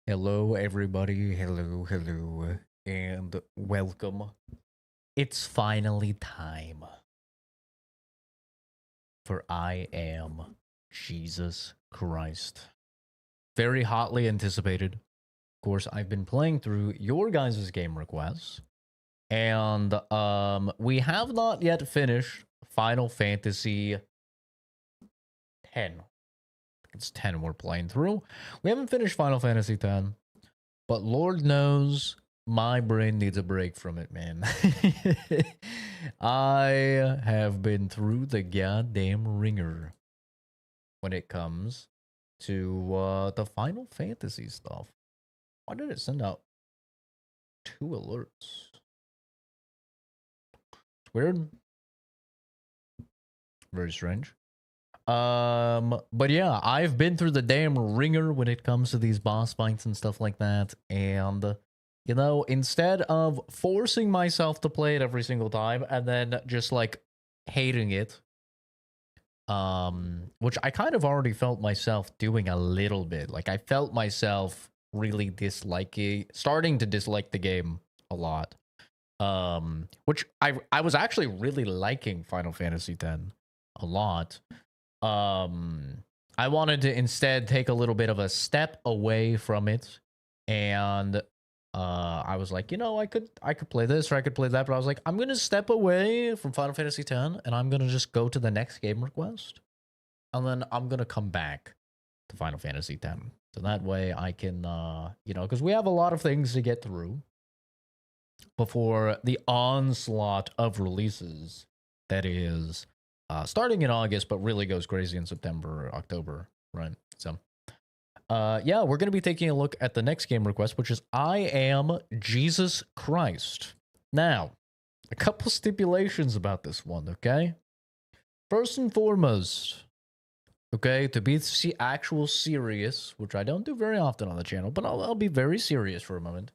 Hello, everybody. Hello, and welcome. It's finally time for I Am Jesus Christ. Very hotly anticipated. Of course, I've been playing through your guys' game requests, and we have not yet finished Final Fantasy 10. It's 10 we're playing through. We haven't finished Final Fantasy 10. But Lord knows my brain needs a break from it, man. I have been through the goddamn ringer when it comes to the Final Fantasy stuff. Why did it send out 2 alerts? It's weird. Very strange. But yeah, I've been through the damn ringer when it comes to these boss fights and stuff like that, and you know, instead of forcing myself to play it every single time and then just like hating it, which I kind of already felt myself doing a little bit. Like I felt myself really starting to dislike the game a lot. Which I was actually really liking Final Fantasy X a lot. I wanted to instead take a little bit of a step away from it, and I was like, you know, I could play this or I could play that, but I was like, I'm gonna step away from Final Fantasy X and I'm gonna just go to the next game request, and then I'm gonna come back to Final Fantasy X. So that way I can, you know, because we have a lot of things to get through before the onslaught of releases that is starting in August, but really goes crazy in September or October, right? So, yeah, we're going to be taking a look at the next game request, which is I Am Jesus Christ. Now, a couple stipulations about this one, okay? First and foremost, okay, to be actual serious, which I don't do very often on the channel, but I'll be very serious for a moment.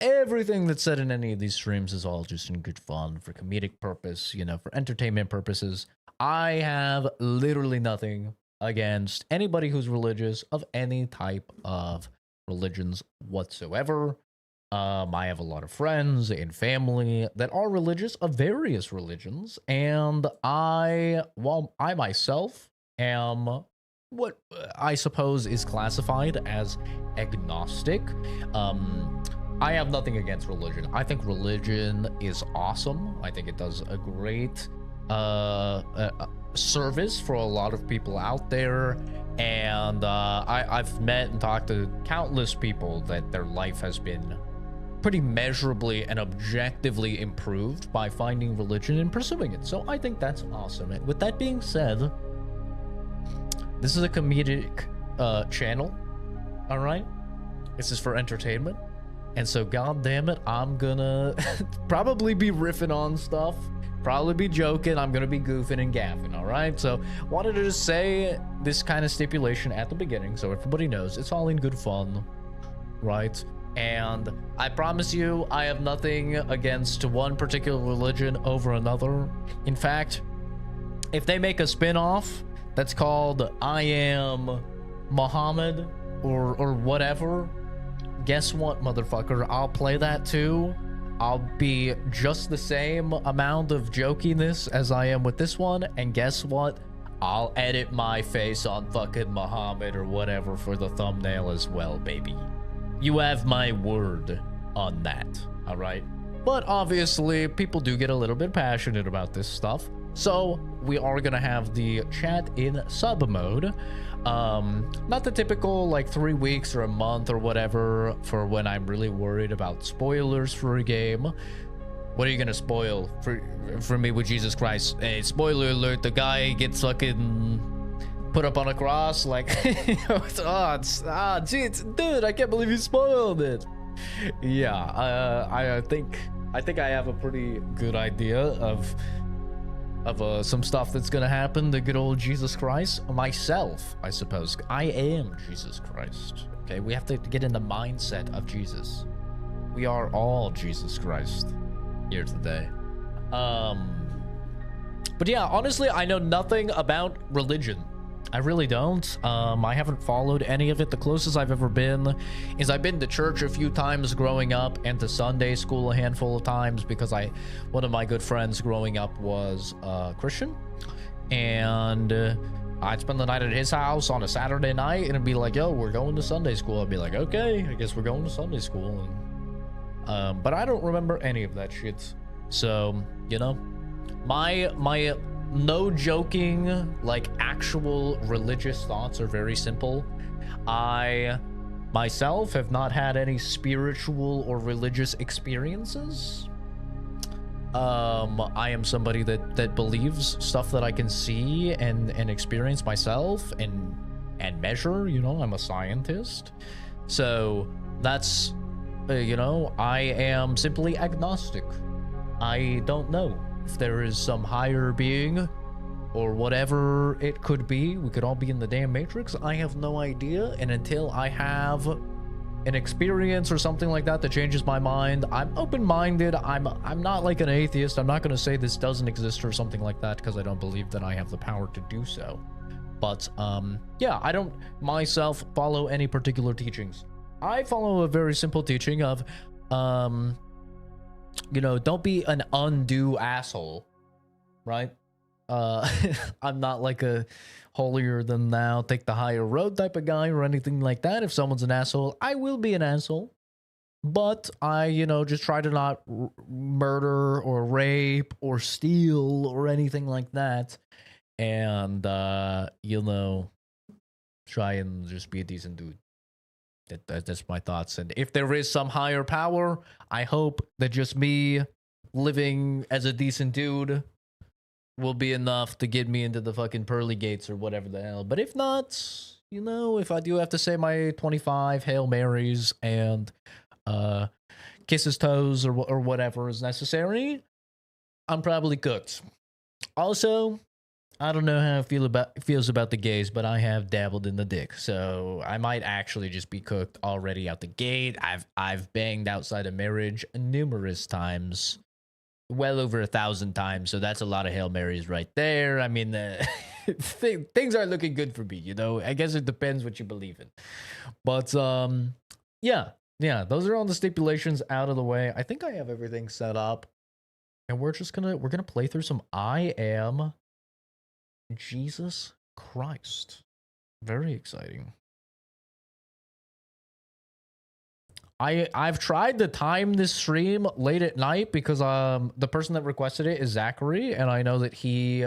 Everything that's said in any of these streams is all just in good fun, for comedic purpose, you know, for entertainment purposes. I have literally nothing against anybody who's religious, of any type of religions whatsoever. I have a lot of friends and family that are religious of various religions, and I myself am what I suppose is classified as agnostic. I have nothing against religion. I think religion is awesome. I think it does a great service for a lot of people out there. And I've met and talked to countless people that their life has been pretty measurably and objectively improved by finding religion and pursuing it. So I think that's awesome. And with that being said, this is a comedic channel, all right? This is for entertainment. And so, god damn it, I'm gonna probably be riffing on stuff, probably be joking, I'm gonna be goofing and gaffing, alright? So, wanted to just say this kind of stipulation at the beginning so everybody knows it's all in good fun, right? And I promise you, I have nothing against one particular religion over another. In fact, if they make a spin-off that's called I Am Muhammad or whatever, guess what, motherfucker? I'll play that too. I'll be just the same amount of jokiness as I am with this one. And guess what? I'll edit my face on fucking Muhammad or whatever for the thumbnail as well, baby. You have my word on that, all right? But obviously, people do get a little bit passionate about this stuff. So we are going to have the chat in sub mode. Not the typical like 3 weeks or a month or whatever for when I'm really worried about spoilers for a game. What are you gonna spoil for me with Jesus Christ? Hey, spoiler alert, the guy gets fucking put up on a cross, like geez, dude, I can't believe you spoiled it. Yeah, I think I have a pretty good idea of some stuff that's gonna happen to good old Jesus Christ. Myself, I suppose. I am Jesus Christ. Okay, we have to get in the mindset of Jesus. We are all Jesus Christ here today. But yeah, honestly, I know nothing about religion. I really don't. I haven't followed any of it. The closest I've ever been is I've been to church a few times growing up and to Sunday school a handful of times because one of my good friends growing up was Christian. And I'd spend the night at his house on a Saturday night and it'd be like, yo, we're going to Sunday school. I'd be like, okay, I guess we're going to Sunday school. And, but I don't remember any of that shit. So, you know, my no joking, like actual religious thoughts are very simple. I myself have not had any spiritual or religious experiences. I am somebody that believes stuff that I can see and experience myself and measure, you know, I'm a scientist. So that's, you know, I am simply agnostic. I don't know if there is some higher being or whatever it could be. We could all be in the damn Matrix. I have no idea. And until I have an experience or something like that that changes my mind, I'm open-minded. I'm not like an atheist. I'm not going to say this doesn't exist or something like that because I don't believe that I have the power to do so. But yeah, I don't myself follow any particular teachings. I follow a very simple teaching of you know, don't be an undue asshole, right? I'm not like a holier than thou, take the higher road type of guy or anything like that. If someone's an asshole, I will be an asshole. But I, you know, just try to not murder or rape or steal or anything like that. And, you know, try and just be a decent dude. That's my thoughts. And if there is some higher power, I hope that just me living as a decent dude will be enough to get me into the fucking pearly gates or whatever the hell. But if not, you know, if I do have to say my 25 Hail Marys and kiss his toes or whatever is necessary, I'm probably cooked. Also, I don't know how it feels about the gays, but I have dabbled in the dick, so I might actually just be cooked already out the gate. I've banged outside of marriage numerous times, well over 1,000 times, so that's a lot of Hail Marys right there. I mean, things are looking good for me, you know. I guess it depends what you believe in, but yeah, those are all the stipulations out of the way. I think I have everything set up, and we're gonna play through some I Am Jesus Christ. Very exciting. I've tried to time this stream late at night because the person that requested it is Zachary, and I know that he's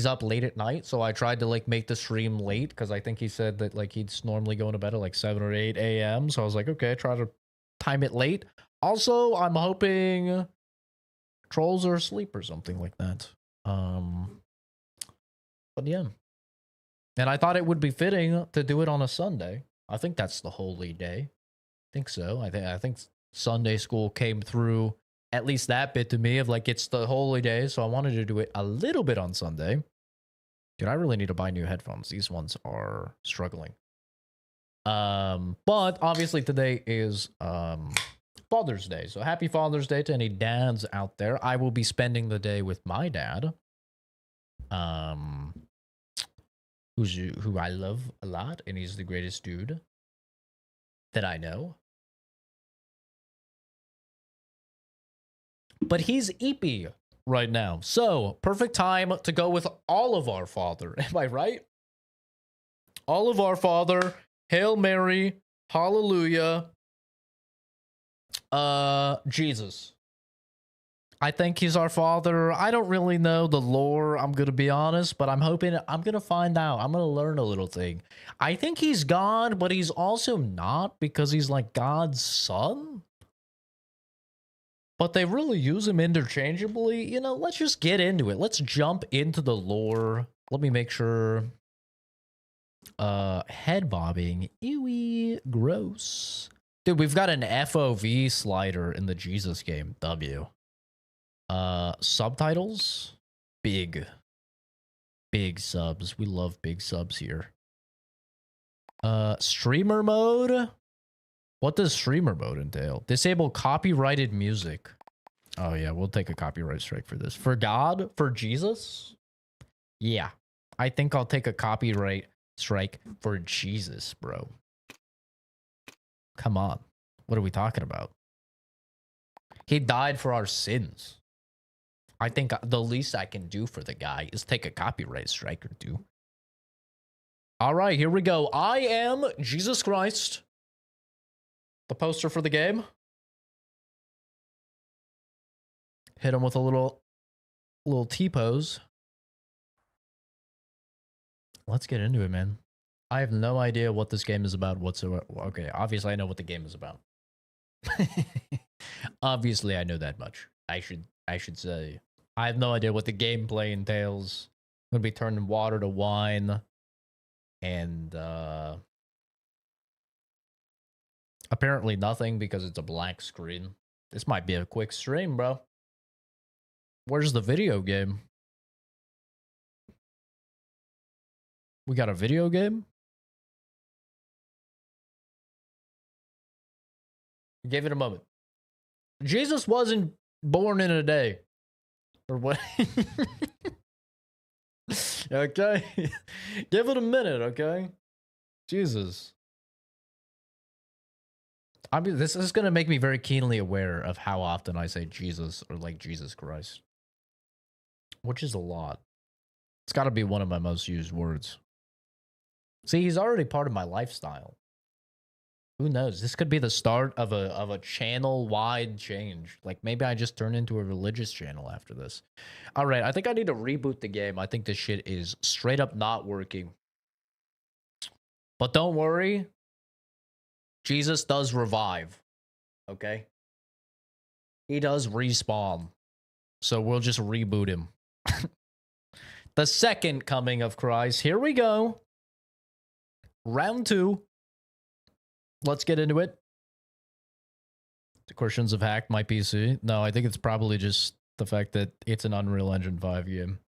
up late at night, so I tried to like make the stream late because I think he said that like he's normally going to bed at like 7 or 8 a.m. So I was like, okay, try to time it late. Also, I'm hoping trolls are asleep or something like that. But yeah, and I thought it would be fitting to do it on a Sunday. I think that's the holy day. I think so. I think Sunday school came through at least that bit to me of like it's the holy day, so I wanted to do it a little bit on Sunday. Dude, I really need to buy new headphones. These ones are struggling. But obviously today is Father's Day, so happy Father's Day to any dads out there. I will be spending the day with my dad, who I love a lot, and he's the greatest dude that I know. But he's eepy right now, so perfect time to go with all of our Father. Am I right? All of our Father, Hail Mary, Hallelujah, Jesus. I think he's our Father. I don't really know the lore, I'm gonna be honest, but I'm hoping I'm gonna find out. I'm gonna learn a little thing. I think he's God, but he's also not because he's like God's son. But they really use him interchangeably. You know, let's just get into it. Let's jump into the lore. Let me make sure. Head bobbing. Ewy, gross. Dude, we've got an FOV slider in the Jesus game. W. Subtitles. Big subs. We love big subs here. Streamer mode. What does streamer mode entail? Disable copyrighted music. Oh yeah, we'll take a copyright strike for this. For God? For Jesus? Yeah. I think I'll take a copyright strike for Jesus, bro. Come on. What are we talking about? He died for our sins. I think the least I can do for the guy is take a copyright strike or two. All right, here we go. I am Jesus Christ. The poster for the game. Hit him with a little T-pose. Let's get into it, man. I have no idea what this game is about whatsoever. Okay, obviously I know what the game is about. Obviously I know that much. I should say. I have no idea what the gameplay entails. I'm gonna be turning water to wine. And apparently nothing because it's a black screen. This might be a quick stream, bro. Where's the video game? We got a video game? Give it a moment. Jesus wasn't born in a day. Or what? Okay. Give it a minute, okay? Jesus. I mean, this is going to make me very keenly aware of how often I say Jesus or like Jesus Christ. Which is a lot. It's got to be one of my most used words. See, he's already part of my lifestyle. Who knows? This could be the start of a channel-wide change. Like, maybe I just turn into a religious channel after this. All right, I think I need to reboot the game. I think this shit is straight up not working. But don't worry. Jesus does revive. Okay? He does respawn. So we'll just reboot him. The second coming of Christ. Here we go. Round 2. Let's get into it. The Christians have hacked my PC. No, I think it's probably just the fact that it's an Unreal Engine 5 game.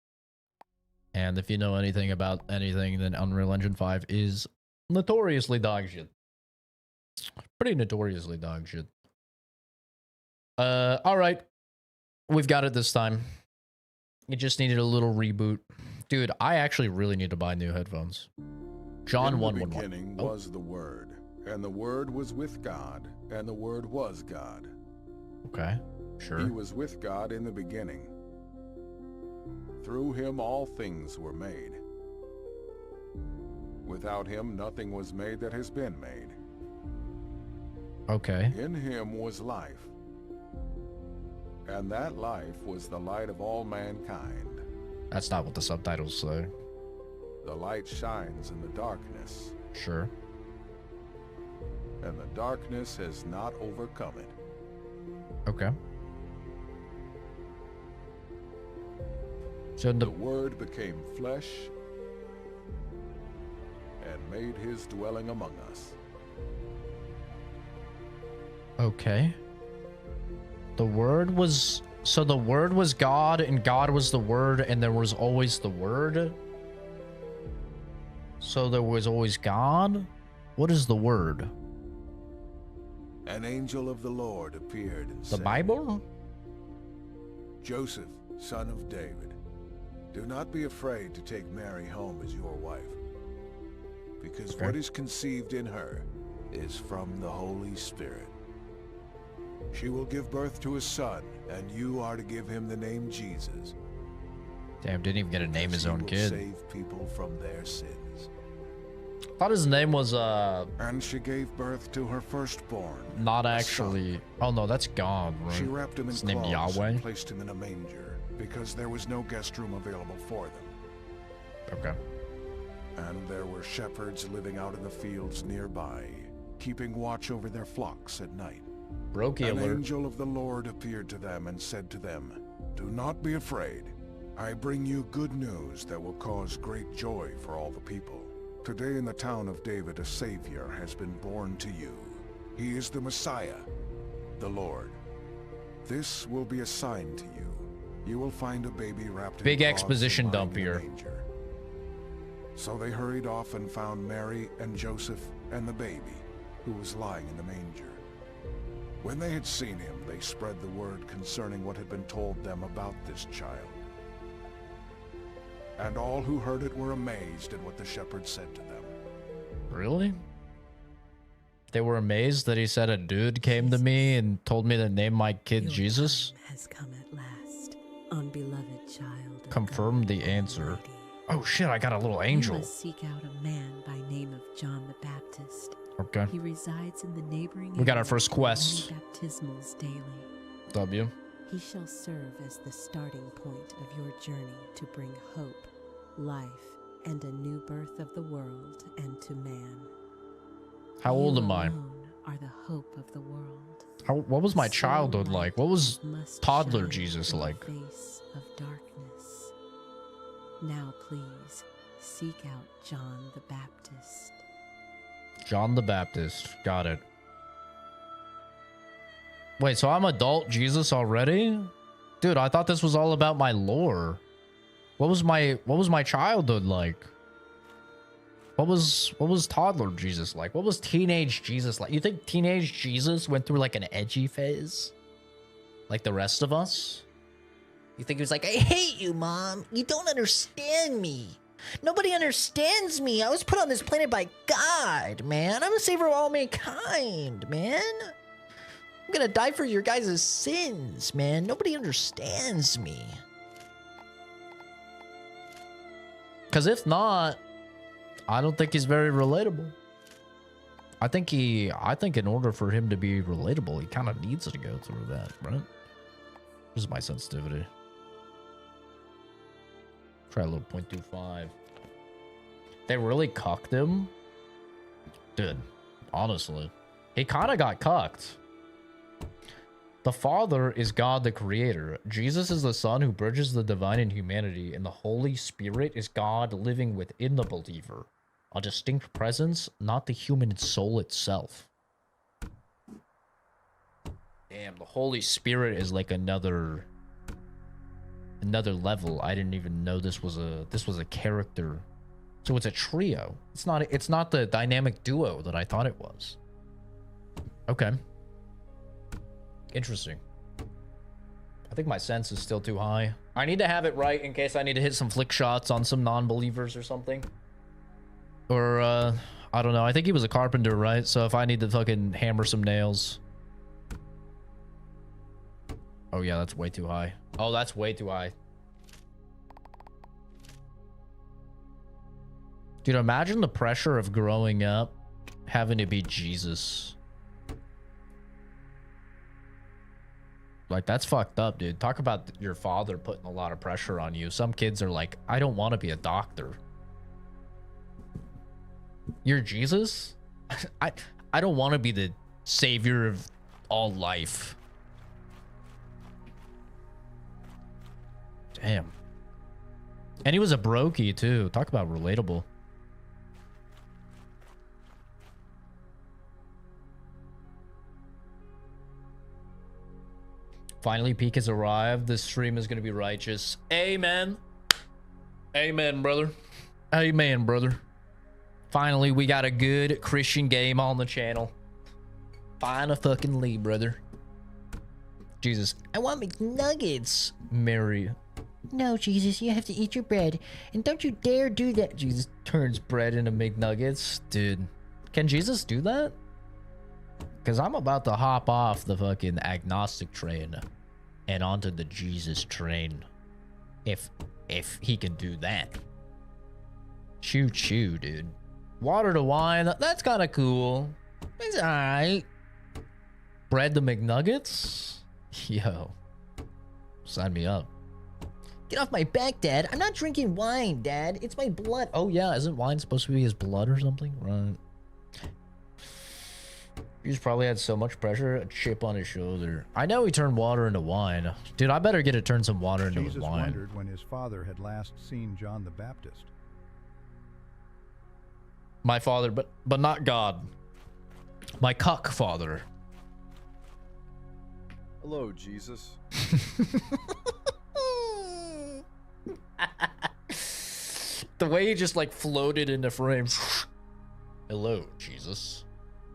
And if you know anything about anything, then Unreal Engine 5 is notoriously dog shit. Pretty notoriously dog shit. Alright. We've got it this time. It just needed a little reboot. Dude, I actually really need to buy new headphones. John 1:1. In the beginning was the Word, and the Word was with God, and the Word was God. Okay, sure. He was with God in the beginning. Through him all things were made. Without him nothing was made that has been made. Okay. In him was life, and that life was the light of all mankind. That's not what the subtitles say. The light shines in the darkness. Sure. And the darkness has not overcome it. Okay. So the Word became flesh and made his dwelling among us. Okay. The Word was... So the Word was God, and God was the Word, and there was always the Word? So there was always God? What is the Word? An angel of the Lord appeared and said, The Bible? Joseph, son of David, do not be afraid to take Mary home as your wife, because what is conceived in her is from the Holy Spirit. She will give birth to a son, and you are to give him the name Jesus. Damn, didn't even get to name his own kid. Save people from their sins. Thought his name was And she gave birth to her firstborn. Not actually. Oh no, that's God, right? She wrapped him in It's named cloths Yahweh. and placed him in a manger because there was no guest room available for them. Okay. And there were shepherds living out in the fields nearby, keeping watch over their flocks at night. Brokey An alert. angel of the Lord appeared to them and said to them, Do not be afraid. I bring you good news that will cause great joy for all the people. Today in the town of David a Savior has been born to you. He is the Messiah, the Lord. This will be a sign to you. You will find a baby wrapped in Big cloths exposition and lying dump in a here. manger. So they hurried off and found Mary and Joseph and the baby, who was lying in the manger. When they had seen him, they spread the word concerning what had been told them about this child. And all who heard it were amazed at what the shepherd said to them. Really? They were amazed that he said a dude came to me and told me to name my kid Jesus? Time has come at last, unbeloved child of Confirm God the answer. Almighty. Oh shit, I got a little You angel. must seek out a man by name of John the Baptist. Okay. He resides in the neighboring We got our area first with quest. many baptismals daily. W. He shall serve as the starting point of your journey to bring hope, life, and a new birth of the world and to man. How old am I? You alone are the hope of the world. What was my So childhood light like? What was must toddler shine Jesus in the like? face of darkness. Now please seek out John the Baptist. John the Baptist. Got it. Wait, so I'm adult Jesus already? Dude, I thought this was all about my lore. What was my childhood like? What was toddler Jesus like? What was teenage Jesus like? You think teenage Jesus went through like an edgy phase? Like the rest of us? You think he was like, I hate you, Mom. You don't understand me. Nobody understands me. I was put on this planet by God, man. I'm a savior of all mankind, man. I'm gonna die for your guys' sins, man. Nobody understands me. Because if not, I don't think he's very relatable. I think in order for him to be relatable, he kind of needs to go through that, right? This is my sensitivity. Try a little 0.25. They really cucked him? Dude, honestly. He kind of got cucked. The Father is God the Creator. Jesus is the Son who bridges the divine and humanity, and the Holy Spirit is God living within the believer. A distinct presence, not the human soul itself. Damn, the Holy Spirit is like another level. I didn't even know this was a character. So it's a trio. It's not the dynamic duo that I thought it was. Okay. Interesting. I think my sense is still too high. I need to have it right in case I need to hit some flick shots on some non-believers or something. Or, I don't know. I think he was a carpenter, right? So if I need to fucking hammer some nails. Oh yeah, that's way too high. Oh, that's way too high. Dude, imagine the pressure of growing up having to be Jesus. Like, that's fucked up, dude. Talk about your father putting a lot of pressure on you. Some kids are like, I don't want to be a doctor. You're Jesus? I don't want to be the savior of all life. Damn. And he was a brokey, too. Talk about relatable. Finally, peak has arrived. This stream is going to be righteous. Amen. Amen, brother. Amen, brother. Finally, we got a good Christian game on the channel. Finally, brother. Jesus. I want McNuggets. Mary. No, Jesus, you have to eat your bread. And don't you dare do that. Jesus turns bread into McNuggets. Dude. Can Jesus do that? Because I'm about to hop off the fucking agnostic train and onto the Jesus train. If he can do that. Choo choo, dude. Water to wine. That's kind of cool. It's alright. Bread to McNuggets? Yo. Sign me up. Get off my back, Dad. I'm not drinking wine, Dad. It's my blood. Oh, yeah. Isn't wine supposed to be his blood or something? Right. He's probably had so much pressure, a chip on his shoulder. I know he turned water into wine. Dude, I better get to turn some water into Jesus wine. wondered when his father had last seen John the Baptist. My father, but not God. My cuck father. Hello, Jesus. The way he just like floated into frame. Hello, Jesus.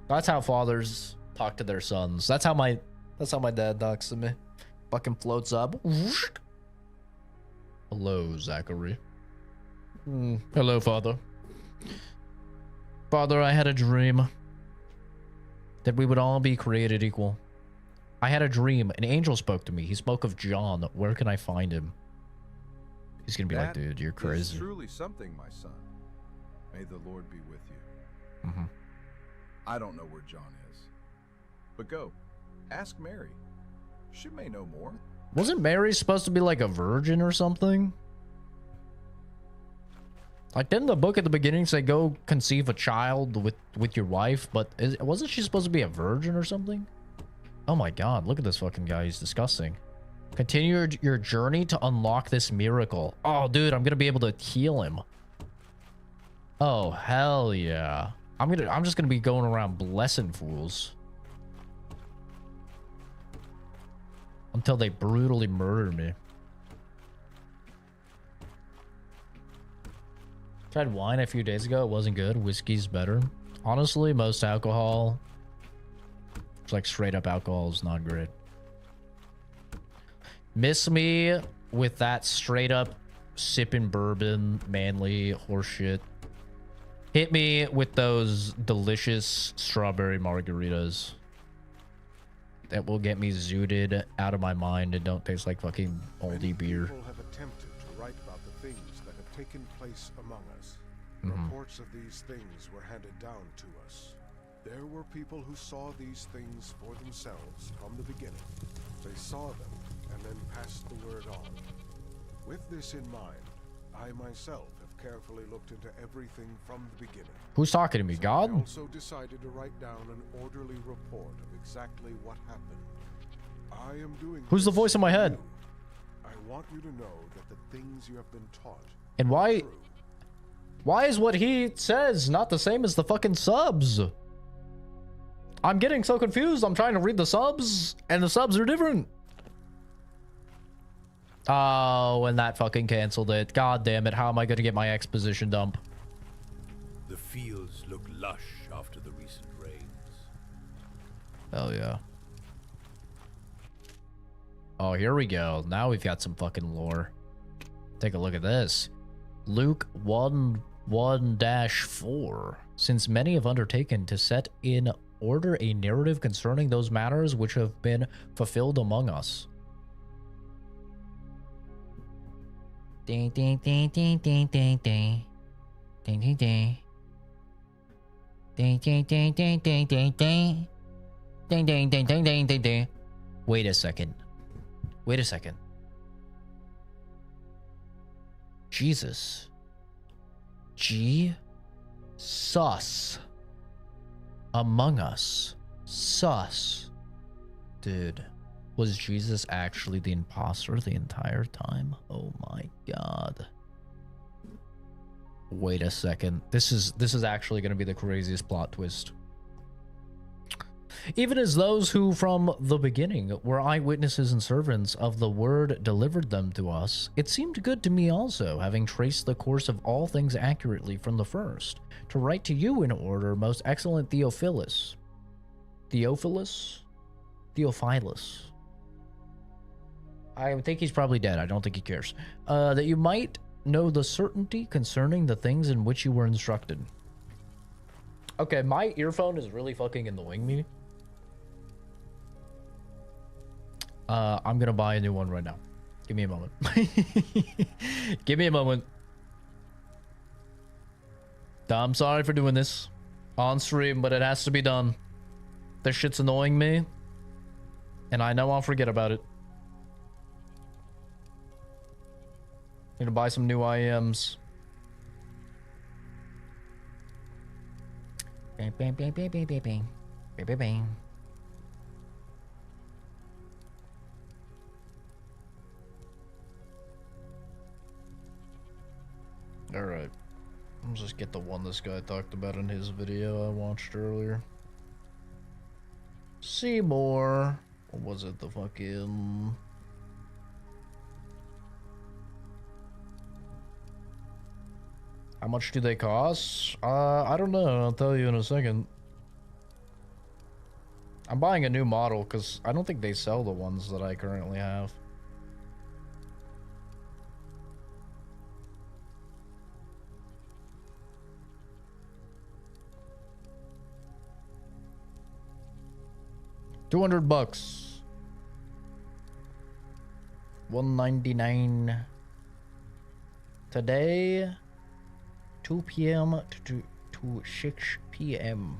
That's how fathers talk to their sons. That's how my dad talks to me. Fucking floats up. Hello, Zachary. Hello, Father. Father, I had a dream that we would all be created equal. I had a dream. An angel spoke to me. He spoke of John. Where can I find him? He's gonna be like, dude, you're crazy. Is truly something, my son. May the Lord be with you. Mm-hmm. I don't know where John is, but go, ask Mary. She may know more. Wasn't Mary supposed to be like a virgin or something? Like, didn't the book at the beginning say go conceive a child with your wife? But wasn't she supposed to be a virgin or something? Oh my god, look at this fucking guy. He's disgusting. Continue your journey to unlock this miracle. Oh, dude, I'm gonna be able to heal him. Oh, hell yeah. I'm just gonna be going around blessing fools. Until they brutally murder me. Tried wine a few days ago. It wasn't good. Whiskey's better. Honestly, most alcohol, it's like straight up alcohol, is not great. Miss me with that straight up sipping bourbon, manly horseshit. Hit me with those delicious strawberry margaritas that will get me zooted out of my mind and don't taste like fucking moldy beer. People have attempted to write about the things that have taken place among us. Mm-hmm. Reports of these things were handed down to us. There were people who saw these things for themselves from the beginning. They saw them and then passed the word on. With this in mind, I myself have carefully looked into everything from the beginning. Who's talking to me, So God? I also decided to write down an orderly report of exactly what happened. I am doing Who's the this voice in my for head? you. I want you to know that the things you have been taught And are why true. why is what he says not the same as the fucking subs? I'm getting so confused. I'm trying to read the subs and the subs are different. Oh, and that fucking canceled it. God damn it. How am I going to get my exposition dump? The fields look lush after the recent rains. Hell yeah. Oh, here we go. Now we've got some fucking lore. Take a look at this. Luke 1:1-4. Since many have undertaken to set in order a narrative concerning those matters which have been fulfilled among us. Ding ding ding ding ding ding ding. Ding ding ding. Ding ding ding ding ding ding ding. Ding ding ding ding ding ding ding. Wait a second. Wait a second. Jesus. Sus. Among us. Sus. Dude. Was Jesus actually the imposter the entire time? Oh my god. Wait a second. This is actually going to be the craziest plot twist. Even as those who from the beginning were eyewitnesses and servants of the word delivered them to us, it seemed good to me also, having traced the course of all things accurately from the first, to write to you in order, most excellent Theophilus. Theophilus? Theophilus. I think he's probably dead. I don't think he cares. That you might know the certainty concerning the things in which you were instructed. Okay, my earphone is really fucking annoying me. I'm gonna buy a new one right now. Give me a moment. Give me a moment. I'm sorry for doing this on stream, but it has to be done. This shit's annoying me, and I know I'll forget about it. Need to buy some new IEMs. Bang, bang, bang, bang, bang, bang, bang. Bang, bang, bang. Alright. Let's just get the one this guy talked about in his video I watched earlier. Seymour. What was it? The fucking... How much do they cost? I don't know. I'll tell you in a second. I'm buying a new model because I don't think they sell the ones that I currently have. $200. 199 today. 2 p.m. to 6 p.m.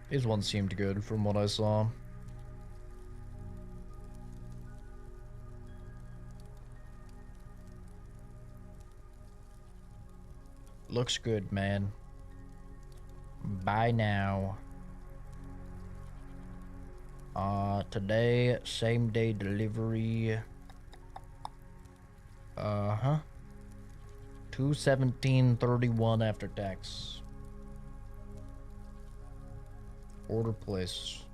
His one seemed good from what I saw. Looks good, man. Buy now. Today, same day delivery. Uh-huh. 217.31 after tax. Order place.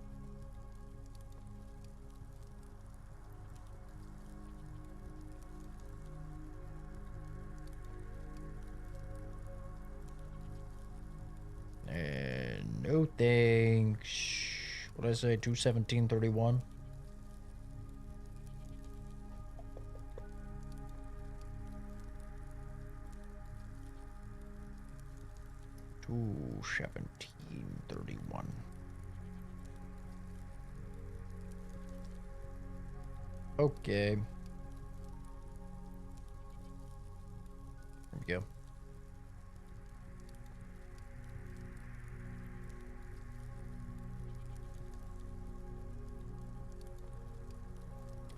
No thanks. What did I say? 217.31. $217.31. Okay. There we go.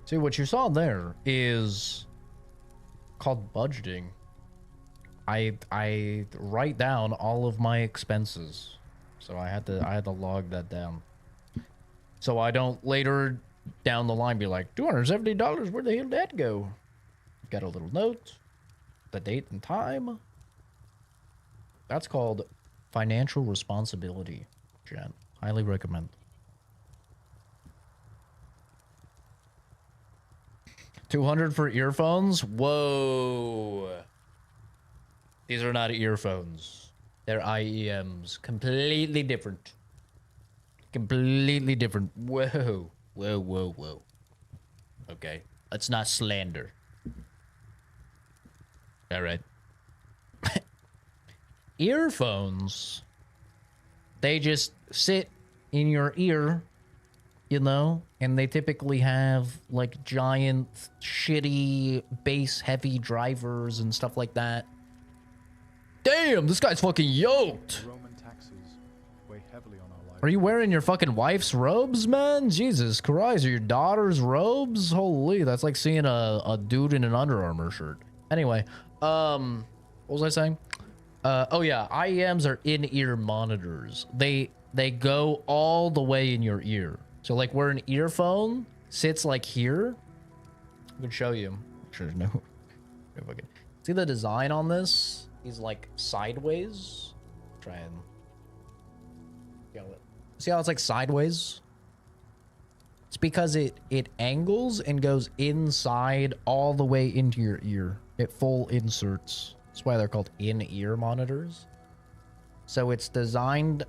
See, what you saw there is called budgeting. I write down all of my expenses. So I had to log that down. So I don't later down the line be like, $270, where the hell did that go? Got a little note, the date and time. That's called financial responsibility, Jen. Highly recommend. $200 for earphones? Whoa. These are not earphones. They're IEMs. Completely different. Completely different. Whoa. Whoa, whoa, whoa. Okay. Let's not slander. Alright. Earphones. They just sit in your ear, you know, and they typically have like giant, shitty, bass heavy drivers and stuff like that. Damn, this guy's fucking yoked. Roman taxes weigh heavily on our life. Are you wearing your fucking wife's robes, man? Jesus Christ, are your daughter's robes? Holy, that's like seeing a dude in an Under Armour shirt. Anyway, what was I saying? Oh yeah, IEMs are in-ear monitors. They go all the way in your ear. So like where an earphone sits like here, I can show you. Sure, no. See the design on this? He's like sideways. Try and see how it's like sideways? It's because it angles and goes inside all the way into your ear. It full inserts. That's why they're called in-ear monitors. So it's designed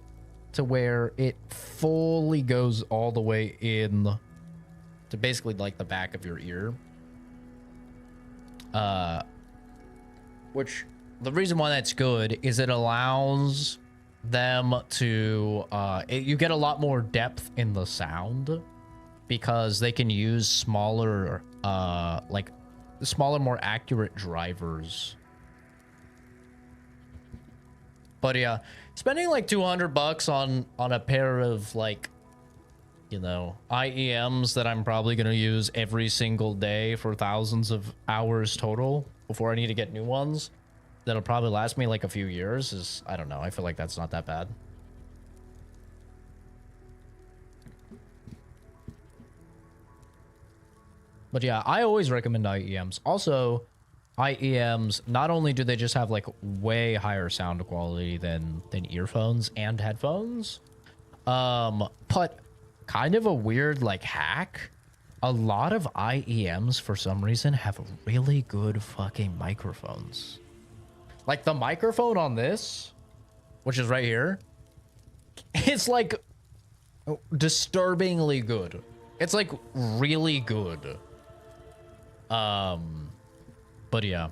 to where it fully goes all the way in to basically like the back of your ear. Which the reason why that's good is it allows them to you get a lot more depth in the sound because they can use smaller more accurate drivers. But yeah, spending like $200 on a pair of like, you know, IEMs that I'm probably gonna use every single day for thousands of hours total before I need to get new ones that'll probably last me like a few years is, I don't know, I feel like that's not that bad. But yeah, I always recommend IEMs. Also, IEMs, not only do they just have like way higher sound quality than earphones and headphones, but kind of a weird like hack, a lot of IEMs for some reason have really good fucking microphones. Like the microphone on this, which is right here, it's like disturbingly good. It's like really good. But yeah.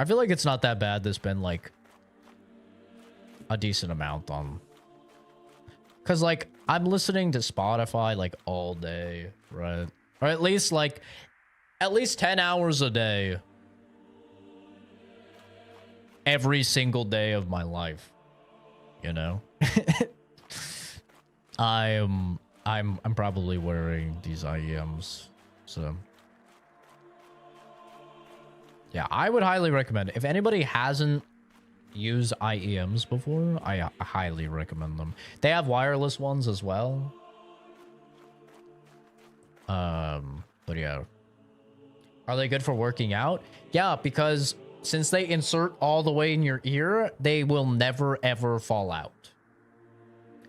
I feel like it's not that bad to spend like a decent amount on. Cause like I'm listening to Spotify like all day, right? Or at least 10 hours a day. Every single day of my life. You know? I'm probably wearing these IEMs. So yeah, I would highly recommend it. If anybody hasn't used IEMs before, I highly recommend them. They have wireless ones as well. But yeah. Are they good for working out? Yeah, because since they insert all the way in your ear, they will never ever fall out.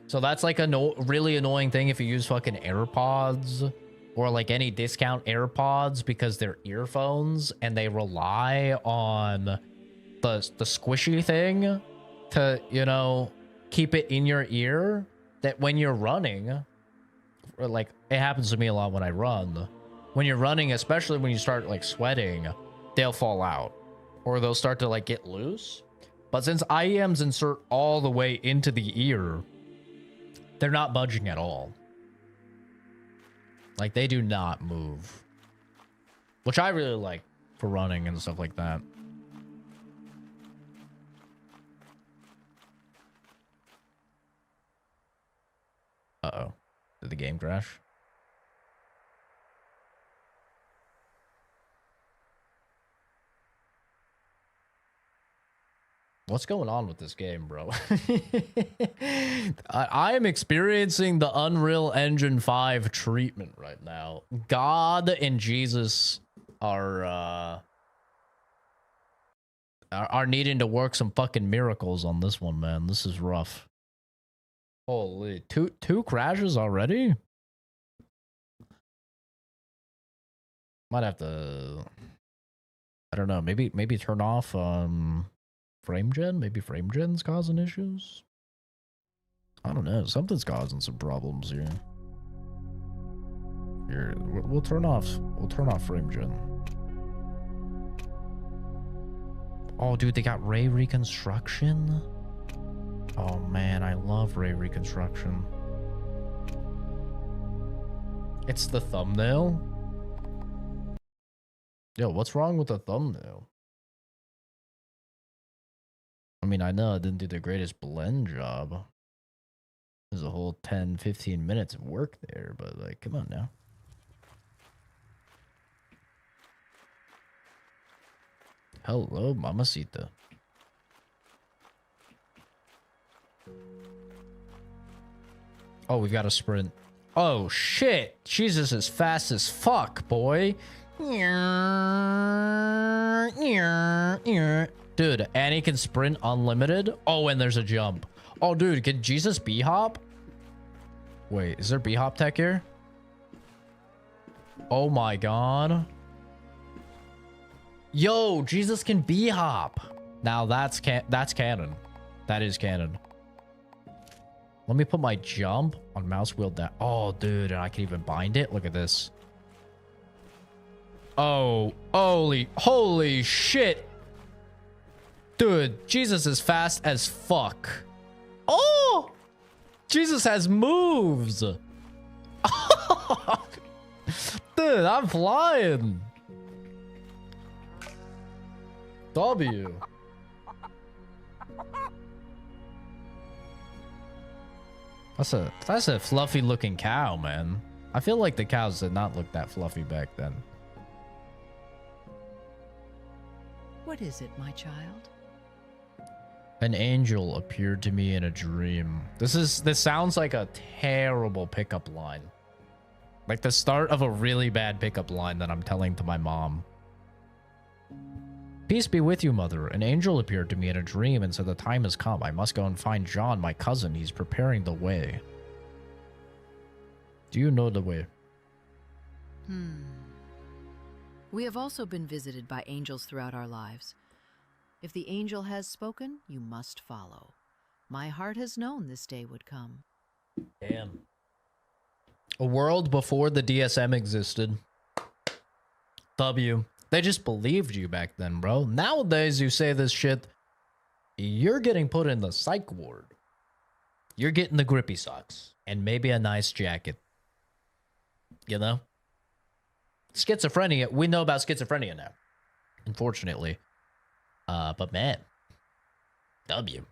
So that's like a really annoying thing if you use fucking AirPods or like any discount AirPods, because they're earphones and they rely on the squishy thing to, you know, keep it in your ear, that when you're running, or like it happens to me a lot when I run, when you're running, especially when you start like sweating, they'll fall out or they'll start to like get loose. But since IEMs insert all the way into the ear, they're not budging at all. Like, they do not move. Which I really like for running and stuff like that. Uh-oh. Did the game crash? What's going on with this game, bro? I am experiencing the Unreal Engine 5 treatment right now. God and Jesus are needing to work some fucking miracles on this one, man. This is rough. Holy, two crashes already? Might have to, I don't know, maybe turn off frame gen. Maybe frame gen's causing issues. I don't know, something's causing some problems here. Here, we'll turn off frame gen. Oh dude, they got ray reconstruction. Oh man, I love ray reconstruction. It's the thumbnail. Yo, what's wrong with the thumbnail? I mean, I know I didn't do the greatest blend job. There's a whole 10-15 minutes of work there, but like, come on now. Hello, mamacita. Oh, we got a sprint. Oh shit, Jesus is fast as fuck, boy. Dude, and he can sprint unlimited. Oh, and there's a jump. Oh, dude, can Jesus b-hop? Wait, is there b-hop tech here? Oh my god. Yo, Jesus can b-hop. Now that's canon. That is canon. Let me put my jump on mouse wheel down. Oh, dude, and I can even bind it. Look at this. Oh, holy shit. Dude, Jesus is fast as fuck. Oh! Jesus has moves. Dude, I'm flying. W. That's a fluffy looking cow, man. I feel like the cows did not look that fluffy back then. What is it, my child? An angel appeared to me in a dream. This sounds like a terrible pickup line. Like the start of a really bad pickup line that I'm telling to my mom. Peace be with you, mother. An angel appeared to me in a dream and said the time has come. I must go and find John, my cousin. He's preparing the way. Do you know the way? We have also been visited by angels throughout our lives. If the angel has spoken, you must follow. My heart has known this day would come. Damn. A world before the DSM existed. W. They just believed you back then, bro. Nowadays, you say this shit, you're getting put in the psych ward. You're getting the grippy socks and maybe a nice jacket. You know? Schizophrenia. We know about schizophrenia now, unfortunately. But man, W.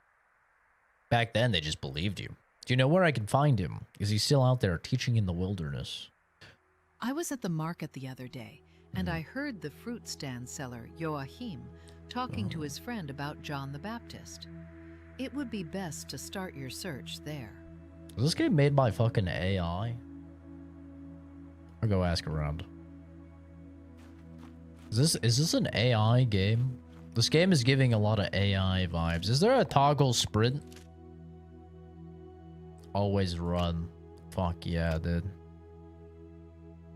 Back then, they just believed you. Do you know where I can find him? Is he still out there teaching in the wilderness? I was at the market the other day, and I heard the fruit stand seller, Joachim, talking to his friend about John the Baptist. It would be best to start your search there. Is this game made by fucking AI? I'll go ask around. Is this an AI game? This game is giving a lot of AI vibes. Is there a toggle sprint? Always run. Fuck yeah, dude.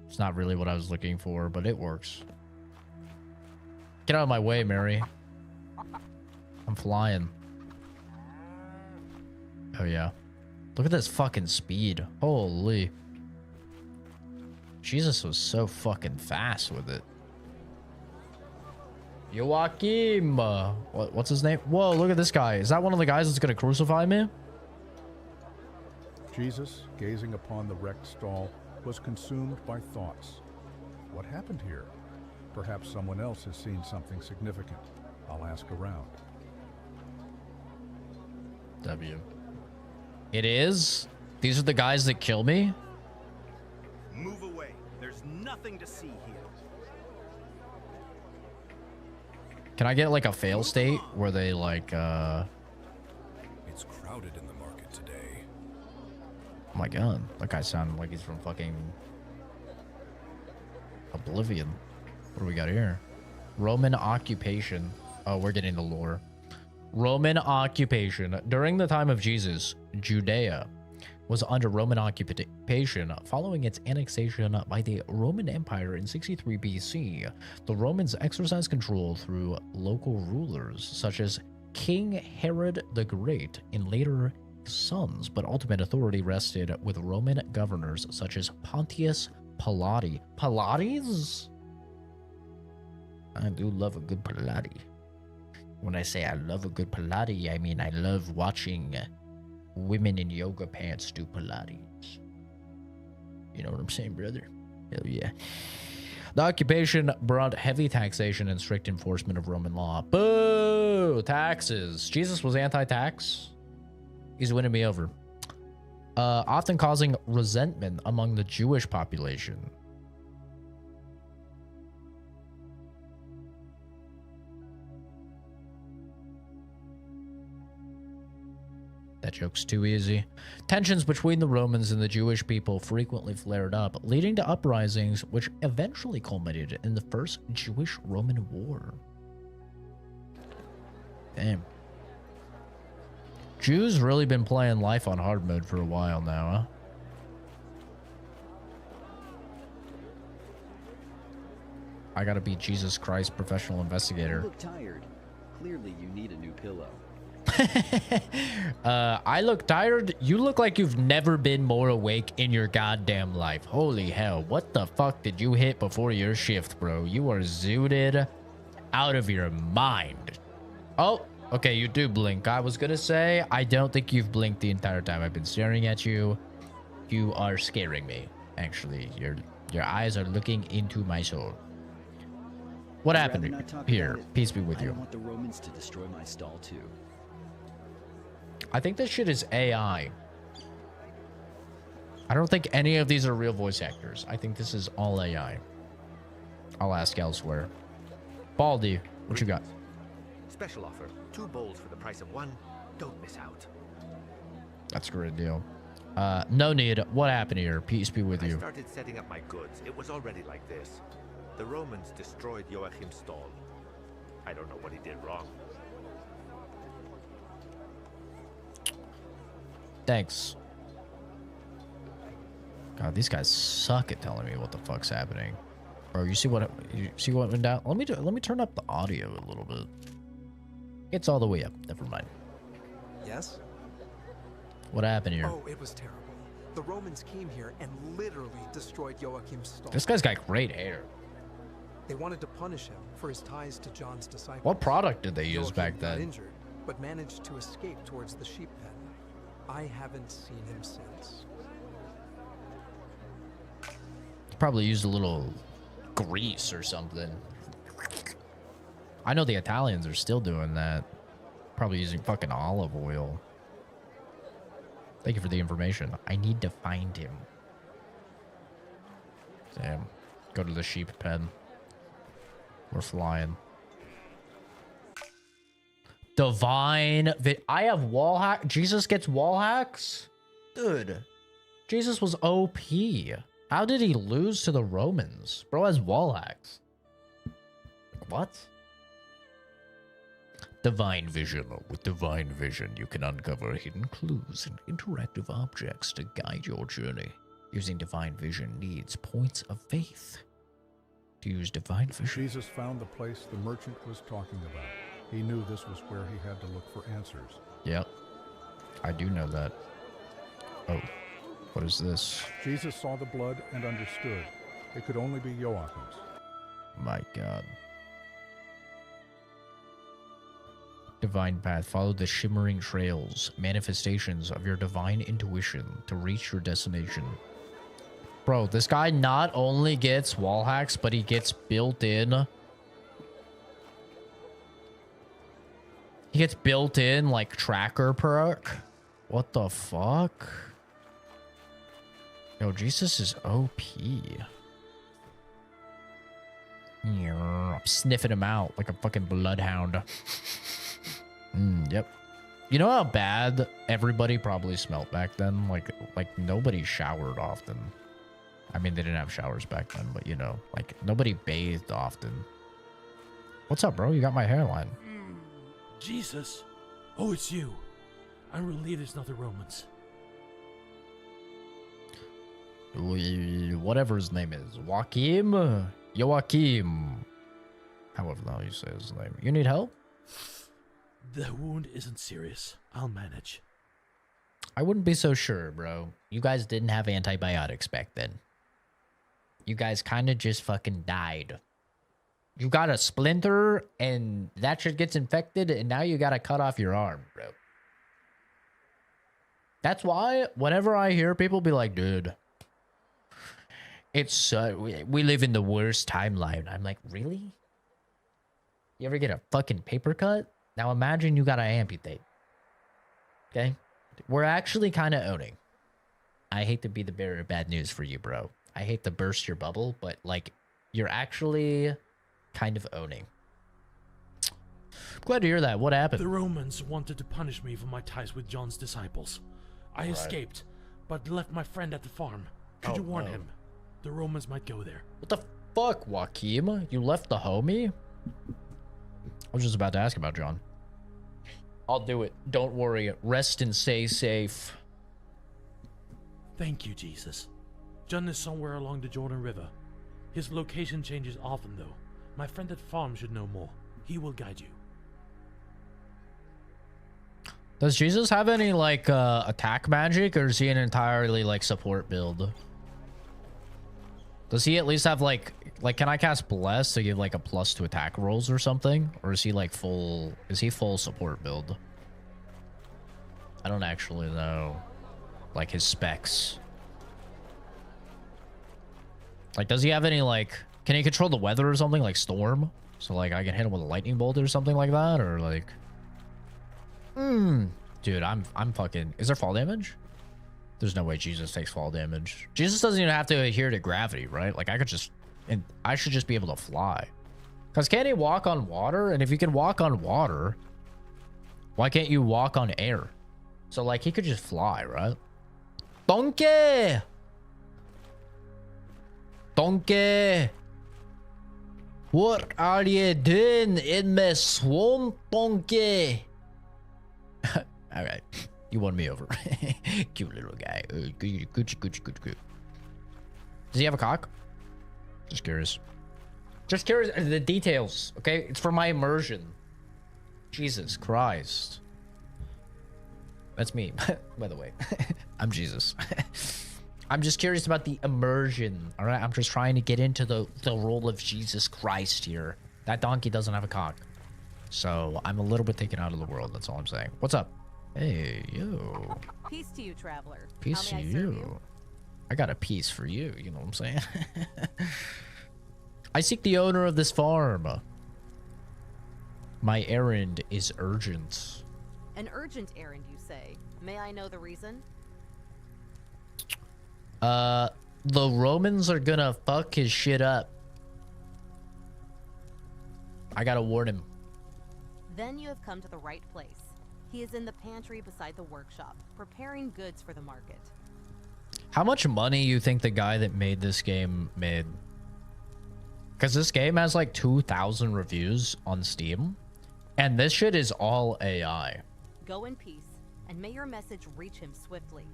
It's not really what I was looking for, but it works. Get out of my way, Mary. I'm flying. Oh yeah. Look at this fucking speed. Holy. Jesus was so fucking fast with it. Joachim. What's his name? Whoa, look at this guy. Is that one of the guys that's gonna crucify me? Jesus, gazing upon the wrecked stall, was consumed by thoughts. What happened here? Perhaps someone else has seen something significant. I'll ask around. W. It is? These are the guys that kill me? Move away. There's nothing to see here. Can I get like a fail state where they like It's crowded in the market today. oh my god, that guy sounded like he's from fucking Oblivion. What do we got here? Roman occupation. Oh, we're getting the lore. Roman occupation. During the time of Jesus, Judea was under Roman occupation following its annexation by the Roman Empire in 63 BC. The Romans exercised control through local rulers such as King Herod the Great and later sons, but ultimate authority rested with Roman governors such as Pontius Pilate. Pilates? I do love a good Pilates. When I say I love a good Pilates, I mean I love watching women in yoga pants do Pilates. You know what I'm saying, brother? Hell yeah. The occupation brought heavy taxation and strict enforcement of Roman law. Boo! Taxes. Jesus was anti-tax. He's winning me over. Often causing resentment among the Jewish population. That joke's too easy. Tensions between the Romans and the Jewish people frequently flared up, leading to uprisings which eventually culminated in the First Jewish-Roman War. Damn. Jews really been playing life on hard mode for a while now, huh? I gotta be Jesus Christ professional investigator. You look tired. Clearly you need a new pillow. I look tired. You look like you've never been more awake in your goddamn life. Holy hell. What the fuck did you hit before your shift, bro? You are zooted out of your mind. Oh, okay. You do blink. I was gonna say, I don't think you've blinked the entire time I've been staring at you. You are scaring me. Actually, your eyes are looking into my soul. What happened here? Peace be with you. I don't want the Romans to destroy my stall too. I think this shit is AI. I don't think any of these are real voice actors. I think this is all AI. I'll ask elsewhere. Baldy, what you got? Special offer. 2 bowls for the price of 1. Don't miss out. That's a great deal. No need. What happened here? Peace be with I you. started setting up my goods. It was already like this. The Romans destroyed Joachim's stall. I don't know what he did wrong. Thanks. God, these guys suck at telling me what the fuck's happening. Bro, you see what went down? Let me turn up the audio a little bit. It's all the way up. Never mind. Yes? What happened here? Oh, it was terrible. The Romans came here and literally destroyed Joachim's stall. This guy's got great hair. They wanted to punish him for his ties to John's disciples. What product did they use Joachim back got then? injured, but managed to escape towards the sheep pen. I haven't seen him since. Probably used a little grease or something. I know the Italians are still doing that. Probably using fucking olive oil. Thank you for the information. I need to find him. Damn. Go to the sheep pen. We're flying. Divine. I have wall hack. Jesus gets wall hacks? Dude. Jesus was OP. How did he lose to the Romans? Bro has wall hacks. What? Divine vision. With divine vision, you can uncover hidden clues and interactive objects to guide your journey. Using divine vision needs points of faith. To use divine vision. Jesus found the place the merchant was talking about. He knew this was where he had to look for answers. Yep. I do know that. Oh. What is this? Jesus saw the blood and understood. It could only be Joachim's. My God. Divine path. Follow the shimmering trails, manifestations of your divine intuition to reach your destination. Bro, this guy not only gets wall hacks, but he gets built-in. He gets built-in, like, tracker perk. What the fuck? Yo, Jesus is OP. I'm sniffing him out like a fucking bloodhound. Yep. You know how bad everybody probably smelled back then? Like nobody showered often. I mean, they didn't have showers back then, but you know, like nobody bathed often. What's up, bro? You got my hairline. Jesus. Oh, it's you. I'm relieved it's not the Romans. Whatever his name is. Joachim. However the hell you say his name. You need help? The wound isn't serious. I'll manage. I wouldn't be so sure, bro. You guys didn't have antibiotics back then. You guys kind of just fucking died. You got a splinter and that shit gets infected and now you got to cut off your arm, bro. That's why whenever I hear people be like, dude, it's we live in the worst timeline. I'm like, really? You ever get a fucking paper cut? Now imagine you gotta amputate. Okay? We're actually kind of owning. I hate to be the bearer of bad news for you, bro. I hate to burst your bubble, but like, you're actually kind of owning. Glad to hear that. What happened? The Romans wanted to punish me for my ties with John's disciples. I escaped, but left my friend at the farm. Could you warn him? The Romans might go there. What the fuck, Joachim? You left the homie? I was just about to ask about John. I'll do it. Don't worry. Rest and stay safe. Thank you, Jesus. John is somewhere along the Jordan River. His location changes often, though. My friend at farm should know more. He will guide you. Does Jesus have any, like, attack magic, or is he an entirely, like, support build? Does he at least have, like, can I cast Bless to give, like, a plus to attack rolls or something? Or is he, like, full support build? I don't actually know, like, his specs. Like, does he have any, like, can he control the weather or something, like storm? So, like, I can hit him with a lightning bolt or something like that, or, like... Dude, I'm fucking... Is there fall damage? There's no way Jesus takes fall damage. Jesus doesn't even have to adhere to gravity, right? Like, I could just... And I should just be able to fly. Because can't he walk on water? And if you can walk on water, why can't you walk on air? So, like, he could just fly, right? Donkey! Donkey! What are you doing in my swamp, donkey? All right, you won me over. Cute little guy. Good. Does he have a cock? Just curious. Just curious. The details, okay? It's for my immersion. Jesus Christ. That's me, by the way. I'm Jesus. I'm just curious about the immersion. All right, I'm just trying to get into the role of Jesus Christ here. That donkey doesn't have a cock, so I'm a little bit taken out of the world. That's all I'm saying. What's up? Hey, yo. Peace to you, traveler. Peace to you. I got a piece for you. You know what I'm saying? I seek the owner of this farm. My errand is urgent. An urgent errand, you say? May I know the reason? The Romans are gonna fuck his shit up. I gotta warn him. Then you have come to the right place. He is in the pantry beside the workshop, preparing goods for the market. How much money you think the guy that made this game made? Because this game has like 2,000 reviews on Steam, and this shit is all AI. Go in peace, and may your message reach him swiftly.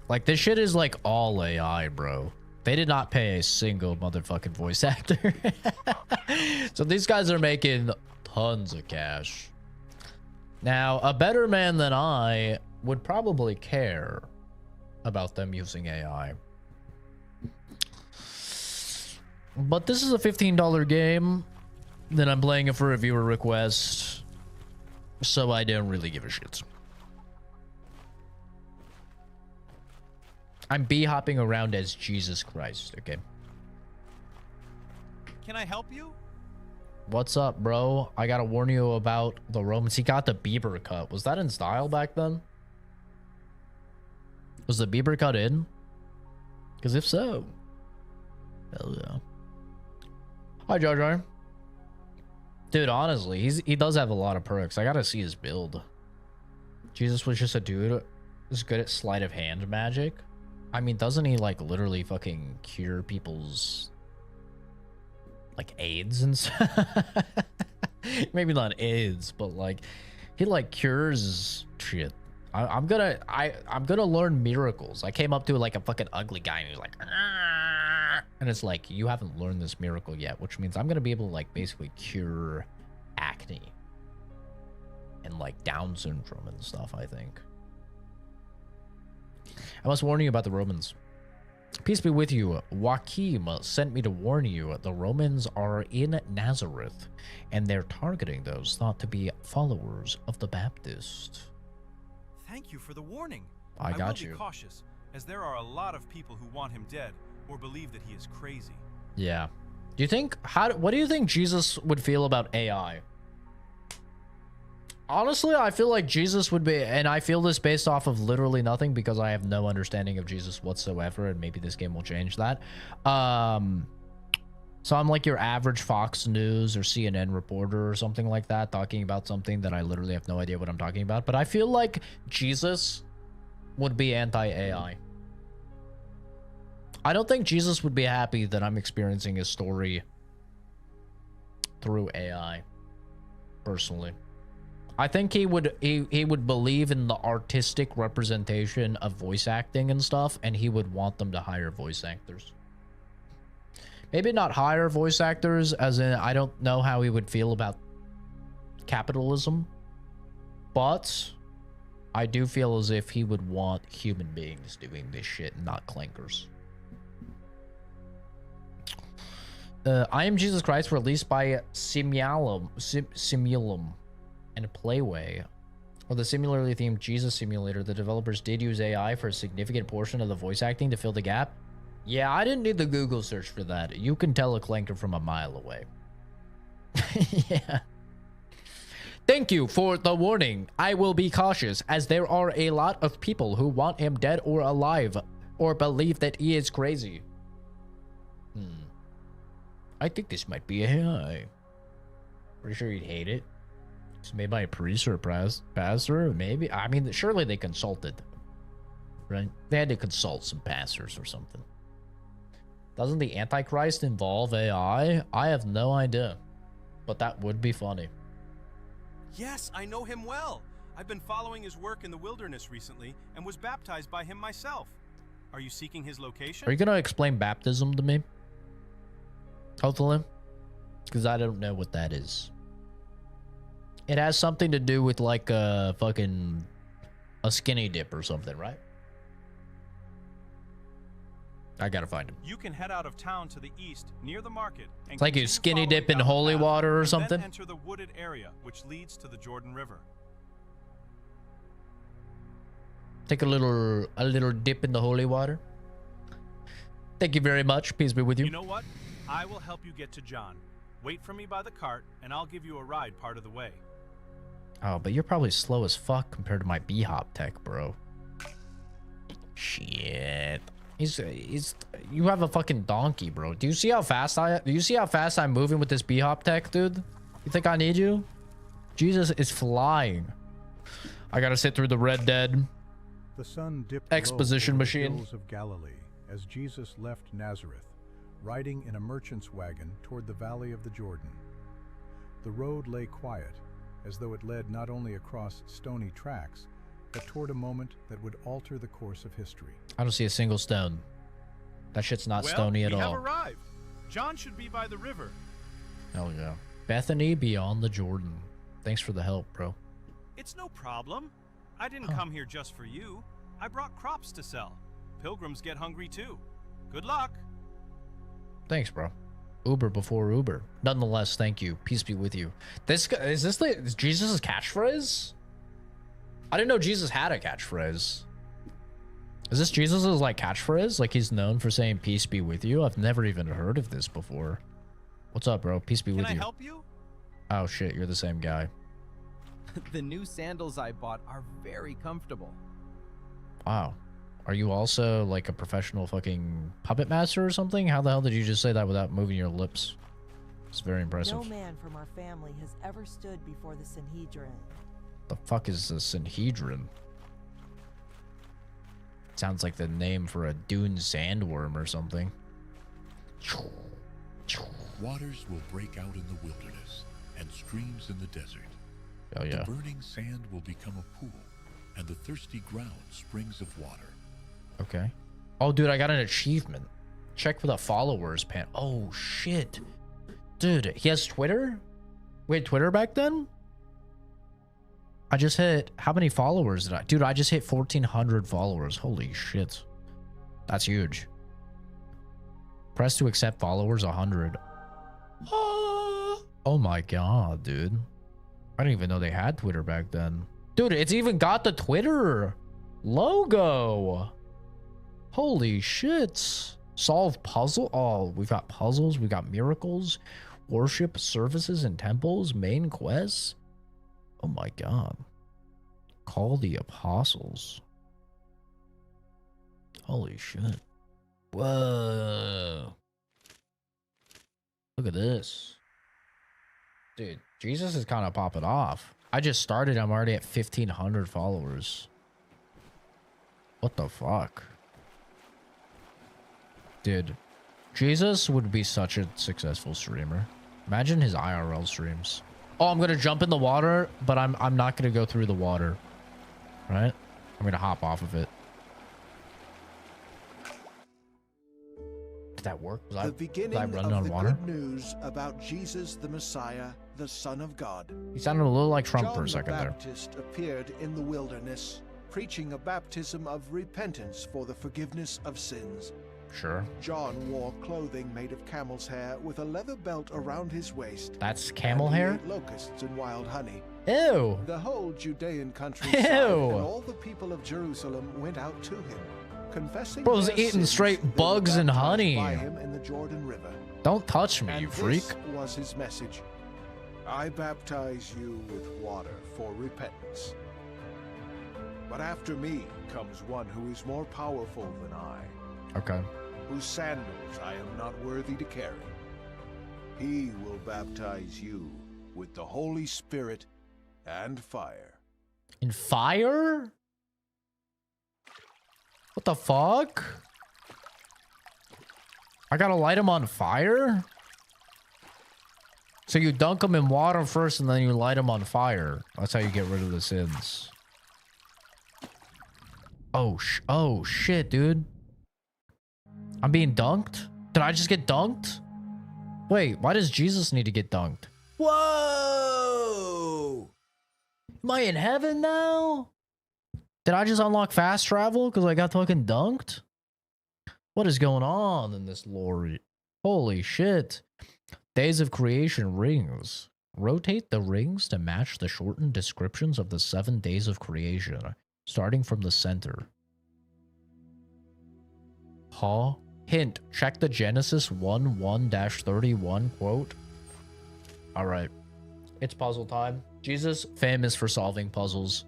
Like, this shit is like all AI, bro. They did not pay a single motherfucking voice actor. So these guys are making tons of cash. Now, a better man than I would probably care about them using AI. But this is a $15 game. Then I'm playing it for a viewer request. So I don't really give a shit. I'm bee-hopping around as Jesus Christ, okay? Can I help you? What's up, bro? I gotta warn you about the Romans. He got the Bieber cut. Was that in style back then? Was the Bieber cut in? Because if so, hell yeah. Hi, Jar Jar. Dude, honestly, he does have a lot of perks. I gotta see his build. Jesus was just a dude who's good at sleight of hand magic. I mean, doesn't he like literally fucking cure people's like AIDS and stuff? Maybe not AIDS, but like he like cures shit. I'm gonna learn miracles. I came up to like a fucking ugly guy and he's like, "Argh." And it's like, you haven't learned this miracle yet, which means I'm gonna be able to like basically cure acne and like Down syndrome and stuff, I think. I must warn you about the Romans. Peace be with you. Joachim sent me to warn you. The Romans are in Nazareth, and they're targeting those thought to be followers of the Baptist. Thank you for the warning. I got will you. Be cautious, as there are a lot of people who want him dead or believe that he is crazy. Yeah. Do you think what do you think Jesus would feel about AI? Honestly, I feel like Jesus would be, and I feel this based off of literally nothing because I have no understanding of Jesus whatsoever, and maybe this game will change that. So I'm like your average Fox News or CNN reporter or something like that, talking about something that I literally have no idea what I'm talking about. But I feel like Jesus would be anti-AI. I don't think Jesus would be happy that I'm experiencing his story through AI, personally. I think he would believe in the artistic representation of voice acting and stuff, and he would want them to hire voice actors. Maybe not hire voice actors, as in, I don't know how he would feel about capitalism, but I do feel as if he would want human beings doing this shit, not clankers. I Am Jesus Christ, released by Simulum and Playway, or the similarly themed Jesus Simulator. The developers did use AI for a significant portion of the voice acting to fill the gap. Yeah, I didn't need the Google search for that. You can tell a clanker from a mile away. Yeah. Thank you for the warning. I will be cautious, as there are a lot of people who want him dead or alive, or believe that he is crazy. I think this might be AI. Pretty sure he'd hate it. It's made by a priest or a pastor, maybe. I mean, surely they consulted, right? They had to consult some pastors or something. Doesn't the Antichrist involve AI? I have no idea, but that would be funny. Yes, I know him well. I've been following his work in the wilderness recently and was baptized by him myself. Are you seeking his location? Are you gonna explain baptism to me? Hopefully, because I don't know what that is. It has something to do with like a fucking skinny dip or something, right? I gotta find him. You can head out of town to the east near the market. And It's like you continue skinny following dip in down the holy path water or and something. Then enter the wooded area, which leads to the Jordan River. Take a little dip in the holy water. Thank you very much. Peace be with you. You know what? I will help you get to John. Wait for me by the cart, and I'll give you a ride part of the way. Oh, but you're probably slow as fuck compared to my B-hop tech, bro. Shit. You have a fucking donkey, bro. Do you see how fast I'm moving with this B-hop tech, dude? You think I need you? Jesus is flying. I gotta sit through the Red Dead The sun dipped exposition low over machine. the hills of Galilee as Jesus left Nazareth, riding in a merchant's wagon toward the valley of the Jordan. The road lay quiet, as though it led not only across stony tracks, but toward a moment that would alter the course of history. I don't see a single stone. That shit's not stony at we all. have arrived. John should be by the river. Hell yeah. Bethany beyond the Jordan. Thanks for the help, bro. It's no problem. I didn't come here just for you. I brought crops to sell. Pilgrims get hungry too. Good luck. Thanks, bro. Uber before Uber. Nonetheless, thank you. Peace be with you. Is Jesus' catchphrase? I didn't know Jesus had a catchphrase. Is this Jesus' like catchphrase? Like he's known for saying peace be with you? I've never even heard of this before. What's up, bro? Peace be with you. Can I help you? Oh shit, you're the same guy. The new sandals I bought are very comfortable. Wow. Are you also like a professional fucking puppet master or something? How the hell did you just say that without moving your lips? It's very impressive. No man from our family has ever stood before the Sanhedrin. The fuck is the Sanhedrin? Sounds like the name for a dune sandworm or something. Waters will break out in the wilderness and streams in the desert. Oh yeah. The burning sand will become a pool, and the thirsty ground springs of water. Okay. Oh, dude, I got an achievement. Check for the followers pan. Oh, shit. Dude, he has Twitter? Wait, Twitter back then? I just hit... How many followers did I... Dude, I just hit 1,400 followers. Holy shit. That's huge. Press to accept followers 100. Oh my god, dude. I didn't even know they had Twitter back then. Dude, it's even got the Twitter logo. Holy shit. Solve puzzle. Oh, we've got puzzles. We got miracles. Worship services and temples. Main quests. Oh my god. Call the apostles. Holy shit. Whoa. Look at this. Dude, Jesus is kind of popping off. I just started. I'm already at 1,500 followers. What the fuck? Dude, Jesus would be such a successful streamer. Imagine his IRL streams. Oh, I'm gonna jump in the water, but I'm not gonna go through the water. Right? I'm gonna hop off of it. Did that work? Was The beginning I running on of the water? good news about Jesus the Messiah, the Son of God. He sounded a little like Trump for a John second the there. Baptist appeared in the wilderness, preaching a baptism of repentance for the forgiveness of sins. Sure. John wore clothing made of camel's hair with a leather belt around his waist. That's camel and he hair? ate locusts and wild honey. Ew. The whole Judean countryside and all the people of Jerusalem went out to him, confessing Bro's their eating sins. straight They were bugs and baptized honey. by him in the Jordan River. Don't touch me, And you freak. this was his message. I baptize you with water for repentance. But after me comes one who is more powerful than I, Okay. whose sandals I am not worthy to carry. He will baptize you with the Holy Spirit and fire. In fire? What the fuck? I gotta light him on fire? So you dunk him in water first and then you light him on fire. That's how you get rid of the sins. Oh shit, dude. I'm being dunked? Did I just get dunked? Wait, why does Jesus need to get dunked? Whoa! Am I in heaven now? Did I just unlock fast travel because I got fucking dunked? What is going on in this lore? Holy shit. Days of Creation rings. Rotate the rings to match the shortened descriptions of the 7 days of creation, starting from the center. Huh? Hint, check the Genesis 1:1-31 quote. Alright. It's puzzle time. Jesus, famous for solving puzzles.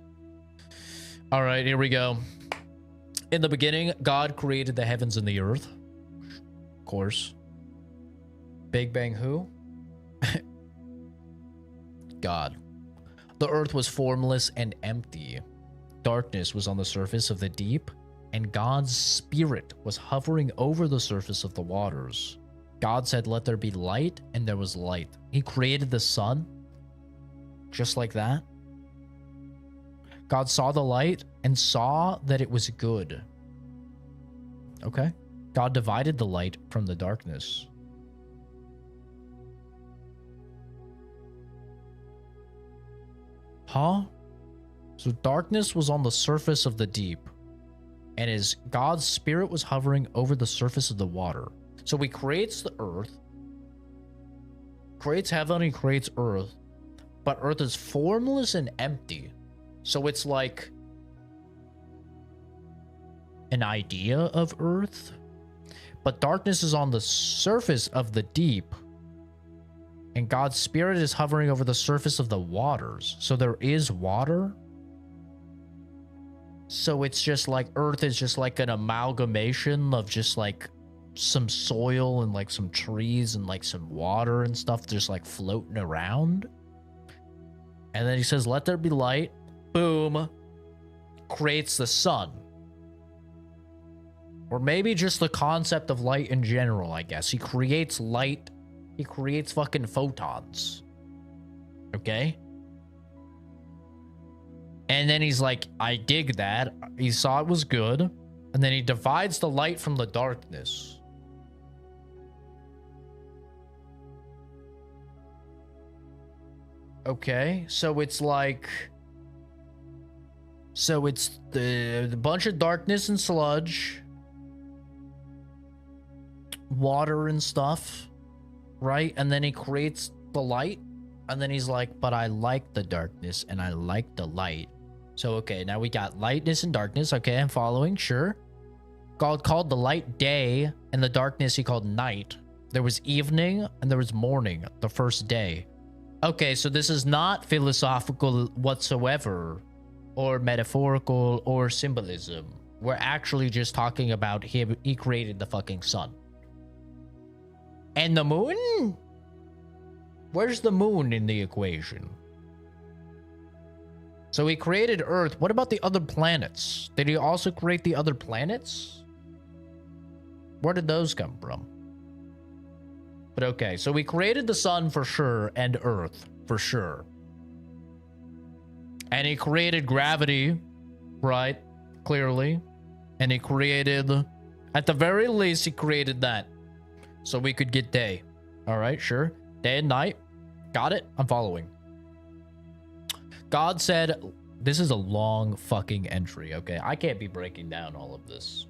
Alright, here we go. In the beginning, God created the heavens and the earth. Of course. Big Bang who? God. The earth was formless and empty. Darkness was on the surface of the deep, and God's spirit was hovering over the surface of the waters. God said, "Let there be light," and there was light. He created the sun, just like that. God saw the light and saw that it was good. Okay. God divided the light from the darkness. Huh? So darkness was on the surface of the deep, and God's spirit was hovering over the surface of the water. So he creates the earth, creates heaven, he creates earth, but earth is formless and empty. So it's like an idea of earth, but darkness is on the surface of the deep, and God's spirit is hovering over the surface of the waters. So there is water. So it's just like earth is just like an amalgamation of just like some soil and like some trees and like some water and stuff just like floating around. And then he says, "Let there be light." Boom. Creates the sun. Or maybe just the concept of light in general, I guess. He creates light. He creates fucking photons. Okay? And then he's like, "I dig that." He saw it was good. And then he divides the light from the darkness. Okay, so it's like... So it's the bunch of darkness and sludge. Water and stuff. Right? And then he creates the light. And then he's like, "But I like the darkness and I like the light." So, okay, now we got lightness and darkness. Okay, I'm following, sure. God called the light day, and the darkness he called night. There was evening, and there was morning, the first day. Okay, so this is not philosophical whatsoever, or metaphorical, or symbolism. We're actually just talking about him. He created the fucking sun. And the moon? Where's the moon in the equation? So he created Earth. What about the other planets? Did he also create the other planets? Where did those come from? But okay, so we created the sun for sure, and Earth for sure. And he created gravity, right? Clearly. And he created, at the very least, he created that. So we could get day. All right, sure. Day and night. Got it? I'm following. God said, this is a long fucking entry, okay? I can't be breaking down all of this.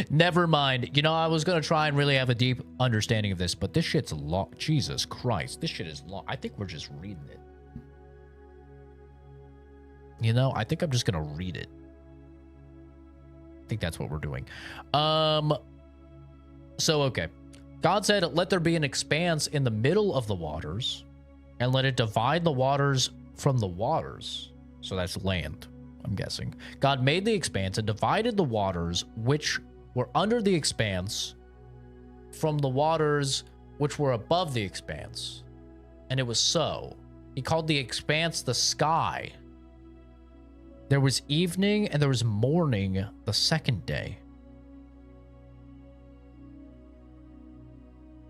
Never mind. You know, I was going to try and really have a deep understanding of this, but this shit's long. Jesus Christ. This shit is long. I think we're just reading it. You know, I think I'm just going to read it. I think that's what we're doing. So, okay. God said, "Let there be an expanse in the middle of the waters, and let it divide the waters from the waters." So that's land, I'm guessing. God made the expanse and divided the waters which were under the expanse from the waters which were above the expanse. And it was so. He called the expanse the sky. There was evening and there was morning the second day.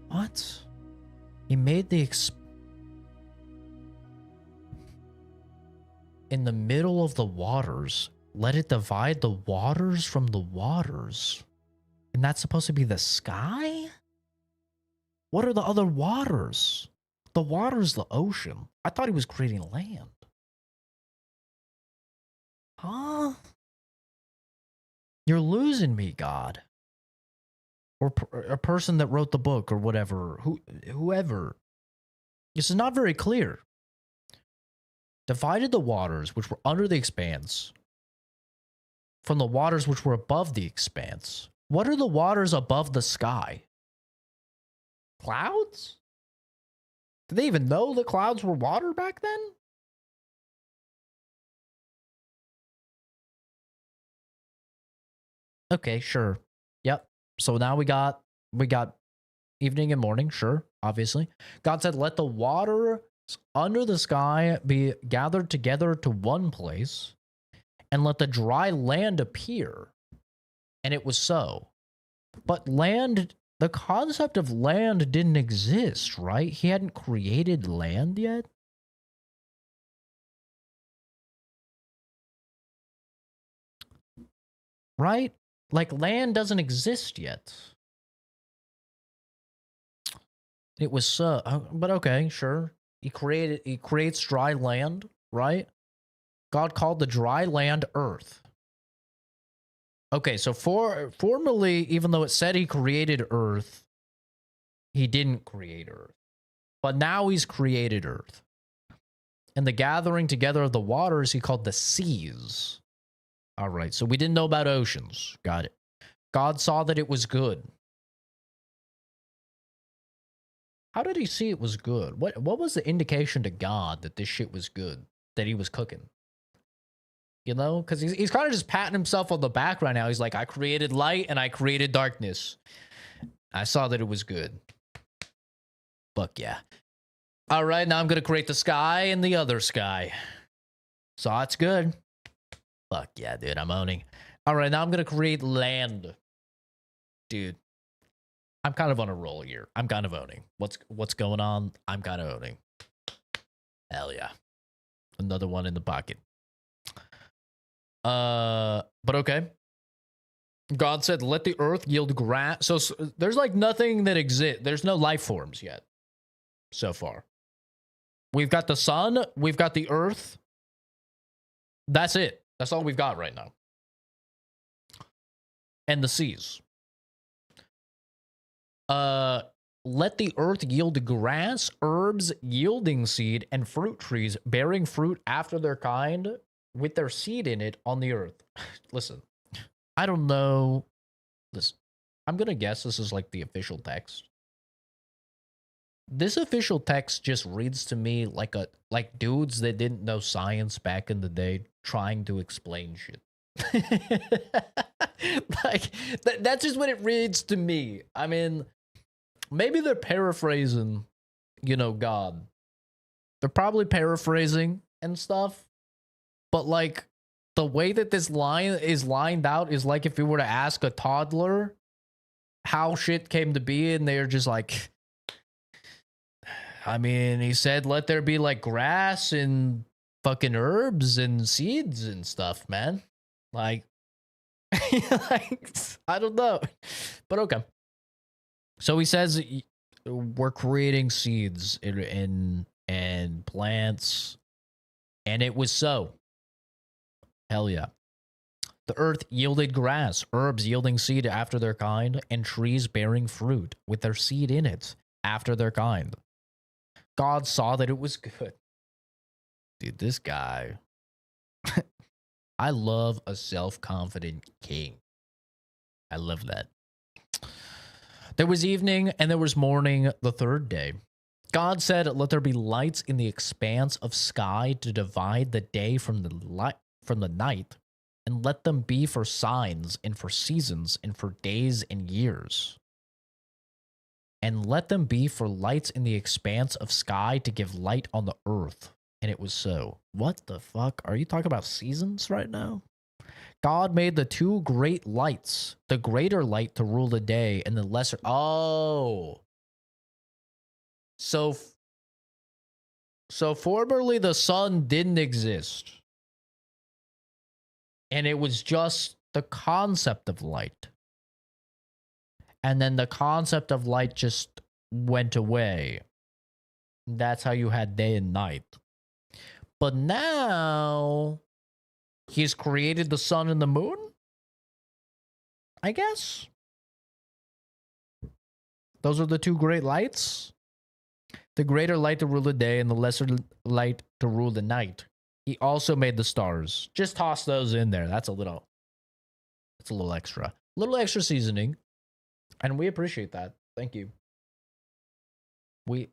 What? He made the in the middle of the waters. Let it divide the waters from the waters. And that's supposed to be the sky? What are the other waters? The water's the ocean. I thought he was creating land. Huh? You're losing me, God. Or a person that wrote the book or whatever. Whoever. This is not very clear. Divided the waters which were under the expanse from the waters which were above the expanse. What are the waters above the sky? Clouds? Did they even know the clouds were water back then? Okay, sure. Yep. So now we got evening and morning, sure, obviously. God said, let the water under the sky be gathered together to one place, and let the dry land appear. And it was so. But land, the concept of land didn't exist, right? He hadn't created land yet. Right? Like, land doesn't exist yet. It was so, but okay, sure. He creates dry land, right? God called the dry land earth. Okay, so formerly, even though it said he created earth, he didn't create earth. But now he's created earth. And the gathering together of the waters he called the seas. All right, so we didn't know about oceans. Got it. God saw that it was good. How did he see it was good? What was the indication to God that this shit was good, that he was cooking? You know, because he's kind of just patting himself on the back right now. He's like, I created light and I created darkness. I saw that it was good. Fuck yeah. All right, now I'm going to create the sky and the other sky. So that's good. Fuck yeah, dude, I'm owning. All right, now I'm going to create land. Dude, I'm kind of on a roll here. I'm kind of owning. What's going on? I'm kind of owning. Hell yeah. Another one in the pocket. But okay. God said, let the earth yield grass. So there's like nothing that exists. There's no life forms yet. So far. We've got the sun. We've got the earth. That's it. That's all we've got right now. And the seas. Let the earth yield grass, herbs yielding seed, and fruit trees bearing fruit after their kind, with their seed in it on the earth. Listen, I don't know. Listen, I'm gonna guess this is like the official text. This official text just reads to me like dudes that didn't know science back in the day trying to explain shit. Like that's just what it reads to me. I mean, maybe they're paraphrasing, God. They're probably paraphrasing and stuff. But like the way that this line is lined out is like if you were to ask a toddler how shit came to be, and they're just like, I mean, he said, let there be like grass and fucking herbs and seeds and stuff, man. Like, I don't know. But okay. So he says we're creating seeds and plants, and it was so. Hell yeah. The earth yielded grass, herbs yielding seed after their kind, and trees bearing fruit with their seed in it after their kind. God saw that it was good. Dude, this guy. I love a self-confident king. I love that. There was evening and there was morning the third day. God said, let there be lights in the expanse of sky to divide the day from the night, and let them be for signs and for seasons and for days and years. And let them be for lights in the expanse of sky to give light on the earth. And it was so. What the fuck? Are you talking about seasons right now? God made the two great lights, the greater light to rule the day and the lesser. Oh. So formerly the sun didn't exist. And it was just the concept of light. And then the concept of light just went away. That's how you had day and night. But now, he's created the sun and the moon? I guess. Those are the two great lights. The greater light to rule the day and the lesser light to rule the night. He also made the stars. Just toss those in there. That's a little extra. Little extra seasoning. And we appreciate that. Thank you. We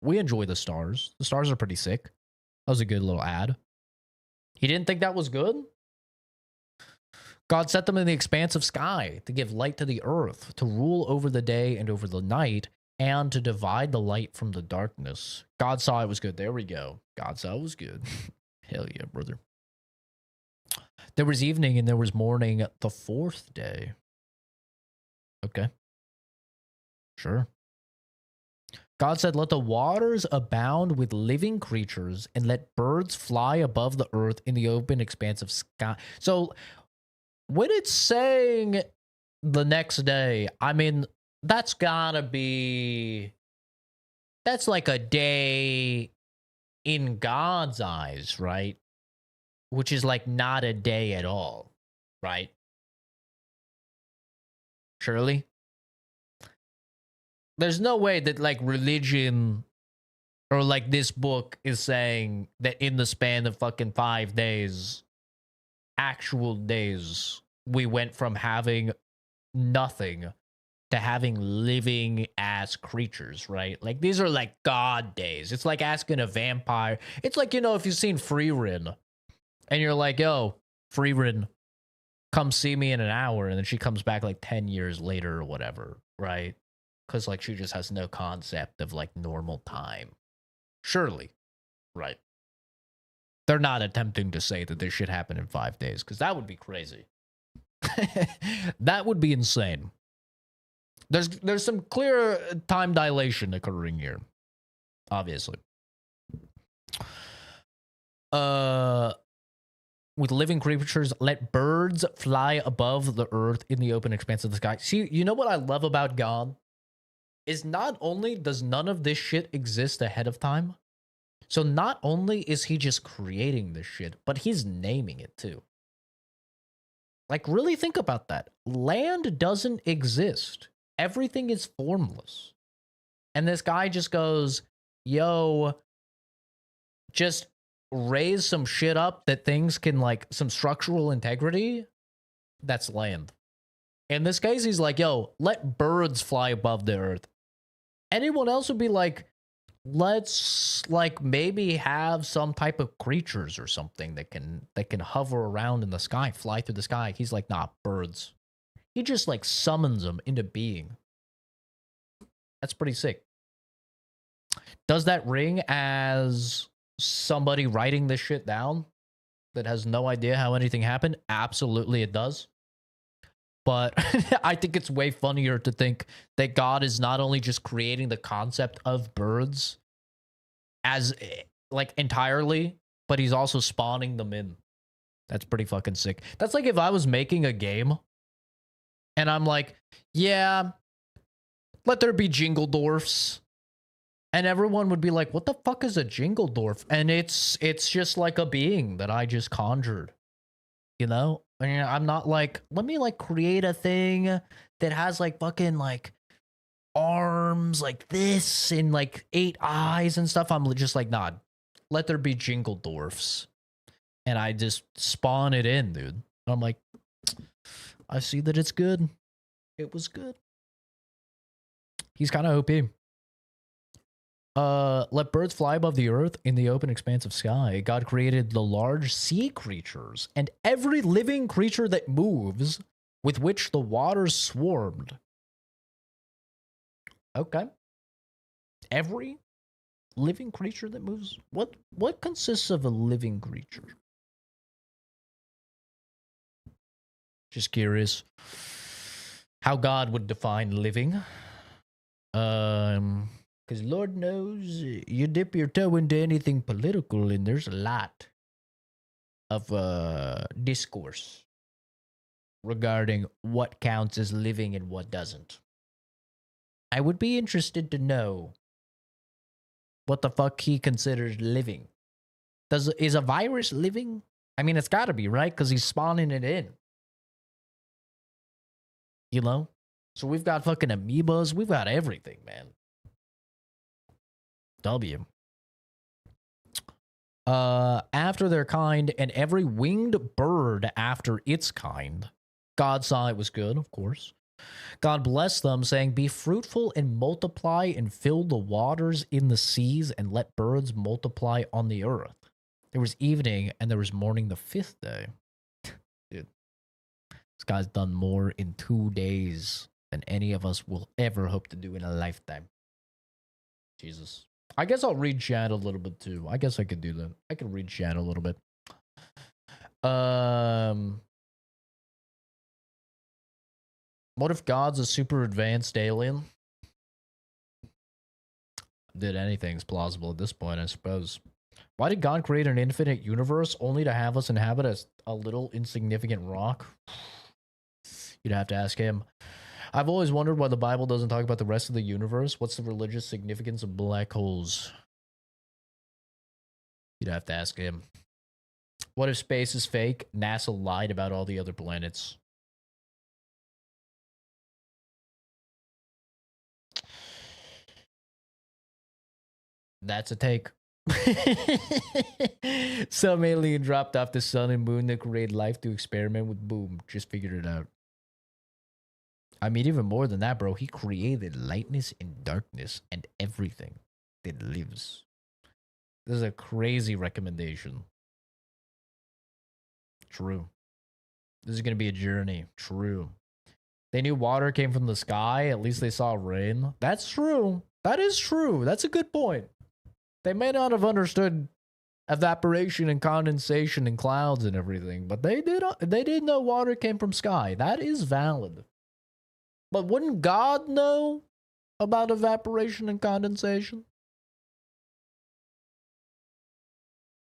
enjoy the stars. The stars are pretty sick. That was a good little ad. He didn't think that was good? God set them in the expanse of sky to give light to the earth, to rule over the day and over the night, and to divide the light from the darkness. God saw it was good. There we go. God saw it was good. Hell yeah, brother. There was evening and there was morning the fourth day. Okay. Sure. God said, let the waters abound with living creatures and let birds fly above the earth in the open expanse of sky. So when it's saying the next day, I mean, that's gotta be, that's like a day in God's eyes, right? Which is like not a day at all, right? Surely? There's no way that like religion or like this book is saying that in the span of fucking 5 days, actual days, we went from having nothing to having living ass creatures, right? Like these are like God days. It's like asking a vampire. It's like, you know, if you've seen Freerin and you're like, yo, Freerin, come see me in an hour. And then she comes back like 10 years later or whatever, right? Because like she just has no concept of like normal time. Surely, right? They're not attempting to say that this should happen in 5 days because that would be crazy. That would be insane. There's some clear time dilation occurring here, obviously. With living creatures, let birds fly above the earth in the open expanse of the sky. See, you know what I love about God? Is not only does none of this shit exist ahead of time, so not only is he just creating this shit, but he's naming it too. Like, really think about that. Land doesn't exist. Everything is formless. And this guy just goes, yo, just raise some shit up that things can, like, some structural integrity. That's land. In this case, he's like, yo, let birds fly above the earth. Anyone else would be like, let's like maybe have some type of creatures or something that can hover around in the sky, fly through the sky. He's like, nah, birds. He just like summons them into being. That's pretty sick. Does that ring as somebody writing this shit down that has no idea how anything happened? Absolutely it does. But I think it's way funnier to think that God is not only just creating the concept of birds as like entirely, but he's also spawning them in. That's pretty fucking sick. That's like if I was making a game and I'm like, yeah, let there be jingle dwarfs. And everyone would be like, what the fuck is a jingle dwarf? And it's just like a being that I just conjured. You know? I mean, I'm not like, let me like create a thing that has like fucking like arms like this and like 8 eyes and stuff. I'm just like, nah, let there be jingle dwarfs. And I just spawn it in, dude. And I'm like, I see that it's good. It was good. He's kind of OP. Let birds fly above the earth in the open expanse of sky. God created the large sea creatures and every living creature that moves with which the waters swarmed. Okay. Every living creature that moves? What consists of a living creature? Just curious how God would define living. Because Lord knows you dip your toe into anything political and there's a lot of discourse regarding what counts as living and what doesn't. I would be interested to know what the fuck he considers living. Is a virus living? I mean, it's gotta be, right? Because he's spawning it in. You know? So we've got fucking amoebas. We've got everything, man. W. After their kind, and every winged bird after its kind. God saw it was good, of course. God blessed them, saying, "Be fruitful and multiply and fill the waters in the seas and let birds multiply on the earth." There was evening and there was morning the 5th day. Dude, this guy's done more in 2 days than any of us will ever hope to do in a lifetime. Jesus. I guess I'll read chat a little bit too. I guess I could do that. I can read chat a little bit. What if God's a super advanced alien? That anything's plausible at this point, I suppose. Why did God create an infinite universe only to have us inhabit a little insignificant rock? You'd have to ask him. I've always wondered why the Bible doesn't talk about the rest of the universe. What's the religious significance of black holes? You'd have to ask him. What if space is fake? NASA lied about all the other planets. That's a take. Some alien dropped off the sun and moon to create life to experiment with. Boom. Just figured it out. I mean, even more than that, bro. He created lightness and darkness and everything that lives. This is a crazy recommendation. True. This is going to be a journey. True. They knew water came from the sky. At least they saw rain. That's true. That is true. That's a good point. They may not have understood evaporation and condensation and clouds and everything, but they did know water came from sky. That is valid. But wouldn't God know about evaporation and condensation?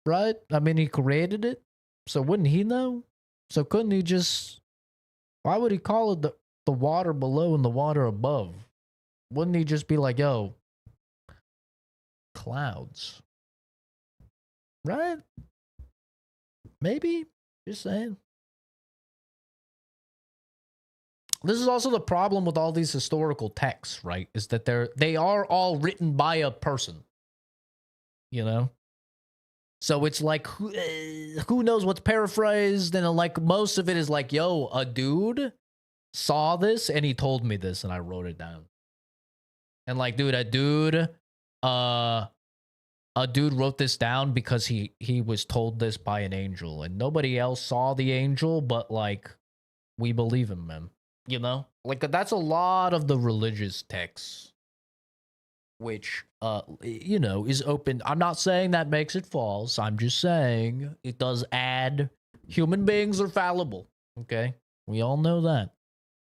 Right? I mean, he created it, so wouldn't he know? So couldn't he just... Why would he call it the water below and the water above? Wouldn't he just be like, yo, clouds? Right? Maybe. Just saying. This is also the problem with all these historical texts, right? Is that they are all written by a person. You know? So it's like, who knows what's paraphrased? And like most of it is like, yo, a dude saw this and he told me this and I wrote it down. And like, dude, a dude wrote this down because he was told this by an angel and nobody else saw the angel, but like, we believe him, man. You know? Like, that's a lot of the religious texts, which, you know, is open. I'm not saying that makes it false. I'm just saying it does add. Human beings are fallible, okay? We all know that.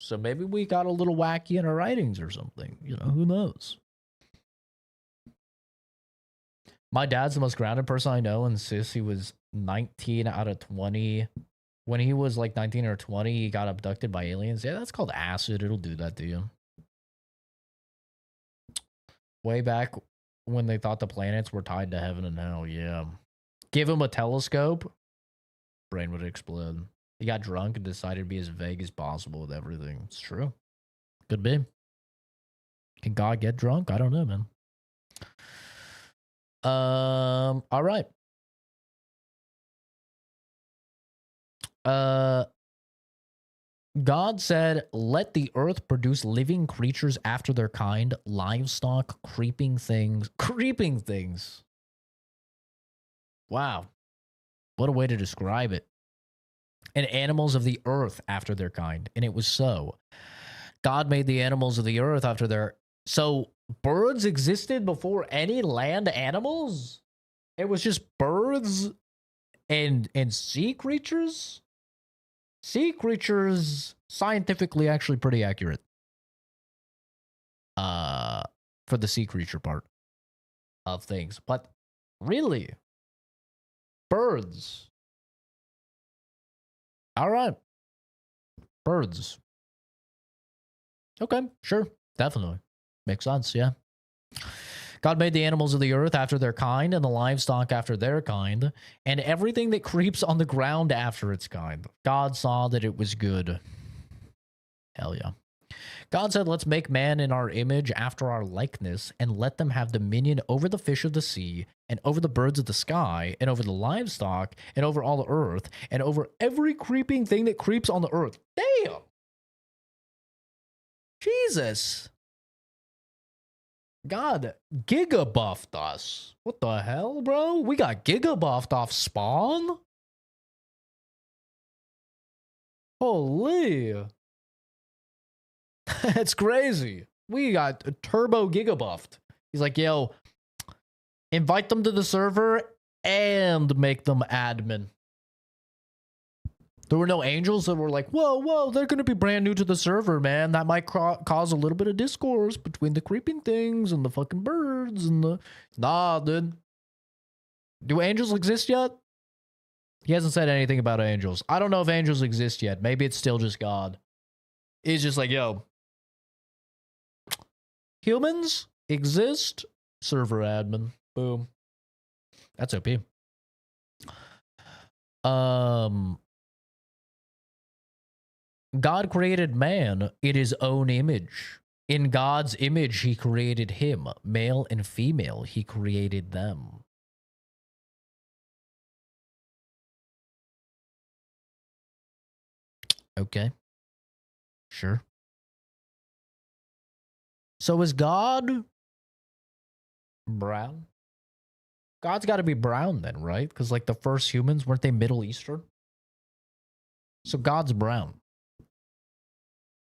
So maybe we got a little wacky in our writings or something. You know, who knows? My dad's the most grounded person I know, and since he was 19 out of 20. When he was like 19 or 20, he got abducted by aliens. Yeah, that's called acid. It'll do that to you. Way back when they thought the planets were tied to heaven and hell, yeah. Give him a telescope, brain would explode. He got drunk and decided to be as vague as possible with everything. It's true. Could be. Can God get drunk? I don't know, man. All right. God said, let the earth produce living creatures after their kind, livestock, creeping things. Creeping things. Wow. What a way to describe it. And animals of the earth after their kind. And it was so. God made the animals of the earth after their... So, birds existed before any land animals? It was just birds and sea creatures? Sea creatures, scientifically actually pretty accurate. For the sea creature part of things. But really, birds. All right. Birds. Okay, sure. Definitely. Makes sense, yeah. God made the animals of the earth after their kind, and the livestock after their kind, and everything that creeps on the ground after its kind. God saw that it was good. Hell yeah. God said, let's make man in our image after our likeness and let them have dominion over the fish of the sea and over the birds of the sky and over the livestock and over all the earth and over every creeping thing that creeps on the earth. Damn. Jesus. God giga buffed us. What the hell, bro? We got giga buffed off Spawn? Holy. That's crazy. We got turbo giga buffed. He's like, yo, invite them to the server and make them admin. There were no angels that were like, whoa, they're going to be brand new to the server, man. That might cause a little bit of discourse between the creeping things and the fucking birds and the... Nah, dude. Do angels exist yet? He hasn't said anything about angels. I don't know if angels exist yet. Maybe it's still just God. He's just like, yo, humans exist, server admin. Boom. That's OP. God created man in his own image. In God's image, he created him. Male and female, he created them. Okay. Sure. So is God brown? God's got to be brown then, right? Because like the first humans, weren't they Middle Eastern? So God's brown.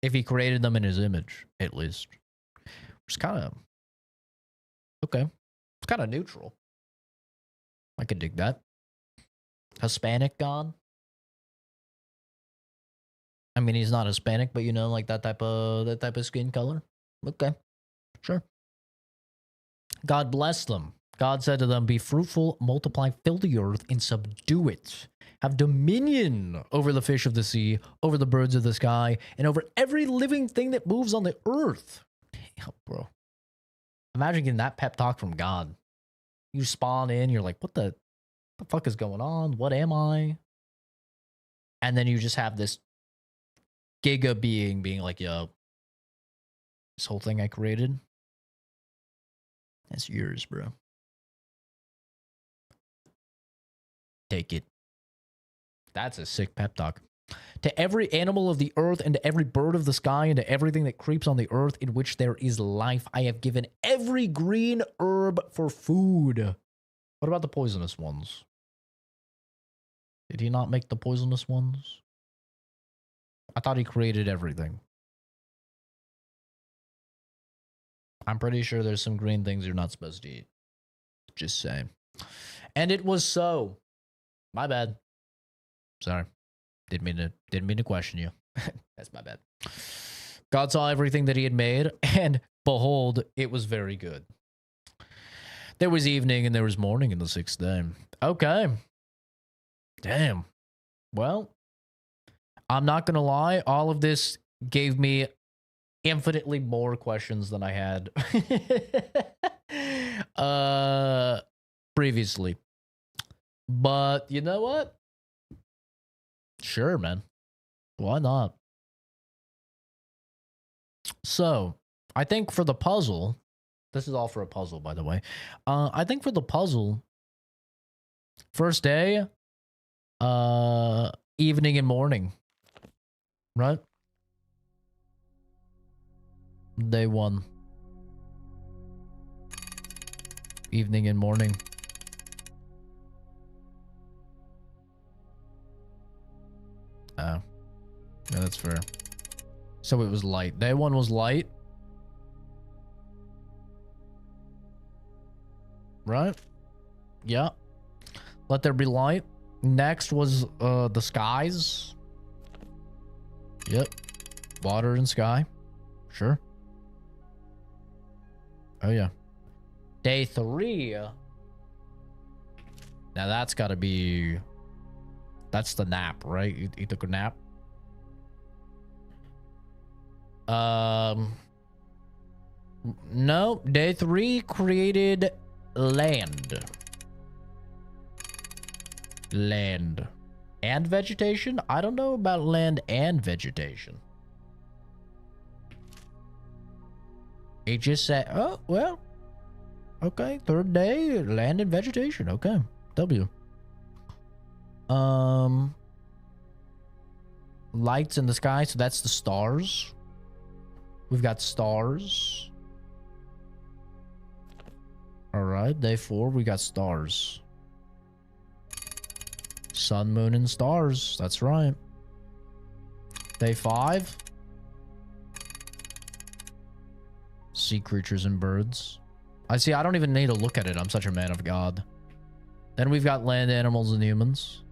If he created them in his image, at least. It's kind of... Okay. It's kind of neutral. I could dig that. Hispanic God? I mean, he's not Hispanic, but you know, like that type of skin color. Okay. Sure. God blessed them. God said to them, be fruitful, multiply, fill the earth, and subdue it. Have dominion over the fish of the sea, over the birds of the sky, and over every living thing that moves on the earth. Damn, bro. Imagine getting that pep talk from God. You spawn in, you're like, what the fuck is going on? What am I? And then you just have this giga being like, yo, this whole thing I created, that's yours, bro. Take it. That's a sick pep talk. To every animal of the earth and to every bird of the sky and to everything that creeps on the earth in which there is life, I have given every green herb for food. What about the poisonous ones? Did he not make the poisonous ones? I thought he created everything. I'm pretty sure there's some green things you're not supposed to eat. Just saying. And it was so. My bad. Sorry. Didn't mean to question you. That's my bad. God saw everything that he had made, and behold, it was very good. There was evening and there was morning in the sixth day. Okay. Damn. Well, I'm not going to lie. All of this gave me infinitely more questions than I had previously. But you know what? Sure, man. Why not? So, I think for the puzzle, this is all for a puzzle, by the way. I think for the puzzle, first day, evening and morning, right? Day one. Evening and morning. Oh. Yeah, that's fair. So it was light. Day one was light. Right? Yeah. Let there be light. Next was the skies. Yep. Water and sky. Sure. Oh yeah. Day 3. Now that's gotta be... That's the nap, right? You took a nap? No. Day 3 created land. Land. And vegetation? I don't know about land and vegetation. It just said, oh, well, okay, third day, land and vegetation, okay, W. Lights in the sky, so that's the stars. We've got stars. All right, day 4, we got stars. Sun, moon, and stars, that's right. Day 5. Sea creatures and birds. I don't even need to look at it. I'm such a man of God. Then we've got land animals and humans.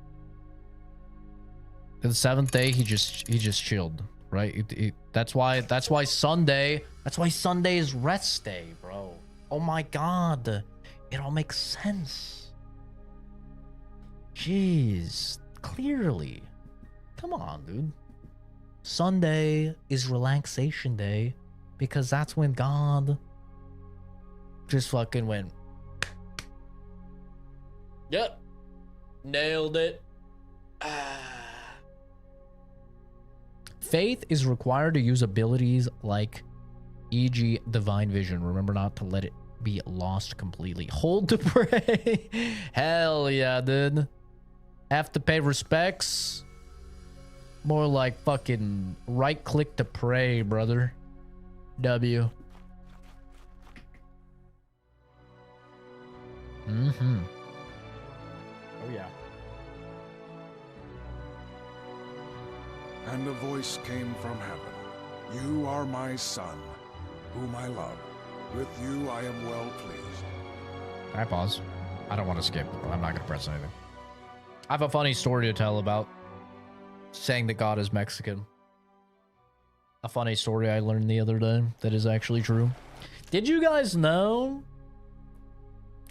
The 7th day, he just chilled, right? That's why Sunday is rest day, bro. Oh my God, it all makes sense. Jeez, clearly. Come on, dude. Sunday is relaxation day because that's when God just fucking went. Yep, nailed it. Faith is required to use abilities like, e.g., divine vision. Remember not to let it be lost completely. Hold to pray. Hell yeah, dude. Have to pay respects. More like fucking right click to pray, brother. W. Mm-hmm. Oh yeah. And a voice came from heaven. You are my son, whom I love. With you I am well pleased. Can I pause? I don't want to skip. I'm not going to press anything. I have a funny story to tell about saying that God is Mexican. A funny story I learned the other day that is actually true. Did you guys know?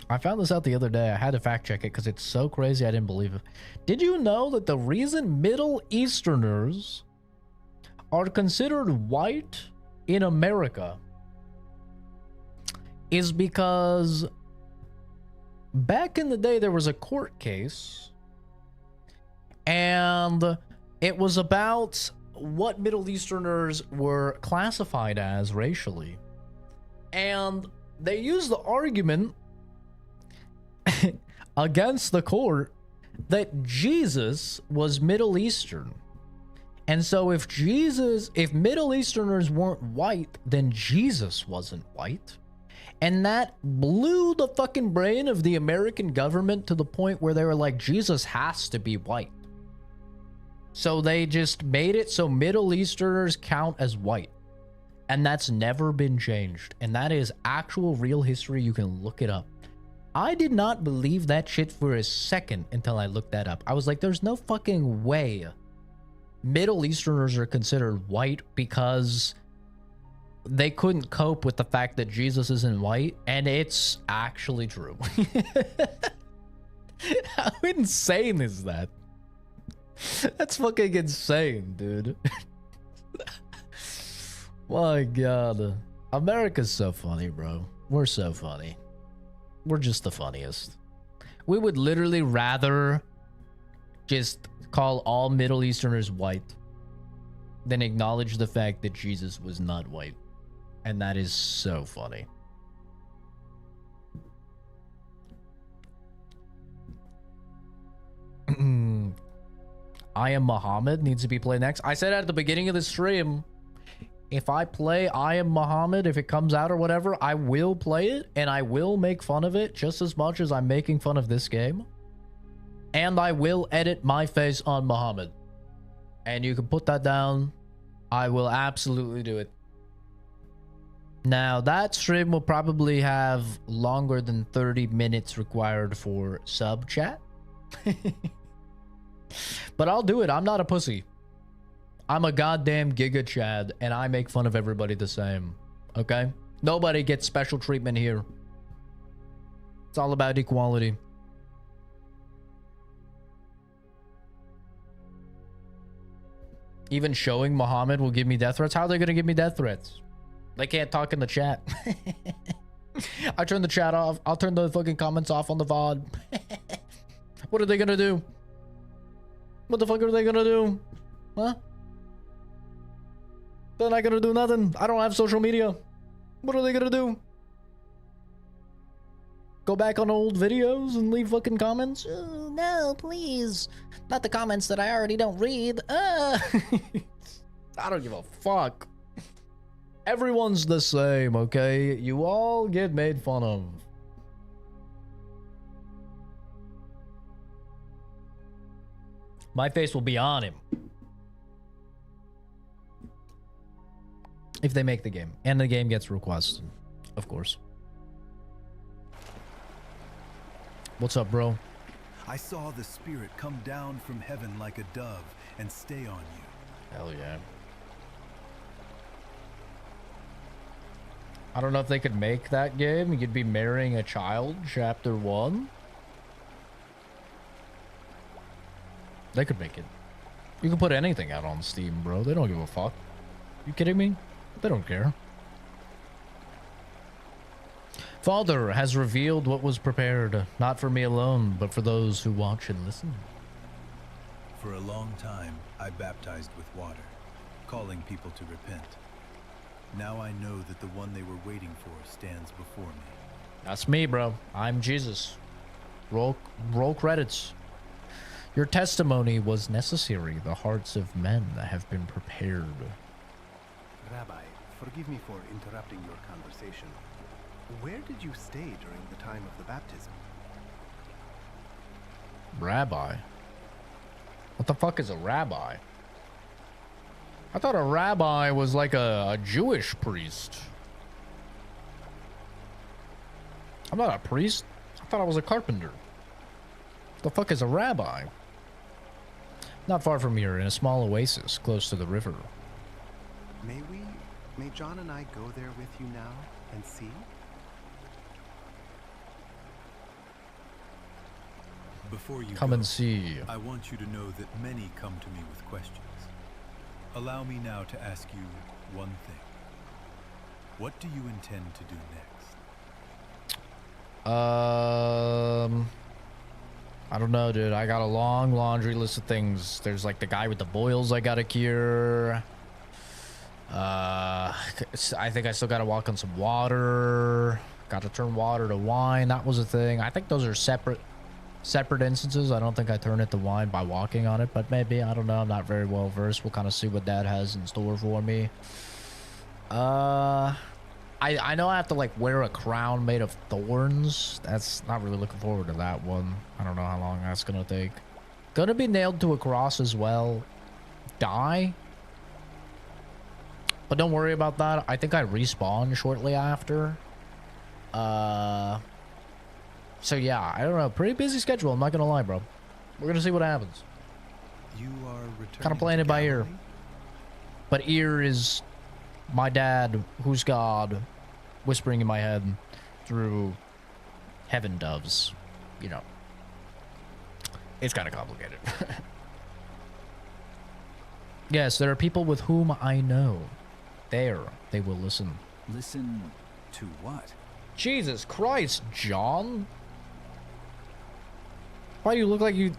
I found this out the other day. I had to fact check it because it's so crazy I didn't believe it. Did you know that the reason Middle Easterners are considered white in America is because back in the day there was a court case and it was about what Middle Easterners were classified as racially. And they used the argument against the court that Jesus was Middle Eastern. And so if Middle Easterners weren't white, then Jesus wasn't white. And that blew the fucking brain of the American government to the point where they were like, Jesus has to be white. So they just made it so Middle Easterners count as white. And that's never been changed. And that is actual real history. You can look it up. I did not believe that shit for a second until I looked that up. I was like, there's no fucking way Middle Easterners are considered white because they couldn't cope with the fact that Jesus isn't white. And it's actually true. How insane is that? That's fucking insane, dude. My God. America's so funny, bro. We're so funny. We're just the funniest. We would literally rather just call all Middle Easterners white than acknowledge the fact that Jesus was not white. And that is so funny. I Am Muhammad needs to be played next. I said at the beginning of the stream, if I play I Am Muhammad, if it comes out or whatever, I will play it and I will make fun of it just as much as I'm making fun of this game. And I will edit my face on Muhammad. And you can put that down. I will absolutely do it. Now, that stream will probably have longer than 30 minutes required for sub chat. But I'll do it. I'm not a pussy. I'm a goddamn Giga Chad, and I make fun of everybody the same. Okay? Nobody gets special treatment here. It's all about equality. Even showing Muhammad will give me death threats? How are they going to give me death threats? They can't talk in the chat. I turn the chat off. I'll turn the fucking comments off on the VOD. What are they going to do? What the fuck are they going to do? Huh? They're not going to do nothing. I don't have social media. What are they gonna do? Go back on old videos and leave fucking comments? No, please. Not the comments that I already don't read. I don't give a fuck. Everyone's the same, okay? You all get made fun of. My face will be on him. If they make the game. And the game gets requested. Of course. What's up, bro? I saw the Spirit come down from heaven like a dove and stay on you. Hell yeah. I don't know if they could make that game. You'd be marrying a child, chapter 1. They could make it. You can put anything out on Steam, bro. They don't give a fuck. You kidding me? They don't care. Father has revealed what was prepared, not for me alone, but for those who watch and listen. For a long time, I baptized with water, calling people to repent. Now I know that the one they were waiting for stands before me. That's me, bro. I'm Jesus. Roll credits. Your testimony was necessary. The hearts of men have been prepared. Rabbi, forgive me for interrupting your conversation. Where did you stay during the time of the baptism? Rabbi? What the fuck is a rabbi? I thought a rabbi was like a Jewish priest. I'm not a priest. I thought I was a carpenter. What the fuck is a rabbi? Not far from here, in a small oasis close to the river. May John and I go there with you now and see? Before you come go, and see. I want you to know that many come to me with questions. Allow me now to ask you one thing. What do you intend to do next? I don't know, dude. I got a long laundry list of things. There's like the guy with the boils I gotta cure. I think I still gotta walk on some water. Got to turn water to wine. That was a thing. I think those are separate instances. I don't think I turn it to wine by walking on it, but maybe. I don't know. I'm not very well versed. We'll kind of see what Dad has in store for me. I know I have to like wear a crown made of thorns. That's not really looking forward to that one. I don't know how long that's gonna take. Gonna be nailed to a cross as well. Die. But don't worry about that. I think I respawn shortly after. So yeah, I don't know. Pretty busy schedule. I'm not gonna lie, bro. We're gonna see what happens. You are returning Kind of playing it by ear. But ear is my dad, who's God, whispering in my head through heaven doves. You know. It's kind of complicated. Yes, there are people with whom I know. There, they will listen. Listen to what? Jesus Christ, John. Why do you look like you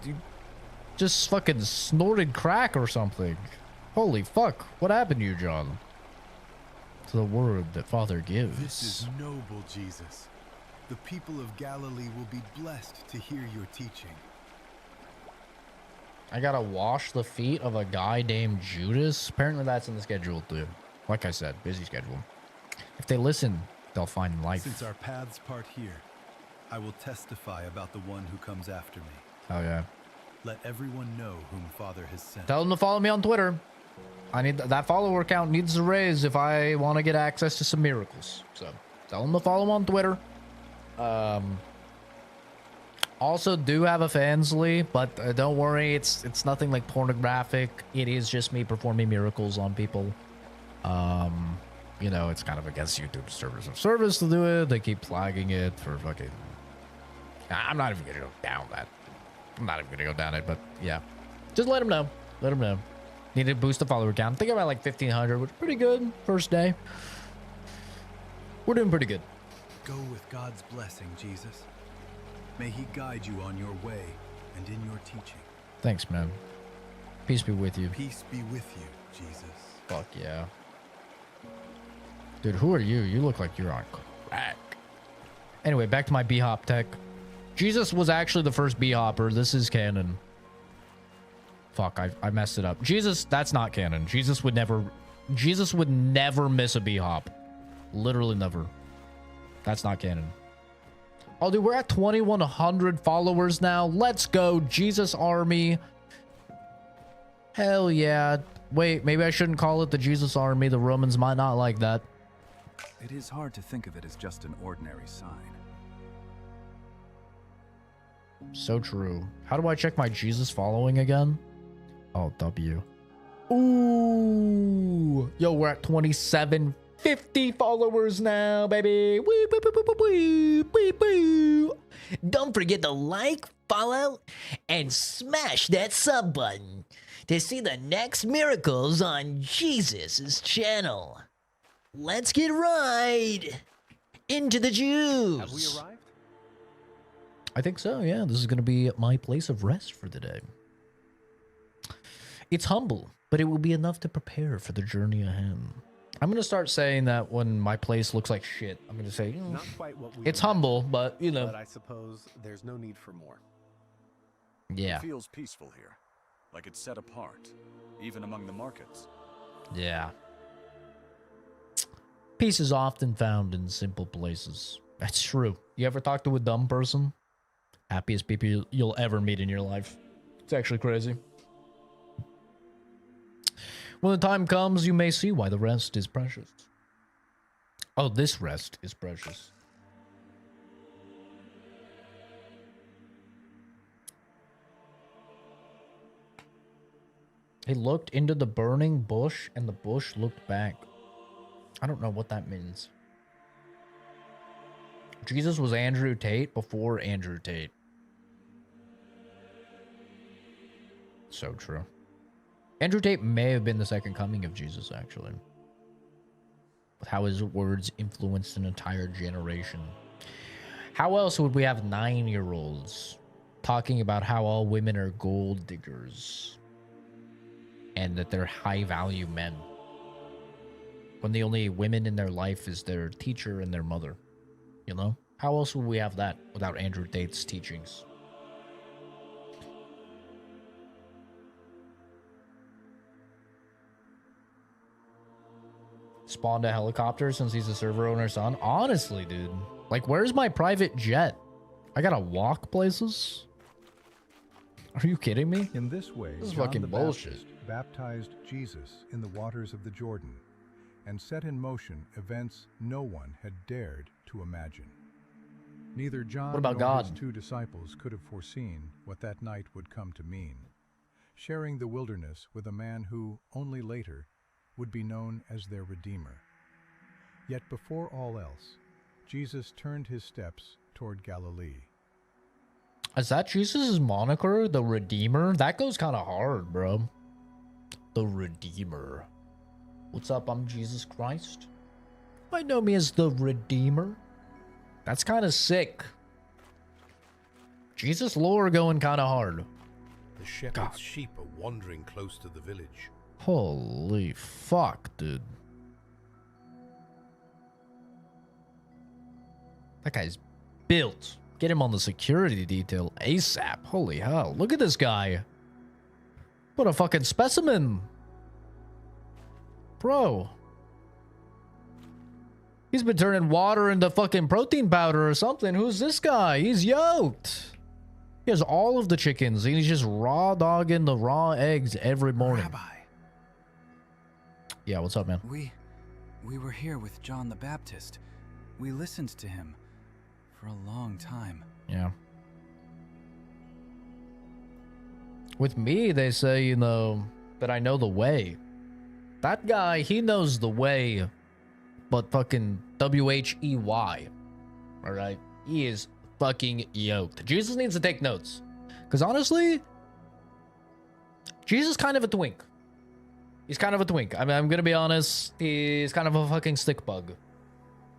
just fucking snorted crack or something? Holy fuck. What happened to you, John? To the word that Father gives. This is noble, Jesus. The people of Galilee will be blessed to hear your teaching. I gotta wash the feet of a guy named Judas. Apparently that's in the schedule too. Like I said, busy schedule. If they listen, they'll find life. Since our paths part here, I will testify about the one who comes after me. Oh yeah. Let everyone know whom Father has sent. Tell them to follow me on Twitter. I need that follower count needs to raise if I want to get access to some miracles. So tell them to follow on Twitter. Also do have a Fansly, but don't worry, it's nothing like pornographic. It is just me performing miracles on people. You know, it's kind of against YouTube's terms of service to do it. They keep flagging it for fucking... I'm not even gonna go down that. I'm not even gonna go down it, but yeah. Just let them know. Let them know. Need to boost the follower count. I think about like 1,500, which is pretty good. First day. We're doing pretty good. Go with God's blessing, Jesus. May he guide you on your way and in your teaching. Thanks, man. Peace be with you. Peace be with you, Jesus. Fuck yeah. Dude, who are you? You look like you're on crack. Anyway, back to my B-hop tech. Jesus was actually the first B-hopper. This is canon. Fuck, I messed it up. Jesus, that's not canon. Jesus would never miss a B-hop. Literally never. That's not canon. Oh, dude, we're at 2,100 followers now. Let's go, Jesus Army. Hell yeah. Wait, maybe I shouldn't call it the Jesus Army. The Romans might not like that. It is hard to think of it as just an ordinary sign. So true. How do I check my Jesus following again? Oh, W. Ooh. Yo, we're at 2,750 followers now, baby. Woo, boo, boo, boo, boo, boo, boo, boo. Don't forget to like, follow, and smash that sub button to see the next miracles on Jesus' channel. Let's get right into the Jews. Have we arrived? I think so, yeah. This is going to be my place of rest for the day. It's humble, but it will be enough to prepare for the journey ahead. I'm going to start saying that when my place looks like shit. I'm going to say, Not quite what we it's humble, but, you know. But I suppose there's no need for more. Yeah. It feels peaceful here, like it's set apart, even among the markets. Yeah. Peace is often found in simple places. That's true. You ever talk to a dumb person? Happiest people you'll ever meet in your life. It's actually crazy. When the time comes, you may see why the rest is precious. Oh, this rest is precious. He looked into the burning bush, and the bush looked back. I don't know what that means. Jesus was Andrew Tate before Andrew Tate. So true. Andrew Tate may have been the second coming of Jesus, actually. With how his words influenced an entire generation. How else would we have 9-year-olds talking about how all women are gold diggers and that they're high-value men, when the only women in their life is their teacher and their mother? You know? How else would we have that without Andrew Tate's teachings? Spawned a helicopter since he's a server owner's son? Honestly, dude. Like, where's my private jet? I gotta walk places? Are you kidding me? In this way, This is John fucking the bullshit. Baptist baptized Jesus in the waters of the Jordan and set in motion events no one had dared to imagine. Neither John What about nor God? his 2 disciples could have foreseen what that night would come to mean, sharing the wilderness with a man who, only later, would be known as their Redeemer. Yet before all else, Jesus turned his steps toward Galilee. Is that Jesus' moniker? The Redeemer? That goes kind of hard, bro. The Redeemer. What's up? I'm Jesus Christ. You might know me as the Redeemer. That's kind of sick. Jesus lore going kind of hard. The shepherd's sheep are wandering close to the village. Holy fuck, dude. That guy's built. Get him on the security detail ASAP. Holy hell. Look at this guy. What a fucking specimen. Bro. He's been turning water into fucking protein powder or something. Who's this guy? He's yoked. He has all of the chickens. He's just raw dogging the raw eggs every morning. Rabbi. Yeah, what's up, man? We were here with John the Baptist. We listened to him for a long time. Yeah. With me, they say, you know, that I know the way. That guy, he knows the way, but fucking W-H-E-Y. All right? He is fucking yoked. Jesus needs to take notes. Because honestly, Jesus is kind of a twink. He's kind of a twink. I mean, I'm going to be honest. He's kind of a fucking stick bug.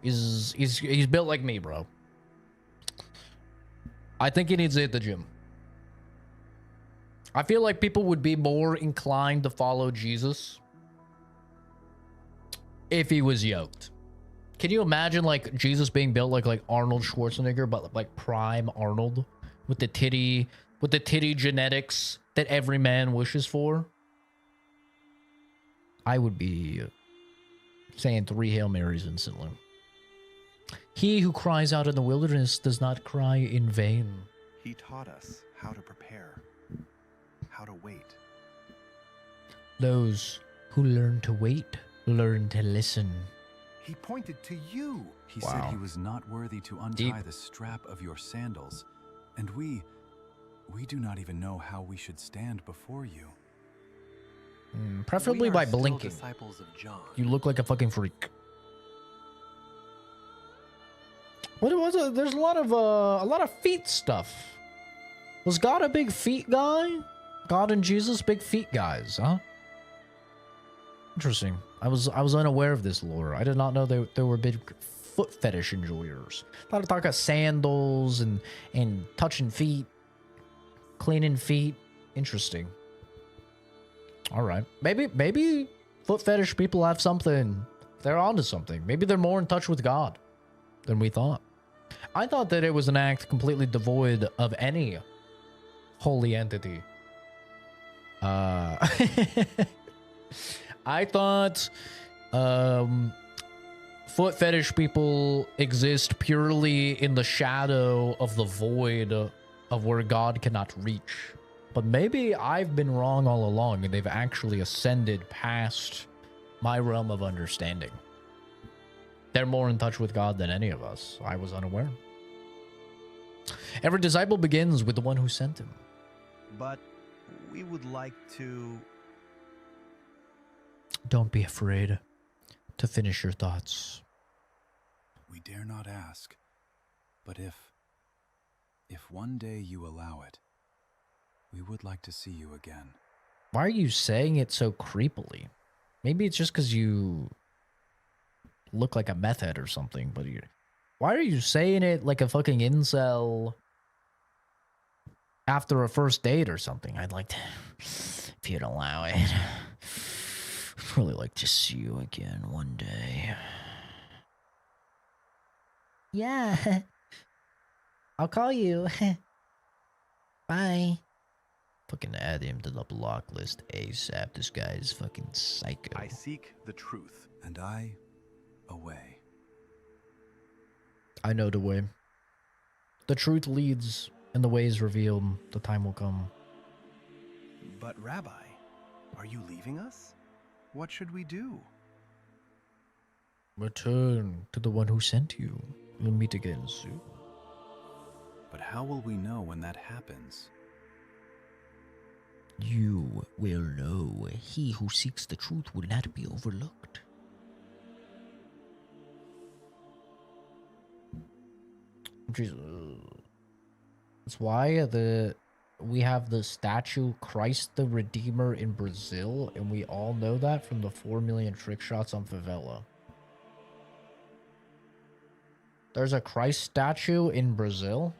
He's built like me, bro. I think he needs to hit the gym. I feel like people would be more inclined to follow Jesus if he was yoked. Can you imagine like Jesus being built like Arnold Schwarzenegger, but like prime Arnold with the titty genetics that every man wishes for? I would be saying 3 Hail Marys instantly. He who cries out in the wilderness does not cry in vain. He taught us how to prepare, how to wait. Those who learn to wait learn to listen. He pointed to you. He said he was not worthy to untie the strap of your sandals, and we do not even know how we should stand before you. Preferably by blinking. Disciples of John. You look like a fucking freak. What was it? There's a lot of feet stuff. Was God a big feet guy? God and Jesus big feet guys, huh? Interesting. I was unaware of this lore. I did not know they were big foot fetish enjoyers. A lot of talk of sandals and touching feet, cleaning feet. Interesting. All right. Maybe foot fetish people have something. They're onto something. Maybe they're more in touch with God than we thought. I thought that it was an act completely devoid of any holy entity. I thought foot fetish people exist purely in the shadow of the void of where God cannot reach. But maybe I've been wrong all along and they've actually ascended past my realm of understanding. They're more in touch with God than any of us. I was unaware. Every disciple begins with the one who sent him. But we would like to... Don't be afraid to finish your thoughts. We dare not ask, but if one day you allow it, we would like to see you again. Why are you saying it so creepily? Maybe it's just because you look like a meth head or something, but why are you saying it like a fucking incel after a first date or something? I'd like to, if you'd allow it, I'd really like to see you again one day. Yeah. I'll call you. Bye. Fucking add him to the block list ASAP. This guy is fucking psycho. I seek the truth. And I, a way. I know the way. The truth leads, and the way is revealed. The time will come. But Rabbi, are you leaving us? What should we do? Return to the one who sent you. We'll meet again soon. But how will we know when that happens? You will know. He who seeks the truth will not be overlooked. Jesus. That's why we have the statue Christ the Redeemer in Brazil, and we all know that from the 4 million trick shots on Favela. There's a Christ statue in Brazil.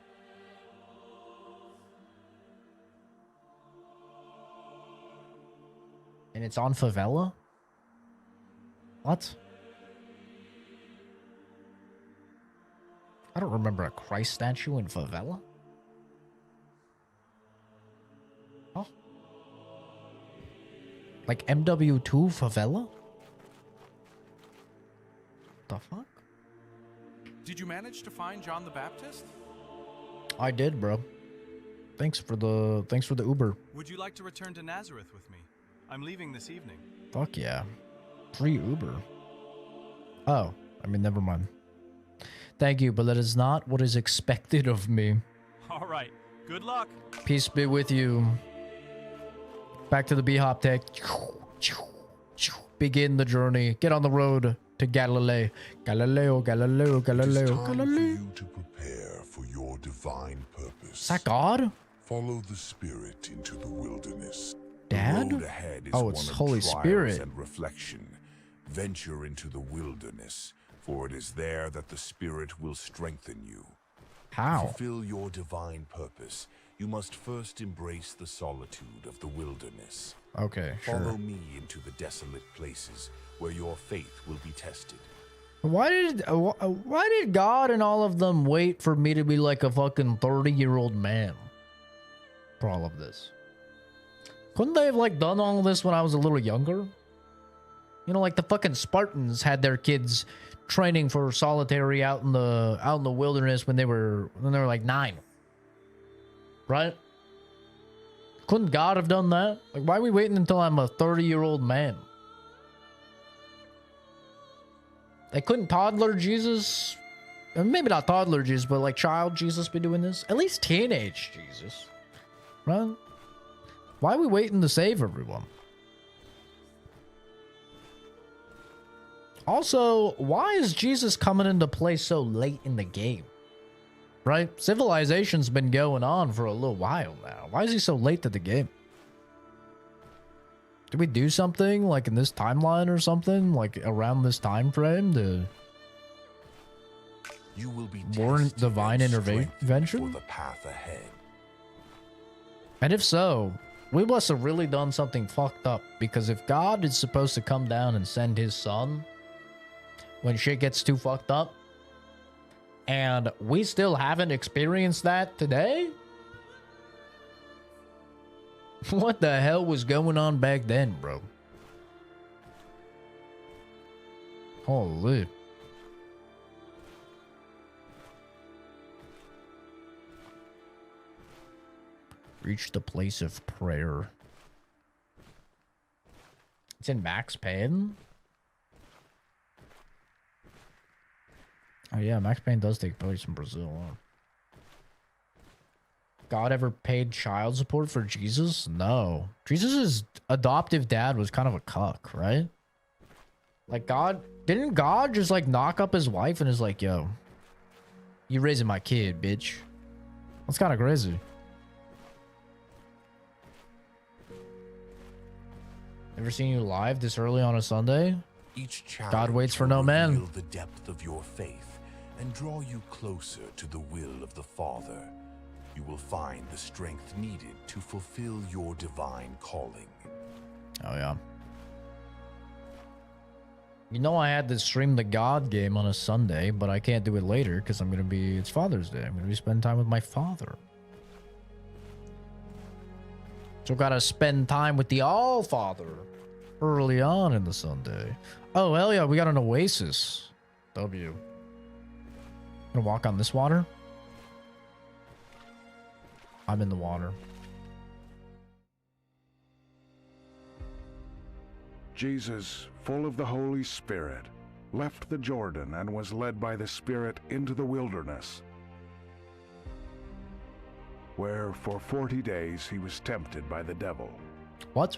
And it's on Favela? What? I don't remember a Christ statue in Favela. Huh? Like MW2 Favela? The fuck? Did you manage to find John the Baptist? I did, bro. Thanks for the Uber. Would you like to return to Nazareth with me? I'm leaving this evening. Fuck yeah. Free Uber. Oh, I mean, never mind. Thank you, but that is not what is expected of me. All right. Good luck. Peace be with you. Back to the B-Hop Tech. Begin the journey. Get on the road to Galilee. Galileo, Galileo, Galileo, It is time for Galileo. you to prepare for your divine purpose. Is that God? Follow the Spirit into the wilderness. Dad? The road ahead is Oh, it's one of Holy trials Spirit. and reflection. Venture into the wilderness, for it is there that the Spirit will strengthen you. How? To fulfill your divine purpose, you must first embrace the solitude of the wilderness. Okay, sure. Follow me into the desolate places where your faith will be tested. Why did God and all of them wait for me to be like a fucking 30-year-old man for all of this? Couldn't they have like done all of this when I was a little younger? You know, like the fucking Spartans had their kids training for solitary out in the wilderness when they were like 9. Right? Couldn't God have done that? Like, why are we waiting until I'm a 30-year-old man? Like, couldn't toddler Jesus, maybe not toddler Jesus, but like child Jesus be doing this? At least teenage Jesus, right? Why are we waiting to save everyone? Also, why is Jesus coming into play so late in the game? Right? Civilization's been going on for a little while now. Why is he so late to the game? Did we do something like in this timeline or something like around this time frame to warrant divine intervention? For the path ahead. And if so, we must have really done something fucked up, because if God is supposed to come down and send his son when shit gets too fucked up, and we still haven't experienced that today, what the hell was going on back then, bro? Holy. Reach the place of prayer. It's in Max Payne? Oh yeah, Max Payne does take place in Brazil. Huh? God ever paid child support for Jesus? No. Jesus' adoptive dad was kind of a cuck, right? Like didn't God just like knock up his wife and is like, yo, you raising my kid, bitch. That's kind of crazy. Ever seen you live this early on a Sunday? Each God waits for no will man. reveal the depth of your faith and draw you closer to the will of the Father. You will find the strength needed to fulfill your divine calling. Oh, yeah. You know, I had to stream the God game on a Sunday, but I can't do it later because it's Father's Day. I'm going to be spending time with my father. So gotta spend time with the All-Father early on in the Sunday. Oh, hell yeah, we got an oasis. W. Gonna walk on this water? I'm in the water. Jesus, full of the Holy Spirit, left the Jordan and was led by the Spirit into the wilderness, where for 40 days he was tempted by the devil. What?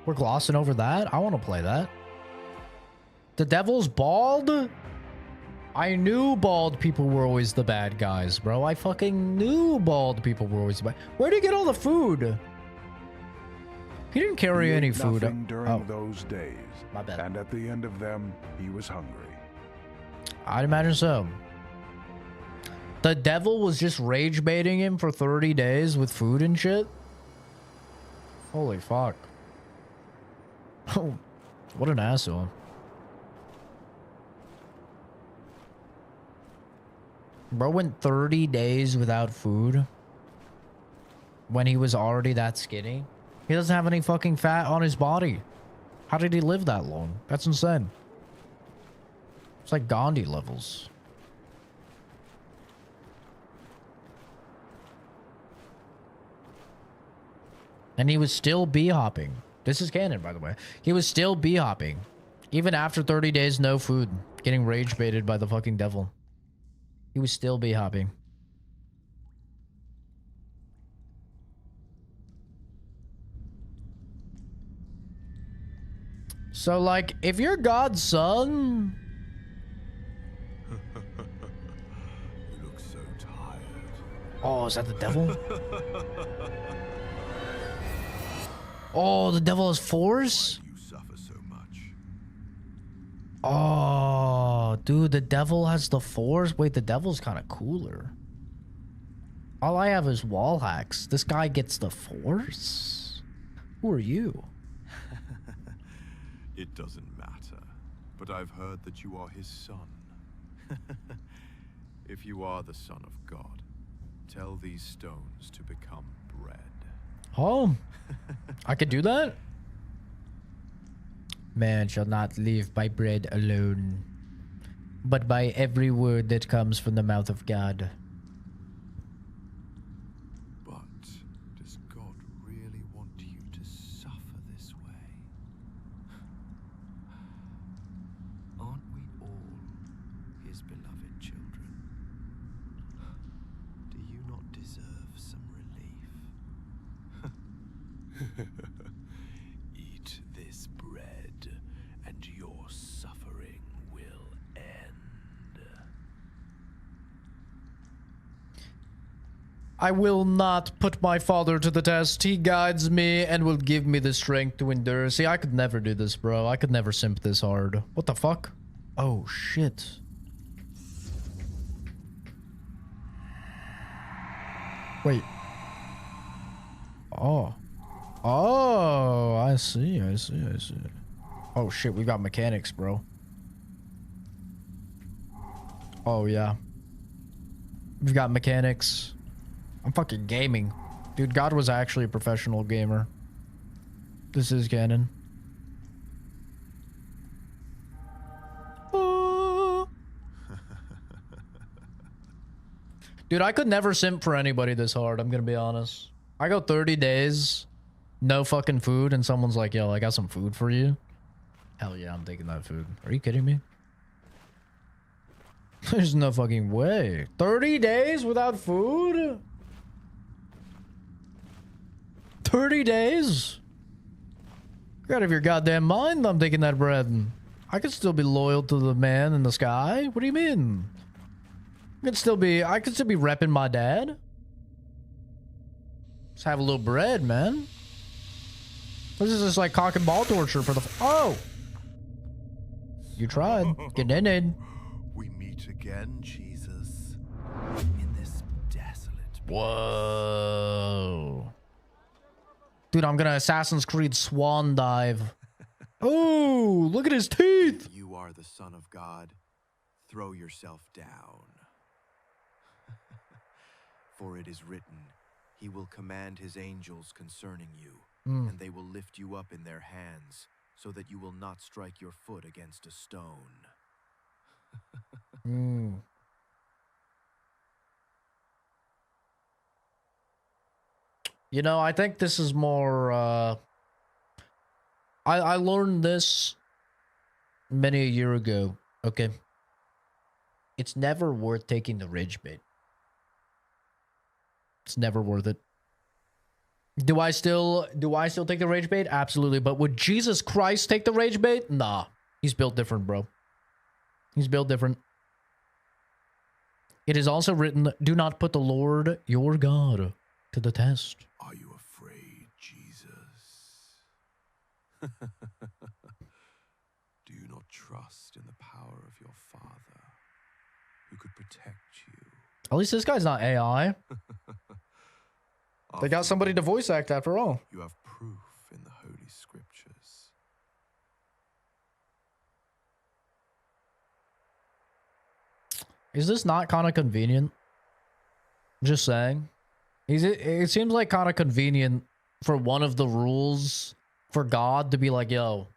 We're glossing over that? I want to play that. The devil's bald? I knew bald people were always the bad guys, bro. I fucking knew bald people were always the bad. Where'd he get all the food? He didn't carry any food. During those days. My bad. And at the end of them, he was hungry. I'd imagine so. The devil was just rage baiting him for 30 days with food and shit? Holy fuck. Oh, what an asshole. Bro went 30 days without food when he was already that skinny. He doesn't have any fucking fat on his body. How did he live that long? That's insane. It's like Gandhi levels. And he was still bee hopping. This is canon, by the way. He was still bee hopping. Even after 30 days, no food. Getting rage baited by the fucking devil. He was still bee hopping. So, like, if you're God's son... You look so tired. Oh, is that the devil? Oh, the devil has force? You suffer so much. Oh, dude, the devil has the force? Wait, the devil's kind of cooler. All I have is wall hacks. This guy gets the force? Who are you? It doesn't matter. But I've heard that you are his son. If you are the Son of God, tell these stones to become bread. Oh, I could do that? Man shall not live by bread alone, but by every word that comes from the mouth of God. But does God really want you to suffer this way? Aren't we all his beloved children? Do you not deserve some relief? Eat this bread, and your suffering will end. I will not put my father to the test. He guides me and will give me the strength to endure. See, I could never do this, bro. I could never simp this hard. What the fuck? Oh, shit. Wait. Oh. Oh, I see. Oh, shit. We got mechanics, bro. Oh, yeah. We've got mechanics. I'm fucking gaming. Dude, God was actually a professional gamer. This is canon. Dude, I could never simp for anybody this hard, I'm gonna be honest. I go 30 days, no fucking food, and someone's like, yo, I got some food for you. Hell yeah, I'm taking that food. Are you kidding me? There's no fucking way. 30 days without food? 30 days? Get out of your goddamn mind, I'm taking that bread. I could still be loyal to the man in the sky. What do you mean? I could still be repping my dad. Just have a little bread, man. This is just like cock and ball torture for the... Oh! You tried. Get in it. We meet again, Jesus. In this desolate... Whoa. Dude, I'm gonna Assassin's Creed swan dive. Oh, look at his teeth. You are the Son of God. Throw yourself down. For it is written, he will command his angels concerning you, and they will lift you up in their hands, so that you will not strike your foot against a stone. You know, I think this is more, I learned this many a year ago, okay? It's never worth taking the rage bait. It's never worth it. Do I still take the rage bait? Absolutely. But would Jesus Christ take the rage bait? Nah. He's built different, bro. He's built different. It is also written, do not put the Lord your God to the test. Are you afraid, Jesus? Do you not trust in the power of your Father, who could protect you? At least this guy's not AI. They got somebody to voice act after all. You have proof in the Holy Scriptures. Is this not kind of convenient? Just saying. It seems like kind of convenient for one of the rules for God to be like, yo,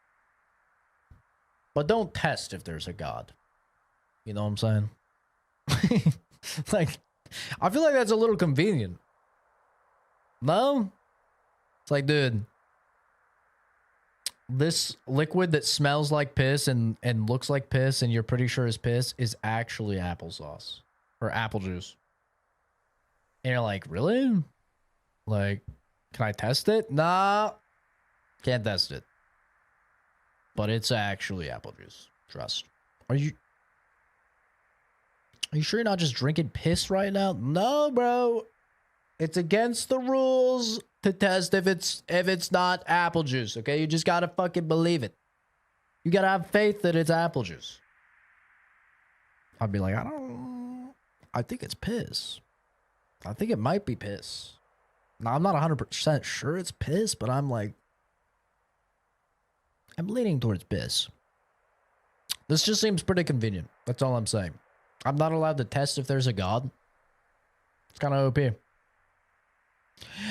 but don't test if there's a God. You know what I'm saying? Like, I feel like that's a little convenient. No? It's like, dude, this liquid that smells like piss and looks like piss and you're pretty sure is piss is actually applesauce or apple juice. And you're like, really? Like, can I test it? Nah, can't test it. But it's actually apple juice. Trust. Are you sure you're not just drinking piss right now? No, bro. It's against the rules to test if it's not apple juice, okay? You just gotta fucking believe it. You gotta have faith that it's apple juice. I'd be like, I think it's piss. I think it might be piss. Now, I'm not 100% sure it's piss, but I'm like, I'm leaning towards piss. This just seems pretty convenient. That's all I'm saying. I'm not allowed to test if there's a God. It's kind of OP.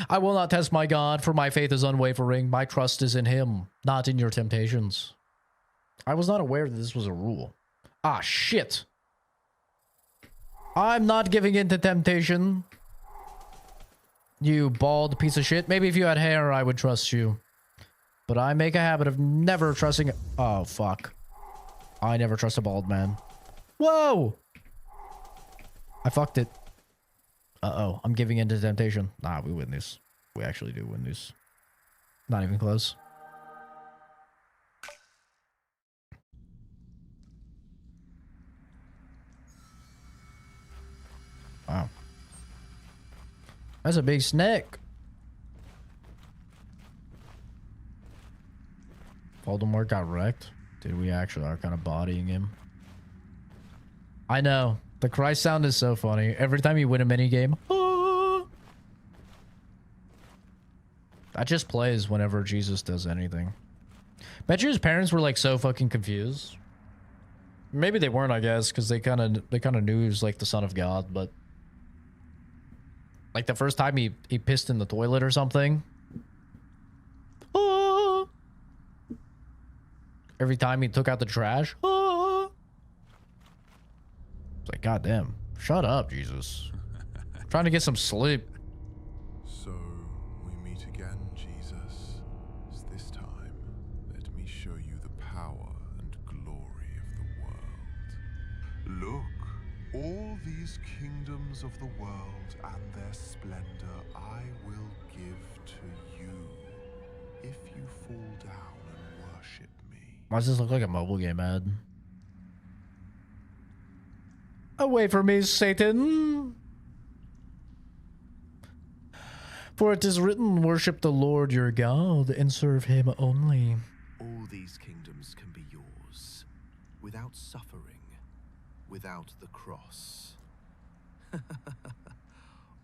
I will not test my God, for my faith is unwavering. My trust is in him, not in your temptations. I was not aware that this was a rule. Ah, shit. I'm not giving in to temptation. You bald piece of shit. Maybe if you had hair, I would trust you. But I make a habit of never trusting... Oh, fuck. I never trust a bald man. Whoa! I fucked it. Uh-oh. I'm giving in to temptation. Nah, we win this. We actually do win this. Not even close. Wow. That's a big snake. Voldemort got wrecked. Dude, we actually are kind of bodying him. I know. The cry sound is so funny. Every time you win a minigame. That just plays whenever Jesus does anything. Bet you his parents were like so fucking confused. Maybe they weren't, I guess, because they kind of knew he was like the son of God, but like the first time he pissed in the toilet or something. Every time he took out the trash. It's like, goddamn. Shut up, Jesus. I'm trying to get some sleep. So, we meet again, Jesus. This time, let me show you the power and glory of the world. Look, all these kingdoms of the world and their splendor I will give to you, if you fall down and worship me. Why does this look like a mobile game ad? Away from me, Satan! For it is written, worship the Lord your God and serve him only. All these kingdoms can be yours, without suffering, without the cross.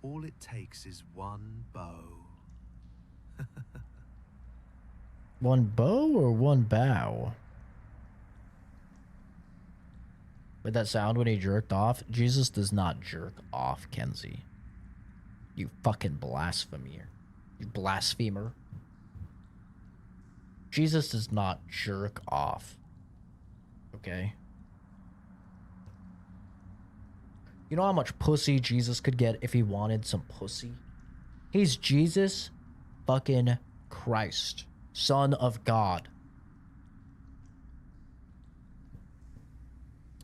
All it takes is one bow. One bow or one bow? With that sound when he jerked off? Jesus does not jerk off, Kenzie. You fucking blasphemer. You blasphemer. Jesus does not jerk off. Okay? You know how much pussy Jesus could get if he wanted some pussy? He's Jesus fucking Christ. Son of God.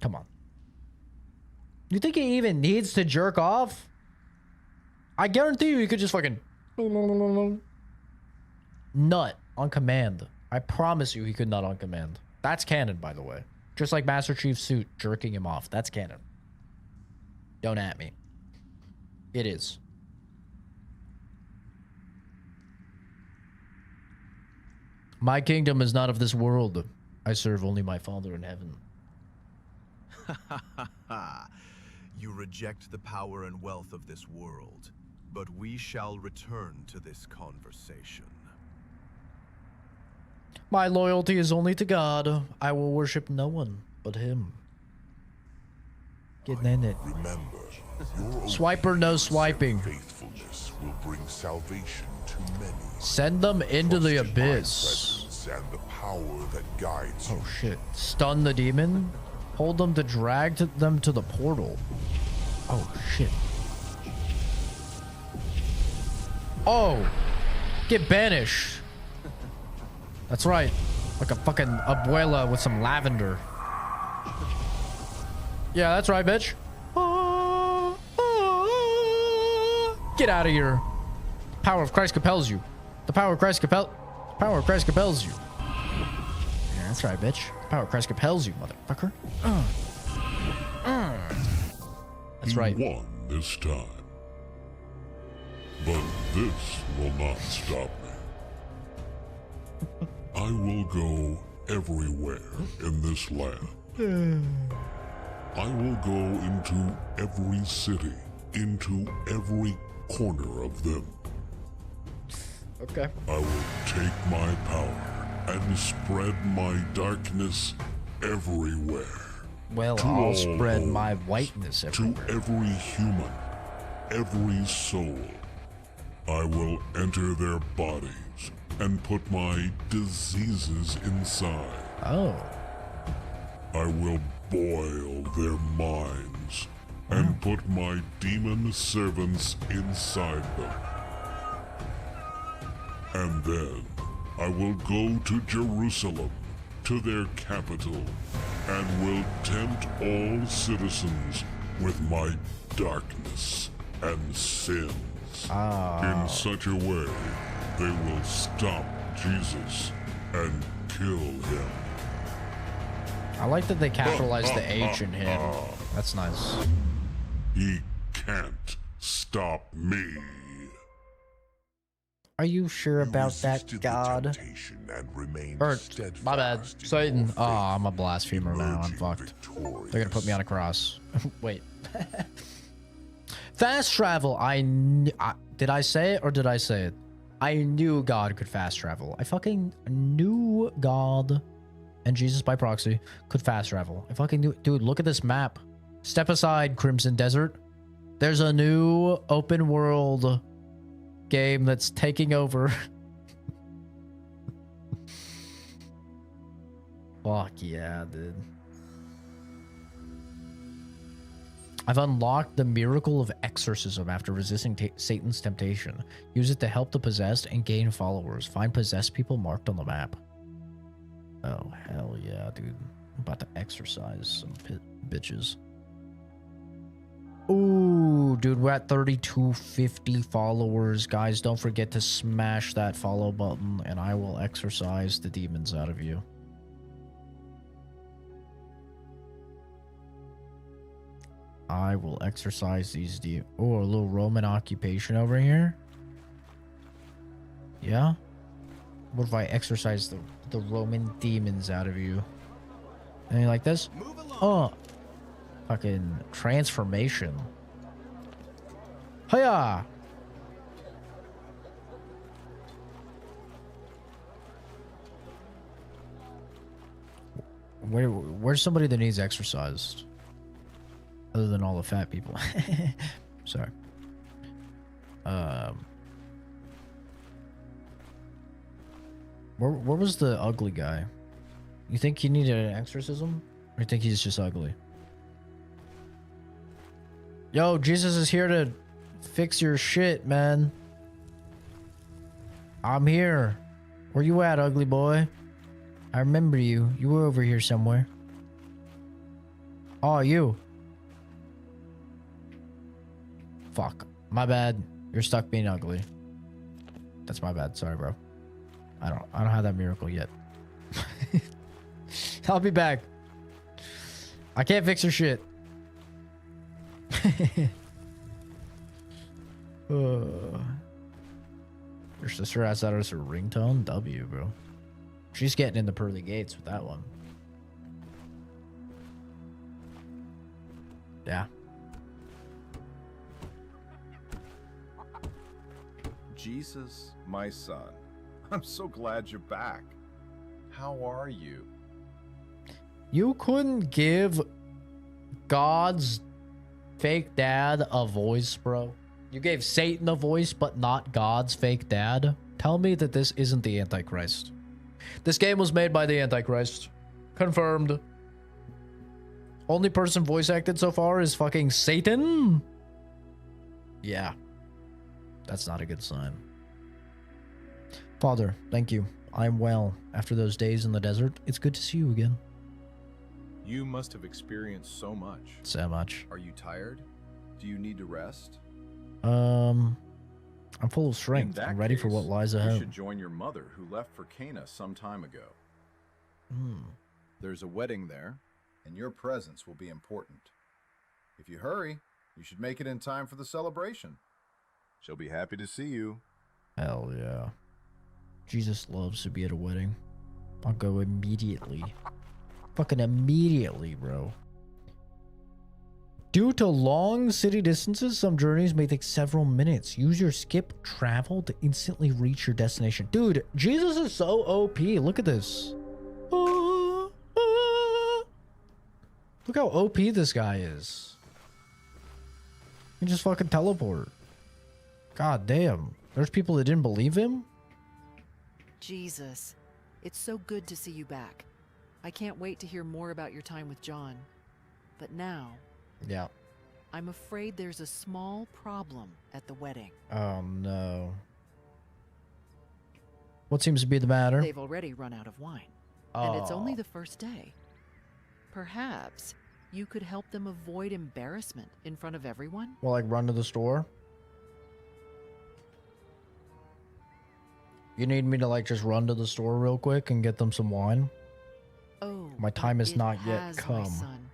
Come on. You think he even needs to jerk off? I guarantee you he could just fucking nut on command. I promise you he could nut on command. That's canon, by the way. Just like Master Chief's suit jerking him off. That's canon. Don't at me. It is. My kingdom is not of this world. I serve only my Father in heaven. You reject the power and wealth of this world, but we shall return to this conversation. My loyalty is only to God. I will worship no one but him. Getting in it. Remember, Swiper, no swiping. faithfulness will bring salvation to many. Send them into the abyss. And the power that guides you. Oh shit. Stun the demon. Hold them to drag them to the portal. Oh shit. Oh. Get banished. That's right. Like a fucking abuela with some lavender. Yeah, that's right, bitch. Get out of here. The power of Christ compels you. The power of Christ compels you. Yeah, that's right, bitch. The power of Christ compels you, motherfucker. That's right. He won this time. But this will not stop me. I will go everywhere in this land. I will go into every city, into every corner of them. Okay. I will take my power and spread my darkness everywhere. Well, To I'll all spread my homes, whiteness everywhere. To every human, every soul. I will enter their bodies and put my diseases inside. Oh. I will boil their minds and put my demon servants inside them. And then I will go to Jerusalem, to their capital, and will tempt all citizens with my darkness and sins. In such a way, they will stop Jesus and kill him. I like that they capitalized the H in him. That's nice. He can't stop me. Are you sure about that, God? Or, my bad. Satan. Oh, I'm a blasphemer now. I'm fucked. They're gonna put me on a cross. Wait. Fast travel. Did I say it or did I say it? I knew God could fast travel. I fucking knew God and Jesus by proxy could fast travel. I fucking knew. Dude, look at this map. Step aside, Crimson Desert. There's a new open world game that's taking over. Fuck yeah, dude. I've unlocked the miracle of exorcism after resisting Satan's temptation. Use it to help the possessed and gain followers. Find possessed people marked on the map. Oh, hell yeah, dude. I'm about to exorcise some bitches. Ooh, dude, we're at 3250 followers. Guys, don't forget to smash that follow button, and I will exorcise the demons out of you. I will exorcise these demons. Oh, a little Roman occupation over here. Yeah? What if I exorcise the Roman demons out of you? Anything like this? Oh. Fucking transformation. Hiya! Where's somebody that needs exercised? Other than all the fat people. Sorry. Where was the ugly guy? You think he needed an exorcism? Or you think he's just ugly? Yo, Jesus is here to fix your shit, man. I'm here. Where you at, ugly boy? I remember you. You were over here somewhere. Oh, you. Fuck. My bad. You're stuck being ugly. That's my bad. Sorry, bro. I don't have that miracle yet. I'll be back. I can't fix your shit. Your sister asked that as her ringtone? W, bro. She's getting in the pearly gates with that one. Yeah. Jesus, my son, I'm so glad you're back. How are you? You couldn't give God's fake dad a voice, bro. You gave Satan a voice, but not God's fake dad. Tell me that this isn't the Antichrist. This game was made by the Antichrist. Confirmed. Only person voice acted so far is fucking Satan? Yeah. That's not a good sign. Father, thank you. I'm well. After those days in the desert, it's good to see you again. You must have experienced so much. So much. Are you tired? Do you need to rest? I'm full of strength. I'm ready for what lies ahead. You should join your mother, who left for Cana some time ago. There's a wedding there, and your presence will be important. If you hurry, you should make it in time for the celebration. She'll be happy to see you. Hell yeah. Jesus loves to be at a wedding. I'll go immediately. Fucking immediately, bro. Due to long city distances, some journeys may take several minutes. Use your skip travel to instantly reach your destination. Dude, Jesus is so OP. Look at this. Look how OP this guy is. He can just fucking teleport. God damn. There's people that didn't believe him? Jesus, it's so good to see you back. I can't wait to hear more about your time with John. But now, Yeah. I'm afraid there's a small problem at the wedding. Oh no. What seems to be the matter? They've already run out of wine. And it's only the first day. Perhaps you could help them avoid embarrassment in front of everyone? Well, like run to the store? You need me to like just run to the store real quick and get them some wine? Oh, my time has not yet my come. son.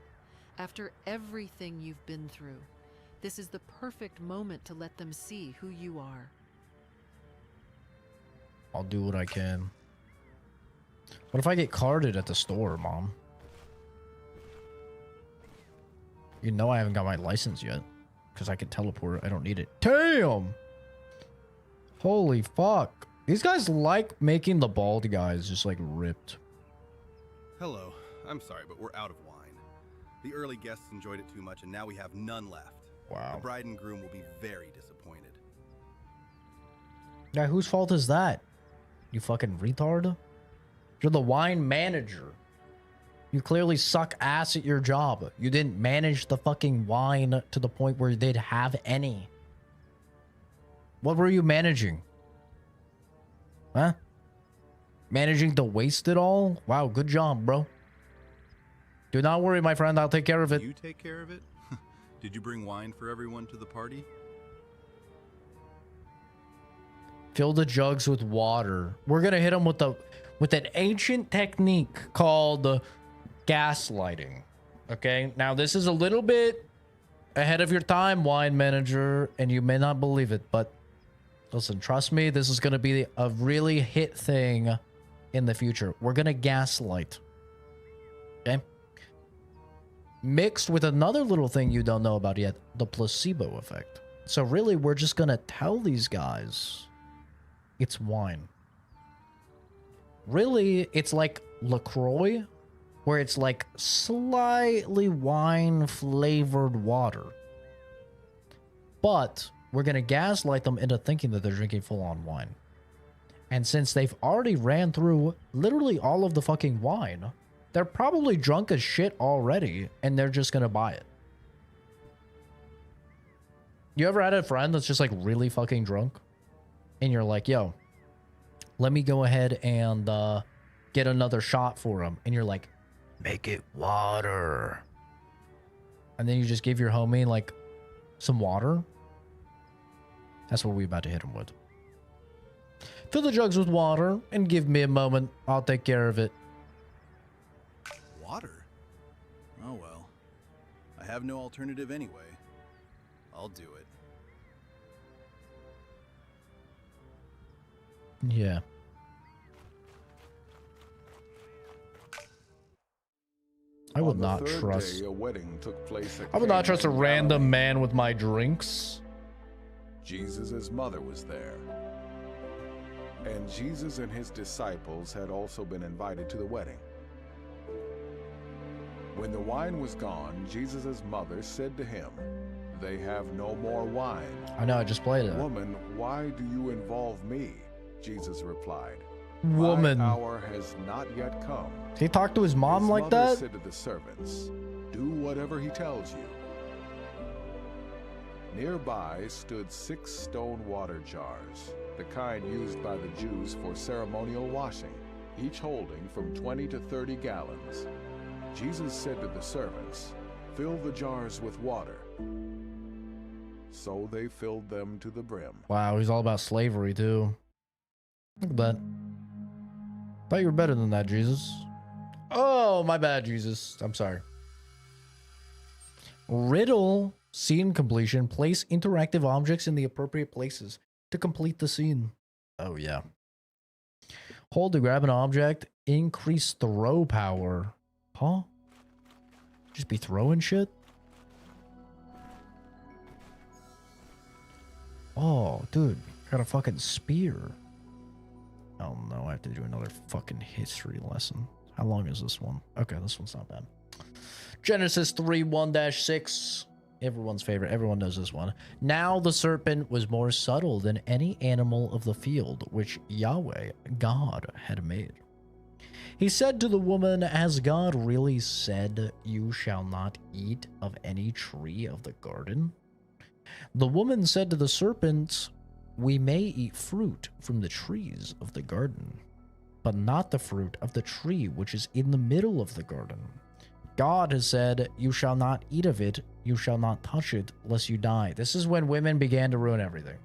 After everything you've been through, this is the perfect moment to let them see who you are. I'll do what I can. What if I get carded at the store, Mom? You know I haven't got my license yet. Because I can teleport. I don't need it. Damn! Holy fuck. These guys like making the bald guys just like ripped. Hello. I'm sorry, but we're out of wine. The early guests enjoyed it too much, and now we have none left. Wow. The bride and groom will be very disappointed. Yeah, whose fault is that? You fucking retard? You're the wine manager. You clearly suck ass at your job. You didn't manage the fucking wine to the point where they'd have any. What were you managing? Huh? Managing to waste it all? Wow, good job, bro. Do not worry, my friend. I'll take care of it. You take care of it? Did you bring wine for everyone to the party? Fill the jugs with water. We're gonna hit them with an ancient technique called gaslighting. Okay, now this is a little bit ahead of your time, wine manager, and you may not believe it, but listen, trust me, this is gonna be a really hit thing in the future. We're gonna gaslight. Okay? Mixed with another little thing you don't know about yet, the placebo effect. So really, we're just gonna tell these guys it's wine. Really, it's like LaCroix, where it's like slightly wine-flavored water. But we're gonna gaslight them into thinking that they're drinking full-on wine. And since they've already ran through literally all of the fucking wine, they're probably drunk as shit already, and they're just gonna buy it. You ever had a friend that's just like really fucking drunk? And you're like, yo, let me go ahead and get another shot for him. And you're like, make it water. And then you just give your homie like some water. That's what we're about to hit him with. Fill the jugs with water and give me a moment. I'll take care of it. Water? Oh well. I have no alternative anyway. I'll do it. Yeah. I would not trust. A wedding took place at I would not Cana trust a in random Galilee. man with my drinks. Jesus' mother was there. And Jesus and his disciples had also been invited to the wedding. When the wine was gone, Jesus' mother said to him, "They have no more wine." I know, I just played it. "Woman, why do you involve me?" Jesus replied. Woman. "My hour has not yet come." He talked to his mom His like mother that? said to the servants, "Do whatever he tells you." Nearby stood 6 stone water jars, the kind used by the Jews for ceremonial washing, each holding from 20 to 30 gallons. Jesus said to the servants, "Fill the jars with water." So they filled them to the brim. Wow, he's all about slavery too. Look at that. Thought you were better than that, Jesus. Oh, my bad, Jesus. I'm sorry. Riddle scene completion. Place interactive objects in the appropriate places to complete the scene. Oh, yeah. Hold to grab an object. Increase throw power. Huh? Just be throwing shit? Oh, dude. Got a fucking spear. Oh no, I have to do another fucking history lesson. How long is this one? Okay, this one's not bad. Genesis 3:1-6. Everyone's favorite. Everyone knows this one. Now the serpent was more subtle than any animal of the field which Yahweh, God, had made. He said to the woman, has God really said, you shall not eat of any tree of the garden? The woman said to the serpent, we may eat fruit from the trees of the garden, but not the fruit of the tree which is in the middle of the garden. God has said, you shall not eat of it, you shall not touch it, lest you die. This is when women began to ruin everything.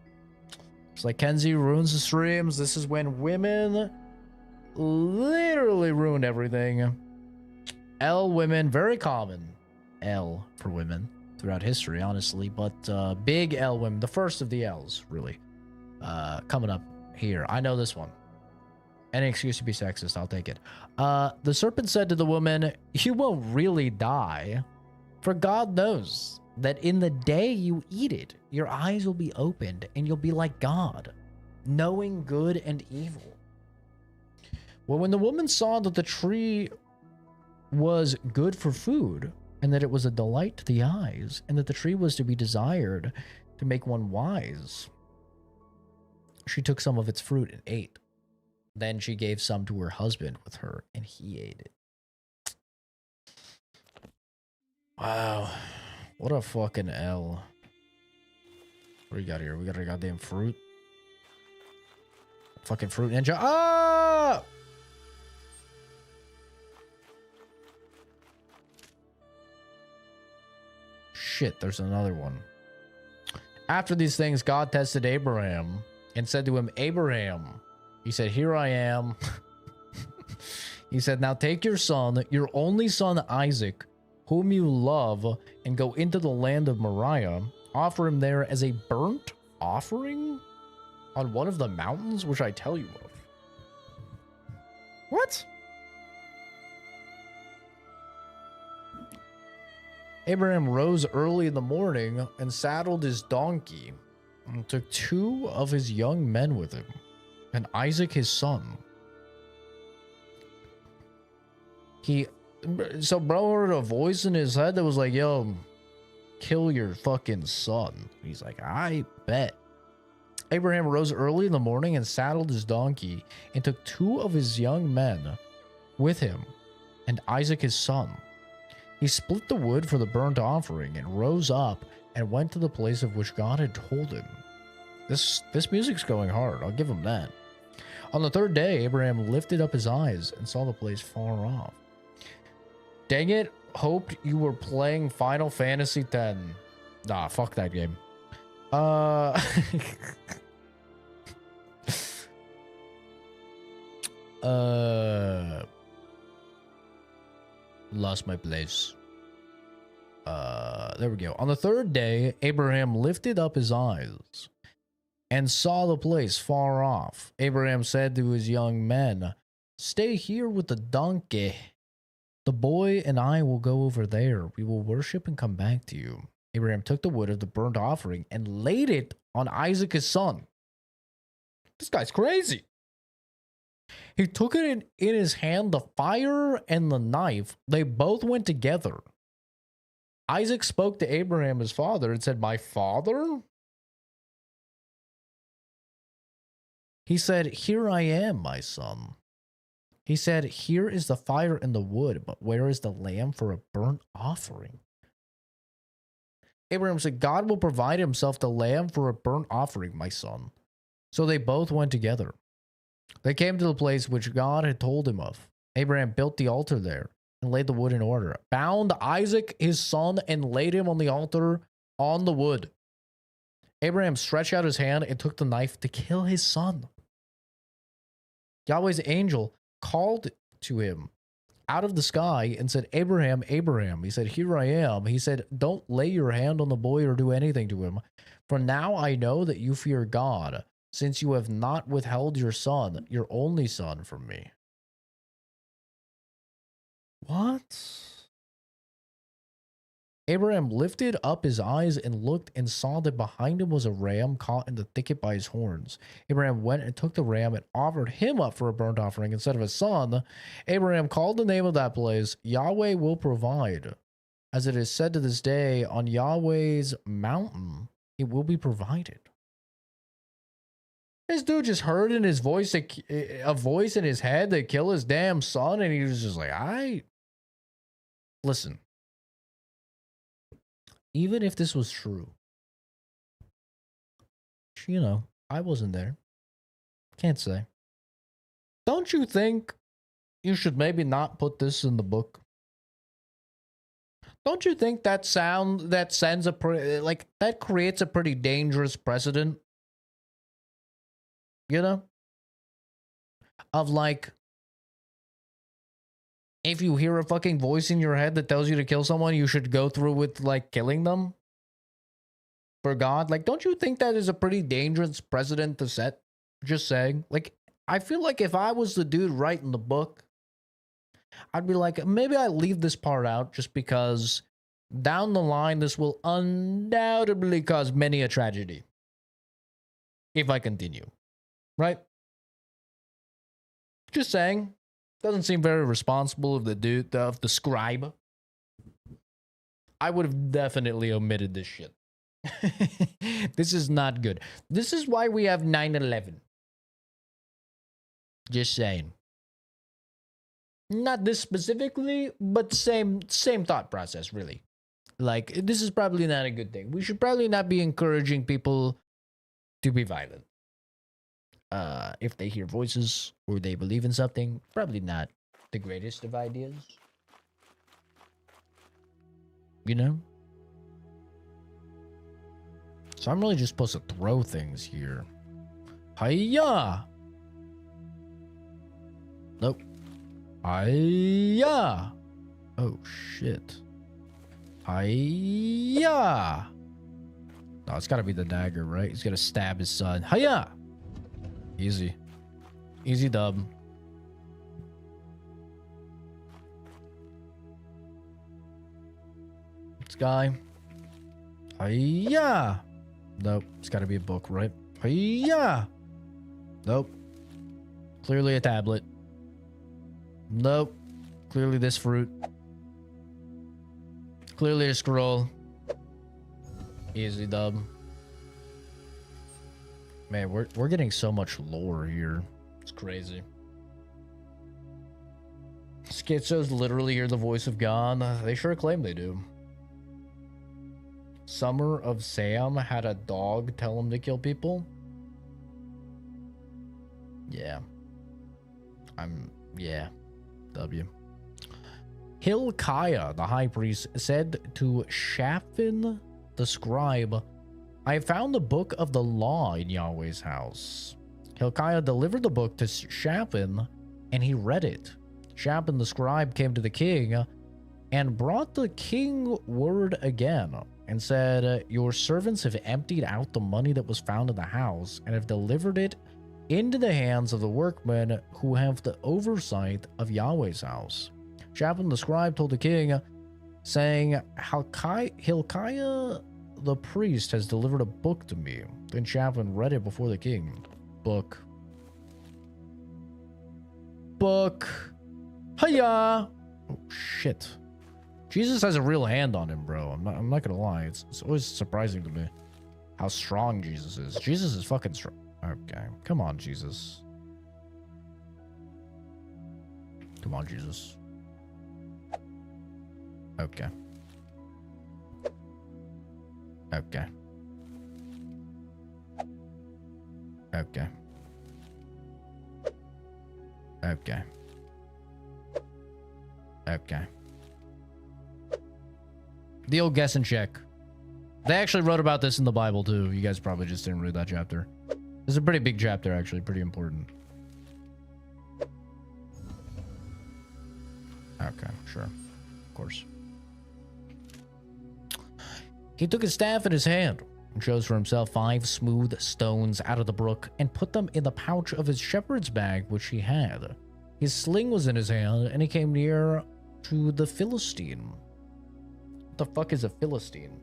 It's like Kenzie ruins the streams. This is when women literally ruined everything. L women, very common. L for women throughout history, honestly. But big L women, the first of the L's, really. Coming up here. I know this one. Any excuse to be sexist, I'll take it. The serpent said to the woman, you won't really die, for God knows that in the day you eat it, your eyes will be opened and you'll be like God, knowing good and evil. Well, when the woman saw that the tree was good for food and that it was a delight to the eyes and that the tree was to be desired to make one wise, she took some of its fruit and ate. Then she gave some to her husband with her, and he ate it. Wow. What a fucking L. What do we got here? We got a goddamn fruit. Fucking fruit ninja. Ah! Shit, there's another one. After these things, God tested Abraham and said to him, Abraham. He said, here I am. He said, now take your son, your only son Isaac, whom you love, and go into the land of Moriah. Offer him there as a burnt offering on one of the mountains which I tell you of. What? Abraham rose early in the morning and saddled his donkey and took 2 of his young men with him, and Isaac his son. So bro heard a voice in his head that was like, yo, kill your fucking son. He's like, I bet. Abraham rose early in the morning and saddled his donkey and took 2 of his young men with him and Isaac his son. He split the wood for the burnt offering and rose up and went to the place of which God had told him. This music's going hard, I'll give him that. On the 3rd day, Abraham lifted up his eyes and saw the place far off. Dang it, hoped you were playing Final Fantasy X. Nah, fuck that game. Lost my place. There we go. On the 3rd day, Abraham lifted up his eyes and saw the place far off. Abraham said to his young men, stay here with the donkey. The boy and I will go over there. We will worship and come back to you. Abraham took the wood of the burnt offering and laid it on Isaac his son. This guy's crazy. He took it in his hand, the fire and the knife. They both went together. Isaac spoke to Abraham, his father, and said, my father? He said, here I am, my son. He said, here is the fire and the wood, but where is the lamb for a burnt offering? Abraham said, God will provide himself the lamb for a burnt offering, my son. So they both went together. They came to the place which God had told him of. Abraham built the altar there and laid the wood in order, bound Isaac his son, and laid him on the altar on the wood. Abraham stretched out his hand and took the knife to kill his son. Yahweh's angel called to him out of the sky and said, Abraham, Abraham. He said, here I am. He said, don't lay your hand on the boy or do anything to him. For now I know that you fear God, since you have not withheld your son, your only son, from me. What? Abraham lifted up his eyes and looked and saw that behind him was a ram caught in the thicket by his horns. Abraham went and took the ram and offered him up for a burnt offering instead of his son. Abraham called the name of that place, Yahweh will provide. as it is said to this day, on Yahweh's mountain, it will be provided. This dude just heard in his voice a voice in his head to kill his damn son, and he was just like, listen. Even if this was true, you know, I wasn't there. Can't say. Don't you think you should maybe not put this in the book? Don't you think that sends a that creates a pretty dangerous precedent? You know? Of like, if you hear a fucking voice in your head that tells you to kill someone, you should go through with like killing them for God. Like, don't you think that is a pretty dangerous precedent to set? Just saying. Like, I feel like if I was the dude writing the book, I'd be like, maybe I leave this part out just because down the line, this will undoubtedly cause many a tragedy if I continue. Right? Just saying. Doesn't seem very responsible of the dude, of the scribe. I would have definitely omitted this shit. This is not good. This is why we have 9/11. Just saying. Not this specifically, but same thought process, really. Like, this is probably not a good thing. We should probably not be encouraging people to be violent. If they hear voices or they believe in something, probably not the greatest of ideas. You know? So I'm really just supposed to throw things here. Hiya! Nope. Hiya! Oh, shit. Hiya! No, it's gotta be the dagger, right? He's gonna stab his son. Hiya! Easy. Easy dub. This guy. Hiya! Nope. It's gotta be a book, right? Hiya! Nope. Clearly a tablet. Nope. Clearly this fruit. Clearly a scroll. Easy dub. Man, we're getting so much lore here. It's crazy. Schizos literally hear the voice of God. They sure claim they do. Summer of Sam had a dog tell him to kill people. Yeah. Yeah. W. Hilkiah, the high priest, said to Shaphan the scribe, I found the book of the law in Yahweh's house. Hilkiah delivered the book to Shaphan, and he read it. Shaphan the scribe came to the king and brought the king word again and said, your servants have emptied out the money that was found in the house and have delivered it into the hands of the workmen who have the oversight of Yahweh's house. Shaphan the scribe told the king, saying, Hilkiah the priest has delivered a book to me. Then Shaphan read it before the king. Book. Hiya! Oh, shit. Jesus has a real hand on him, bro. I'm not gonna lie. It's always surprising to me how strong Jesus is. Jesus is fucking strong. Okay. Come on, Jesus. Come on, Jesus. Okay. Okay. Okay. Okay. Okay. The old guess and check. They actually wrote about this in the Bible too. You guys probably just didn't read that chapter. It's a pretty big chapter, actually. Pretty important. Okay, sure. Of course. He took his staff in his hand and chose for himself 5 smooth stones out of the brook and put them in the pouch of his shepherd's bag which he had. His sling was in his hand, and he came near to the Philistine. What the fuck is a Philistine?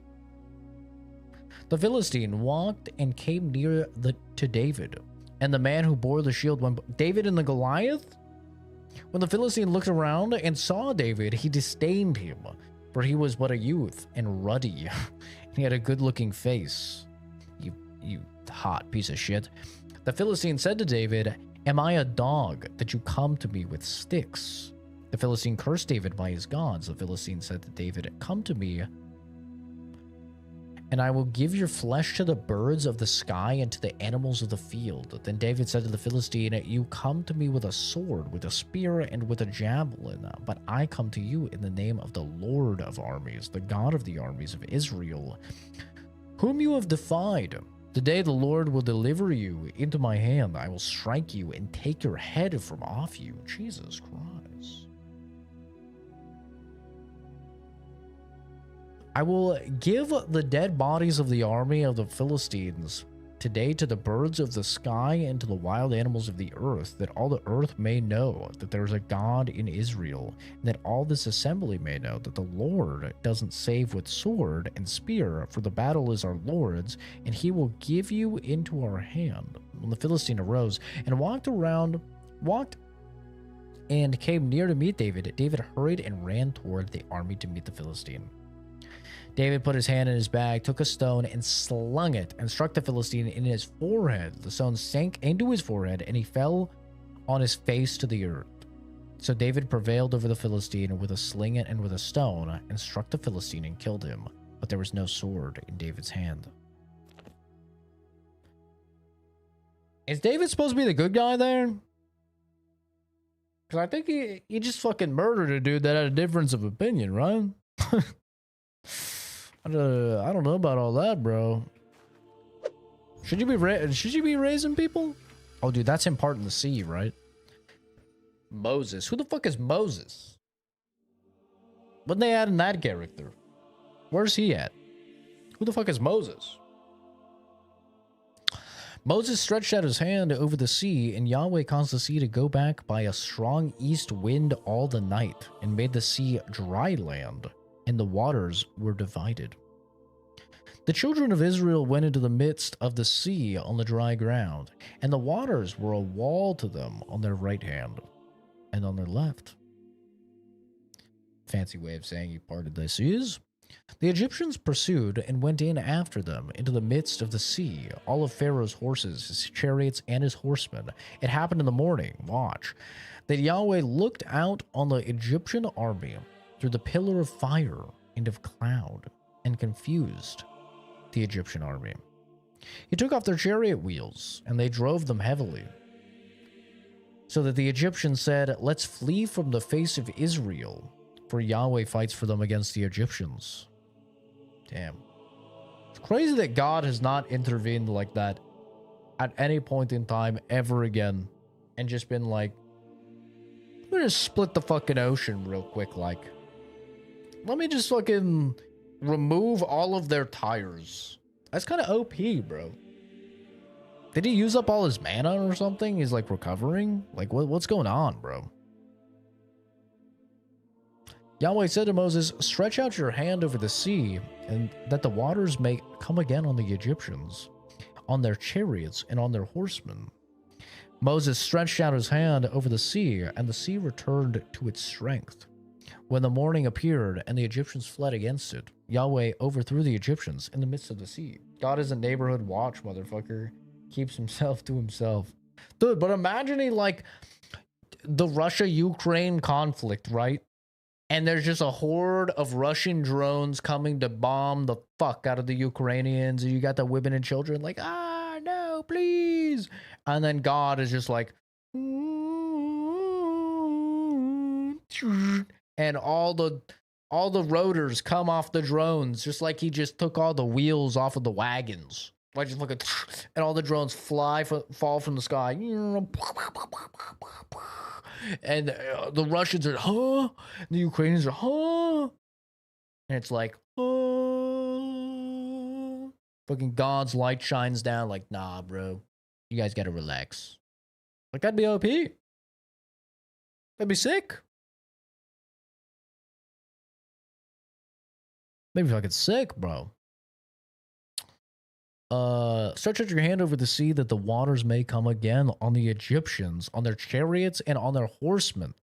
The Philistine walked and came near to David, and the man who bore the shield went. David and the Goliath? When the Philistine looked around and saw David, he disdained him, for he was but a youth and ruddy. He had a good-looking face. You hot piece of shit. The Philistine said to David, "Am I a dog that you come to me with sticks?" The Philistine cursed David by his gods. The Philistine said to David, "Come to me, and I will give your flesh to the birds of the sky and to the animals of the field." Then David said to the Philistine, "You come to me with a sword, with a spear, and with a javelin, but I come to you in the name of the Lord of armies, the God of the armies of Israel, whom you have defied. Today the Lord will deliver you into my hand. I will strike you and take your head from off you." Jesus Christ. "I will give the dead bodies of the army of the Philistines today to the birds of the sky and to the wild animals of the earth, that all the earth may know that there is a God in Israel, and that all this assembly may know that the Lord doesn't save with sword and spear, for the battle is our Lord's, and he will give you into our hand." When the Philistine arose and walked and came near to meet David, David hurried and ran toward the army to meet the Philistine. David put his hand in his bag, took a stone, and slung it, and struck the Philistine in his forehead. The stone sank into his forehead, and he fell on his face to the earth. So David prevailed over the Philistine with a sling and with a stone, and struck the Philistine and killed him. But there was no sword in David's hand. Is David supposed to be the good guy there? Because I think he just fucking murdered a dude that had a difference of opinion, right? I don't know about all that, bro. Should you be raising people? Oh, dude, that's him parting the sea, right? Moses. Who the fuck is Moses? What they add in that character? Where's he at? Who the fuck is Moses? Moses stretched out his hand over the sea, and Yahweh caused the sea to go back by a strong east wind all the night, and made the sea dry land, and the waters were divided. The children of Israel went into the midst of the sea on the dry ground, and the waters were a wall to them on their right hand and on their left. Fancy way of saying he parted the seas. The Egyptians pursued and went in after them into the midst of the sea, all of Pharaoh's horses, his chariots, and his horsemen. It happened in the morning, watch, that Yahweh looked out on the Egyptian army through the pillar of fire and of cloud, and confused the Egyptian army. He took off their chariot wheels, and they drove them heavily, so that the Egyptians said, "Let's flee from the face of Israel, for Yahweh fights for them against the Egyptians." Damn. It's crazy that God has not intervened like that at any point in time ever again, and just been like, "Let me just split the fucking ocean real quick, like. Let me just fucking remove all of their tires." That's kind of OP, bro. Did he use up all his mana or something? He's like recovering? Like, what's going on, bro? Yahweh said to Moses, "Stretch out your hand over the sea, and that the waters may come again on the Egyptians, on their chariots and on their horsemen." Moses stretched out his hand over the sea, and the sea returned to its strength. When the morning appeared and the Egyptians fled against it, Yahweh overthrew the Egyptians in the midst of the sea. God is a neighborhood watch, motherfucker. Keeps himself to himself. Dude, but imagining like the Russia-Ukraine conflict, right? And there's just a horde of Russian drones coming to bomb the fuck out of the Ukrainians. And you got the women and children like, "Ah, no, please." And then God is just like, and all the rotors come off the drones, just like he just took all the wheels off of the wagons. Like just looking, and all the drones fall from the sky. And the Russians are, huh? And the Ukrainians are, huh? And it's like, oh. Fucking God's light shines down like, nah, bro. You guys gotta relax. Like, that'd be OP. That'd be sick. Maybe fucking sick, bro. Stretch out your hand over the sea that the waters may come again on the Egyptians, on their chariots, and on their horsemen.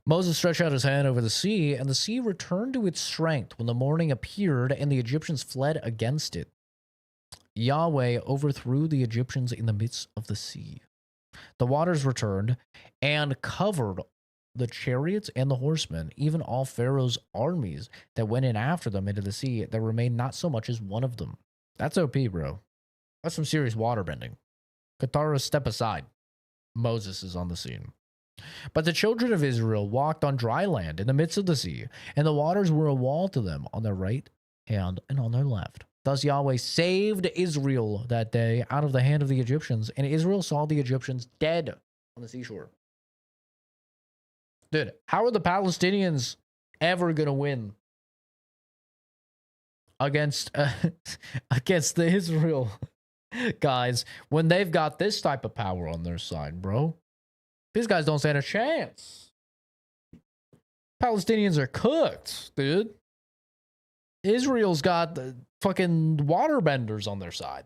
Moses stretched out his hand over the sea, and the sea returned to its strength when the morning appeared, and the Egyptians fled against it. Yahweh overthrew the Egyptians in the midst of the sea. The waters returned and covered the chariots and the horsemen, even all Pharaoh's armies that went in after them into the sea. There remained not so much as one of them. That's OP, bro. That's some serious water bending. Katara, step aside. Moses is on the scene. But the children of Israel walked on dry land in the midst of the sea, and the waters were a wall to them on their right hand and on their left. Thus Yahweh saved Israel that day out of the hand of the Egyptians, and Israel saw the Egyptians dead on the seashore. Dude, how are the Palestinians ever going to win against against the Israel guys when they've got this type of power on their side, bro? These guys don't stand a chance. Palestinians are cooked, dude. Israel's got the fucking waterbenders on their side.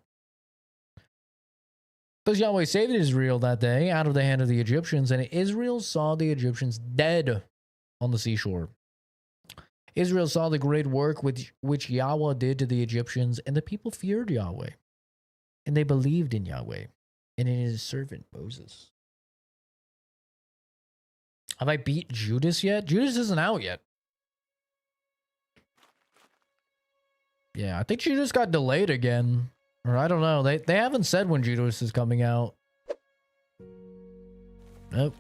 Thus Yahweh saved Israel that day out of the hand of the Egyptians, and Israel saw the Egyptians dead on the seashore. Israel saw the great work which Yahweh did to the Egyptians, and the people feared Yahweh, and they believed in Yahweh and in his servant Moses. Have I beat Judas yet? Judas isn't out yet. Yeah, I think Judas got delayed again. Or I don't know. They haven't said when Judas is coming out. Nope.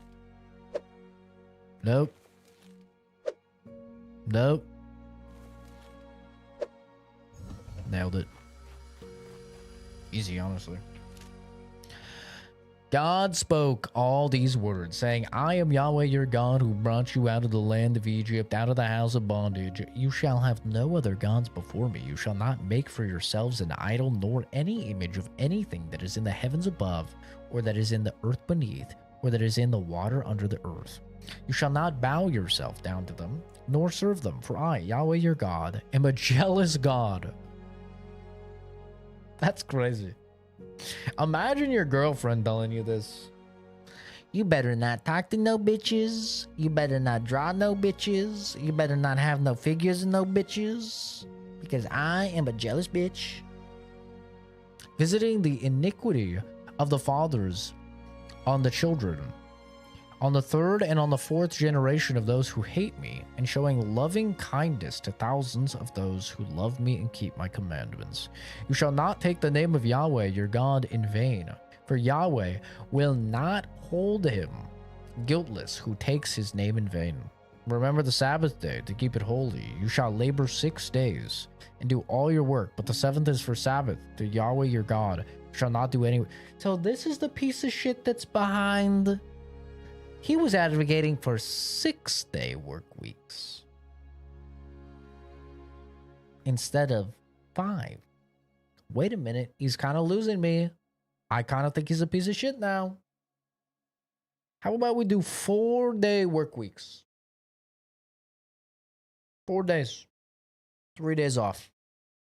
Nope. Nope. Nailed it. Easy, honestly. God spoke all these words, saying, I am Yahweh your God, who brought you out of the land of Egypt, out of the house of bondage. You shall have no other gods before me. You shall not make for yourselves an idol, nor any image of anything that is in the heavens above, or that is in the earth beneath, or that is in the water under the earth. You shall not bow yourself down to them, nor serve them, for I, Yahweh your God, am a jealous God. That's crazy. Imagine your girlfriend telling you this. You better not talk to no bitches. You better not draw no bitches. You better not have no figures and no bitches. Because I am a jealous bitch. Visiting the iniquity of the fathers on the children, on the third and on the fourth generation of those who hate me, and showing loving kindness to thousands of those who love me and keep my commandments. You shall not take the name of Yahweh your God in vain, for Yahweh will not hold him guiltless who takes his name in vain. Remember the Sabbath day to keep it holy. You shall labor 6 days and do all your work, but the seventh is for Sabbath to Yahweh your God. You shall not do any. So this is the piece of shit that's behind. He was advocating for 6-day work weeks instead of 5. Wait a minute, he's kind of losing me. I kind of think he's a piece of shit now. How about we do 4-day work weeks? 4 days. 3 days off.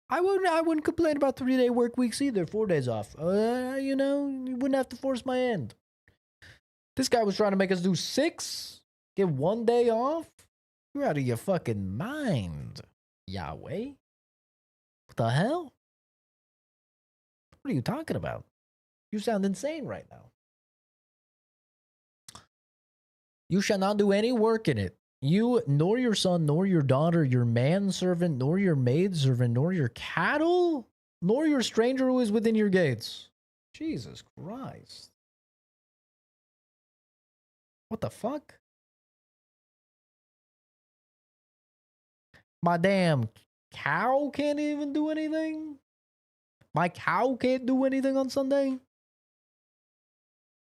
I wouldn't complain about 3-day work weeks either. 4 days off. You know, you wouldn't have to force my hand. This guy was trying to make us do 6? Get 1 day off? You're out of your fucking mind, Yahweh. What the hell? What are you talking about? You sound insane right now. You shall not do any work in it. You, nor your son, nor your daughter, your manservant, nor your maidservant, nor your cattle, nor your stranger who is within your gates. Jesus Christ. What the fuck? My damn cow can't even do anything? My cow can't do anything on Sunday?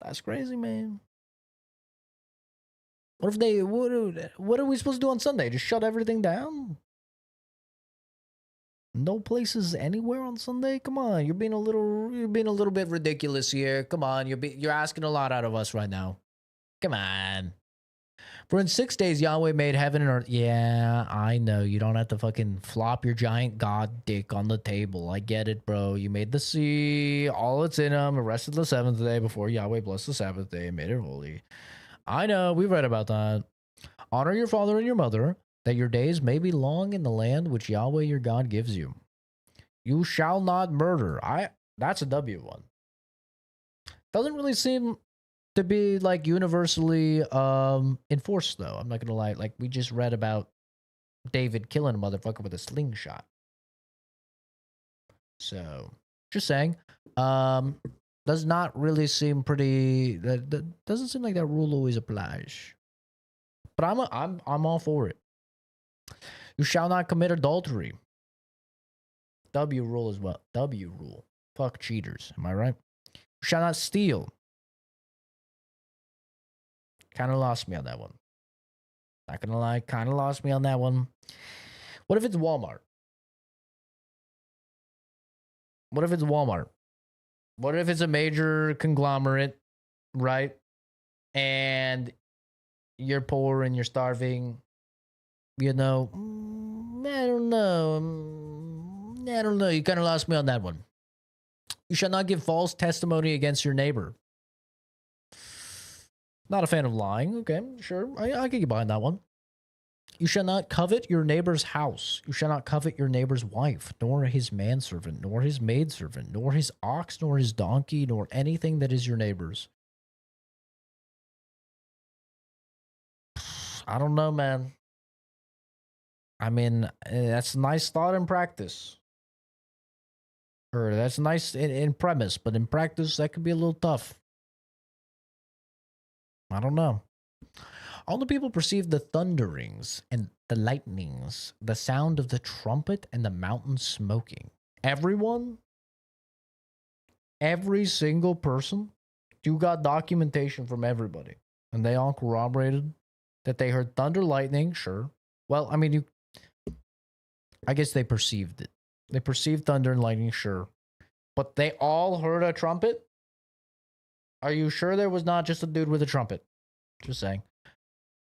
That's crazy, man. What if they, what are we supposed to do on Sunday? Just shut everything down? No places anywhere on Sunday? Come on, you're being a little bit ridiculous here. Come on, you're asking a lot out of us right now. Come on. For in 6 days Yahweh made heaven and earth. Yeah, I know. You don't have to fucking flop your giant god dick on the table. I get it, bro. You made the sea, all it's in them, and rested the 7th day before Yahweh blessed the Sabbath day and made it holy. I know. We read about that. Honor your father and your mother, that your days may be long in the land which Yahweh your God gives you. You shall not murder. That's a W one. Doesn't really seem to be like universally enforced though. I'm not gonna lie. Like we just read about David killing a motherfucker with a slingshot. So just saying. Does not really seem pretty. That doesn't seem like that rule always applies. But I'm all for it. You shall not commit adultery. W rule as well. W rule. Fuck cheaters. Am I right? You shall not steal. Kind of lost me on that one. Not gonna lie, kind of lost me on that one. What if it's Walmart? What if it's Walmart? What if it's a major conglomerate, right? And you're poor and you're starving. You know, I don't know. I don't know. You kind of lost me on that one. You shall not give false testimony against your neighbor. Not a fan of lying. Okay, sure. I can get behind that one. You shall not covet your neighbor's house. You shall not covet your neighbor's wife, nor his manservant, nor his maidservant, nor his ox, nor his donkey, nor anything that is your neighbor's. I don't know, man. I mean, that's a nice thought in practice. Or that's nice in premise, but in practice, that could be a little tough. I don't know. All the people perceived the thunderings and the lightnings, the sound of the trumpet and the mountain smoking. Everyone? Every single person? You got documentation from everybody. And they all corroborated that they heard thunder, lightning, sure. Well, I mean, I guess they perceived it. They perceived thunder and lightning, sure. But they all heard a trumpet? Are you sure there was not just a dude with a trumpet? Just saying.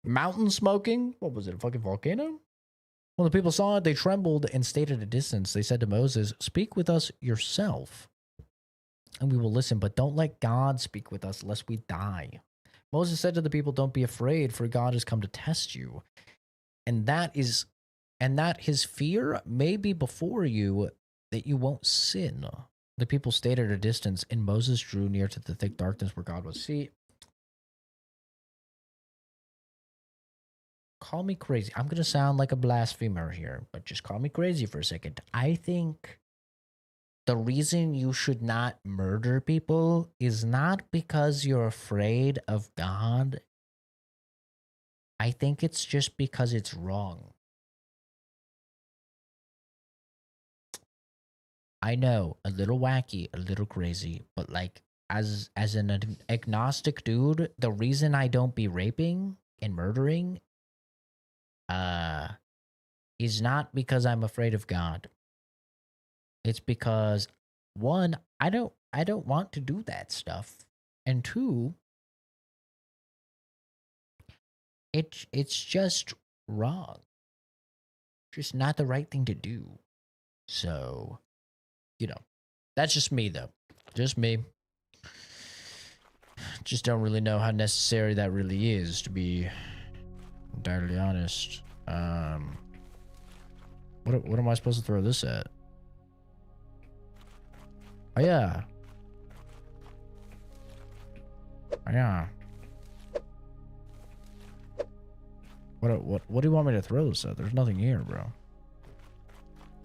Mountain smoking? What was it, a fucking volcano? When the people saw it, they trembled and stayed at a distance. They said to Moses, "Speak with us yourself, and we will listen, but don't let God speak with us lest we die." Moses said to the people, "Don't be afraid, for God has come to test you. And that his fear may be before you, that you won't sin." The people stayed at a distance, and Moses drew near to the thick darkness where God was. See, call me crazy. I'm going to sound like a blasphemer here, but just call me crazy for a second. I think the reason you should not murder people is not because you're afraid of God. I think it's just because it's wrong. I know, a little wacky, a little crazy, but like as an agnostic dude, the reason I don't be raping and murdering is not because I'm afraid of God. It's because one, I don't want to do that stuff. And two, it's just wrong. Just not the right thing to do. So, you know, that's just me though. Just me. Just don't really know how necessary that really is, to be entirely honest. What am I supposed to throw this at? Oh yeah. Oh yeah. What do you want me to throw this at? There's nothing here, bro.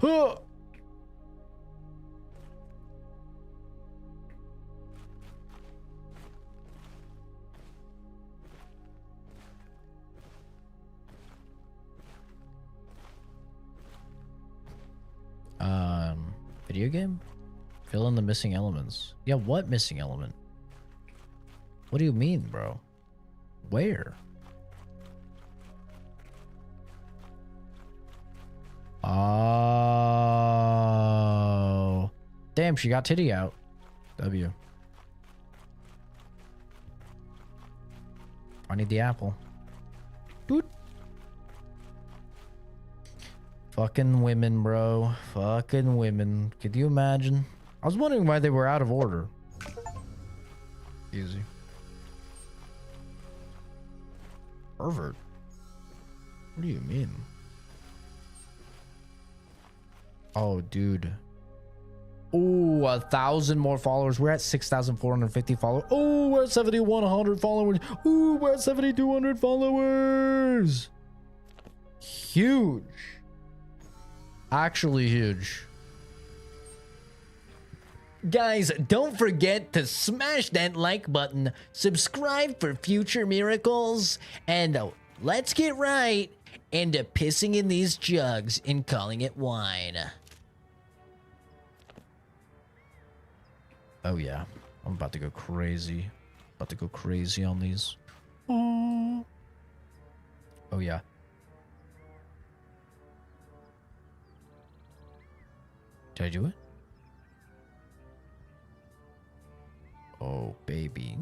Huh! Video game? Fill in the missing elements. Yeah, what missing element? What do you mean, bro? Where? Oh. Damn, she got titty out. W. I need the apple. Doot. Fucking women, bro. Fucking women. Could you imagine? I was wondering why they were out of order. Easy. Pervert. What do you mean? Oh, dude. Oh, 1,000 more followers. We're at 6,450 followers. Oh, we're at 7,100 followers. Oh, we're at 7,200 followers. Huge. Actually huge. Guys, don't forget to smash that like button, subscribe for future miracles, and let's get right into pissing in these jugs and calling it wine. Oh yeah, I'm about to go crazy. About to go crazy on these. Oh yeah. Did I do it? Oh baby.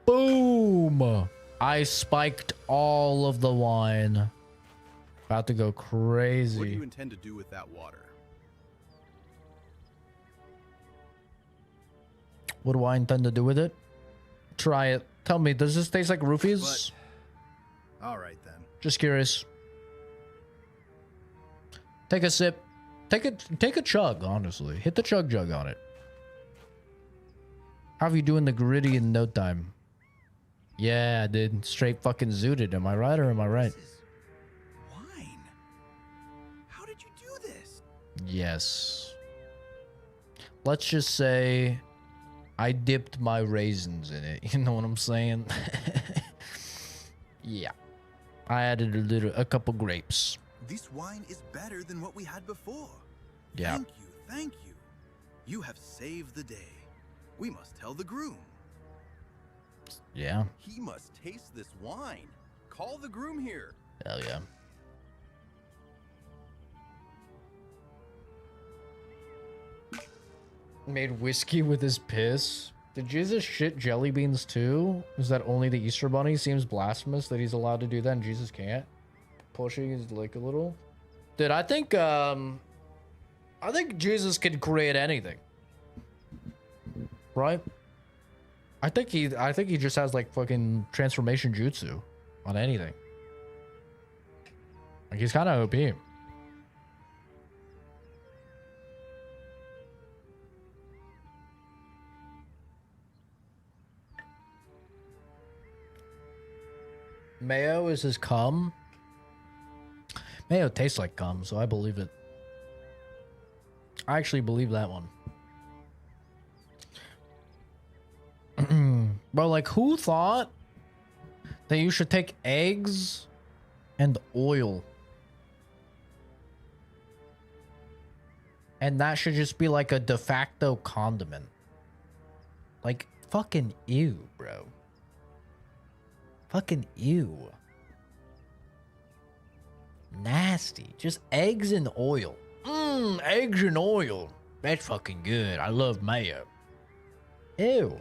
Boom! I spiked all of the wine. About to go crazy. What do you intend to do with that water? What do I intend to do with it? Try it. Tell me, does this taste like roofies? All right then. Just curious. Take a sip. Take a chug, honestly. Hit the chug jug on it. How are you doing the gritty in no time? Yeah, dude. Straight fucking zooted. Am I right or am I right? Wine. How did you do this? Yes. Let's just say I dipped my raisins in it. You know what I'm saying? Yeah. I added a couple grapes. This wine is better than what we had before. Yeah. Thank you. You have saved the day. We must tell the groom. Yeah. He must taste this wine. Call the groom here. Hell yeah. Made whiskey with his piss. Did Jesus shit jelly beans too? Is that only the Easter Bunny? Seems blasphemous that he's allowed to do that and Jesus can't. Pushing his like a little. Dude, I think Jesus could create anything. Right? I think he just has like fucking transformation jutsu on anything. Like he's kind of OP. Mayo is his cum. Mayo tastes like cum, so I believe it. I actually believe that one. Bro, like, who thought that you should take eggs and oil and that should just be like a de facto condiment? Like, fucking ew, bro. Fucking ew. Nasty. Just eggs and oil. Eggs and oil. That's fucking good. I love mayo. Ew.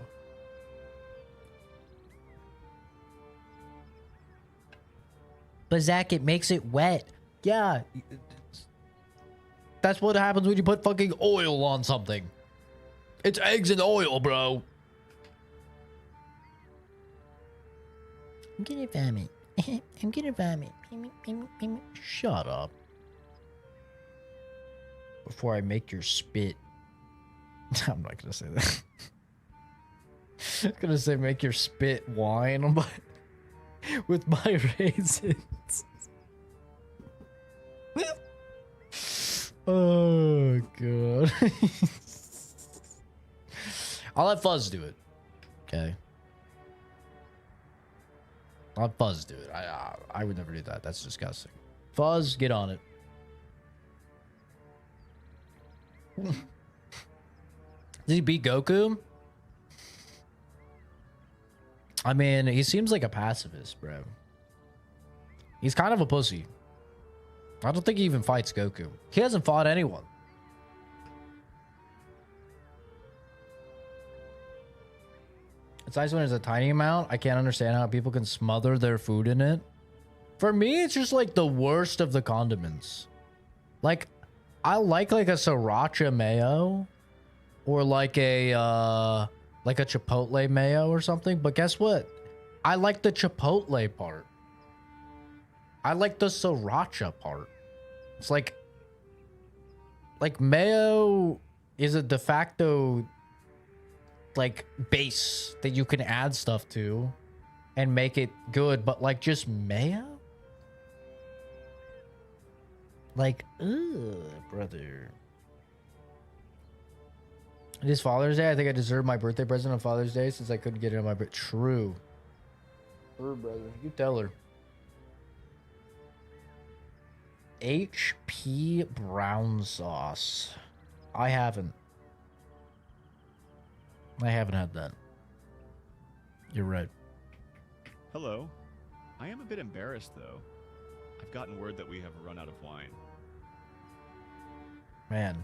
But Zach, it makes it wet. Yeah. That's what happens when you put fucking oil on something. It's eggs and oil, bro. I'm gonna vomit. I'm gonna vomit. Shut up. Before I make your spit. I'm not gonna say that. I'm gonna say make your spit wine but with my raisins. Oh god. I'll let Fuzz do it. Okay. I'll let Fuzz do it. I would never do that. That's disgusting. Fuzz, get on it. Did he beat Goku? I mean, he seems like a pacifist, bro. He's kind of a pussy. I don't think he even fights Goku. He hasn't fought anyone. It's nice when it's a tiny amount. I can't understand how people can smother their food in it. For me, it's just like the worst of the condiments. Like, I like a sriracha mayo. Or like a like a chipotle mayo or something. But guess what? I like the chipotle part. I like the sriracha part. It's like mayo is a de facto like base that you can add stuff to and make it good, but like just mayo? Like, ugh, brother. It is Father's Day. I think I deserve my birthday present on Father's Day since I couldn't get it on my birthday. True. True, brother. You tell her. HP brown sauce. I haven't had that. You're right. Hello. I am a bit embarrassed, though. I've gotten word that we have run out of wine. Man.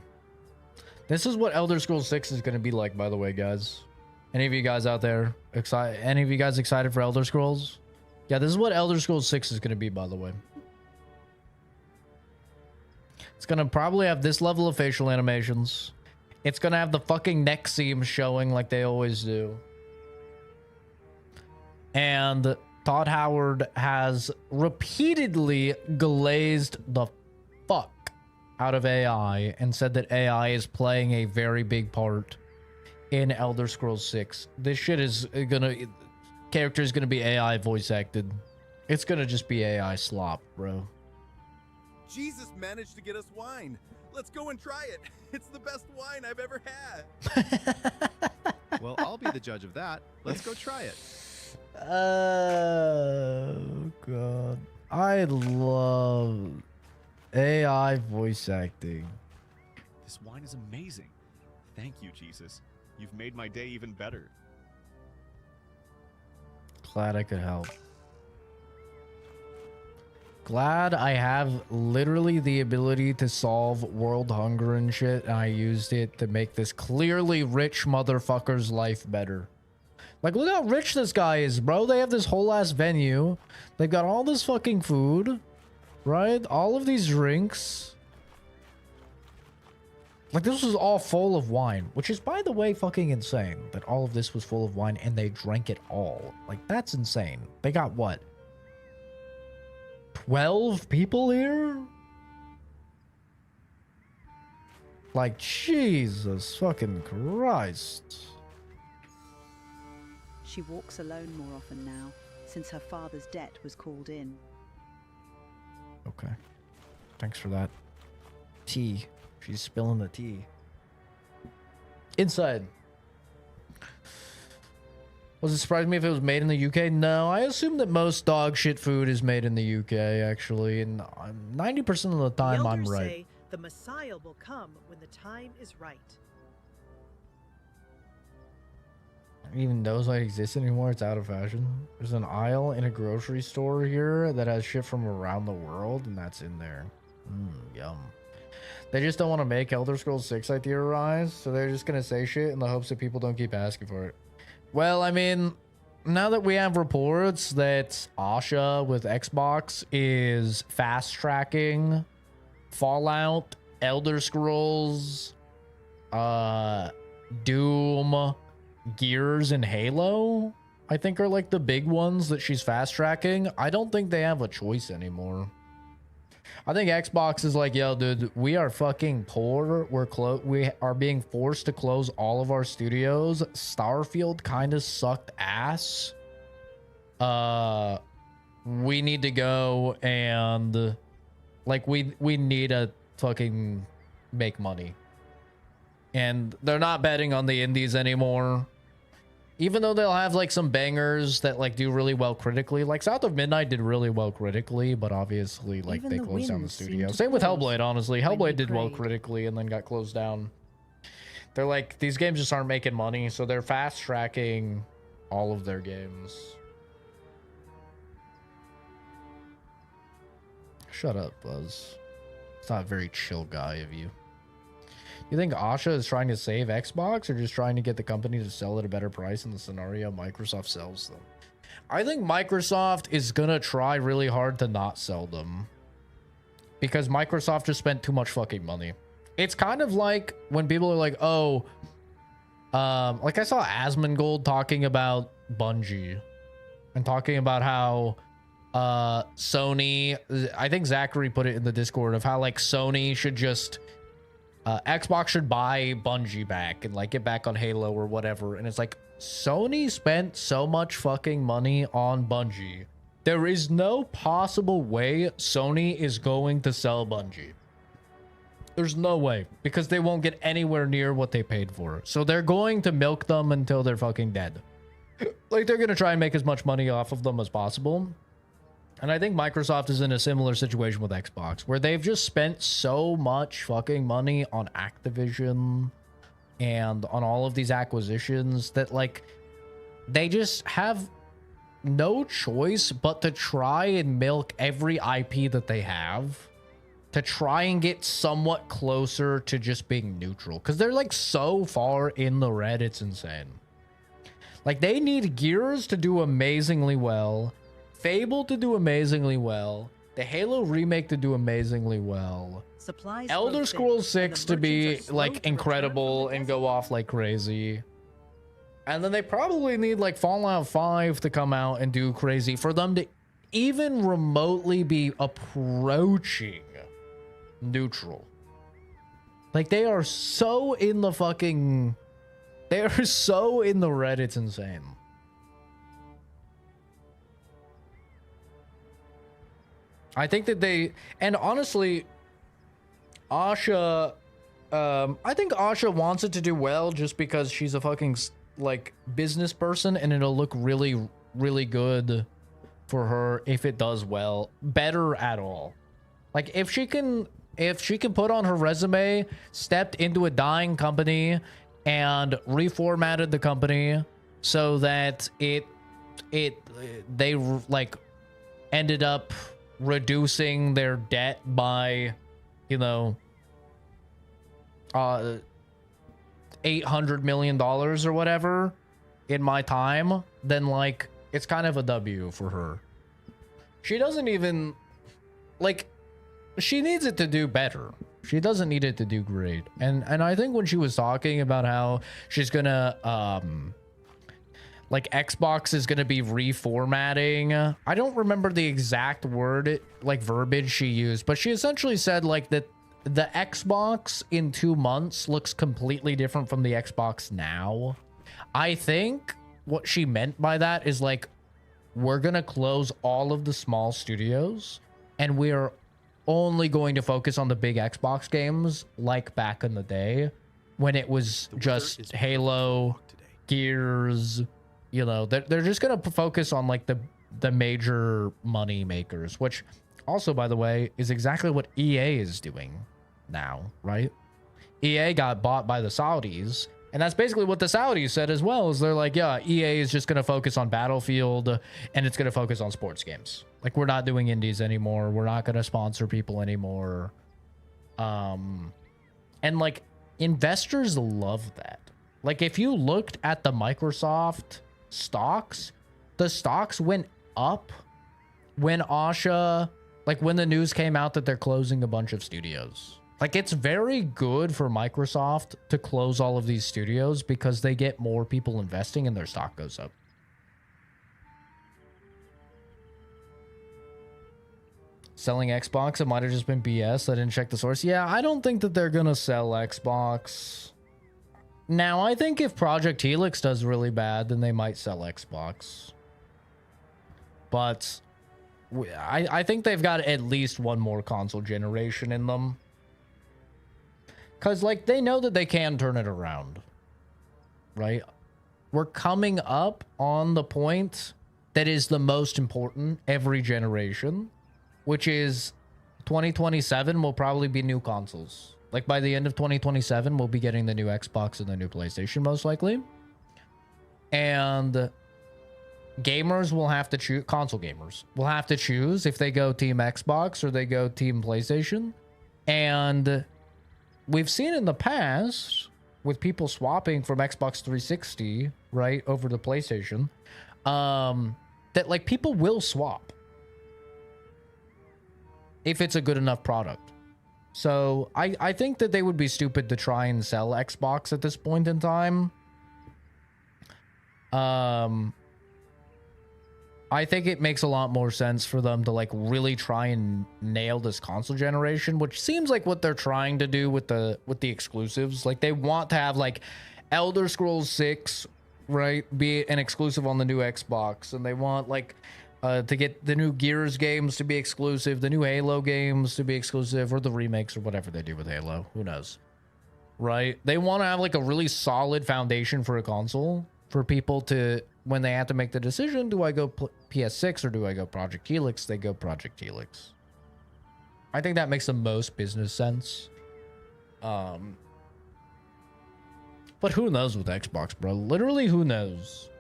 This is what Elder Scrolls 6 is going to be like, by the way, guys. Any of you guys out there excited? Any of you guys excited for Elder Scrolls? Yeah, this is what Elder Scrolls 6 is going to be, by the way. It's going to probably have this level of facial animations. It's going to have the fucking neck seam showing like they always do. And Todd Howard has repeatedly glazed the fuck out of AI and said that AI is playing a very big part in Elder Scrolls 6. This shit is gonna... Character is gonna be AI voice acted. It's gonna just be AI slop, bro. Jesus managed to get us wine. Let's go and try it. It's the best wine I've ever had. Well, I'll be the judge of that. Let's go try it. Oh, God. I love AI voice acting. This wine is amazing. Thank you, Jesus. You've made my day even better. Glad I could help. Glad I have literally the ability to solve world hunger and shit, and I used it to make this clearly rich motherfucker's life better. Like, look how rich this guy is, bro. They have this whole ass venue. They've got all this fucking food, right? All of these drinks. Like, this was all full of wine, which is, by the way, fucking insane that all of this was full of wine and they drank it all. Like, that's insane. They got what? 12 people here? Like, Jesus fucking Christ. She walks alone more often now, since her father's debt was called in. Okay. Thanks for that. Tea. She's spilling the tea. Inside. Was it surprising me if it was made in the UK? No, I assume that most dog shit food is made in the UK, actually, and 90% of the time I'm right. Say the Messiah will come when the time is right. I don't even knows why it exists anymore. It's out of fashion. There's an aisle in a grocery store here that has shit from around the world, and that's in there. Yum. They just don't want to make Elder Scrolls 6, I theorize, so they're just gonna say shit in the hopes that people don't keep asking for it. Well, I mean, now that we have reports that Asha with Xbox is fast-tracking Fallout, Elder Scrolls, Doom, Gears, and Halo, I think are like the big ones that she's fast-tracking. I don't think they have a choice anymore. I think Xbox is like, yo, dude, we are fucking poor. We are being forced to close all of our studios. Starfield kind of sucked ass. We need to go and like we need to fucking make money. And they're not betting on the indies anymore. Even though they'll have like some bangers that like do really well critically, like South of Midnight did really well critically, but obviously like they closed down the studio. Same with Hellblade, honestly. Hellblade did well critically and then got closed down. They're like, these games just aren't making money, so they're fast tracking all of their games. Shut up, Buzz. It's not a very chill guy of you. You think Asha is trying to save Xbox or just trying to get the company to sell at a better price in the scenario Microsoft sells them? I think Microsoft is gonna try really hard to not sell them. Because Microsoft just spent too much fucking money. It's kind of like when people are like, oh, Like I saw Asmongold talking about Bungie and talking about how Sony, I think Zachary put it in the Discord, of how like Sony should just Xbox should buy Bungie back and like get back on Halo or whatever. And it's like, Sony spent so much fucking money on Bungie. There is no possible way Sony is going to sell Bungie. There's no way, because they won't get anywhere near what they paid for. So they're going to milk them until they're fucking dead. Like, they're going to try and make as much money off of them as possible. And I think Microsoft is in a similar situation with Xbox, where they've just spent so much fucking money on Activision and on all of these acquisitions that, like, they just have no choice but to try and milk every IP that they have to try and get somewhat closer to just being neutral, because they're like so far in the red, it's insane. Like, they need Gears to do amazingly well, Fable to do amazingly well, the Halo remake to do amazingly well, Supplies Elder Scrolls 6 to be like incredible and go off like crazy. And then they probably need like Fallout 5 to come out and do crazy for them to even remotely be approaching neutral. Like, they are so in the fucking... They are so in the red, it's insane. I think that they... And honestly, Asha... I think Asha wants it to do well just because she's a fucking... like business person, and it'll look really, really good for her if it does well. Better at all. Like, if she can put on her resume, stepped into a dying company and reformatted the company so that they like ended up reducing their debt by, you know, $800 million or whatever in my time, then like it's kind of a W for her. She doesn't even like, she needs it to do better. She doesn't need it to do great. And I think when she was talking about how she's gonna like Xbox is gonna be reformatting, I don't remember the exact word, like verbiage she used, but she essentially said like that the Xbox in 2 months looks completely different from the Xbox now. I think what she meant by that is like, we're gonna close all of the small studios and we're only going to focus on the big Xbox games, like back in the day when it was just Halo, Gears, you know, they're just gonna focus on like the major money makers, which also, by the way, is exactly what EA is doing now, right? EA got bought by the Saudis, and that's basically what the Saudis said as well, is they're like, yeah, EA is just going to focus on Battlefield and it's going to focus on sports games. Like, we're not doing indies anymore. We're not going to sponsor people anymore. And like, investors love that. Like, if you looked at the Microsoft stocks, the stocks went up when Asha, like when the news came out that they're closing a bunch of studios. Like, it's very good for Microsoft to close all of these studios because they get more people investing and their stock goes up. Selling Xbox, it might have just been BS. I didn't check the source. Yeah, I don't think that they're going to sell Xbox. Now, I think if Project Helix does really bad, then they might sell Xbox. But I think they've got at least one more console generation in them. Because, like, they know that they can turn it around. Right? We're coming up on the point that is the most important every generation, which is 2027 will probably be new consoles. Like, by the end of 2027, we'll be getting the new Xbox and the new PlayStation, most likely. And gamers will have to choose, console gamers will have to choose if they go Team Xbox or they go Team PlayStation. And we've seen in the past with people swapping from Xbox 360, right, over to PlayStation, that like people will swap if it's a good enough product. So I think that they would be stupid to try and sell Xbox at this point in time. I think it makes a lot more sense for them to like really try and nail this console generation, which seems like what they're trying to do with the exclusives. Like they want to have like Elder Scrolls 6, right, be an exclusive on the new Xbox, and they want like to get the new Gears games to be exclusive, the new Halo games to be exclusive, or the remakes or whatever they do with Halo. Who knows? Right? They want to have like a really solid foundation for a console for people to, when they have to make the decision, do I go PS6 or do I go Project Helix? They go Project Helix. I think that makes the most business sense. But who knows with Xbox, bro? Literally, who knows?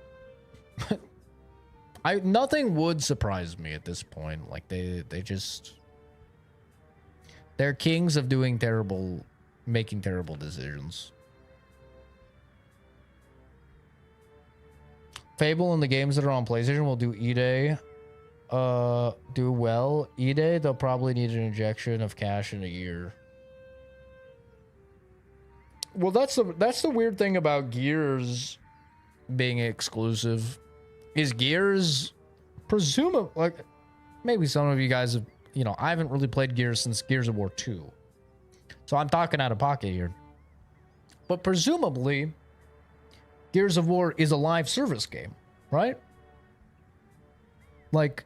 Nothing would surprise me at this point. Like they're kings of making terrible decisions. Fable and the games that are on PlayStation will do E-Day do well. E-Day, they'll probably need an injection of cash in a year. Well, that's the weird thing about Gears being exclusive. Is Gears presumably, like, maybe some of you guys have, you know, I haven't really played Gears since Gears of War 2. So I'm talking out of pocket here. But presumably, Gears of War is a live service game, right? Like,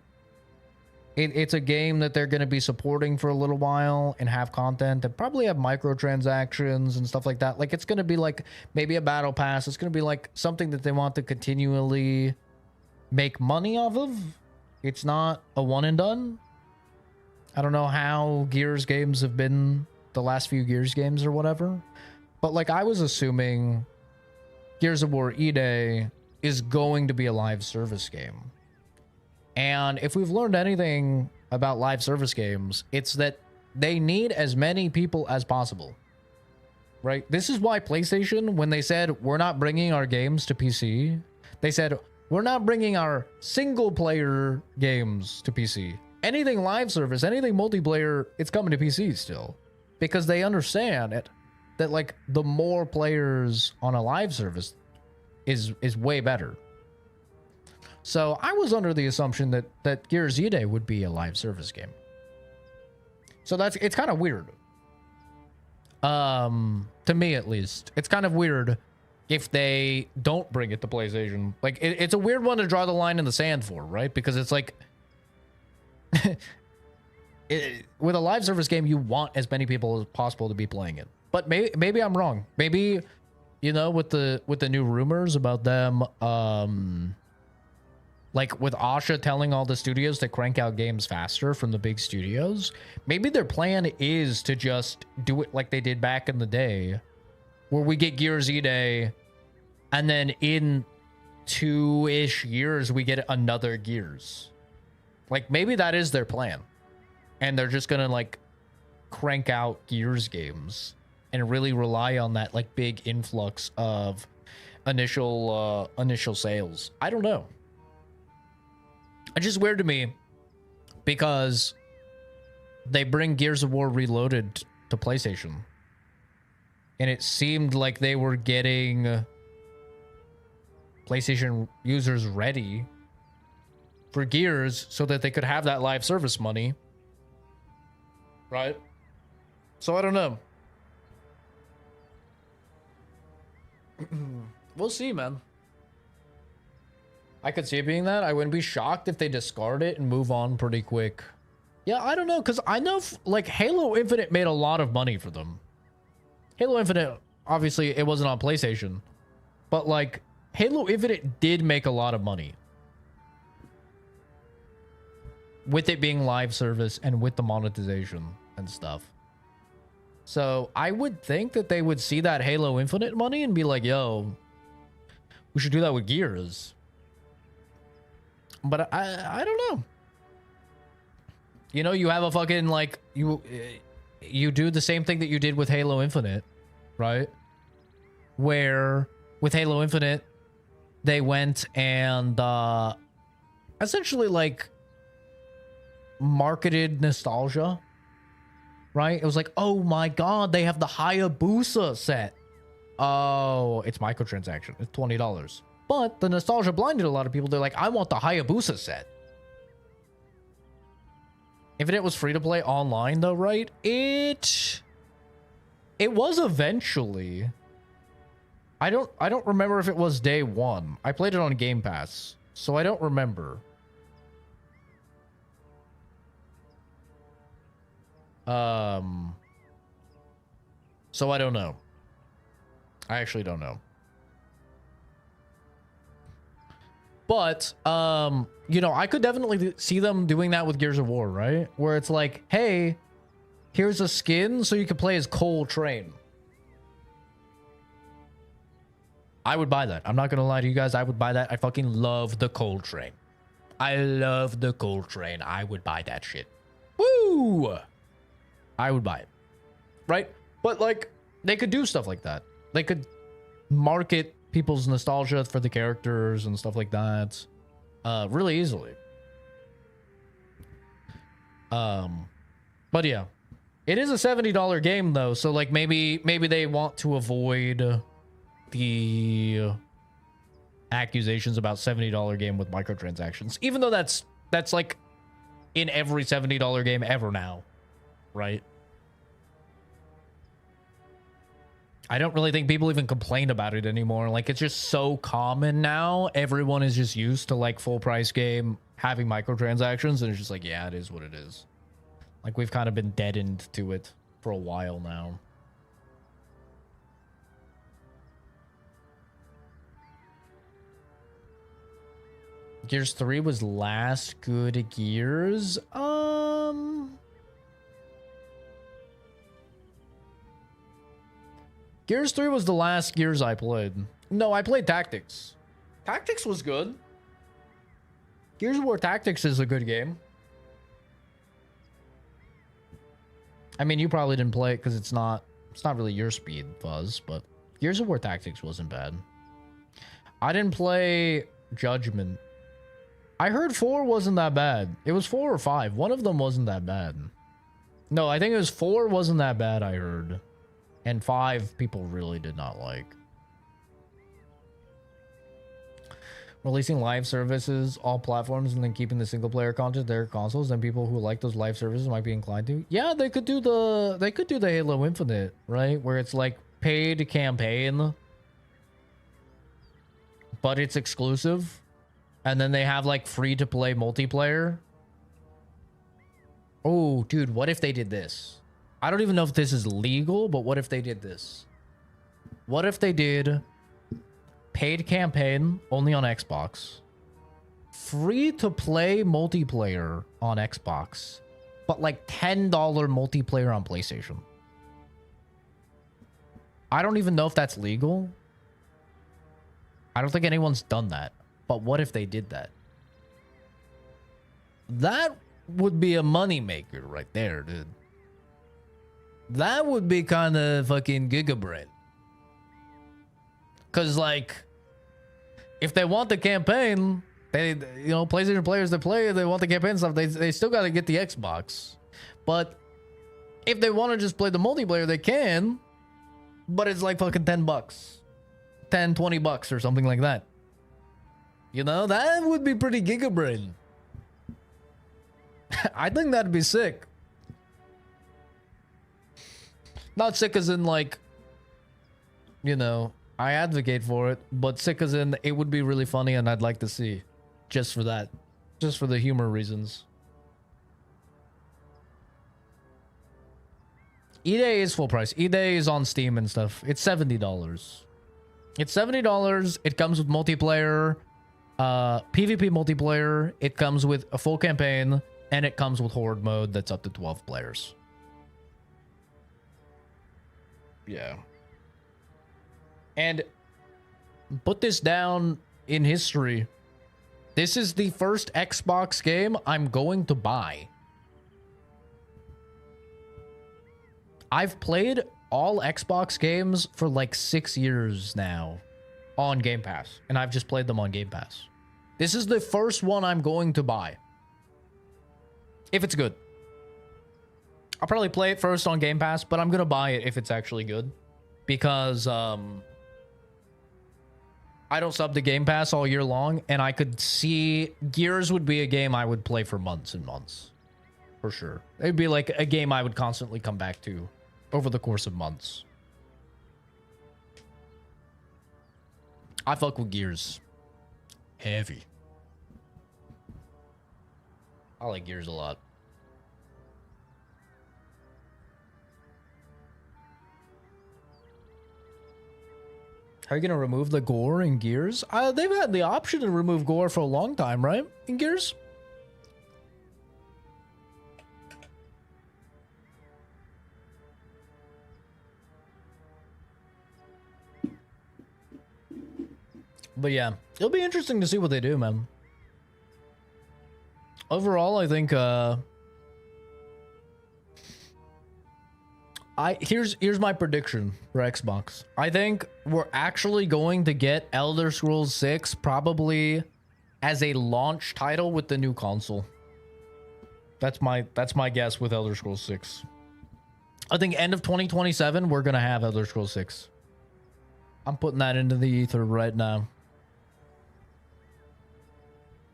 it's a game that they're going to be supporting for a little while and have content and probably have microtransactions and stuff like that. Like, it's going to be like maybe a battle pass. It's going to be like something that they want to continually make money off of. It's not a one and done. I don't know how Gears games have been, the last few Gears games or whatever. But like, I was assuming Gears of War E-Day is going to be a live service game. And if we've learned anything about live service games, it's that they need as many people as possible, right? This is why PlayStation, when they said, we're not bringing our games to PC, they said, we're not bringing our single player games to PC. Anything live service, anything multiplayer, it's coming to PC still. Because they understand it, that like the more players on a live service is way better. So I was under the assumption that Gears E-Day would be a live service game. So it's kind of weird. To me at least. It's kind of weird if they don't bring it to PlayStation. Like it's a weird one to draw the line in the sand for, right? Because it's like with a live service game, you want as many people as possible to be playing it. But maybe I'm wrong. Maybe, you know, with the new rumors about them, like with Asha telling all the studios to crank out games faster from the big studios, maybe their plan is to just do it like they did back in the day, where we get Gears E-Day, and then in 2-ish years, we get another Gears. Like, maybe that is their plan. And they're just gonna, like, crank out Gears games and really rely on that, like, big influx of initial sales. I don't know. It's just weird to me because they bring Gears of War Reloaded to PlayStation. And it seemed like they were getting PlayStation users ready for Gears so that they could have that live service money. Right? So I don't know. We'll see, man. I could see it being that. I wouldn't be shocked if they discard it and move on pretty quick. Yeah, I don't know, because I know, like, Halo Infinite made a lot of money for them. Halo Infinite, obviously, it wasn't on PlayStation. But, like, Halo Infinite did make a lot of money. With it being live service and with the monetization and stuff. So, I would think that they would see that Halo Infinite money and be like, yo, we should do that with Gears. But I don't know. You know, you have a fucking, like, you do the same thing that you did with Halo Infinite, right? Where with Halo Infinite, they went and essentially, like, marketed nostalgia, right? It was like, oh my god, they have the Hayabusa set. Oh, it's microtransaction. It's $20. But the nostalgia blinded a lot of people. They're like, I want the Hayabusa set. If it was free to play online though, right? It was eventually. I don't remember if it was day one. I played it on Game Pass, so I don't remember. So I don't know. I actually don't know. But, you know, I could definitely see them doing that with Gears of War, right? Where it's like, hey, here's a skin so you can play as Cole Train. I would buy that. I'm not going to lie to you guys. I would buy that. I fucking love the Cole Train. I love the Cole Train. I would buy that shit. Woo! I would buy it. Right? But, like, they could do stuff like that. They could market people's nostalgia for the characters and stuff like that really easily. But yeah, it is a $70 game though, so like maybe they want to avoid the accusations about $70 game with microtransactions, even though that's like in every $70 game ever now, right? I don't really think people even complain about it anymore. Like, it's just so common now. Everyone is just used to, like, full price game having microtransactions, and it's just like, yeah, it is what it is. Like, we've kind of been deadened to it for a while now. Gears 3 was last good Gears. Gears 3 was the last Gears I played. No, I played Tactics. Tactics was good. Gears of War Tactics is a good game. I mean, you probably didn't play it because it's not really your speed, Fuzz, but Gears of War Tactics wasn't bad. I didn't play Judgment. I heard 4 wasn't that bad. It was 4 or 5. One of them wasn't that bad. No, I think it was 4 wasn't that bad, I heard. And 5 people really did not like. Releasing live services, all platforms, and then keeping the single player content their consoles, and people who like those live services might be inclined to. Yeah, they could do the Halo Infinite, right? Where it's like paid campaign, but it's exclusive. And then they have like free to play multiplayer. Oh, dude, what if they did this? I don't even know if this is legal, but what if they did this? What if they did paid campaign only on Xbox, free to play multiplayer on Xbox, but like $10 multiplayer on PlayStation? I don't even know if that's legal. I don't think anyone's done that. But what if they did that? That would be a moneymaker right there, dude. That would be kind of fucking gigabrain. Because, like, if they want the campaign, they, you know, PlayStation players that play, they want the campaign stuff, they still got to get the Xbox. But if they want to just play the multiplayer, they can. But it's like fucking $10. $10-20 or something like that. You know, that would be pretty gigabrain. I think that'd be sick. Not sick as in, like, you know, I advocate for it, but sick as in it would be really funny and I'd like to see. Just for that. Just for the humor reasons. E-Day is full price. E-Day is on Steam and stuff. It's $70. It's $70. It comes with multiplayer, PvP multiplayer. It comes with a full campaign, and it comes with Horde mode that's up to 12 players. Yeah. And put this down in history. This is the first Xbox game I'm going to buy. I've played all Xbox games for like 6 years now on Game Pass, and I've just played them on Game Pass. This is the first one I'm going to buy. If it's good. I'll probably play it first on Game Pass, but I'm going to buy it if it's actually good. Because, I don't sub to Game Pass all year long, and I could see Gears would be a game I would play for months and months. For sure. It'd be like a game I would constantly come back to over the course of months. I fuck with Gears. Heavy. I like Gears a lot. How are you gonna remove the gore in Gears? They've had the option to remove gore for a long time, right? In Gears? But yeah, it'll be interesting to see what they do, man. Overall, I think here's my prediction for Xbox. I think we're actually going to get Elder Scrolls 6 probably as a launch title with the new console. That's my guess with Elder Scrolls 6. I think end of 2027 we're gonna have Elder Scrolls 6. I'm putting that into the ether right now.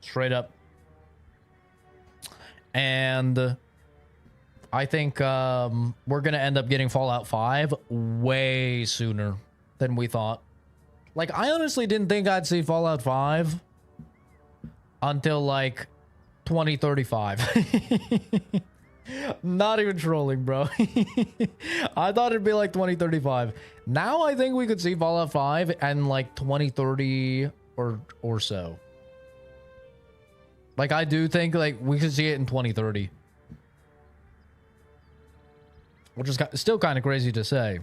Straight up. And I think we're going to end up getting Fallout 5 way sooner than we thought. Like, I honestly didn't think I'd see Fallout 5 until, like, 2035. Not even trolling, bro. I thought it'd be, like, 2035. Now I think we could see Fallout 5 and, like, 2030 or so. Like, I do think, like, we could see it in 2030. Which is still kind of crazy to say.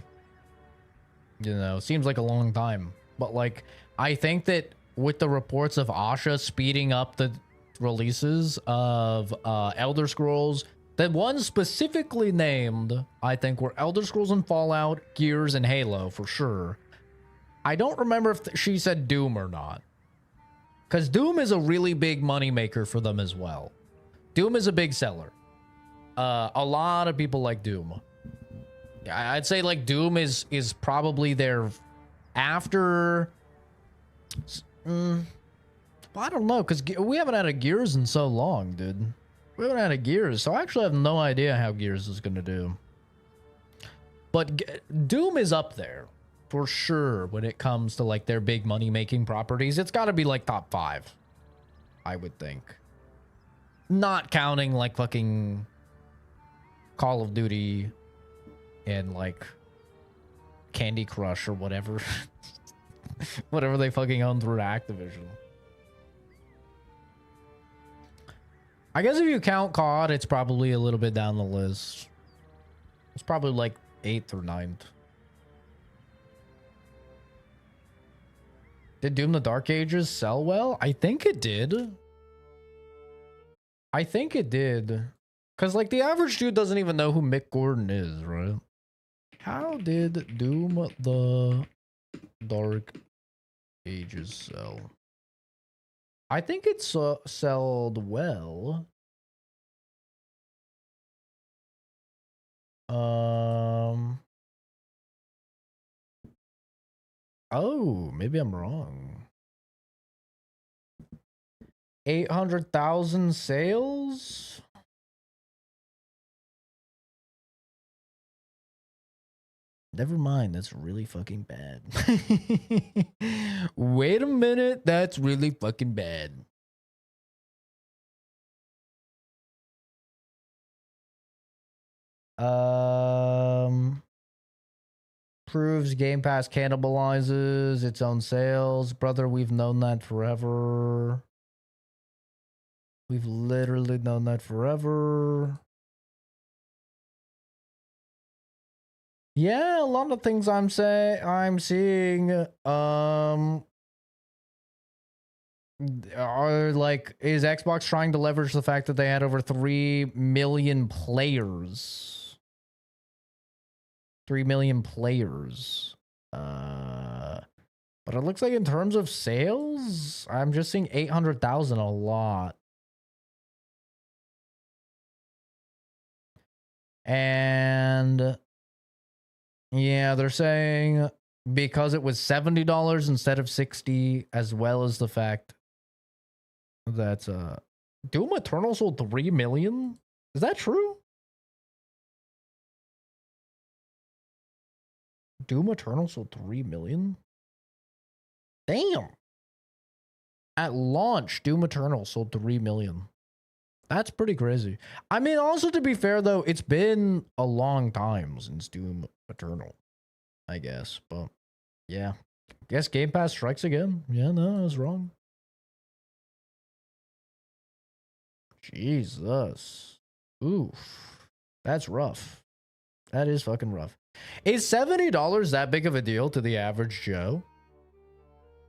You know, seems like a long time. But, like, I think that with the reports of Asha speeding up the releases of Elder Scrolls, the ones specifically named, I think, were Elder Scrolls and Fallout, Gears, and Halo, for sure. I don't remember if she said Doom or not. Because Doom is a really big moneymaker for them as well. Doom is a big seller. A lot of people like Doom. I'd say like Doom is probably their after. Well, I don't know, because we haven't had a Gears in so long, dude. We haven't had a Gears, so I actually have no idea how Gears is going to do. But Doom is up there. For sure, when it comes to like their big money making properties, it's got to be like top 5, I would think. Not counting like fucking Call of Duty and like Candy Crush or whatever. Whatever they fucking own through Activision. I guess if you count COD, it's probably a little bit down the list. It's probably like 8th or 9th. Did Doom the Dark Ages sell well? I think it did. I think it did. Because, like, the average dude doesn't even know who Mick Gordon is, right? How did Doom the Dark Ages sell? I think it sold well. Oh, maybe I'm wrong. 800,000 sales? Never mind, that's really fucking bad. Wait a minute, that's really fucking bad. Proves Game Pass cannibalizes its own sales. Brother, we've known that forever. We've literally known that forever. Yeah, a lot of things I'm seeing are like, is Xbox trying to leverage the fact that they had over 3 million players? 3 million players. But it looks like in terms of sales, I'm just seeing 800,000 a lot. And yeah, they're saying because it was $70 instead of $60, as well as the fact that Doom Eternal sold 3 million. Is that true? Doom Eternal sold 3 million? Damn. At launch, Doom Eternal sold 3 million. That's pretty crazy. I mean, also to be fair though, it's been a long time since Doom Eternal, I guess. But yeah, guess Game Pass strikes again. Yeah, no, I was wrong. Jesus. Oof. That's rough. That is fucking rough. Is $70 that big of a deal to the average Joe?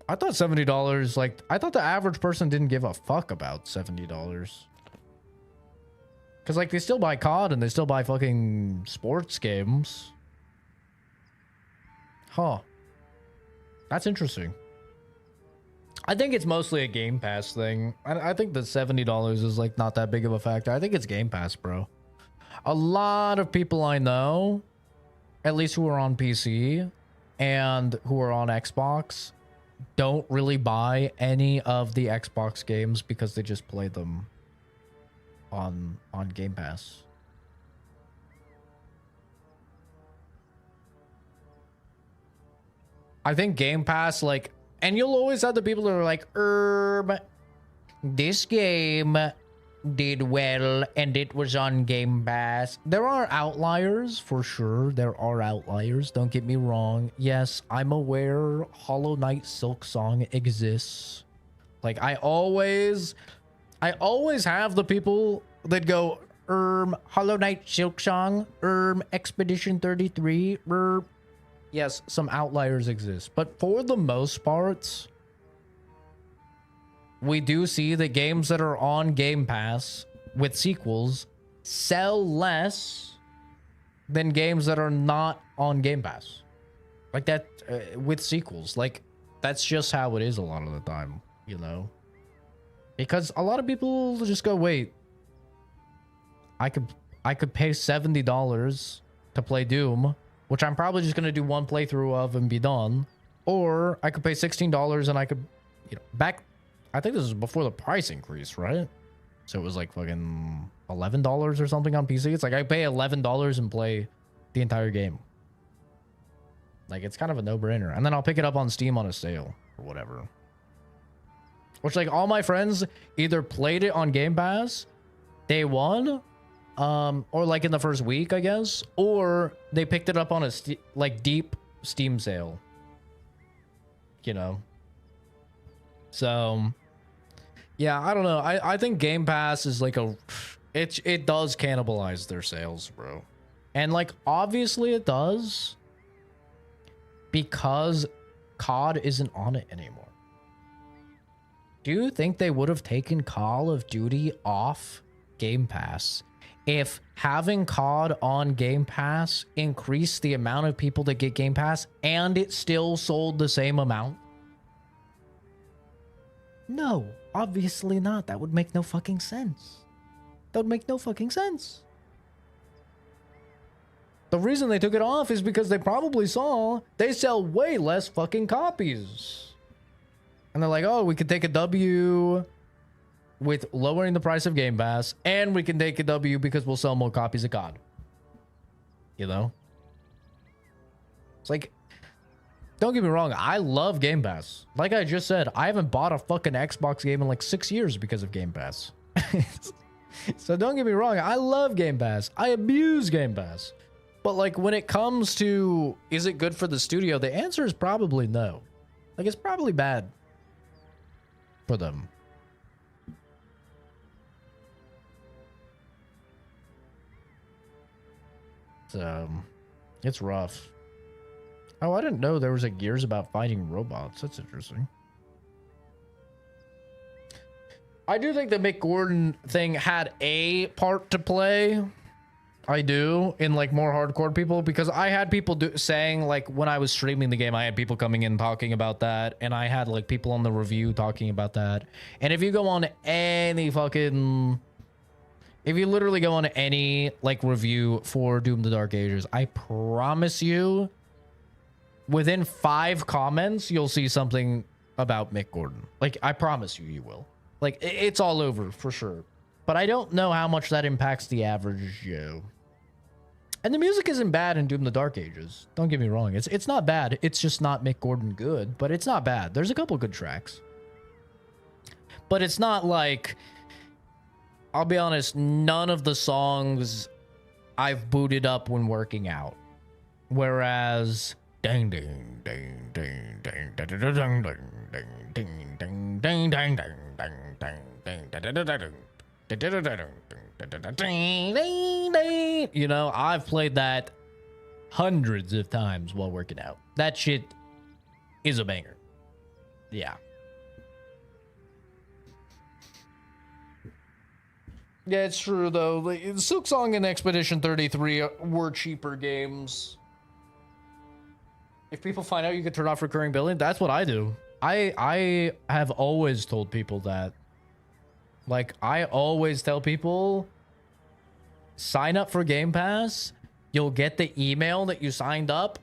I thought $70, like, I thought the average person didn't give a fuck about $70. Because, like, they still buy COD and they still buy fucking sports games. Huh. That's interesting. I think it's mostly a Game Pass thing. I think the $70 is, like, not that big of a factor. I think it's Game Pass, bro. A lot of people I know, at least who are on PC and who are on Xbox, don't really buy any of the Xbox games because they just play them on Game Pass. I think Game Pass, like, and you'll always have the people that are like, this game did well and it was on Game Pass. There are outliers for sure. There are outliers. Don't get me wrong. Yes, I'm aware Hollow Knight Silksong exists. Like, I always have the people that go, Hollow Knight Silksong, Expedition 33, Yes, some outliers exist, but for the most part, we do see that games that are on Game Pass with sequels sell less than games that are not on Game Pass. Like that with sequels. Like, that's just how it is a lot of the time, you know? Because a lot of people just go, wait, I could pay $70 to play Doom, which I'm probably just going to do one playthrough of and be done. Or I could pay $16 and I could, you know, back, I think this was before the price increase, right? So it was like fucking $11 or something on PC. It's like I pay $11 and play the entire game. Like, it's kind of a no-brainer. And then I'll pick it up on Steam on a sale or whatever. Which, like, all my friends either played it on Game Pass day one, or like in the first week, I guess, or they picked it up on a deep Steam sale, you know. So yeah, I don't know. I think Game Pass is like it does cannibalize their sales, bro. And like, obviously it does, because COD isn't on it anymore. Do you think they would have taken Call of Duty off Game Pass if having COD on Game Pass increased the amount of people that get Game Pass and it still sold the same amount? No, obviously not. That would make no fucking sense. That would make no fucking sense. The reason they took it off is because they probably saw they sell way less fucking copies. And they're like, oh, we could take a W with lowering the price of Game Pass, and we can take a W because we'll sell more copies of COD. You know? It's like, don't get me wrong, I love Game Pass. Like I just said, I haven't bought a fucking Xbox game in like 6 years because of Game Pass. So don't get me wrong, I love Game Pass. I abuse Game Pass. But like, when it comes to, is it good for the studio? The answer is probably no. Like, it's probably bad for them. So, it's rough. Oh, I didn't know there was a Gears about fighting robots. That's interesting. I do think the Mick Gordon thing had a part to play. I do, in like more hardcore people, because I had people saying, like, when I was streaming the game, I had people coming in talking about that, and I had like people on the review talking about that. And if you go on any fucking, if you literally go on any like review for Doom: The Dark Ages, I promise you within 5 comments, you'll see something about Mick Gordon. Like, I promise you, you will. Like, it's all over for sure. But I don't know how much that impacts the average Joe. And the music isn't bad in Doom the Dark Ages. Don't get me wrong. It's not bad. It's just not Mick Gordon good, but it's not bad. There's a couple good tracks. But it's not like, I'll be honest, none of the songs I've booted up when working out. Whereas ding ding ding ding ding ding ding ding ding ding ding ding ding, you know, I've played that hundreds of times while working out. That shit is a banger. Yeah. Yeah, it's true though. Silk Song and Expedition 33 were cheaper games. If people find out you can turn off recurring billing, that's what I do. I have always told people that. Like, I always tell people, sign up for Game Pass. You'll get the email that you signed up.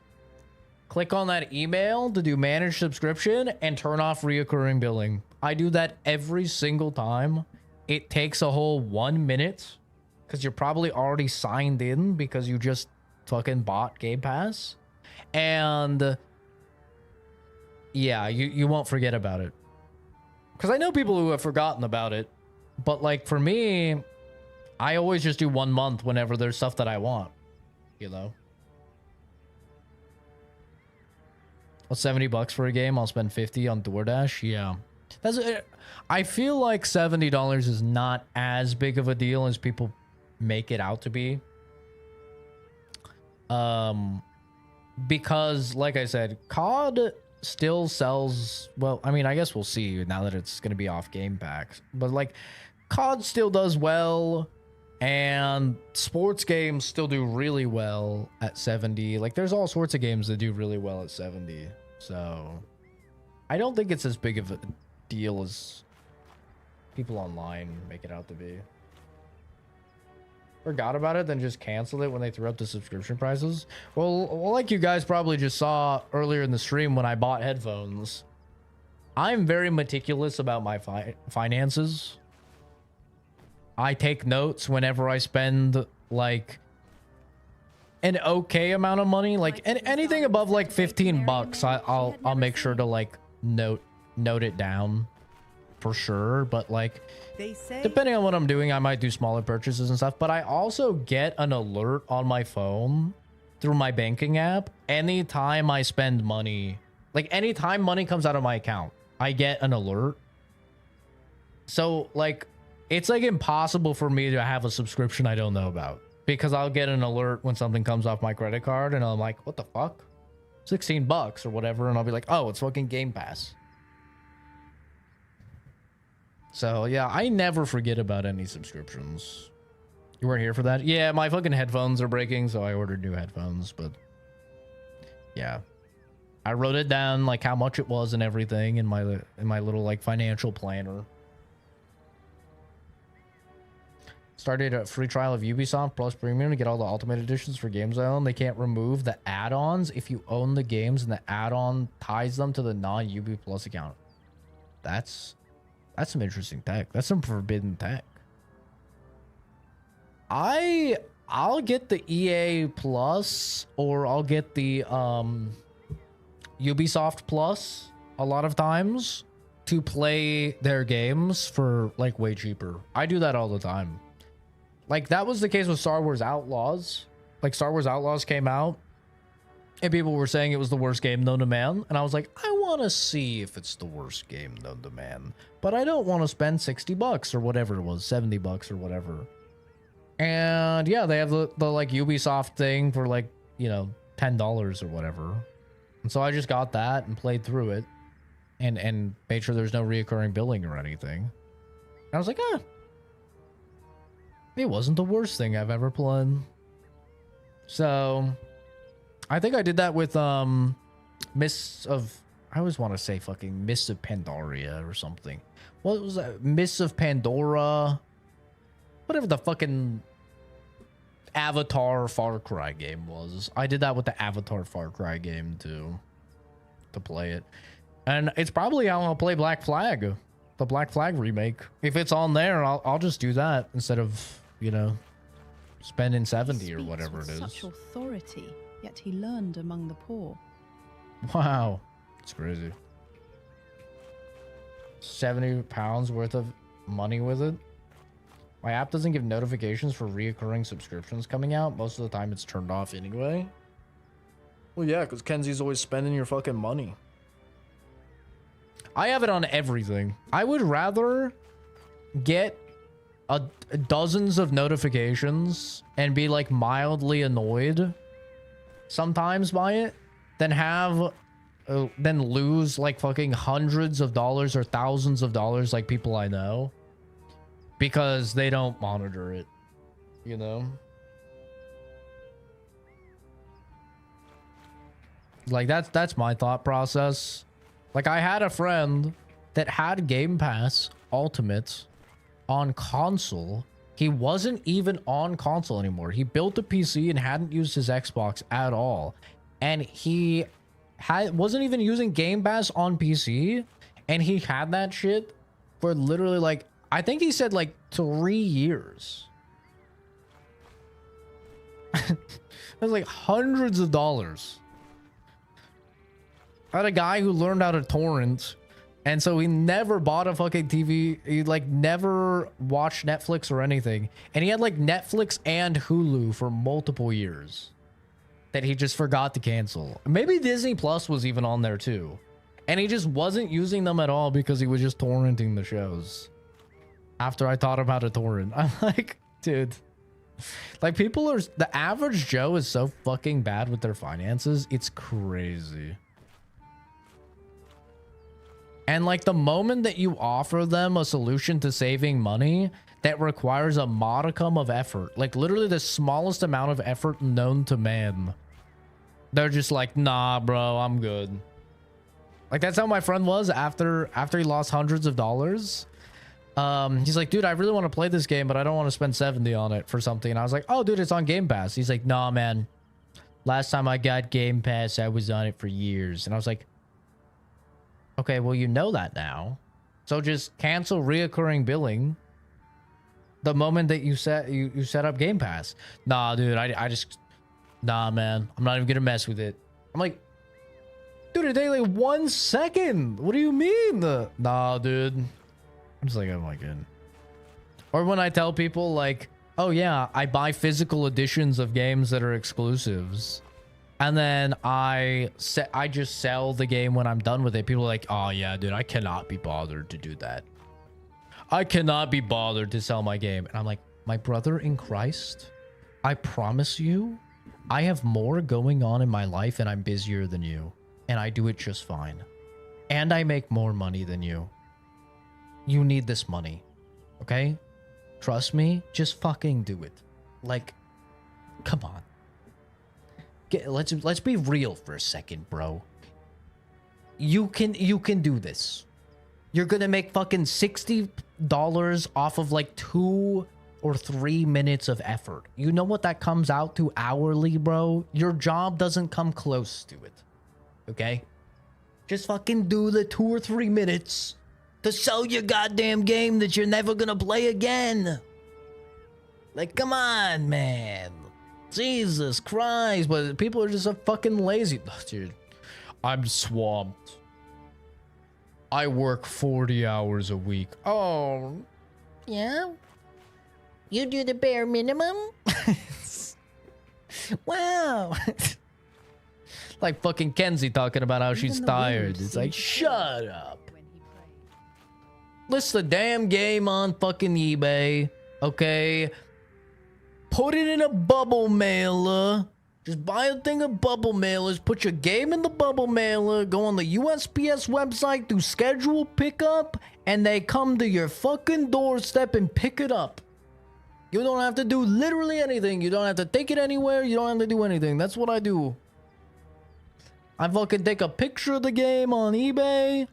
Click on that email to do managed subscription and turn off reoccurring billing. I do that every single time. It takes a whole 1 minute because you're probably already signed in because you just fucking bought Game Pass. And yeah, you won't forget about it. Because I know people who have forgotten about it. But like for me, I always just do 1 month whenever there's stuff that I want, you know? Well, $70 for a game, I'll spend 50 on DoorDash. Yeah. I feel like $70 is not as big of a deal as people make it out to be. Because like I said, COD still sells, well, I mean, I guess we'll see now that it's going to be off Game Pass. But like COD still does well, and sports games still do really well at 70. Like there's all sorts of games that do really well at 70. So I don't think it's as big of a deal as people online make it out to be. Forgot about it, then just canceled it when they threw up the subscription prices. Well, like you guys probably just saw earlier in the stream when I bought headphones, I'm very meticulous about my finances. I take notes whenever I spend like an okay amount of money, like anything above like $15, I'll make sure to like note it down for sure. But like depending on what I'm doing, I might do smaller purchases and stuff. But I also get an alert on my phone through my banking app anytime I spend money. Like anytime money comes out of my account, I get an alert. So like it's like impossible for me to have a subscription I don't know about, because I'll get an alert when something comes off my credit card and I'm like, what the fuck? $16 or whatever. And I'll be like, oh, it's fucking Game Pass. So yeah, I never forget about any subscriptions. You weren't here for that? Yeah, my fucking headphones are breaking, so I ordered new headphones. But yeah, I wrote it down, like how much it was and everything in my little like financial planner. Started a free trial of Ubisoft Plus Premium to get all the Ultimate Editions for games I own. They can't remove the add-ons if you own the games and the add-on ties them to the non-Ubi Plus account. That's some interesting tech. That's some forbidden tech. I'll get the EA Plus, or I'll get the Ubisoft Plus a lot of times to play their games for like way cheaper. I do that all the time. Like that was the case with Star Wars Outlaws. Like Star Wars Outlaws came out and people were saying it was the worst game known to man. And I was like, I want to see if it's the worst game known to man, but I don't want to spend $60 or whatever it was, $70 or whatever. And yeah, they have the like Ubisoft thing for like, you know, $10 or whatever. And so I just got that and played through it and made sure there's no reoccurring billing or anything. And I was like, it wasn't the worst thing I've ever played. So I think I did that with Mists of, I always want to say fucking Mists of Pandaria or something. What was that? Mists of Pandora, whatever the fucking Avatar Far Cry game was. I did that with the Avatar Far Cry game too. to play it. And it's probably how I'll play Black Flag, the Black Flag remake. If it's on there, I'll just do that instead of, you know, spending 70 or whatever it is. Such authority, yet he learned among the poor. Wow, it's crazy. 70 pounds worth of money with it. My app doesn't give notifications for reoccurring subscriptions coming out. Most of the time it's turned off anyway. Well, yeah, because Kenzie's always spending your fucking money. I have it on everything. I would rather get dozens of notifications and be like mildly annoyed sometimes by it than have then lose like fucking hundreds of dollars or thousands of dollars like people I know because they don't monitor it, you know? Like that's my thought process. Like I had a friend that had Game Pass Ultimate on console. He wasn't even on console anymore. He built a PC and hadn't used his Xbox at all. And he wasn't even using Game Pass on PC. And he had that shit for literally like, I think he said like 3 years. It was like hundreds of dollars. I had a guy who learned how to torrent, and so he never bought a fucking TV. He like never watched Netflix or anything, and he had like Netflix and Hulu for multiple years that he just forgot to cancel. Maybe Disney Plus was even on there too, and he just wasn't using them at all because he was just torrenting the shows. After I taught him how to torrent, I'm like, dude, like people are, the average Joe is so fucking bad with their finances. It's crazy. And like the moment that you offer them a solution to saving money that requires a modicum of effort, like literally the smallest amount of effort known to man, they're just like, nah, bro, I'm good. Like that's how my friend was after he lost hundreds of dollars. He's like, dude, I really want to play this game, but I don't want to spend 70 on it for something. And I was like, oh, dude, it's on Game Pass. He's like, nah, man. Last time I got Game Pass, I was on it for years. And I was like, okay, well, you know that now. So just cancel reoccurring billing the moment that you set up Game Pass. Nah, dude, I just, nah, man. I'm not even gonna mess with it. I'm like, dude, it takes like 1 second. What do you mean? Nah, dude. I'm just like, oh my god. Or when I tell people like, oh yeah, I buy physical editions of games that are exclusives. And then I just sell the game when I'm done with it. People are like, oh yeah, dude, I cannot be bothered to do that. I cannot be bothered to sell my game. And I'm like, my brother in Christ, I promise you, I have more going on in my life and I'm busier than you. And I do it just fine. And I make more money than you. You need this money. Okay? Trust me, just fucking do it. Like, come on. Let's be real for a second, bro. You can do this. You're gonna make fucking $60 off of like 2 or 3 minutes of effort. You know what that comes out to hourly, bro? Your job doesn't come close to it. Okay? Just fucking do the 2 or 3 minutes to sell your goddamn game that you're never gonna play again. Like, come on, man. Jesus Christ, but people are just so fucking lazy. Dude, I'm swamped. I work 40 hours a week. Oh, yeah? You do the bare minimum? Wow. Like fucking Kenzie talking about how she's tired. It's like, shut up. List the damn game on fucking eBay, okay? Put it in a bubble mailer. Just buy a thing of bubble mailers. Put your game in the bubble mailer. Go on the USPS website, do schedule pickup, and they come to your fucking doorstep and pick it up. You don't have to do literally anything. You don't have to take it anywhere. You don't have to do anything. That's what I do. I fucking take a picture of the game on eBay.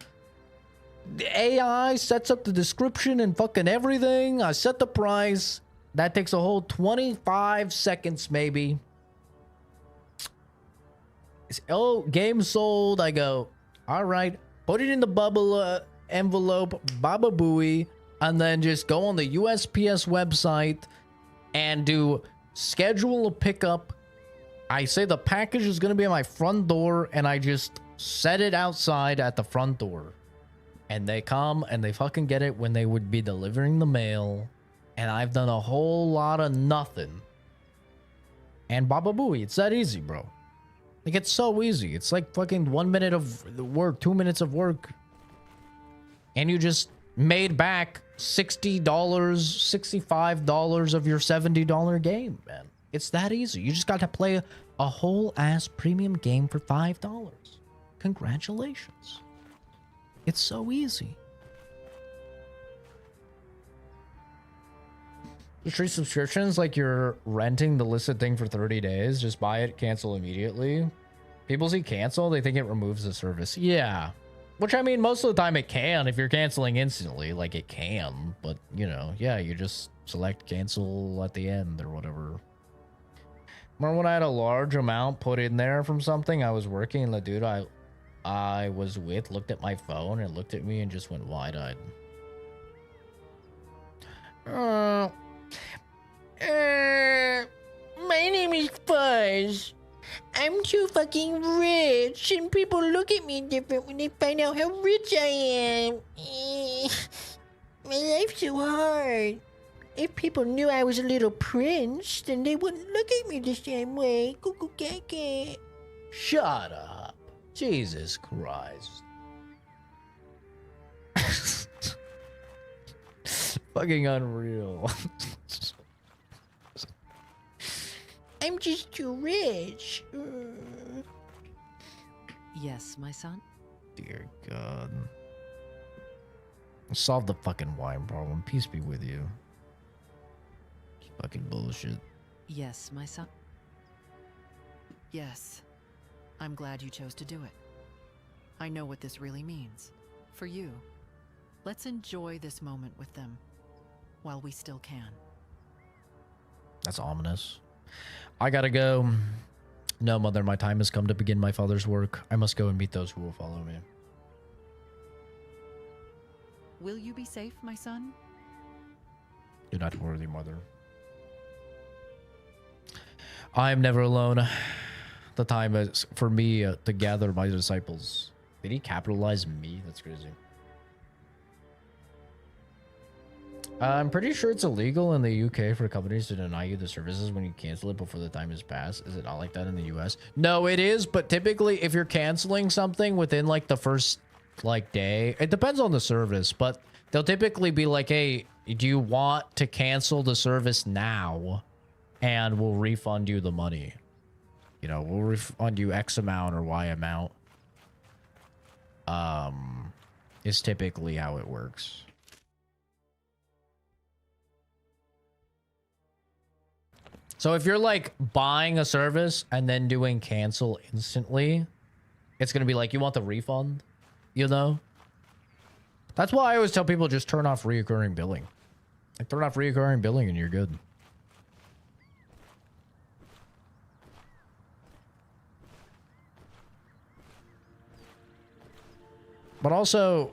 The AI sets up the description and fucking everything. I set the price. That takes a whole 25 seconds, maybe. Oh, game sold. I go, All right, put it in the bubble envelope, Baba Booey, and then just go on the USPS website and do schedule a pickup. I say the package is going to be at my front door, and I just set it outside at the front door. And they come and they fucking get it when they would be delivering the mail. And I've done a whole lot of nothing. And Baba Booey, it's that easy, bro. Like, it's so easy. It's like fucking 1 minute of work, 2 minutes of work. And you just made back $60, $65 of your $70 game, man. It's that easy. You just got to play a whole ass premium game for $5. Congratulations. It's so easy. You treat subscriptions like you're renting the listed thing for 30 days. Just buy it, cancel immediately. People see cancel, they think it removes the service. Yeah. Which, I mean, most of the time it can. If you're canceling instantly, like, it can. But, you know, yeah, you just select cancel at the end or whatever. Remember when I had a large amount put in there from something I was working, and the dude I was with looked at my phone and looked at me and just went wide-eyed. My name is Fuzz. I'm too fucking rich, and people look at me different when they find out how rich I am. My life's so hard. If people knew I was a little prince, then they wouldn't look at me the same way. Cuckoo cat cat. Shut up. Jesus Christ. Fucking unreal. I'm just too rich. Yes, my son? Dear God. Solve the fucking wine problem. Peace be with you. Fucking bullshit. Yes, my son? Yes. I'm glad you chose to do it. I know what this really means. For you. Let's enjoy this moment with them. While we still can. That's ominous. I gotta go. No, mother, my time has come to begin my father's work. I must go and meet those who will follow me. Will you be safe, my son? Do not worry, mother. I am never alone. The time is for me to gather my disciples. Did he capitalize me? That's crazy. I'm pretty sure it's illegal in the UK for companies to deny you the services when you cancel it before the time has passed. Is it not like that in the US? No, it is, but typically if you're canceling something within like the first like day, it depends on the service, but they'll typically be like, hey, do you want to cancel the service now? And we'll refund you the money. You know, we'll refund you X amount or Y amount. Is typically how it works. So if you're like buying a service and then doing cancel instantly, it's going to be like, you want the refund, you know? That's why I always tell people just turn off reoccurring billing. Like turn off reoccurring billing and you're good. But also,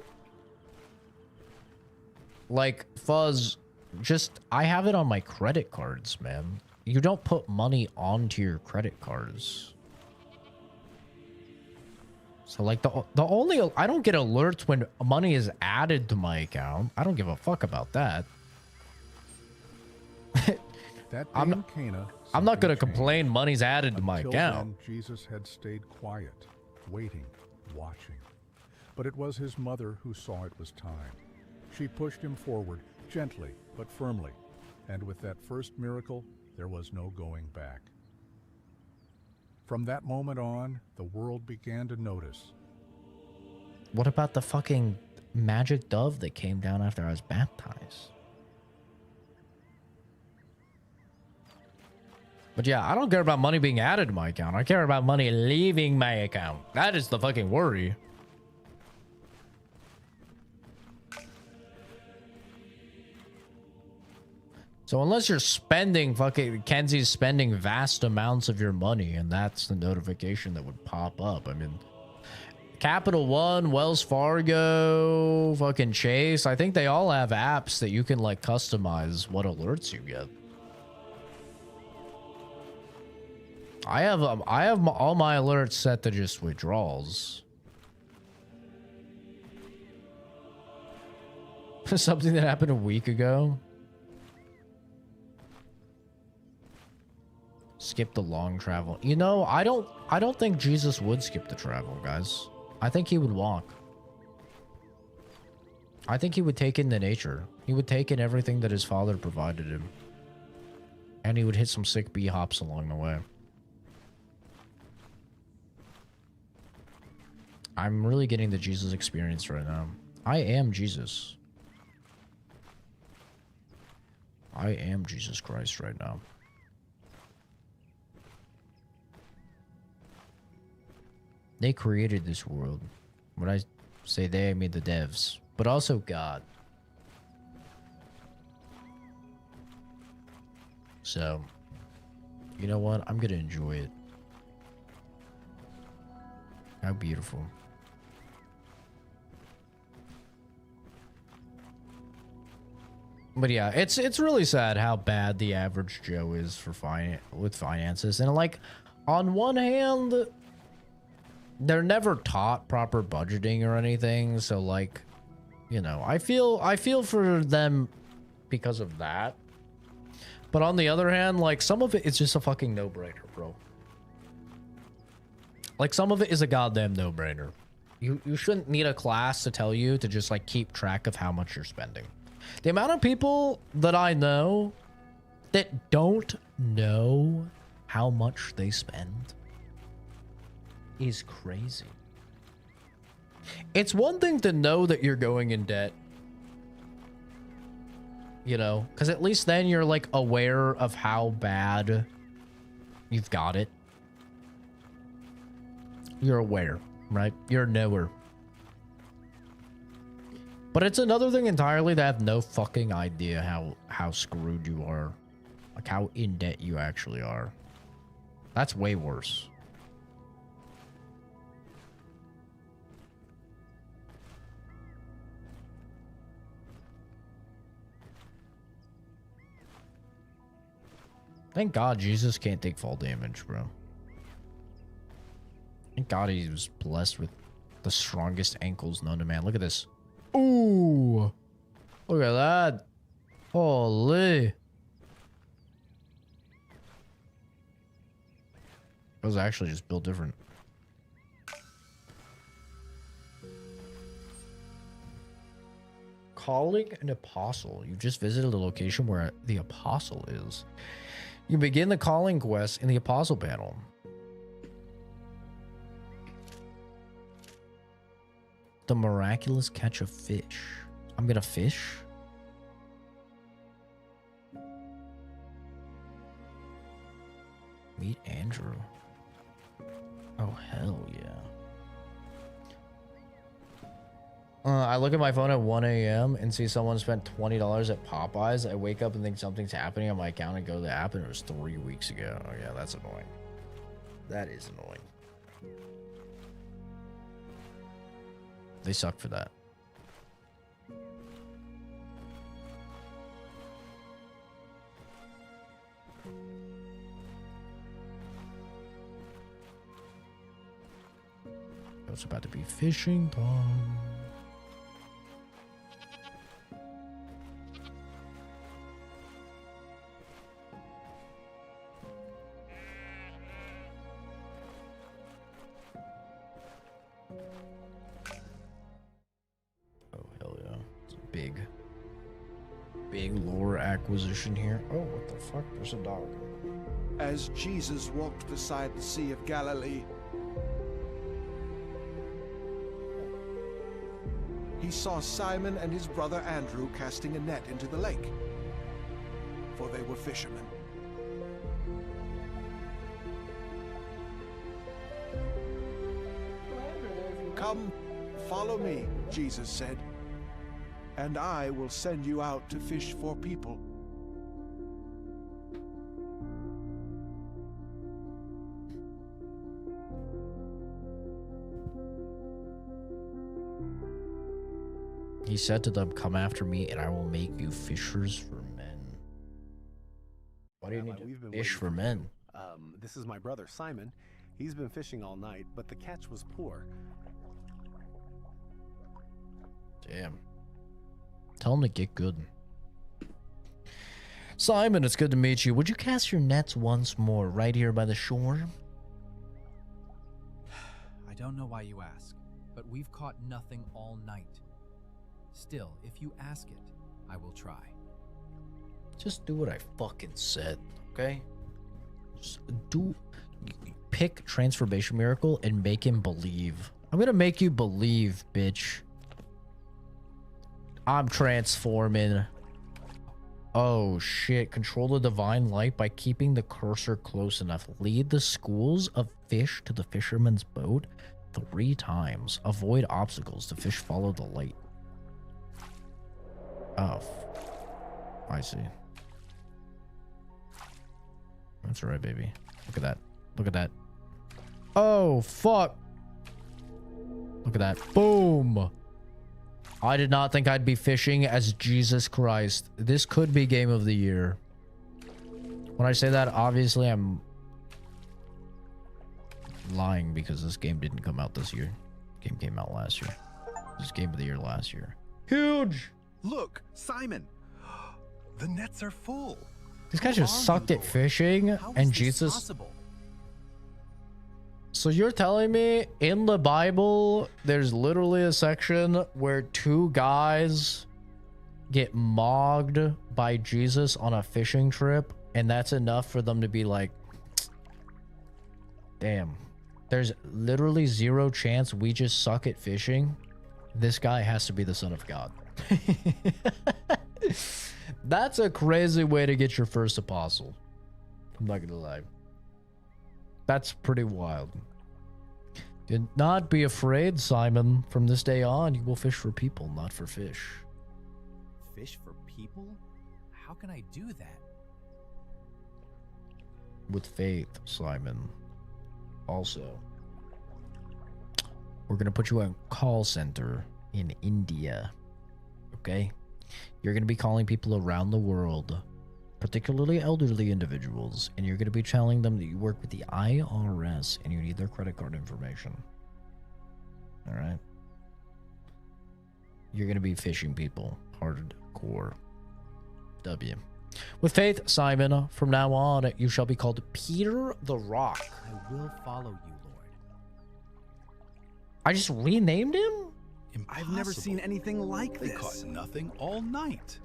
like, Fuzz, just, I have it on my credit cards, man. You don't put money onto your credit cards. So, like, the only, I don't get alerts when money is added to my account. I don't give a fuck about that. I'm not going to complain money's added to my account. Then, Jesus had stayed quiet, waiting, watching. But it was his mother who saw it was time. She pushed him forward, gently but firmly. And with that first miracle, there was no going back. From that moment on, the world began to notice. What about the fucking magic dove that came down after I was baptized? But yeah, I don't care about money being added to my account. I care about money leaving my account. That is the fucking worry. So unless you're spending fucking, Kenzie's spending vast amounts of your money, and that's the notification that would pop up. I mean, Capital One, Wells Fargo, fucking Chase. I think they all have apps that you can like customize what alerts you get. I have all my alerts set to just withdrawals. Something that happened a week ago. Skip the long travel. You know, I don't think Jesus would skip the travel, guys. I think he would walk. I think he would take in the nature. He would take in everything that his father provided him. And he would hit some sick bee hops along the way. I'm really getting the Jesus experience right now. I am Jesus. I am Jesus Christ right now. They created this world. When I say they, I mean the devs. But also God. So, you know what? I'm gonna enjoy it. How beautiful. But yeah, it's really sad how bad the average Joe is for with finances. And like, on one hand, they're never taught proper budgeting or anything. So like, you know, I feel for them because of that. But on the other hand, like, some of it is just a fucking no-brainer, bro. Like, some of it is a goddamn no-brainer. You shouldn't need a class to tell you to just like keep track of how much you're spending. The amount of people that I know that don't know how much they spend is crazy. It's one thing to know that you're going in debt, you know, because at least then you're like aware of how bad you've got it. You're aware, right? You're a knower. But it's another thing entirely to have no fucking idea how screwed you are. Like how in debt you actually are. That's way worse. Thank God Jesus can't take fall damage, bro. Thank God he was blessed with the strongest ankles known to man. Look at this. Ooh. Look at that. Holy. It was actually just built different. Calling an apostle. You just visited the location where the apostle is. You begin the calling quest in the apostle panel. The miraculous catch of fish. I'm gonna fish. Meet Andrew. Oh, hell yeah. I look at my phone at 1 a.m. and see someone spent $20 at Popeyes. I wake up and think something's happening on my account and go to the app, and it was 3 weeks ago. Oh yeah, that's annoying. That is annoying. They suck for that. It's about to be fishing time. Big lore acquisition here. Oh, what the fuck? There's a dog. As Jesus walked beside the Sea of Galilee, he saw Simon and his brother Andrew casting a net into the lake, for they were fishermen. Come, follow me, Jesus said, and I will send you out to fish for people. He said to them, "Come after me, and I will make you fishers for men." Why do you need to fish for men? This is my brother, Simon. He's been fishing all night, but the catch was poor. Damn. Tell him to get good. Simon, it's good to meet you. Would you cast your nets once more right here by the shore? I don't know why you ask, but we've caught nothing all night. Still, if you ask it, I will try. Just do what I fucking said, okay? Just pick Transformation Miracle and make him believe. I'm gonna make you believe, bitch. I'm transforming. Oh shit. Control the divine light by keeping the cursor close enough. Lead the schools of fish to the fisherman's boat 3 times. Avoid obstacles. The fish follow the light. Oh. I see. That's right, baby. Look at that. Look at that. Oh, fuck. Look at that. Boom. I did not think I'd be fishing as Jesus Christ. This could be game of the year. When I say that, obviously I'm lying because this game didn't come out this year. Game came out last year. This is game of the year last year. Huge. Look, Simon. The nets are full. These guys just sucked at fishing, and Jesus. Possible? So you're telling me in the Bible, there's literally a section where 2 guys get mogged by Jesus on a fishing trip, and that's enough for them to be like, damn, there's literally 0 chance we just suck at fishing. This guy has to be the Son of God. That's a crazy way to get your first apostle. I'm not gonna lie. That's pretty wild. Do not be afraid, Simon. From this day on, you will fish for people, not for fish. Fish for people? How can I do that? With faith, Simon. Also, we're gonna put you in a call center in India. Okay? You're gonna be calling people around the world, particularly elderly individuals, and you're going to be telling them that you work with the IRS and you need their credit card information. All right? You're going to be fishing people. Hardcore. W. With faith, Simon, from now on, you shall be called Peter the Rock. I will follow you, Lord. I just renamed him? Impossible. I've never seen anything like this. They caught nothing all night.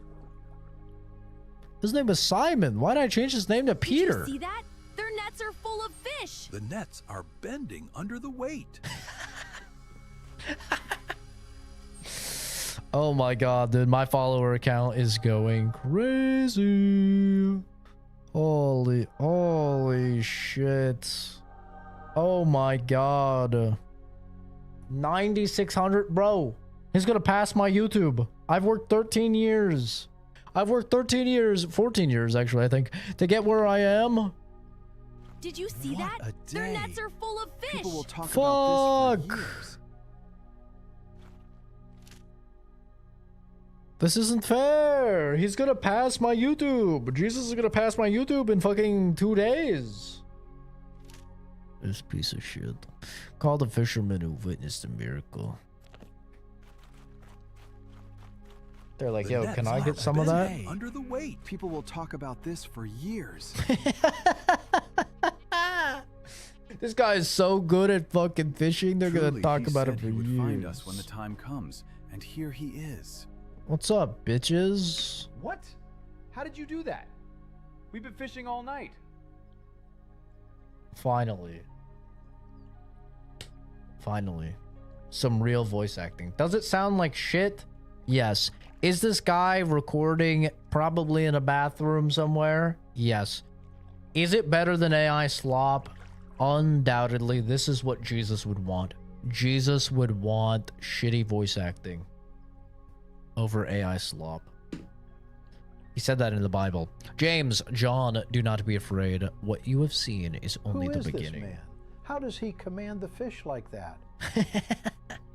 His name was Simon. Why did I change his name to Peter? Did you see that? Their nets are full of fish. The nets are bending under the weight. Oh my god, dude. My follower account is going crazy. Holy shit. Oh my god. 9,600, bro. He's gonna pass my YouTube. I've worked 13 years. 14 years actually, I think, to get where I am. Did you see that? Their nets are full of fish. People will talk about this for years. This isn't fair. He's gonna pass my YouTube. Jesus is gonna pass my YouTube in fucking 2 days. This piece of shit. Call the fisherman who witnessed the miracle. They're like, yo, can I get some of that? Under the weight. People will talk about this for years. This guy is so good at fucking fishing. They're Truly, gonna talk about it for he would years. find us when the time comes, and here he is. What's up, bitches? What? How did you do that? We've been fishing all night. Finally. Some real voice acting. Does it sound like shit? Yes. Is this guy recording probably in a bathroom somewhere? Yes. Is it better than AI slop? Undoubtedly. This is what Jesus would want. Jesus would want shitty voice acting over AI slop. He said that in the Bible. James, John, do not be afraid. What you have seen is only the beginning. This man? How does he command the fish like that?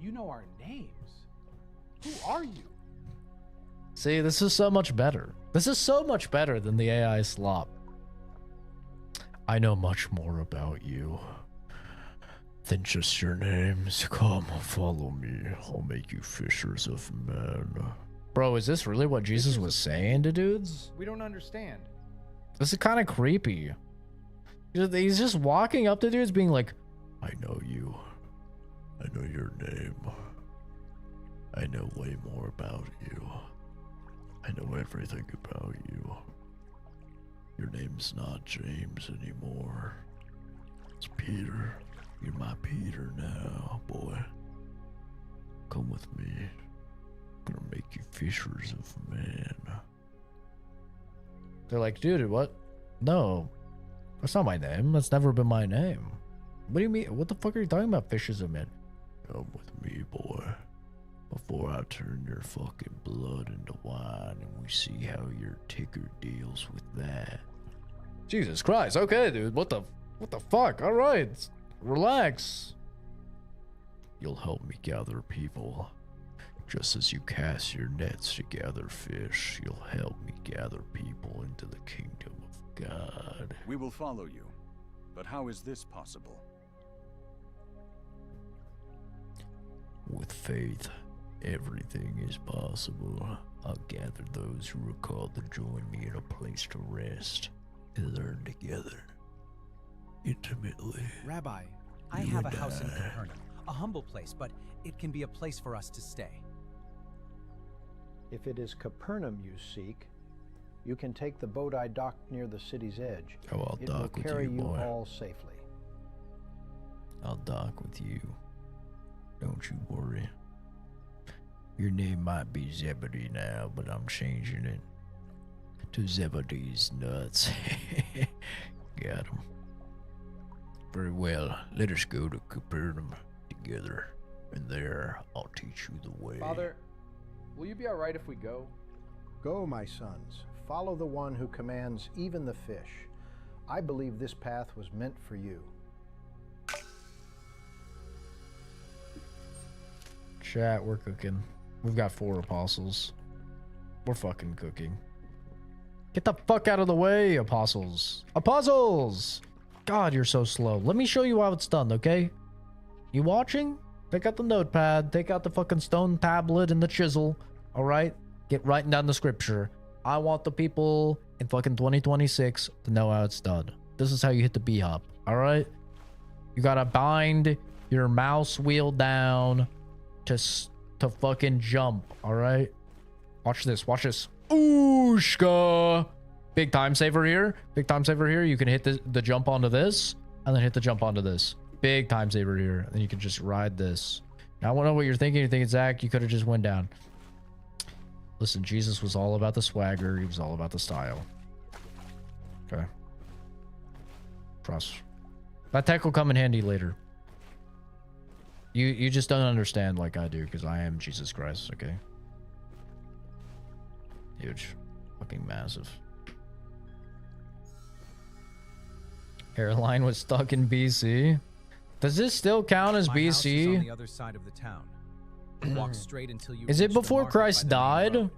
You know our names. Who are you? See, this is so much better. This is so much better than the AI slop. I know much more about you than just your names. Come, follow me. I'll make you fishers of men. Bro, is this really what Jesus was saying to dudes? We don't understand. This is kind of creepy. He's just walking up to dudes being like, I know you. I know your name. I know way more about you. I know everything about you. Your name's not James anymore. It's Peter. You're my Peter now, boy. Come with me. I'm gonna make you fishers of men. They're like, dude, what? No. That's not my name. That's never been my name. What do you mean? What the fuck are you talking about, fishers of men? Come with me, boy. Before I turn your fucking blood into wine and we see how your ticker deals with that. Jesus Christ. Okay, dude. What the fuck? All right. Relax. You'll help me gather people. Just as you cast your nets to gather fish, you'll help me gather people into the kingdom of God. We will follow you. But how is this possible? With faith, everything is possible. I'll gather those who are called to join me in a place to rest and learn together. Intimately. Rabbi, I have a house in Capernaum, a humble place, but it can be a place for us to stay. If it is Capernaum you seek, you can take the boat I docked near the city's edge. Oh, I'll it will dock with carry you, boy. all safely. I'll dock with you. Don't you worry. Your name might be Zebedee now, but I'm changing it to Zebedee's nuts. Got him. Very well. Let us go to Capernaum together, and there I'll teach you the way. Father, will you be all right if we go? Go, my sons. Follow the one who commands even the fish. I believe this path was meant for you. Chat, we're cooking. We've got 4 apostles. We're fucking cooking. Get the fuck out of the way, apostles. Apostles! God, you're so slow. Let me show you how it's done, okay? You watching? Take out the notepad. Take out the fucking stone tablet and the chisel. Alright? Get writing down the scripture. I want the people in fucking 2026 to know how it's done. This is how you hit the B-hop. Alright? You gotta bind your mouse wheel down to fucking jump. Alright? Watch this. Watch this. Ooshka! Big time saver here. Big time saver here. You can hit the jump onto this, and then hit the jump onto this. Big time saver here. And then you can just ride this. Now, I want to know what you're thinking. You're thinking, Zach, you could have just went down. Listen, Jesus was all about the swagger. He was all about the style. Okay. Trust. That tech will come in handy later. You just don't understand like I do, because I am Jesus Christ, okay? Huge. Fucking massive. Hairline was stuck in BC. Does this still count as My house is on BC? the other side of the town. Walk straight until you Is it reach the before market by Christ the main died? road.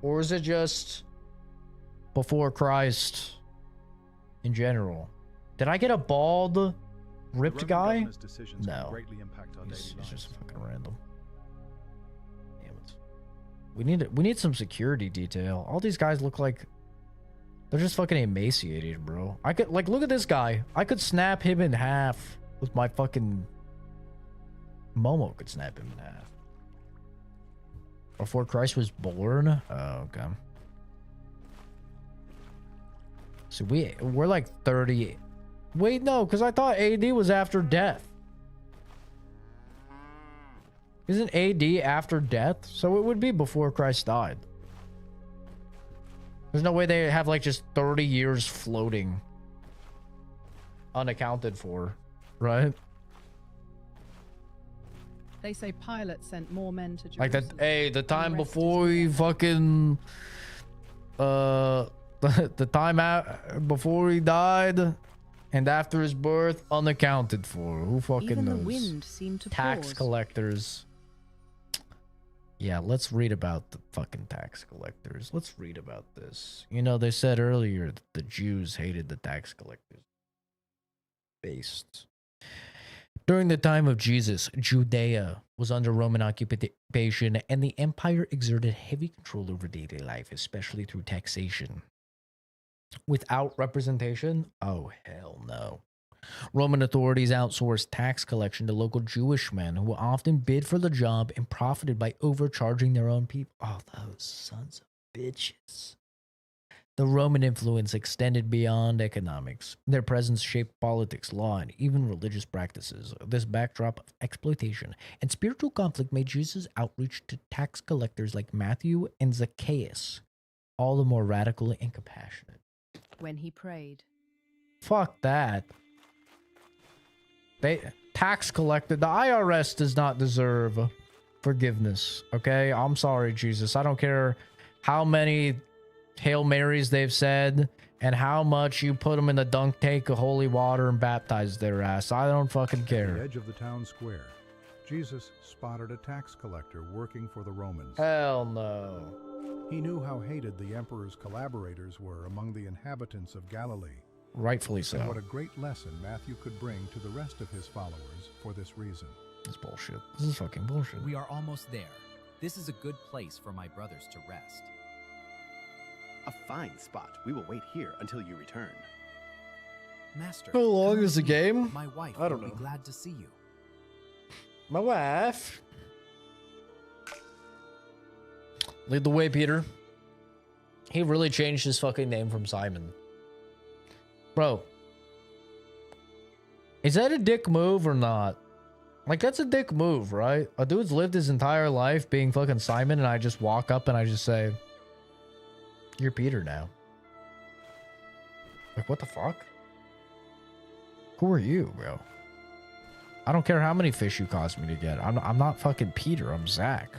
Or is it just before Christ in general? Did I get a bald, ripped guy? No. He's just fucking random. Damn it. We need some security detail. All these guys look like they're just fucking emaciated, bro. I could, like, look at this guy. I could snap him in half with my fucking... Momo could snap him in half. Before Christ was born? Oh, okay. So we're like 30... Wait, no, because I thought AD was after death. Isn't AD after death? So it would be before Christ died. There's no way they have like just 30 years floating. Unaccounted for, right? They say Pilate sent more men to Jerusalem. Like that, hey, the time before he fucking, the time before he died, and after his birth, unaccounted for. Who fucking Even knows? the wind seemed to Tax pause. collectors. Yeah, let's read about the fucking tax collectors. Let's read about this. You know, they said earlier that the Jews hated the tax collectors. Based. During the time of Jesus, Judea was under Roman occupation, and the empire exerted heavy control over daily life, especially through taxation. Without representation? Oh, hell no. Roman authorities outsourced tax collection to local Jewish men who often bid for the job and profited by overcharging their own people. Oh, those sons of bitches. The Roman influence extended beyond economics. Their presence shaped politics, law, and even religious practices. This backdrop of exploitation and spiritual conflict made Jesus' outreach to tax collectors like Matthew and Zacchaeus all the more radical and compassionate. When he prayed. Fuck that. Tax collector. The IRS does not deserve forgiveness. Okay? I'm sorry, Jesus. I don't care how many Hail Marys they've said and how much you put them in the dunk tank of holy water and baptize their ass. I don't fucking care. At the edge of the town square, Jesus spotted a tax collector working for the Romans. Hell no. He knew how hated the emperor's collaborators were among the inhabitants of Galilee. Rightfully so. And what a great lesson Matthew could bring to the rest of his followers for this reason. This is bullshit. This is fucking bullshit. We are almost there. This is a good place for my brothers to rest. A fine spot. We will wait here until you return. Master, how long come is the with me. game? My wife I don't will know. be glad to see you. My wife. Lead the way, Peter. He really changed his fucking name from Simon. Bro. Is that a dick move or not? Like, that's a dick move, right? A dude's lived his entire life being fucking Simon, and I just walk up and I just say, you're Peter now. Like, what the fuck? Who are you, bro? I don't care how many fish you cost me to get. I'm not fucking Peter. I'm Zach.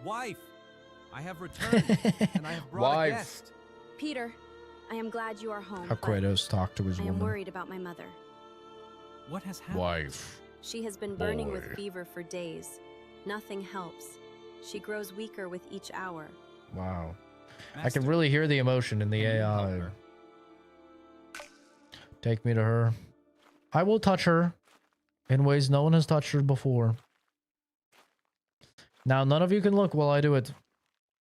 Wife, I have returned, and I have brought a guest. Peter, I am glad you are home. How Kratos talked to his I am woman. worried about my mother. What has happened? Wife. She has been burning with Boy. fever for days. Nothing helps. She grows weaker with each hour. Wow. I Master, can really hear the emotion in the can you help AI. her? Take me to her. I will touch her in ways no one has touched her before. Now, none of you can look while I do it,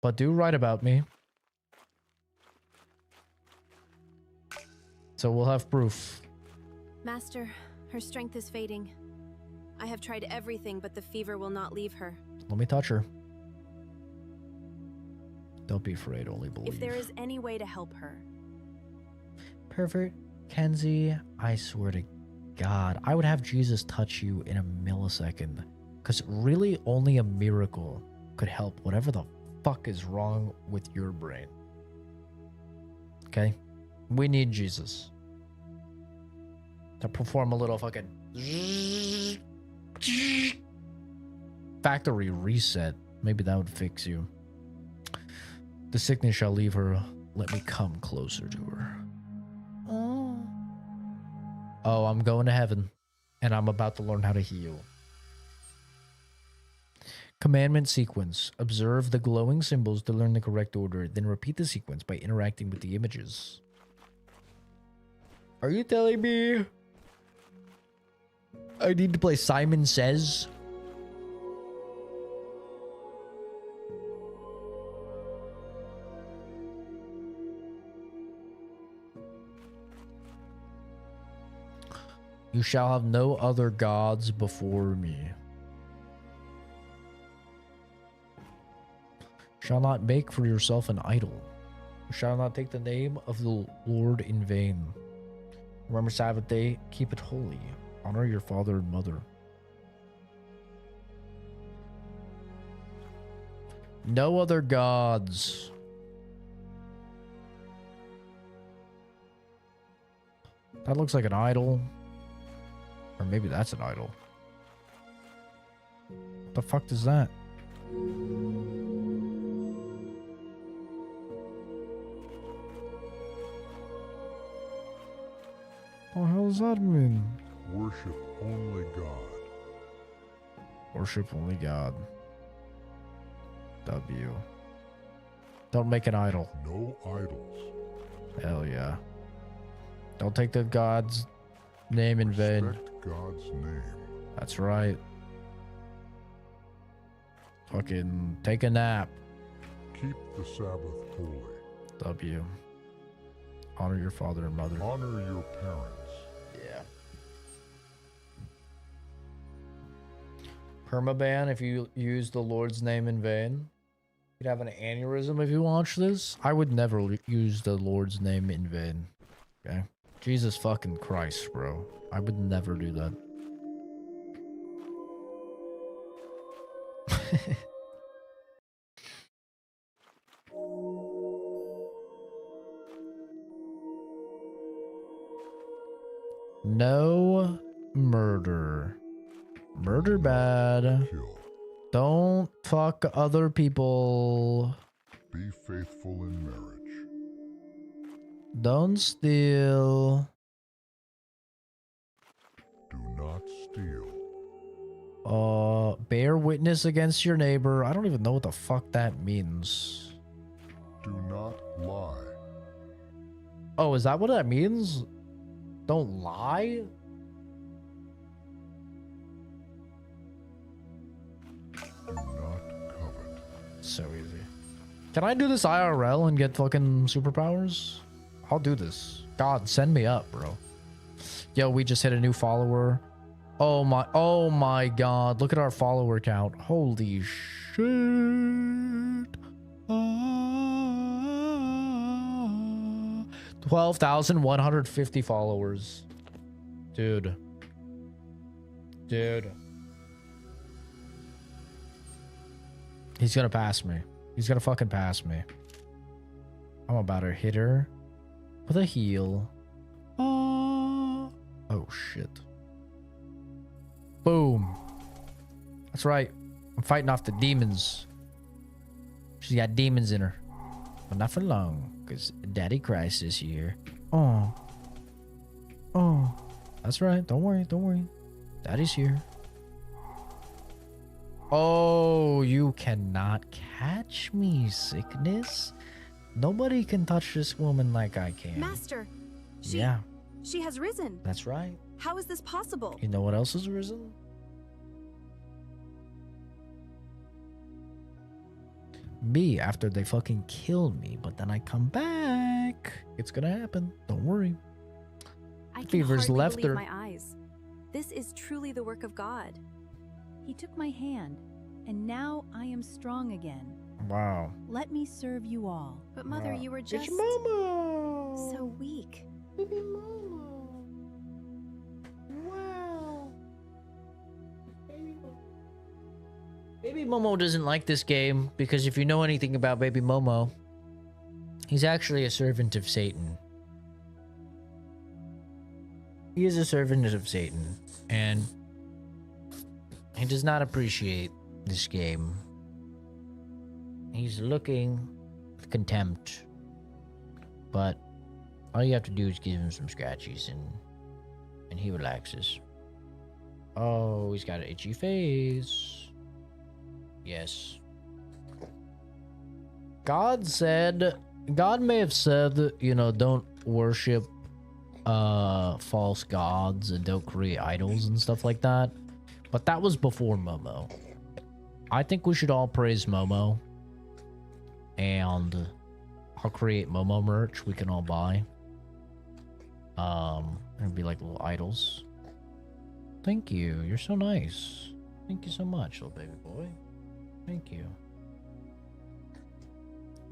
but do write about me. So we'll have proof. Master, her strength is fading. I have tried everything, but the fever will not leave her. Let me touch her. Don't be afraid, only believe. If there is any way to help her. Pervert, Kenzie, I swear to God, I would have Jesus touch you in a millisecond. Because really only a miracle could help whatever the fuck is wrong with your brain. Okay? We need Jesus to perform a little fucking factory reset. Maybe that would fix you. The sickness shall leave her. Let me come closer to her. Oh, I'm going to heaven, and I'm about to learn how to heal. Commandment sequence. Observe the glowing symbols to learn the correct order, then repeat the sequence by interacting with the images. Are you telling me I need to play Simon Says? You shall have no other gods before me. Shall not make for yourself an idol. Shall not take the name of the Lord in vain. Remember Sabbath day, keep it holy. Honor your father and mother. No other gods. That looks like an idol. Or maybe that's an idol. What the fuck is that? What the hell does that mean? Worship only God. Worship only God. W. Don't make an idol. No idols. Hell yeah. Don't take the God's name in vain. Respect God's name. That's right. Fucking take a nap. Keep the Sabbath holy. W. Honor your father and mother. Honor your parents. Yeah. Permaban if you use the Lord's name in vain. You'd have an aneurysm if you watch this. I would never use the Lord's name in vain. Okay? Jesus fucking Christ, bro. I would never do that. No murder. Murder bad. Don't fuck other people. Be faithful in marriage. Don't steal. Do not steal. Bear witness against your neighbor. I don't even know what the fuck that means. Do not lie. Oh, is that what that means? Don't lie? Do not covet. So easy. Can I do this IRL and get fucking superpowers? I'll do this. God, send me up, bro. Yo, we just hit a new follower. Oh my god. Look at our follower count. Holy shit. 12,150 followers. Dude. He's gonna pass me. He's gonna fucking pass me. I'm about to hit her with a heel. Oh shit. Boom. That's right. I'm fighting off the demons. She's got demons in her. But not for long, because Daddy Christ is here. Oh. That's right. Don't worry. Daddy's here. Oh, you cannot catch me, sickness. Nobody can touch this woman like I can. Master, she has risen. That's right. How is this possible? You know what else has risen? Me, after they fucking kill me, but then I come back. It's gonna happen. Don't worry. I can Fever's hardly left believe her. my eyes. This is truly the work of God. He took my hand, and now I am strong again. Wow. Let me serve you all. But Mother, you were just so weak. Baby Momo. Wow. Baby Momo doesn't like this game because if you know anything about Baby Momo, he's actually a servant of Satan. He is a servant of Satan, and he does not appreciate this game. He's looking with contempt, but all you have to do is give him some scratchies and he relaxes. Oh, he's got an itchy face. Yes. God may have said, you know, don't worship false gods and don't create idols and stuff like that. But that was before Momo. I think we should all praise Momo. And I'll create Momo merch we can all buy. It'd be like little idols. Thank you. You're so nice. Thank you so much, little baby boy. Thank you.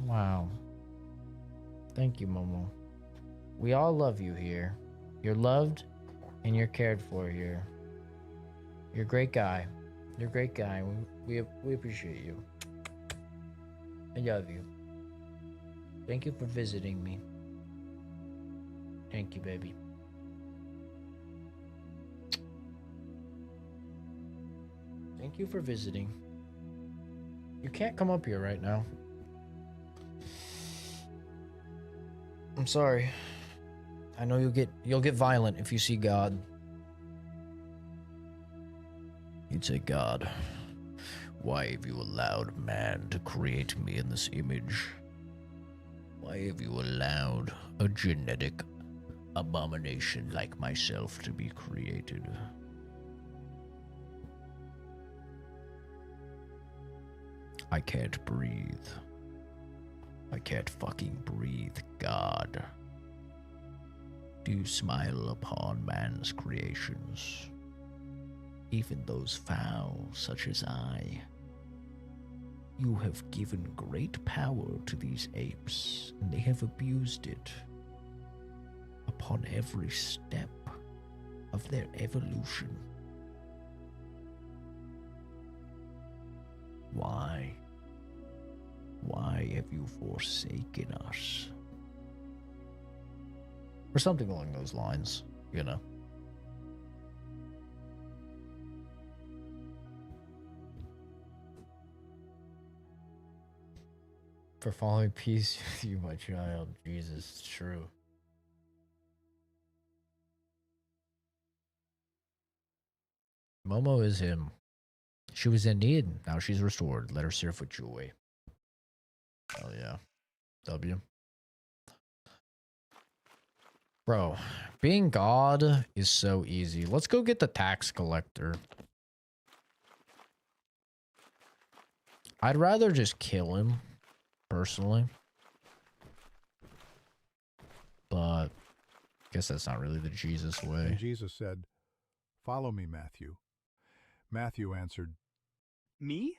Wow. Thank you, Momo. We all love you here. You're loved and you're cared for here. You're a great guy. You're a great guy. We appreciate you. I love you. Thank you for visiting me. Thank you, baby. Thank you for visiting. You can't come up here right now. I'm sorry. I know you'll get violent if you see God. He'd say, God, why have you allowed man to create me in this image? Why have you allowed a genetic abomination like myself to be created? I can't breathe. I can't fucking breathe, God. Do smile upon man's creations, even those foul such as I. You have given great power to these apes, and they have abused it upon every step of their evolution. Why? Why have you forsaken us? Or something along those lines, you know. For following peace with you, my child. Jesus, it's true. Momo is him. She was in need, now she's restored. Let her serve with joy. Hell yeah. W. Bro, being God is so easy. Let's go get the tax collector. I'd rather just kill him, personally. But I guess that's not really the Jesus way. And Jesus said, "Follow me, Matthew." Matthew answered, "Me?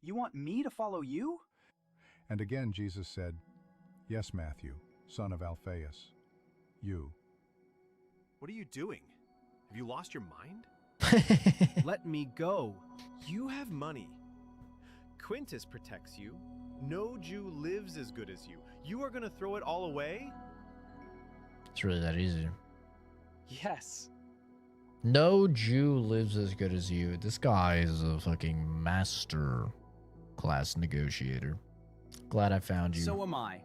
You want me to follow you?" And again Jesus said, "Yes, Matthew, son of Alphaeus, you." What are you doing? Have you lost your mind? Let me go. You have money. Quintus protects you. No Jew lives as good as you. You are gonna throw it all away? It's really that easy. Yes. No Jew lives as good as you. This guy is a fucking master class negotiator. Glad I found you. So am I.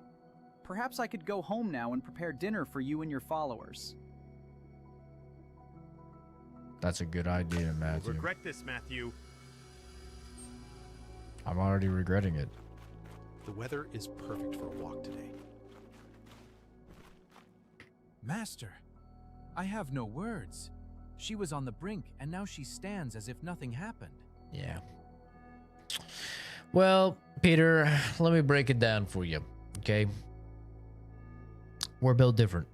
Perhaps I could go home now and prepare dinner for you and your followers. That's a good idea, Matthew. You'll regret this, Matthew. I'm already regretting it. The weather is perfect for a walk today. Master, I have no words. She was on the brink, and now she stands as if nothing happened. Yeah. Well, Peter, let me break it down for you, okay? We're built different,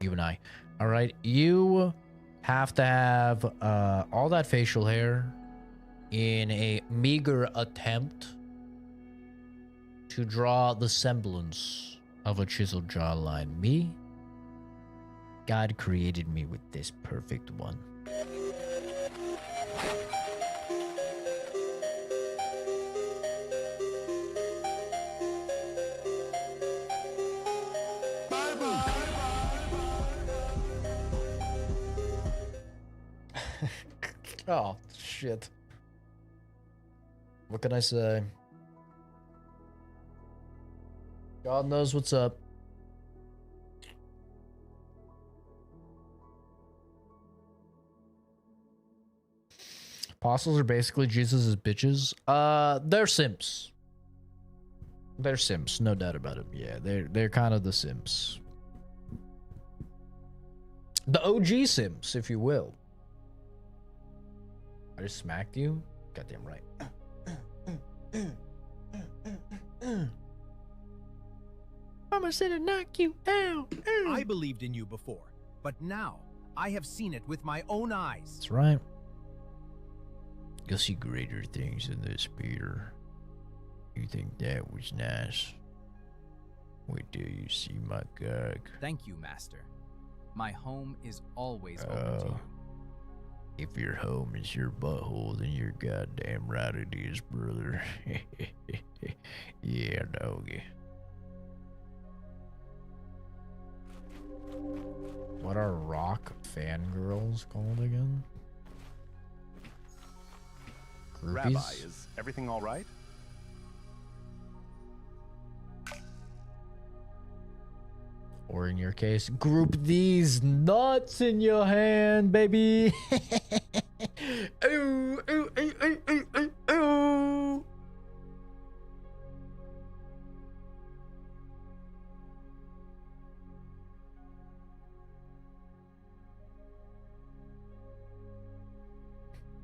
you and I. All right? You have to have all that facial hair in a meager attempt to draw the semblance of a chiseled jawline. Me? God created me with this perfect one. Oh, shit. What can I say? God knows what's up. Apostles are basically Jesus' bitches. They're simps. They're simps, no doubt about it. Yeah, they're kind of the simps. The OG simps, if you will. I just smacked you? Goddamn right. Mama said to knock you out. I believed in you before, but now I have seen it with my own eyes. That's right. You'll see greater things than this, Peter. You think that was nice? Wait till you see my gag. Thank you, Master. My home is always open to you. If your home is your butthole, then you're goddamn right it is, brother. Yeah, doggy. What are rock fangirls called again? Groupies? Rabbi, is everything all right? Or in your case, group these nuts in your hand, baby. Ooh, ooh,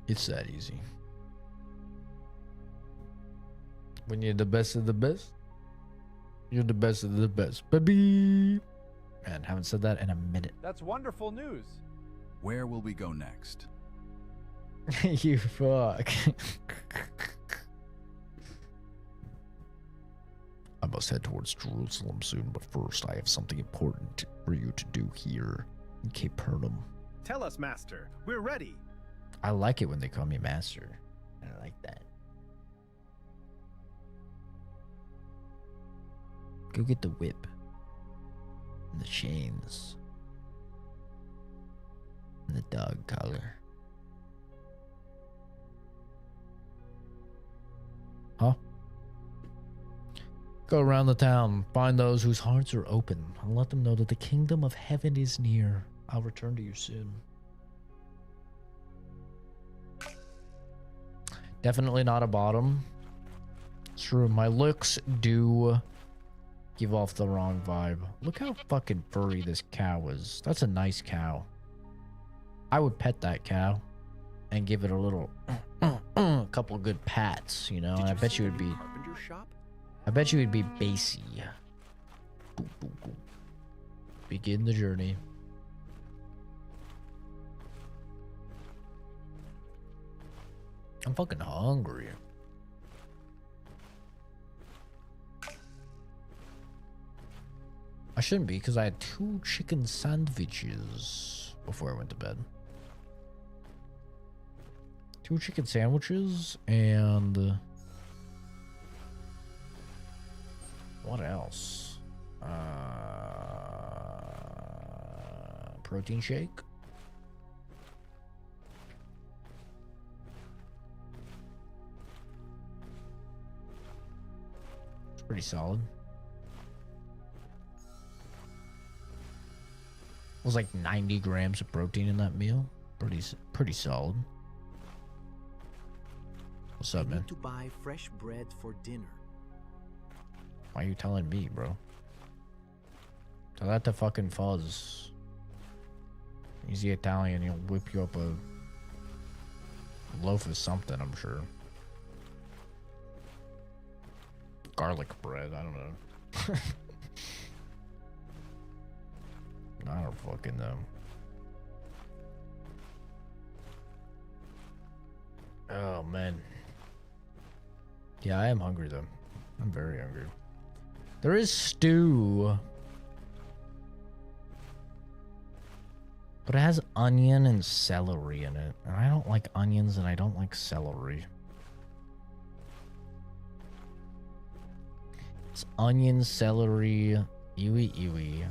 It's that easy. When you're the best of the best, you're the best of the best, baby. Man, haven't said that in a minute. That's wonderful news. Where will we go next? You fuck. I must head towards Jerusalem soon, but first I have something important for you to do here in Capernaum. Tell us, Master. We're ready. I like it when they call me Master. I like that. Go get the whip and the chains and the dog collar. Huh? Go around the town, find those whose hearts are open, and let them know that the kingdom of heaven is near. I'll return to you soon. Definitely not a bottom. It's true, my looks do give off the wrong vibe. Look how fucking furry this cow is. That's a nice cow. I would pet that cow and give it a little a couple of good pats, you know, and I bet you would be I bet you would be bassy. Begin the journey. I'm fucking hungry. I shouldn't be, because I had 2 chicken sandwiches before I went to bed. 2 chicken sandwiches and what else? Protein shake. It's pretty solid. It was like 90 grams of protein in that meal. Pretty solid. What's up, man? To buy fresh bread for dinner. Why are you telling me, bro? Tell that to fucking Fuzz. He's the Italian. He'll whip you up a loaf of something, I'm sure. Garlic bread. I don't know. I don't fucking know. Oh, man. Yeah, I am hungry, though. I'm very hungry. There is stew. But it has onion and celery in it. And I don't like onions and I don't like celery. It's onion, celery, ewy.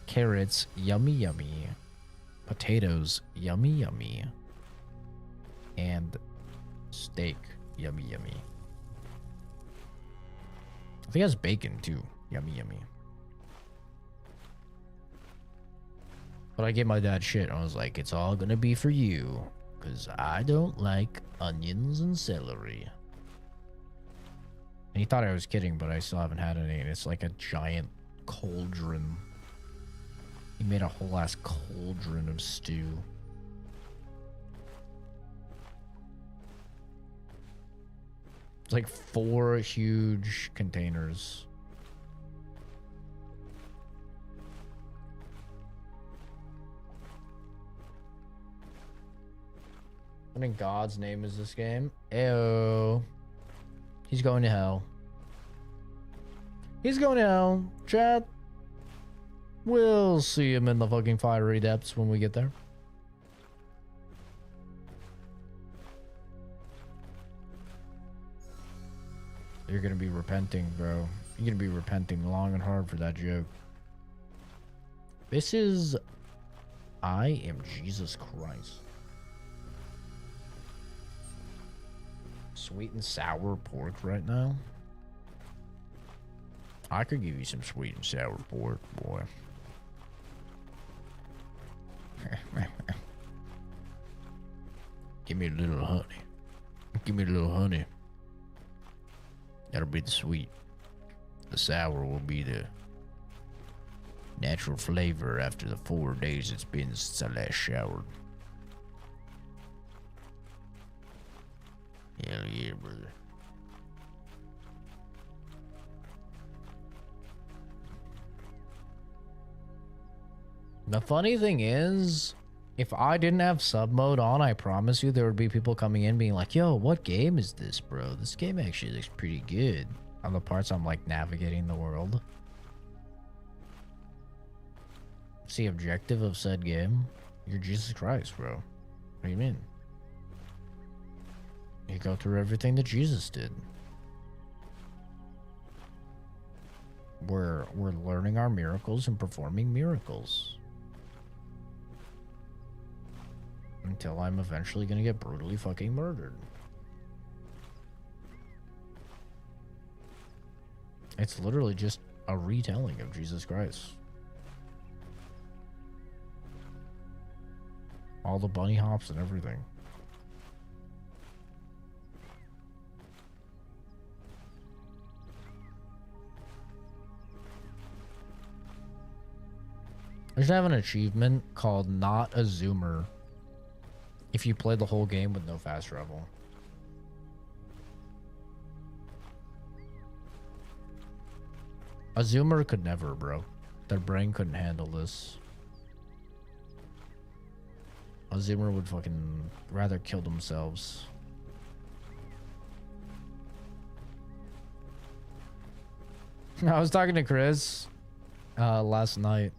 Carrots, yummy. Potatoes, yummy. And steak, yummy. I think it has bacon too. Yummy. But I gave my dad shit. I was like, it's all gonna be for you. Because I don't like onions and celery. And he thought I was kidding, but I still haven't had any. And it's like a giant cauldron. He made a whole ass cauldron of stew. It's like 4 huge containers. What in God's name is this game? Ew. He's going to hell. He's going to hell. Chat. We'll see him in the fucking fiery depths when we get there. You're gonna be repenting, bro. You're gonna be repenting long and hard for that joke. This is... I am Jesus Christ. Sweet and sour pork right now? I could give you some sweet and sour pork, boy. Give me a little honey. Give me a little honey. That'll be the sweet. The sour will be the natural flavor after the 4 days it's been since I last showered. Hell yeah, brother. The funny thing is, if I didn't have sub mode on, I promise you there would be people coming in being like, yo, what game is this, bro? This game actually looks pretty good. On the parts I'm like navigating the world. What's the objective of said game? You're Jesus Christ, bro. What do you mean? You go through everything that Jesus did. We're learning our miracles and performing miracles. Until I'm eventually gonna get brutally fucking murdered. It's literally just a retelling of Jesus Christ. All the bunny hops and everything. I should have an achievement called Not a Zoomer if you play the whole game with no fast travel. A Zoomer could never, bro. Their brain couldn't handle this. A Zoomer would fucking rather kill themselves. I was talking to Chris last night.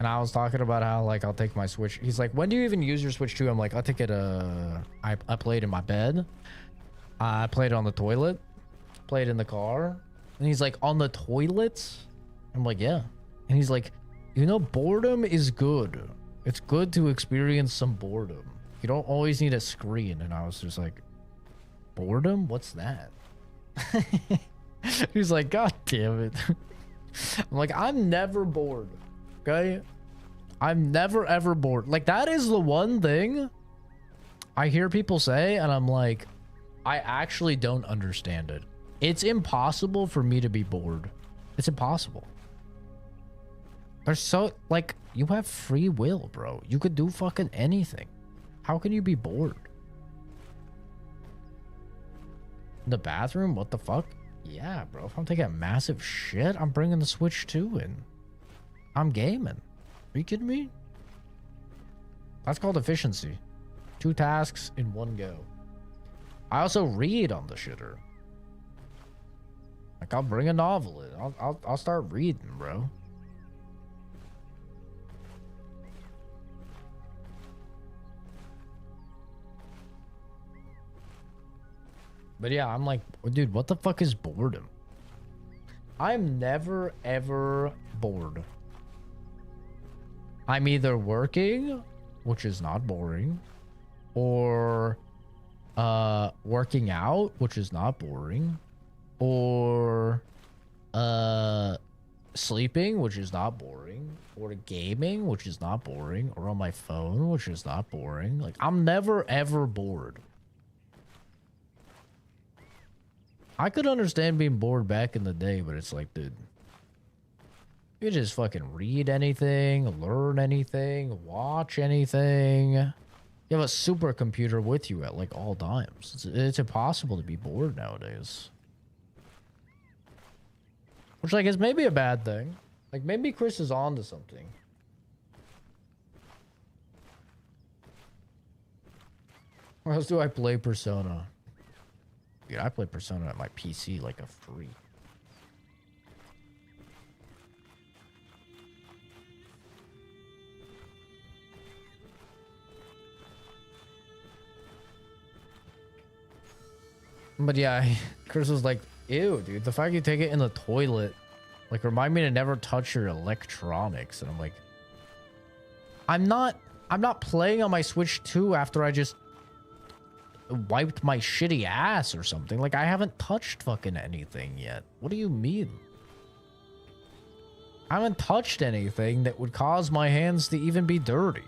And I was talking about how, like, I'll take my Switch. He's like, when do you even use your Switch 2? I'm like, I'll take it, I play it in my bed. I played it on the toilet. Played it in the car. And he's like, on the toilet? I'm like, yeah. And he's like, you know, boredom is good. It's good to experience some boredom. You don't always need a screen. And I was just like, boredom? What's that? He's like, God damn it. I'm like, I'm never bored. Okay, I'm never ever bored. Like, that is the one thing I hear people say, and I'm like, I actually don't understand it. It's impossible for me to be bored. It's impossible. There's so, like, you have free will, bro. You could do fucking anything. How can you be bored? In the bathroom? What the fuck? Yeah, bro. If I'm taking a massive shit, I'm bringing the Switch 2 in. I'm gaming. Are you kidding me? That's called efficiency. 2 tasks in one go. I also read on the shitter. Like, I'll bring a novel in. I'll start reading, bro. But yeah, I'm like, dude, what the fuck is boredom? I'm never ever bored. I'm either working, which is not boring, or working out, which is not boring, or sleeping, which is not boring, or gaming, which is not boring, or on my phone, which is not boring. Like, I'm never ever bored. I could understand being bored back in the day, but it's like, dude, you just fucking read anything, learn anything, watch anything. You have a supercomputer with you at like all times. It's impossible to be bored nowadays. Which, like, is maybe a bad thing. Like, maybe Chris is on to something. Where else do I play Persona? Dude, I play Persona at my PC like a freak. But yeah, Chris was like, ew, dude, the fact you take it in the toilet, like, remind me to never touch your electronics. And I'm like, I'm not playing on my Switch 2 after I just wiped my shitty ass or something. Like, I haven't touched fucking anything yet. What do you mean? I haven't touched anything that would cause my hands to even be dirty.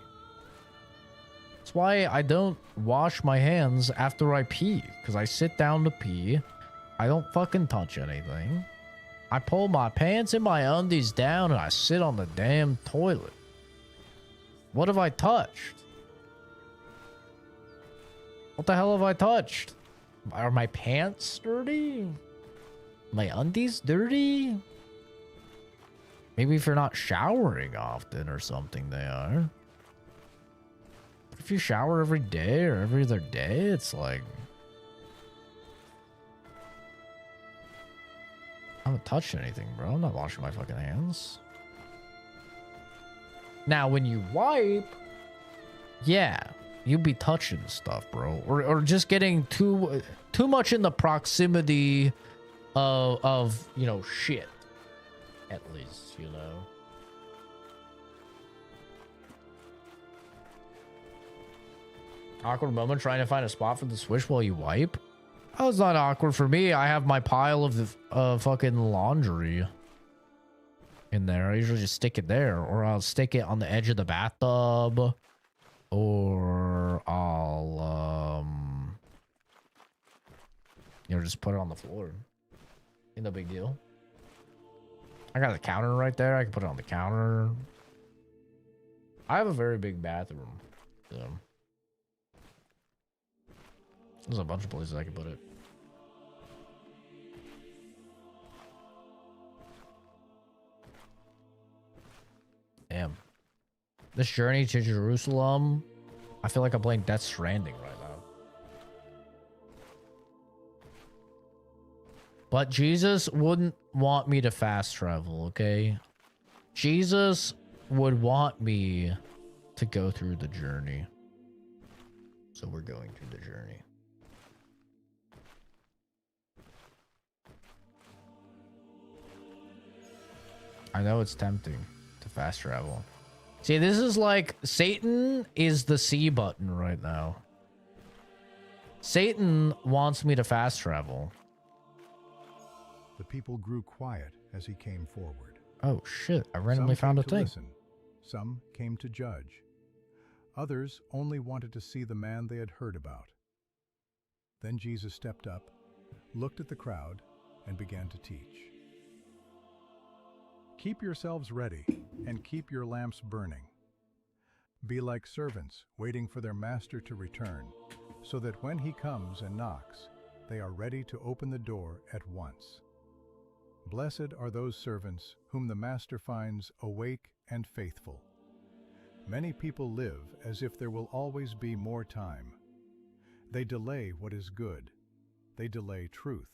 That's why I don't wash my hands after I pee, because I sit down to pee. I don't fucking touch anything. I pull my pants and my undies down and I sit on the damn toilet. What have I touched? What the hell have I touched? Are my pants dirty? My undies dirty? Maybe if you're not showering often or something, they are. But if you shower every day or every other day, it's like... I haven't touched anything, bro. I'm not washing my fucking hands. Now, when you wipe, yeah, you be touching stuff, bro. Or just getting too much in the proximity of you know, shit. At least, you know. Awkward moment trying to find a spot for the Switch while you wipe? Oh, it's not awkward for me. I have my pile of fucking laundry in there. I usually just stick it there, or I'll stick it on the edge of the bathtub, or I'll you know, just put it on the floor. Ain't no big deal. I got the counter right there. I can put it on the counter. I have a very big bathroom, so there's a bunch of places I can put it. Damn. This journey to Jerusalem, I feel like I'm playing Death Stranding right now. But Jesus wouldn't want me to fast travel, okay? Jesus would want me to go through the journey. So we're going through the journey. I know it's tempting to fast travel. See, this is like Satan is the C button right now. Satan wants me to fast travel. The people grew quiet as he came forward. Oh shit, I randomly found a thing. Listen. Some came to judge. Others only wanted to see the man they had heard about. Then Jesus stepped up, looked at the crowd, and began to teach. Keep yourselves ready and keep your lamps burning. Be like servants waiting for their master to return, so that when he comes and knocks, they are ready to open the door at once. Blessed are those servants whom the master finds awake and faithful. Many people live as if there will always be more time. They delay what is good. They delay truth.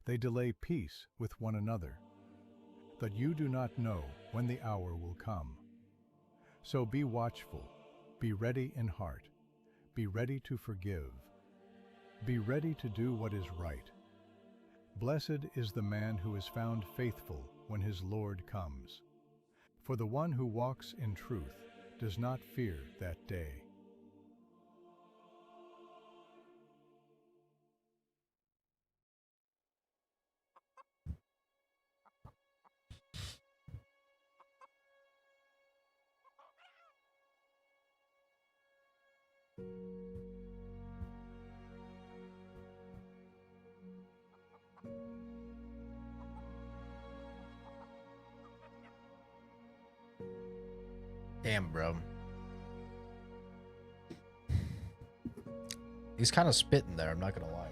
They delay peace with one another. But you do not know when the hour will come. So be watchful, be ready in heart, be ready to forgive, be ready to do what is right. Blessed is the man who is found faithful when his Lord comes. For the one who walks in truth does not fear that day. Damn, bro. He's kind of spitting there, I'm not gonna lie.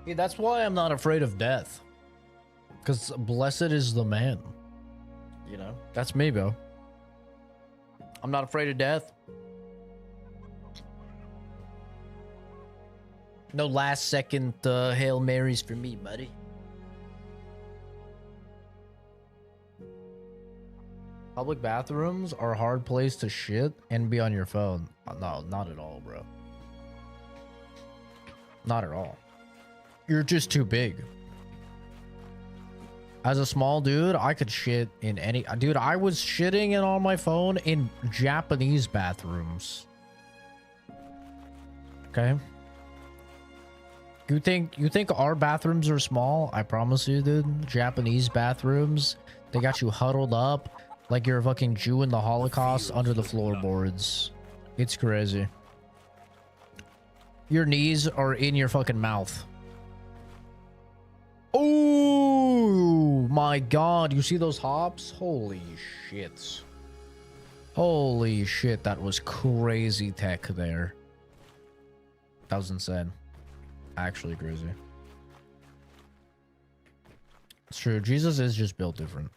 Yeah, that's why I'm not afraid of death. Because blessed is the man. You know? That's me, bro. I'm not afraid of death. No last second Hail Marys for me, buddy. Public bathrooms are a hard place to shit and be on your phone. No, not at all, bro. Not at all. You're just too big. As a small dude, I could shit in any... Dude, I was shitting in on my phone in Japanese bathrooms. Okay? You think our bathrooms are small? I promise you, dude. Japanese bathrooms, they got you huddled up like you're a fucking Jew in the Holocaust under the floorboards. It's crazy. Your knees are in your fucking mouth. Oh my god, you see those hops? Holy shit. Holy shit, that was crazy tech there. That was insane. Actually crazy. It's true. Jesus is just built different.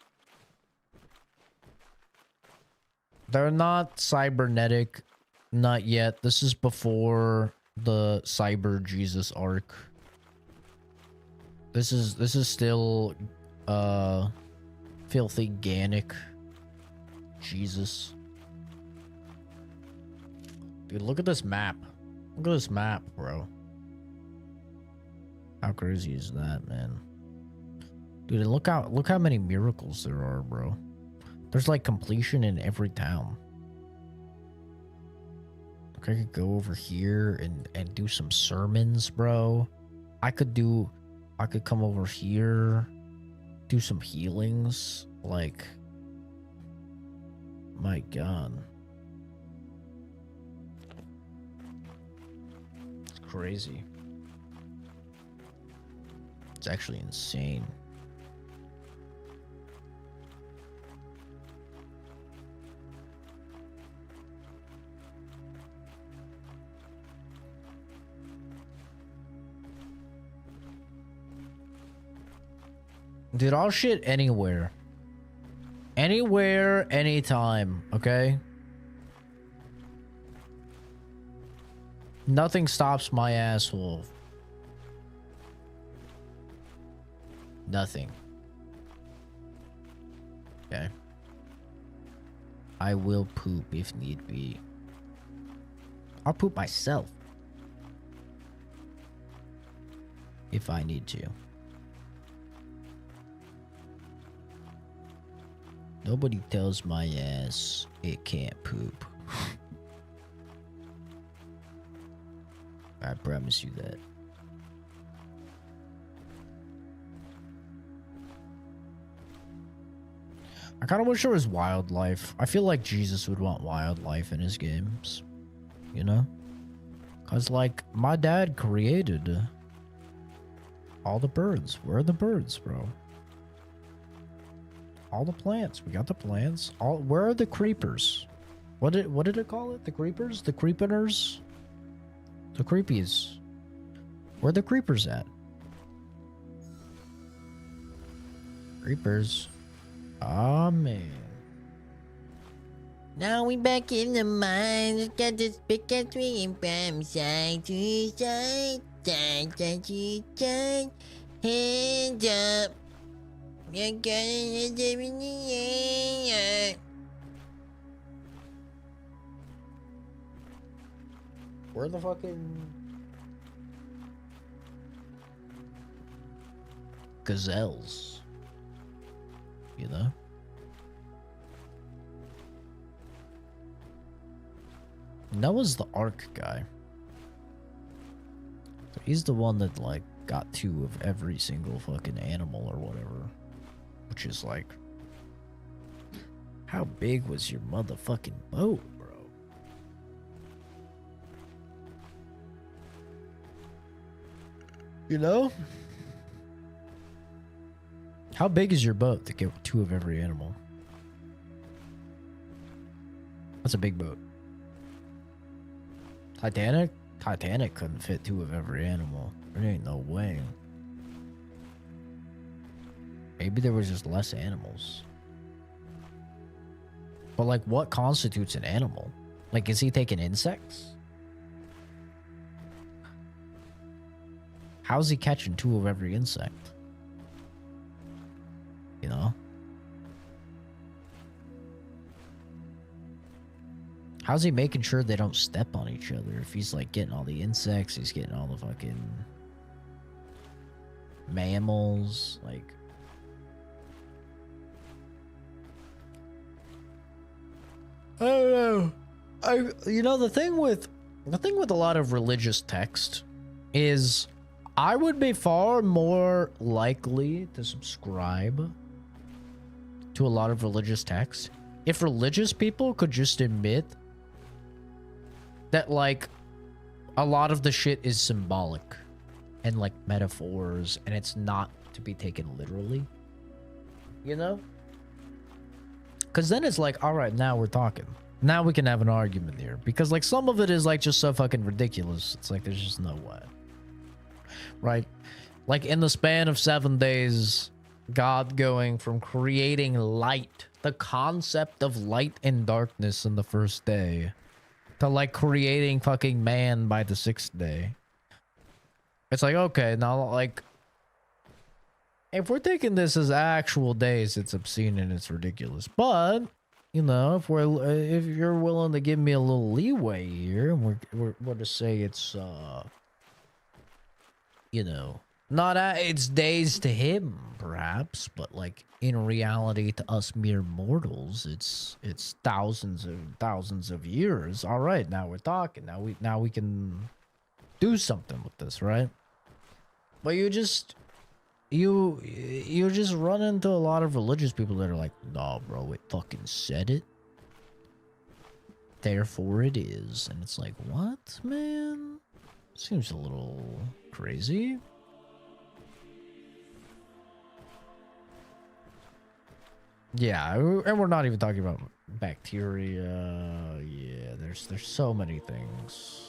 They're not cybernetic. Not yet. This is before the cyber Jesus arc. This is still filthy Ganic Jesus. Dude, look at this map. Look at this map, bro. How crazy is that, man? Dude, look how many miracles there are, bro. There's like completion in every town. Like I could go over here and do some sermons, bro. I could come over here, do some healings. Like, my God. It's crazy. It's actually insane. Dude, I'll shit anywhere. Anywhere, anytime, okay? Nothing stops my asshole. Nothing. Okay. I will poop if need be. I'll poop myself. If I need to. Nobody tells my ass it can't poop. I promise you that. I kind of wish there was wildlife. I feel like Jesus would want wildlife in his games. You know? Because, like, my dad created all the birds. Where are the birds, bro? All the plants. We got the plants. Where are the creepers? What did it call it? The creepers? The creepiners? The creepies. Where are the creepers at? Creepers. Oh man. Now we back in the mines. Got this big ass swinging from side to side, side to side. Hands up. You're gonna end up in the air. Where the fucking gazelles? You know? Noah's the Ark guy. So he's the one that, like, got 2 of every single fucking animal or whatever. Which is like, how big was your motherfucking boat, bro? You know? How big is your boat to get 2 of every animal? That's a big boat. Titanic couldn't fit 2 of every animal. There ain't no way. Maybe there was just less animals. But, like, what constitutes an animal? Like, is he taking insects? How's he catching 2 of every insect? You know? How's he making sure they don't step on each other? If he's, like, getting all the insects, he's getting all the fucking mammals, like... I don't know. You know, the thing with a lot of religious text is I would be far more likely to subscribe to a lot of religious text if religious people could just admit that, like, a lot of the shit is symbolic and, like, metaphors, and it's not to be taken literally. You know? Because then it's like, all right, now we're talking. Now we can have an argument here. Because, like, some of it is, like, just so fucking ridiculous. It's like, there's just no way. Right? Like, in the span of 7 days, God going from creating light, the concept of light and darkness in the first day, to, like, creating fucking man by the 6th day. It's like, okay, now, like, if we're taking this as actual days, it's obscene and it's ridiculous. But, you know, if you're willing to give me a little leeway here, and we're to say it's, you know, not it's days to him, perhaps, but, like, in reality, to us mere mortals, it's thousands of years. All right, now we're talking. Now we can do something with this, right? But you just run into a lot of religious people that are like, nah, bro, it fucking said it. Therefore it is. And it's like, what, man? Seems a little crazy. Yeah, and we're not even talking about bacteria. Yeah, there's so many things.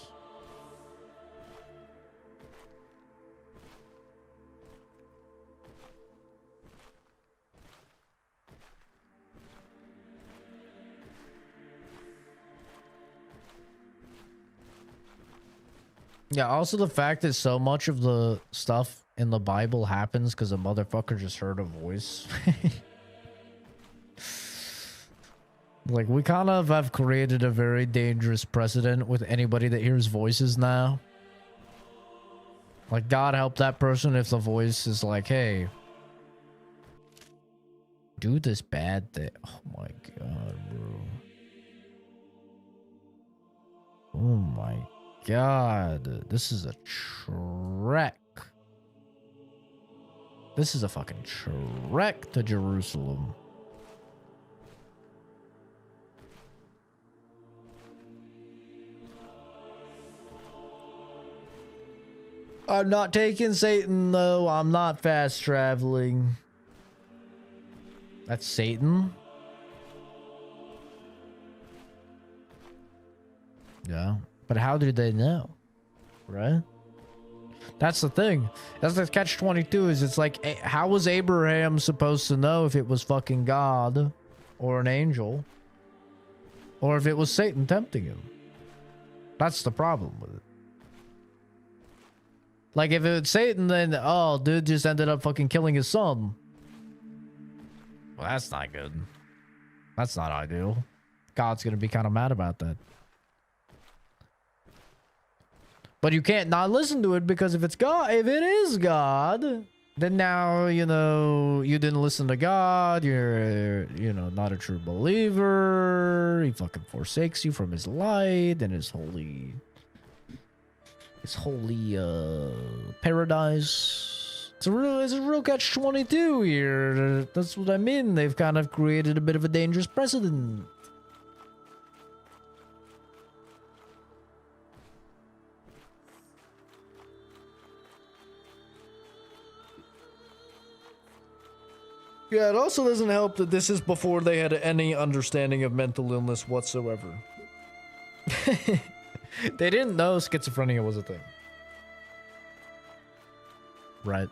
Yeah, also the fact that so much of the stuff in the Bible happens because a motherfucker just heard a voice. Like, we kind of have created a very dangerous precedent with anybody that hears voices now. Like, God help that person if the voice is like, hey, do this bad thing. Oh my god, bro. Oh my god. This is a trek. This is a fucking trek to Jerusalem. I'm not taking Satan, though. I'm not fast traveling. That's Satan? Yeah. But how did they know? Right? That's the thing. That's the catch-22 is it's like, how was Abraham supposed to know if it was fucking God or an angel? Or if it was Satan tempting him? That's the problem with it. Like, if it's Satan, then, oh, dude just ended up fucking killing his son. Well, that's not good. That's not ideal. God's gonna be kind of mad about that. But you can't not listen to it because if it's God, if it is God, then now, you know, you didn't listen to God. You're, you know, not a true believer. He fucking forsakes you from his light and his holy paradise. It's a real catch-22 here. That's what I mean. They've kind of created a bit of a dangerous precedent. Yeah, it also doesn't help that this is before they had any understanding of mental illness whatsoever. They didn't know schizophrenia was a thing. Right.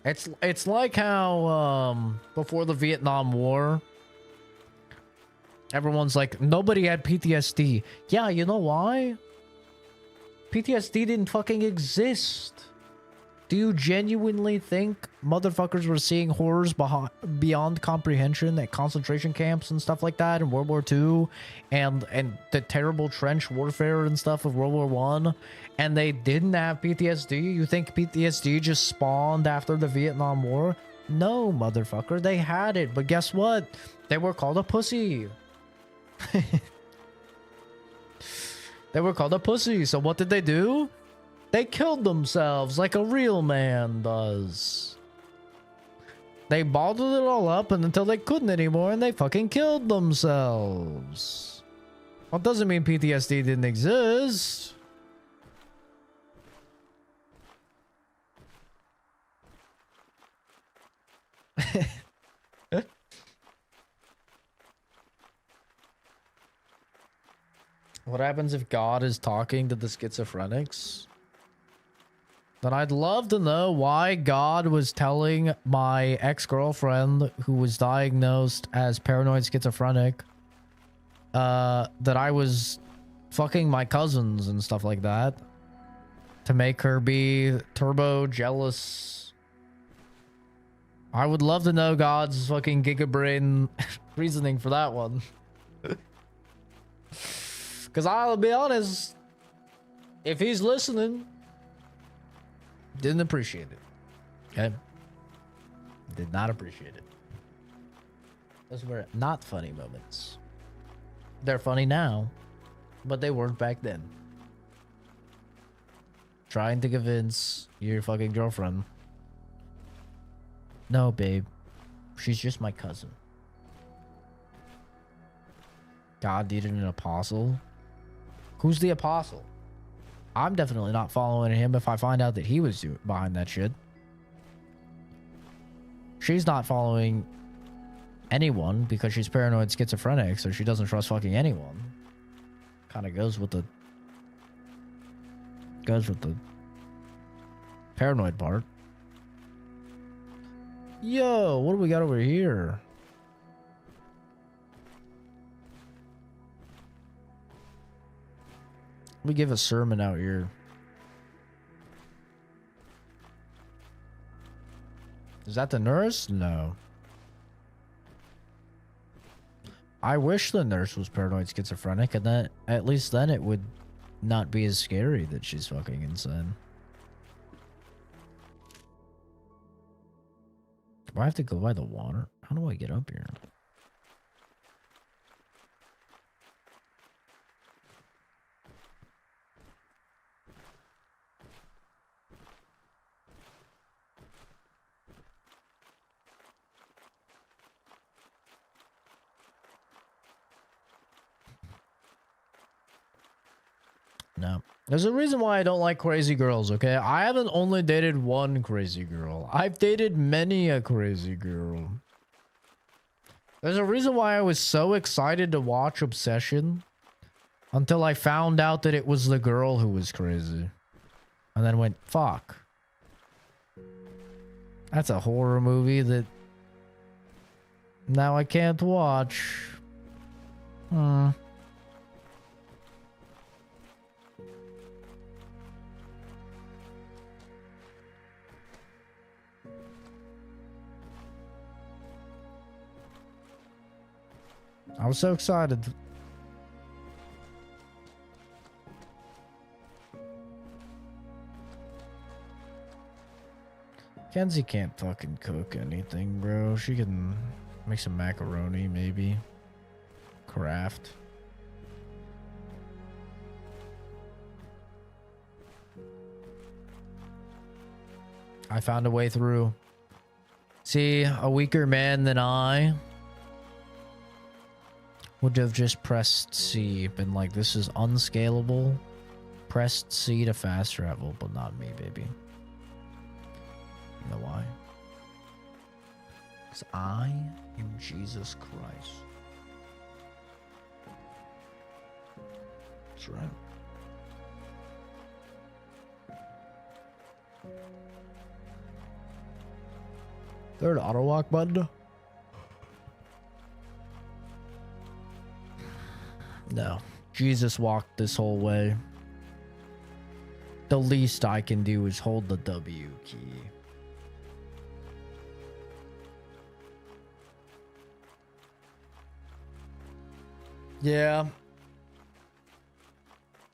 It's like how before the Vietnam War, everyone's like, nobody had PTSD. Yeah, you know why? PTSD didn't fucking exist. Do you genuinely think motherfuckers were seeing horrors beyond comprehension at concentration camps and stuff like that in World War II and the terrible trench warfare and stuff of World War I, and they didn't have PTSD? You think PTSD just spawned after the Vietnam War? No, motherfucker, they had it, but guess what? They were called a pussy. They were called a pussy, so what did they do? They killed themselves like a real man does. They bottled it all up and until they couldn't anymore and they fucking killed themselves. Well, it doesn't mean PTSD didn't exist. What happens if God is talking to the schizophrenics? Then I'd love to know why God was telling my ex-girlfriend who was diagnosed as paranoid schizophrenic that I was fucking my cousins and stuff like that to make her be turbo jealous. I would love to know God's fucking gigabrain reasoning for that one. Because I'll be honest, if he's listening, didn't appreciate it. Okay? Did not appreciate it. Those were not funny moments. They're funny now, but they weren't back then. Trying to convince your fucking girlfriend. No, babe. She's just my cousin. God needed an apostle. Who's the apostle? I'm definitely not following him if I find out that he was behind that shit. She's not following anyone because she's paranoid schizophrenic, so she doesn't trust fucking anyone. Kind of goes with the paranoid part. Yo, what do we got over here? We give a sermon out here. Is that the nurse? No. I wish the nurse was paranoid schizophrenic, and that at least then it would not be as scary that she's fucking insane. Do I have to go by the water? How do I get up here? No. There's a reason why I don't like crazy girls, okay? I haven't only dated one crazy girl. I've dated many a crazy girl. There's a reason why I was so excited to watch Obsession until I found out that it was the girl who was crazy. And then went, fuck. That's a horror movie that now I can't watch. I was so excited. Kenzie can't fucking cook anything, bro. She can make some macaroni, maybe. Craft. I found a way through. See, a weaker man than I would have just pressed C, been like, this is unscalable. Pressed C to fast travel, but not me, baby. You know why? Because I am Jesus Christ. That's right. Third auto walk button. No. Jesus walked this whole way. The least I can do is hold the W key. Yeah.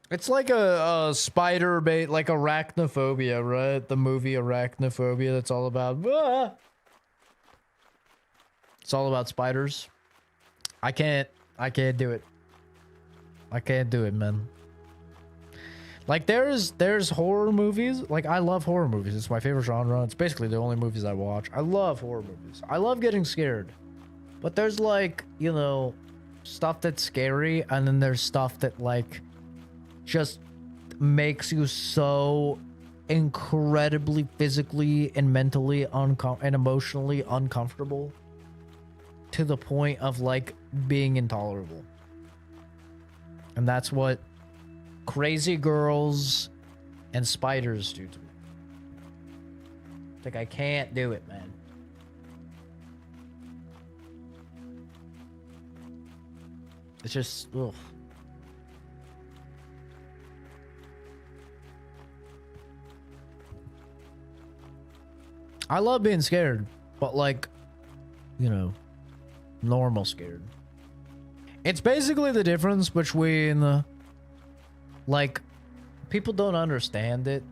It's like a spider bait, like arachnophobia, right? The movie Arachnophobia, that's all about... Ah! It's all about spiders. I can't do it. I can't do it, man. Like, there's horror movies. Like, I love horror movies. It's my favorite genre. It's basically the only movies I watch. I love horror movies. I love getting scared. But there's, like, you know, stuff that's scary, and then there's stuff that, like, just makes you so incredibly physically and mentally and emotionally uncomfortable to the point of, like, being intolerable. And that's what crazy girls and spiders do to me. It's like, I can't do it, man. It's just, ugh. I love being scared, but like, you know, normal scared. It's basically the difference between, like, people don't understand it.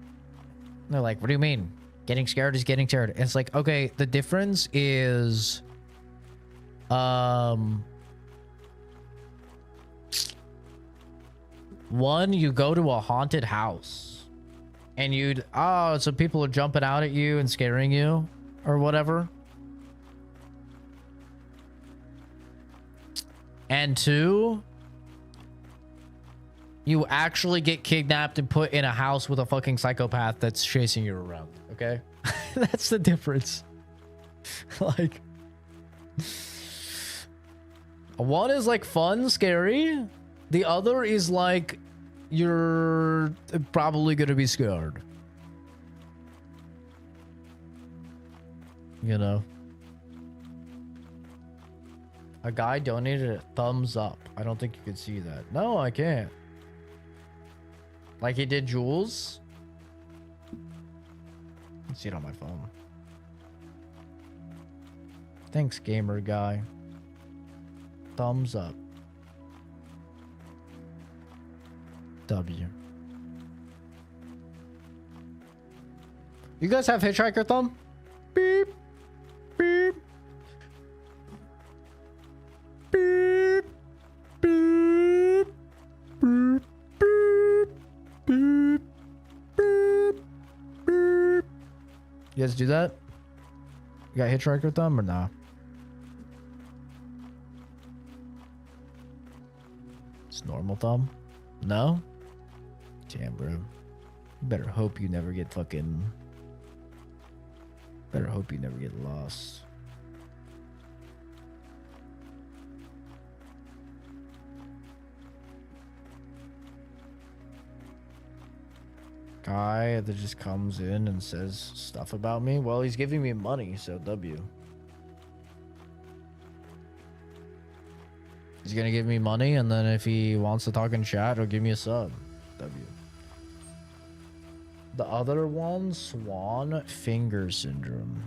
They're like, what do you mean? Getting scared is getting scared. It's like, okay, the difference is, one, you go to a haunted house and you'd, oh, so people are jumping out at you and scaring you or whatever. And two, you actually get kidnapped and put in a house with a fucking psychopath that's chasing you around, okay? That's the difference. Like, one is like fun, scary. The other is like, you're probably gonna be scared. You know? A guy donated a thumbs up. I don't think you could see that. No, I can't. Like he did Jules. I can see it on my phone. Thanks, gamer guy. Thumbs up. W. You guys have hitchhiker thumb? Beep. Beep. Beep. Beep. Beep. Beep. Beep. Beep. Beep. You guys do that? You got hitchhiker thumb or nah? It's normal thumb? No? Damn, bro. You better hope you never get fucking... Better hope you never get lost. Guy that just comes in and says stuff about me. Well, he's giving me money, so W. He's gonna give me money, and then if he wants to talk in chat, he'll give me a sub. W. The other one, Swan Finger Syndrome.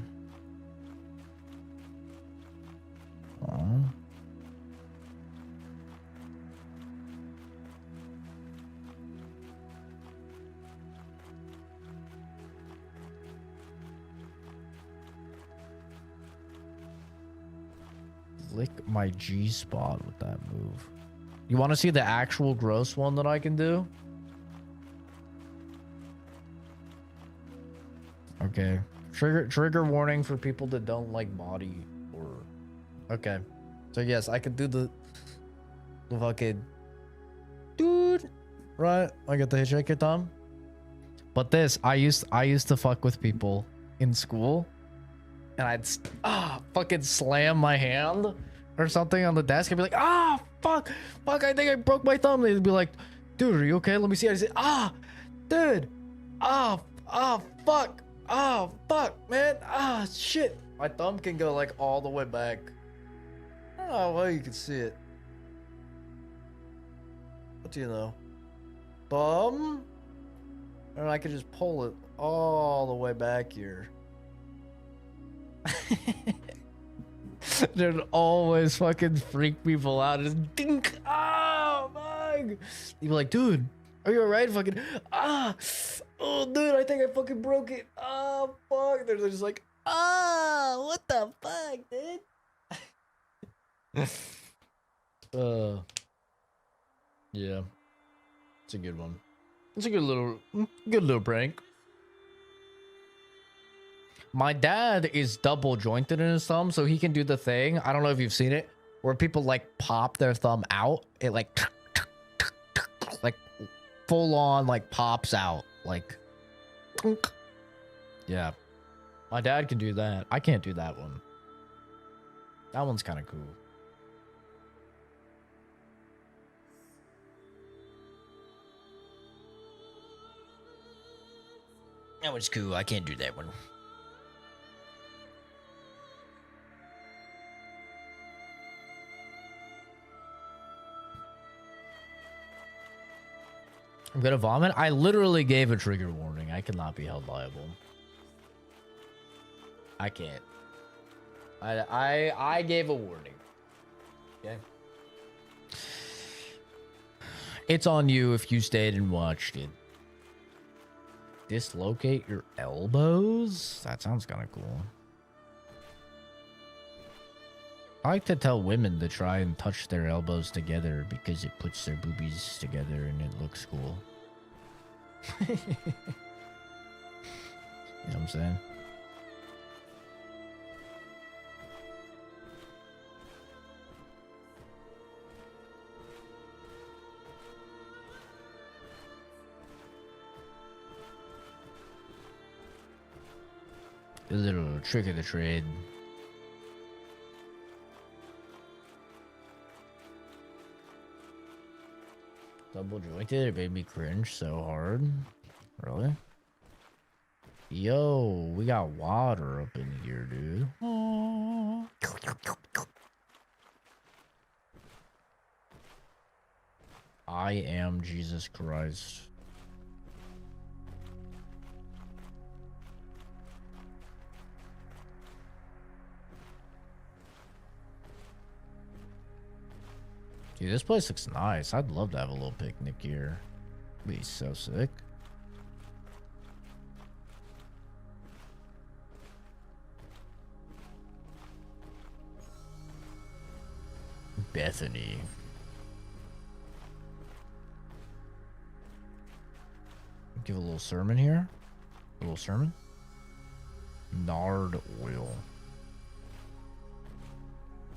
Oh. Lick my G spot with that move. You want to see the actual gross one that I can do? Okay. Trigger warning for people that don't like body horror. Okay. So yes, I could do the fucking dude. Right? I got the hitchhiker thumb. But this, I used to fuck with people in school. And I'd fucking slam my hand or something on the desk. I'd be like, fuck, I think I broke my thumb. They'd be like, dude, are you okay? Let me see. I'd say, dude, fuck, man, shit. My thumb can go like all the way back. I don't know how well you can see it. What do you know? Thumb? And I could just pull it all the way back here. They'd always fucking freak people out. Just dink. Oh, fuck. You'd be like, dude, are you alright? Fucking, oh, dude, I think I fucking broke it. Oh, fuck. They're just like, what the fuck, dude? Yeah. It's a good one. It's a good little prank. My dad is double jointed in his thumb, so he can do the thing. I don't know if you've seen it, where people like pop their thumb out. It like full on like pops out. Like, yeah. My dad can do that. I can't do that one. That one's kind of cool. That one's cool. I can't do that one. I'm gonna vomit. I literally gave a trigger warning. I cannot be held liable. I can't. I gave a warning. Okay. It's on you if you stayed and watched it. Dislocate your elbows? That sounds kind of cool. I like to tell women to try and touch their elbows together because it puts their boobies together and it looks cool. You know what I'm saying? A little trick of the trade. Double jointed, it made me cringe so hard. Really? Yo, we got water up in here, dude. I am Jesus Christ. Dude, this place looks nice. I'd love to have a little picnic here. Be so sick. Bethany. Give a little sermon here. A little sermon. Nard oil.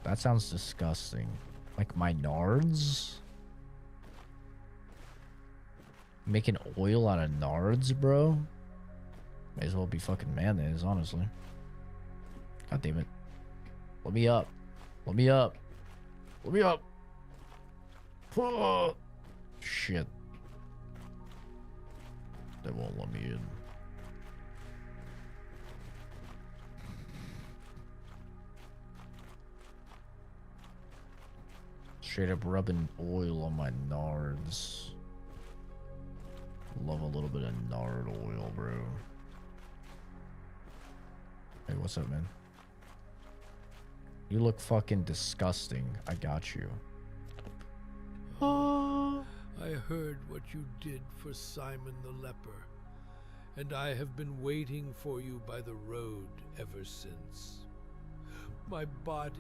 That sounds disgusting. Like my nards? Making oil out of nards, bro? May as well be fucking mayonnaise, honestly. God damn it. Let me up. Let me up. Let me up. Oh, shit. They won't let me in. Straight up rubbing oil on my nards. Love a little bit of nard oil, bro. Hey, what's up, man? You look fucking disgusting. I got you. I heard what you did for Simon the leper, and I have been waiting for you by the road ever since. My body.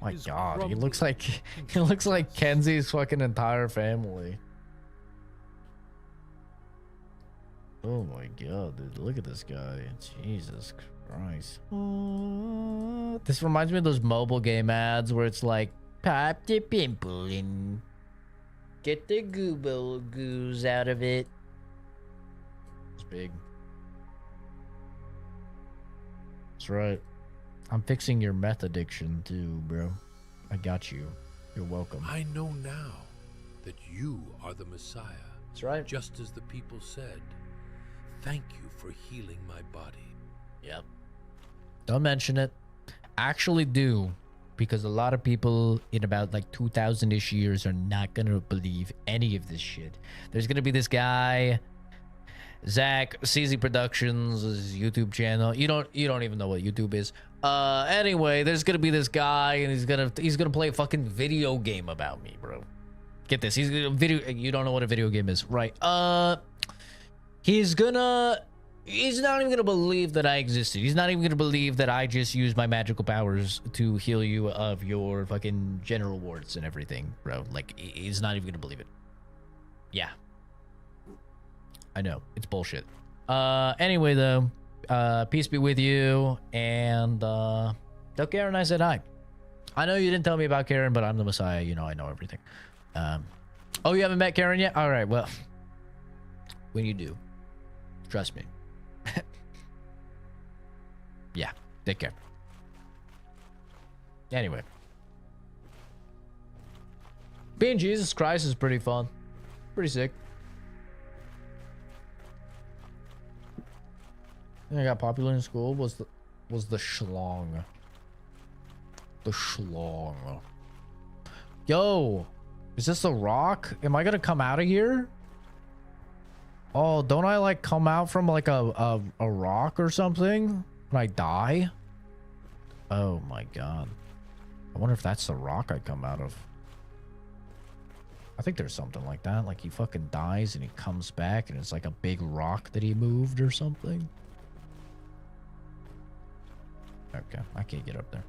My God, he looks like Kenzie's fucking entire family. Oh my God, dude, look at this guy. Jesus Christ. This reminds me of those mobile game ads where it's like, pop the pimple and get the goos out of it. It's big. That's right. I'm fixing your meth addiction too, bro. I got you. You're welcome. I know now that you are the Messiah. That's right. Just as the people said. Thank you for healing my body. Yep. Don't mention it. Actually do. Because a lot of people in about like 2,000-ish years are not going to believe any of this shit. There's going to be this guy, Zach, CZ Productions, his YouTube channel. You don't even know what YouTube is. Anyway, there's gonna be this guy, and he's gonna play a fucking video game about me, bro. Get this, he's gonna you don't know what a video game is, right? He's not even gonna believe that I existed. He's not even gonna believe that I just used my magical powers to heal you of your fucking genital warts and everything, bro. Like, he's not even gonna believe it. Yeah. I know, it's bullshit. Anyway, though, peace be with you, and tell Karen I said hi. I know you didn't tell me about Karen, but I'm the Messiah. You know, I know everything. Oh, you haven't met Karen yet? All right, well, when you do, trust me. Yeah, take care. Anyway, being Jesus Christ is pretty fun, pretty sick. thing that got popular in school was the schlong. The schlong. Yo, is this a rock? Am I gonna come out of here? Oh, don't I like come out from like a rock or something when I die? Oh my god. I wonder if that's the rock I come out of. I think there's something like that. Like he fucking dies and he comes back and it's like a big rock that he moved or something. Okay, I can't get up there.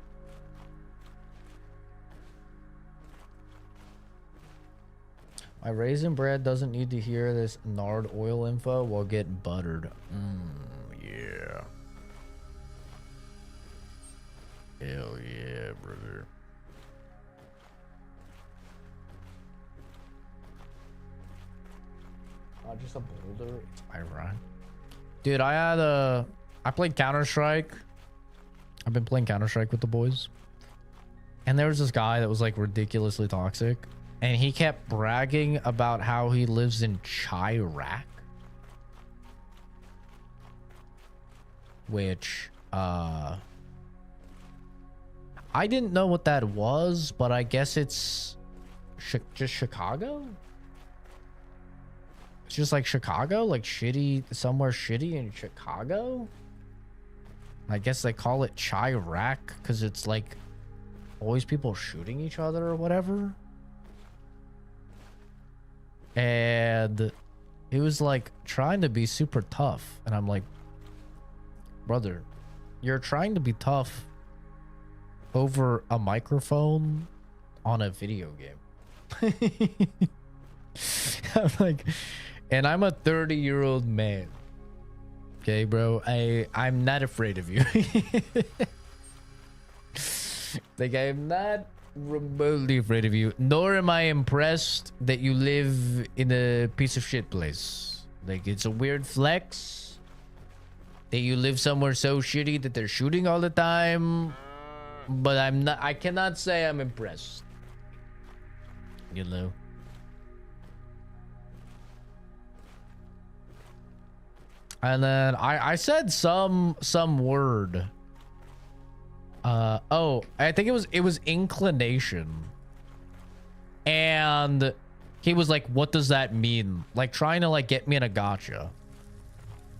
My raisin bread doesn't need to hear this nard oil info while getting buttered. Yeah. Hell yeah, brother. Just a boulder. It's ironic. Dude, I played Counter-Strike. I've been playing Counter-Strike with the boys. And there was this guy that was like ridiculously toxic. And he kept bragging about how he lives in Chirac. Which, I didn't know what that was, but I guess it's just Chicago? It's just like Chicago? Like shitty, somewhere shitty in Chicago? I guess they call it Chirac because it's like always people shooting each other or whatever. And he was like trying to be super tough. And I'm like, brother, you're trying to be tough over a microphone on a video game. I'm like, and I'm a 30-year-old man. Okay, bro. I'm not afraid of you. Like, I'm not remotely afraid of you, nor am I impressed that you live in a piece of shit place. Like, it's a weird flex that you live somewhere so shitty that they're shooting all the time, but I cannot say I'm impressed. You know? And then I said some word. Oh, I think it was inclination. And he was like, what does that mean? Like trying to like get me in a gotcha.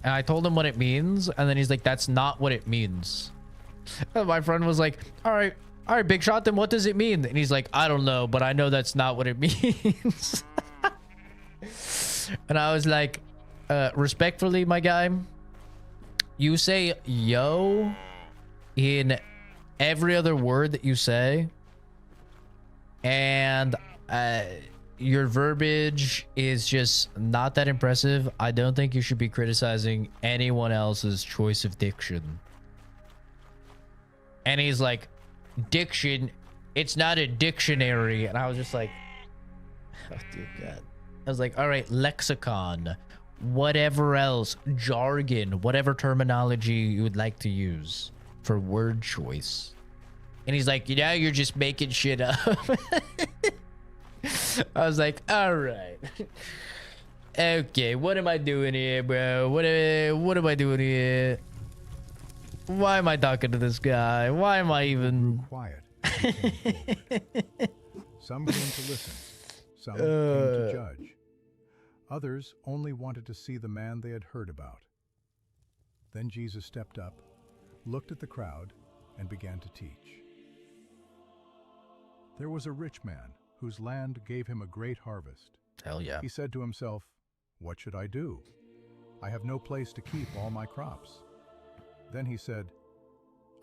And I told him what it means, and then he's like, that's not what it means. And my friend was like, all right, big shot, then what does it mean? And he's like, I don't know, but I know that's not what it means. And I was like, respectfully, my guy, you say yo in every other word that you say, and your verbiage is just not that impressive. I don't think you should be criticizing anyone else's choice of diction. And he's like, diction, it's not a dictionary. And I was just like, oh dear God. I was like, all right, lexicon, whatever else, jargon, whatever terminology you would like to use for word choice. And he's like, yeah, you're just making shit up. I was like, all right. Okay, what am I doing here, bro? What am I doing here? Why am I talking to this guy? Why am I even quiet? Some came to listen. Some came to judge. Others only wanted to see the man they had heard about. Then Jesus stepped up, looked at the crowd, and began to teach. There was a rich man whose land gave him a great harvest. Hell yeah. He said to himself, what should I do? I have no place to keep all my crops. Then he said,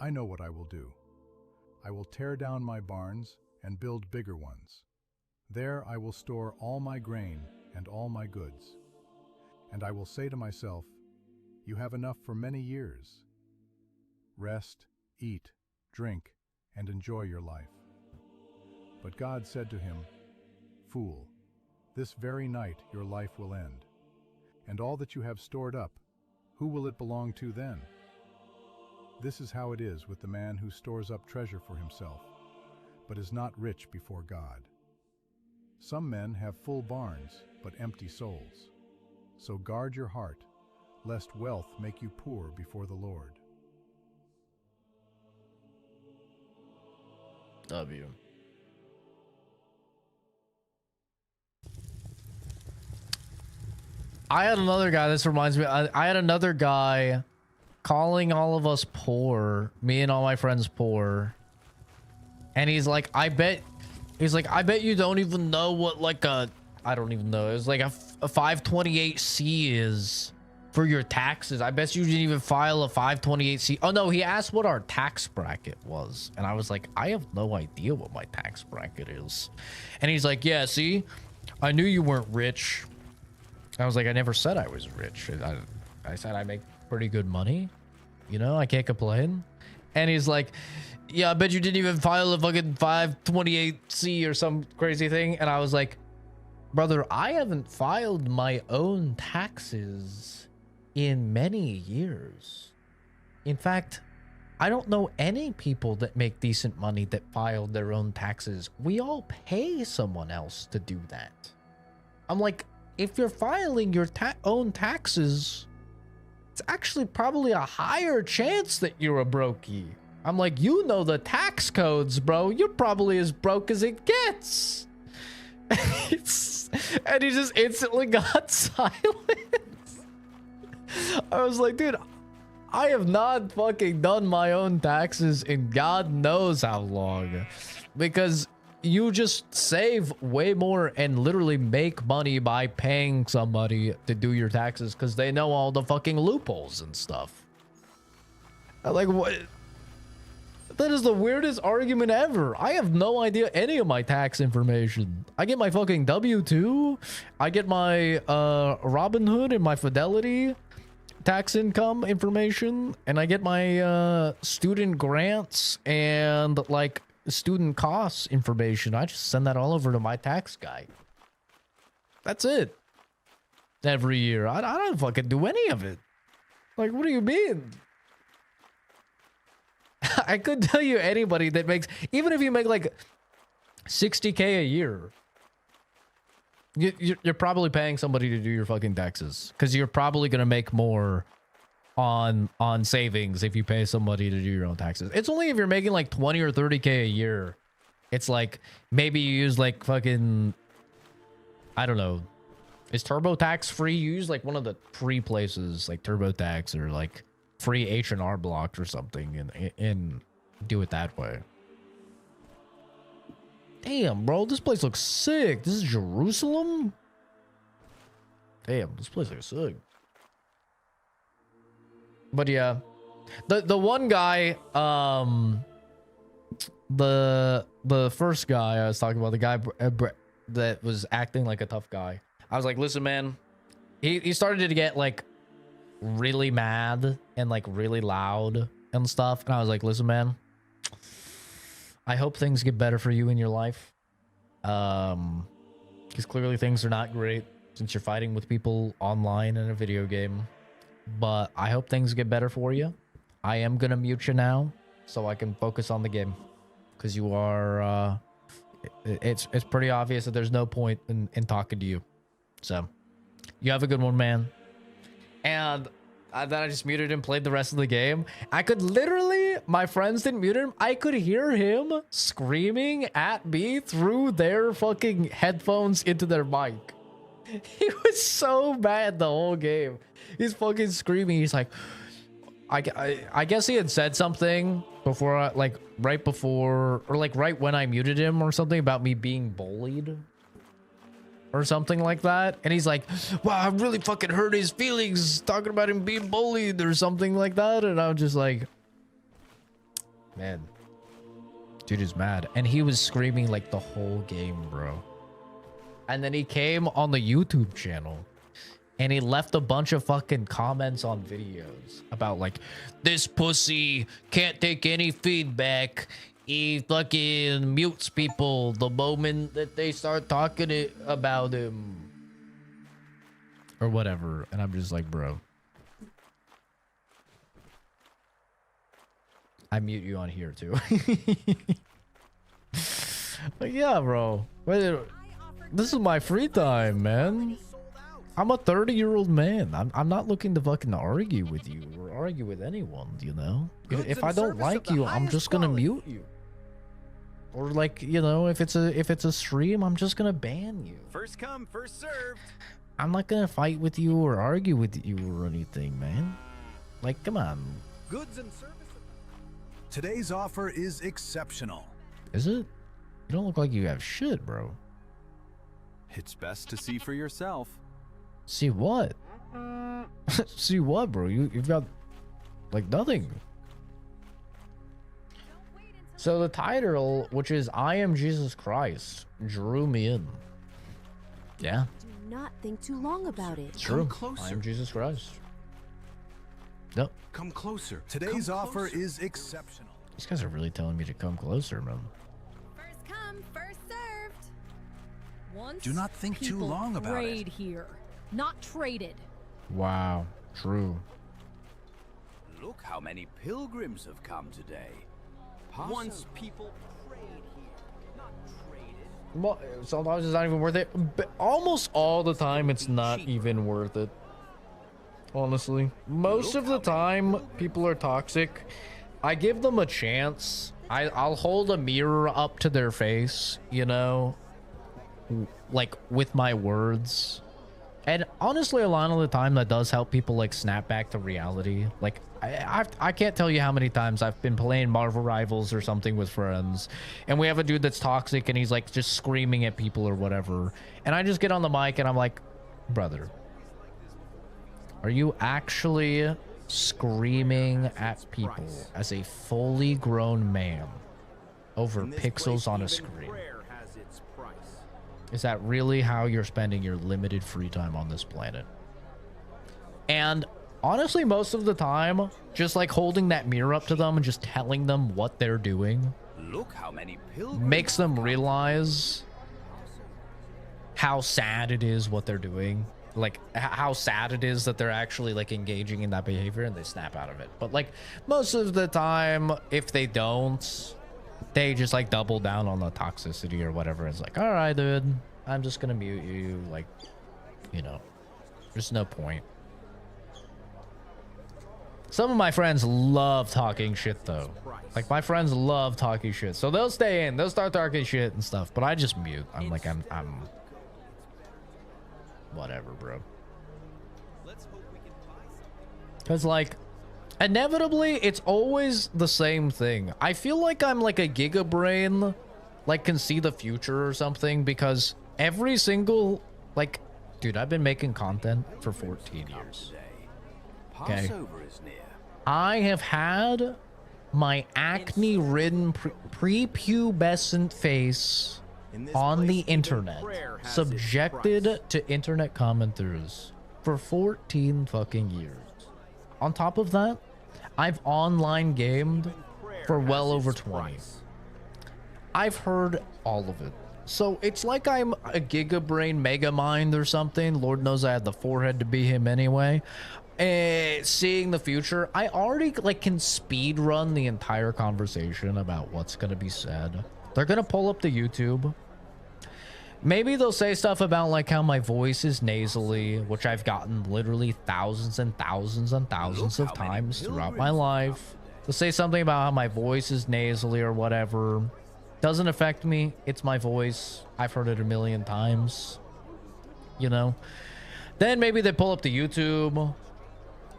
I know what I will do. I will tear down my barns and build bigger ones. There I will store all my grain and all my goods. And I will say to myself, you have enough for many years. Rest, eat, drink, and enjoy your life. But God said to him, fool, this very night your life will end. And all that you have stored up, who will it belong to then? This is how it is with the man who stores up treasure for himself, but is not rich before God. Some men have full barns, but empty souls. So guard your heart, lest wealth make you poor before the Lord. W. I had another guy, this reminds me, I had another guy calling all of us poor, me and all my friends poor. And he's like, I bet you don't even know what like a, I don't even know. It was like a 528C is for your taxes. I bet you didn't even file a 528C. Oh no, he asked what our tax bracket was. And I was like, I have no idea what my tax bracket is. And he's like, yeah, see, I knew you weren't rich. I was like, I never said I was rich. I said I make pretty good money. You know, I can't complain. And he's like, yeah, I bet you didn't even file a fucking 528C or some crazy thing. And I was like, brother, I haven't filed my own taxes in many years. In fact, I don't know any people that make decent money that filed their own taxes. We all pay someone else to do that. I'm like, if you're filing your own taxes, it's actually probably a higher chance that you're a brokey. I'm like, you know the tax codes, bro. You're probably as broke as it gets. And he just instantly got silent. I was like, dude, I have not fucking done my own taxes in God knows how long. Because you just save way more and literally make money by paying somebody to do your taxes because they know all the fucking loopholes and stuff. I'm like, what? That is the weirdest argument ever. I have no idea any of my tax information. I get my fucking W-2. I get my Robinhood and my Fidelity tax income information. And I get my student grants and like student costs information. I just send that all over to my tax guy. That's it. Every year. I don't fucking do any of it. Like, what do you mean? I couldn't tell you anybody that makes, even if you make like 60K a year, you're probably paying somebody to do your fucking taxes because you're probably going to make more on savings if you pay somebody to do your own taxes. It's only if you're making like 20 or 30K a year. It's like maybe you use like fucking, I don't know. Is TurboTax free? You use like one of the free places like TurboTax or like free H&R Block or something and do it that way. Damn, bro, this place looks sick. This is Jerusalem? Damn, this place looks sick. But yeah, the one guy, the first guy I was talking about, the guy that was acting like a tough guy. I was like, listen, man, he started to get like really mad and like really loud and stuff. And I was like, listen, man, I hope things get better for you in your life. Because clearly things are not great since you're fighting with people online in a video game. But I hope things get better for you. I am gonna mute you now so I can focus on the game. Because you are, it's pretty obvious that there's no point in talking to you. So, you have a good one, man. And then I just muted him, played the rest of the game. I could literally, my friends didn't mute him. I could hear him screaming at me through their fucking headphones into their mic. He was so mad the whole game. He's fucking screaming. He's like, I guess he had said something before, like right before, or like right when I muted him or something about me being bullied. Or something like that. And he's like, wow, I really fucking hurt his feelings talking about him being bullied or something like that. And I'm just like, man, dude is mad. And he was screaming like the whole game, bro. And then he came on the YouTube channel and he left a bunch of fucking comments on videos about like, this pussy can't take any feedback. He fucking mutes people the moment that they start talking about him. Or whatever. And I'm just like, bro. I mute you on here too. Like, yeah, bro. This is my free time, man. I'm a 30-year-old man. I'm not looking to fucking argue with you or argue with anyone, you know? If I don't like you, I'm just gonna mute you. Or like, you know, if it's a stream, I'm just gonna ban you. First come, first served. I'm not gonna fight with you or argue with you or anything, man. Like, come on. Goods and services. Today's offer is exceptional. Is it? You don't look like you have shit, bro. It's best to see for yourself. See what? See what, bro? You've got like nothing. So the title, which is I Am Jesus Christ, drew me in. Yeah. Do not think too long about it. It's true. I am Jesus Christ. Yep. Come closer. Today's offer is exceptional. These guys are really telling me to come closer, man. First come, first served. Once Do not think too people long about it. prayed here, not traded. Wow. True. Look how many pilgrims have come today. Once people prayed here, not traded. Well, sometimes it's not even worth it. But almost all the time, it's not even worth it. Honestly, most of the time, people are toxic. I give them a chance. I'll hold a mirror up to their face, you know, like with my words. And honestly, a lot of the time that does help people like snap back to reality. Like I can't tell you how many times I've been playing Marvel Rivals or something with friends, and we have a dude that's toxic and he's like just screaming at people or whatever. And I just get on the mic and I'm like, brother, are you actually screaming at people as a fully grown man over pixels on a screen? Is that really how you're spending your limited free time on this planet? And honestly, most of the time, just like holding that mirror up to them and just telling them what they're doing Look how many pilgrims makes them realize how sad it is what they're doing. Like how sad it is that they're actually like engaging in that behavior, and they snap out of it. But like most of the time, if they don't, they just like double down on the toxicity or whatever. It's like, all right, dude, I'm just gonna mute you. Like, you know, there's no point. Some of my friends love talking shit though. Like my friends love talking shit, so they'll stay in, they'll start talking shit and stuff. But I just mute. I'm like, I'm whatever, bro. Because like inevitably it's always the same thing. I feel like I'm like a giga brain, like can see the future or something, because every single, like, dude, I've been making content for 14 years. Okay, I have had my acne ridden prepubescent face on the internet, subjected to internet commenters for 14 fucking years. On top of that, I've online gamed for well over 20. I've heard all of it. So it's like I'm a giga brain mega mind or something. Lord knows I had the forehead to be him anyway. Seeing the future, I already like can speed run the entire conversation about what's gonna be said. They're gonna pull up the YouTube. Maybe they'll say stuff about like how my voice is nasally, which I've gotten literally thousands and thousands and thousands of times throughout my life. They'll say something about how my voice is nasally or whatever. Doesn't affect me. It's my voice. I've heard it a million times. You know? Then maybe they pull up the YouTube.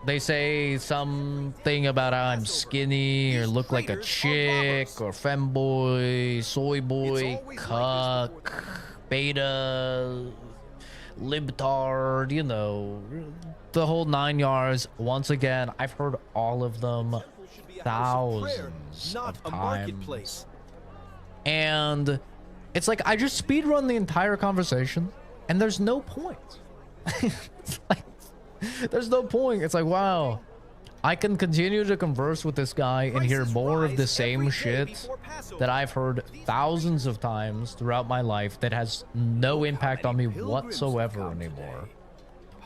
They say something about how I'm skinny or look like a chick or femboy, soy boy, cuck, beta, libtard, you know, the whole 9 yards. Once again, I've heard all of them thousands of times. And it's like I just speedrun the entire conversation and there's no point. It's like, there's no point. It's like, wow, I can continue to converse with this guy and hear more of the same shit that I've heard thousands of times throughout my life that has no impact on me whatsoever anymore.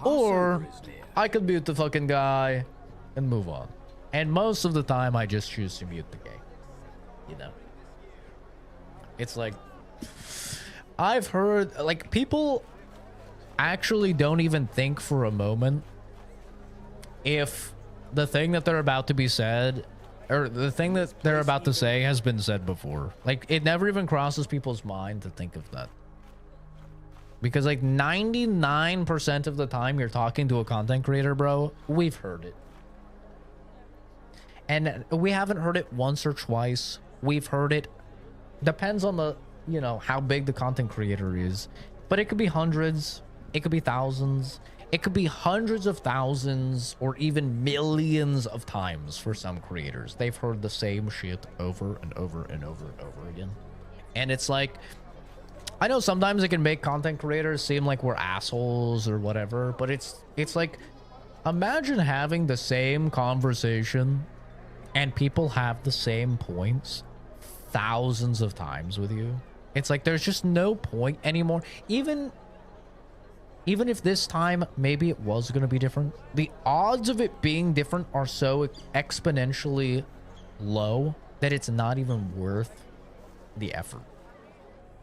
Or I could mute the fucking guy and move on. And most of the time, I just choose to mute the gay. You know? It's like, I've heard, like, people actually don't even think for a moment if the thing that they're about to be said, or the thing that they're about to say has been said before. Like, it never even crosses people's mind to think of that. Because like 99% of the time you're talking to a content creator, bro, we've heard it. And we haven't heard it once or twice. We've heard it. Depends on the, you know, how big the content creator is. But it could be hundreds. It could be thousands. It could be hundreds of thousands or even millions of times for some creators. They've heard the same shit over and over and over and over again. And it's like, I know sometimes it can make content creators seem like we're assholes or whatever, but it's like, imagine having the same conversation and people have the same points thousands of times with you. It's like there's just no point anymore. Even if this time maybe it was going to be different, the odds of it being different are so exponentially low that it's not even worth the effort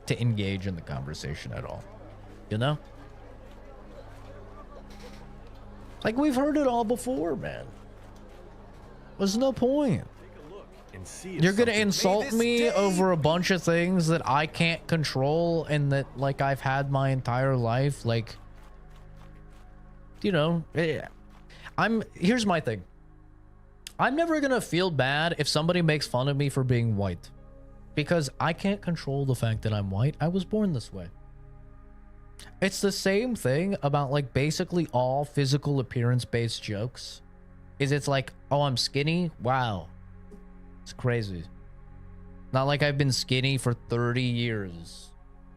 to engage in the conversation at all, you know? Like, we've heard it all before, man. There's no point. You're gonna insult me over a bunch of things that I can't control and that, like, I've had my entire life. Like, you know, here's my thing. I'm never gonna feel bad if somebody makes fun of me for being white, because I can't control the fact that I'm white. I was born this way. It's the same thing about, like, basically all physical appearance based jokes. It's like, oh, I'm skinny? Wow. It's crazy. Not like I've been skinny for 30 years.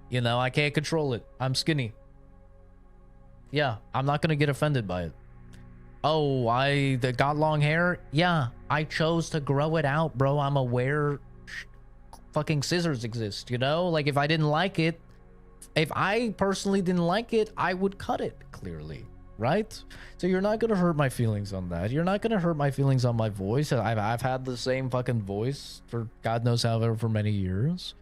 You know, I can't control it. I'm skinny. Yeah, I'm not gonna get offended by it. Oh, I got long hair? Yeah, I chose to grow it out, bro. I'm aware fucking scissors exist, you know? Like, if I didn't like it, if I personally didn't like it, I would cut it, clearly, right? So you're not gonna hurt my feelings on that. You're not gonna hurt my feelings on my voice. I've had the same fucking voice for God knows however for many years.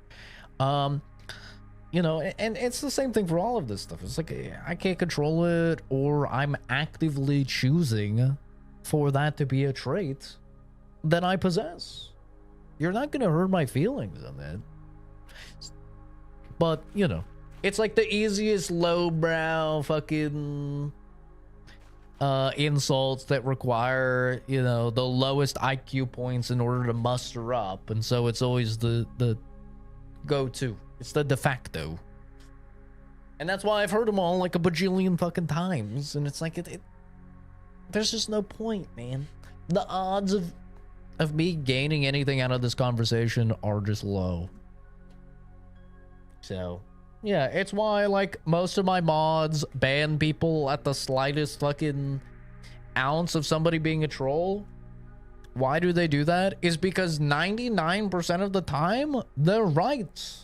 You know, and it's the same thing for all of this stuff. It's like, I can't control it, or I'm actively choosing for that to be a trait that I possess. You're not gonna hurt my feelings on that. But, you know, it's like the easiest lowbrow fucking insults that require, you know, the lowest IQ points in order to muster up. And so it's always the go-to. It's the de facto. And that's why I've heard them all like a bajillion fucking times. And it's like, there's just no point, man. The odds of me gaining anything out of this conversation are just low. So, yeah, it's why, like, most of my mods ban people at the slightest fucking ounce of somebody being a troll. Why do they do that? Is because 99% of the time, they're right.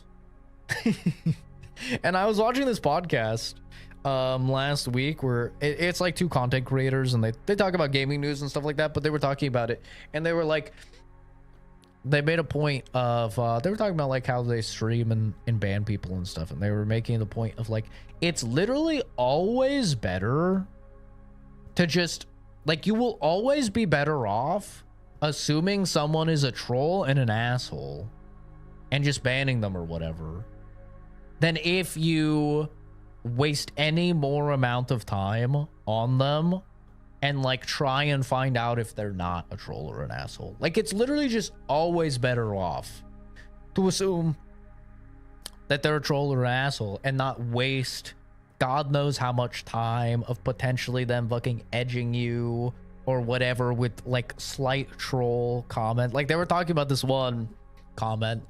And I was watching this podcast last week where it's like two content creators, and they talk about gaming news and stuff like that, but they were talking about it, and they were like, they made a point of they were talking about like how they stream and ban people and stuff, and they were making the point of like, it's literally always better to just, like, you will always be better off assuming someone is a troll and an asshole and just banning them or whatever, than if you waste any more amount of time on them and like try and find out if they're not a troll or an asshole. Like, it's literally just always better off to assume that they're a troll or an asshole and not waste God knows how much time of potentially them fucking edging you or whatever with like slight troll comment. Like, they were talking about this one comment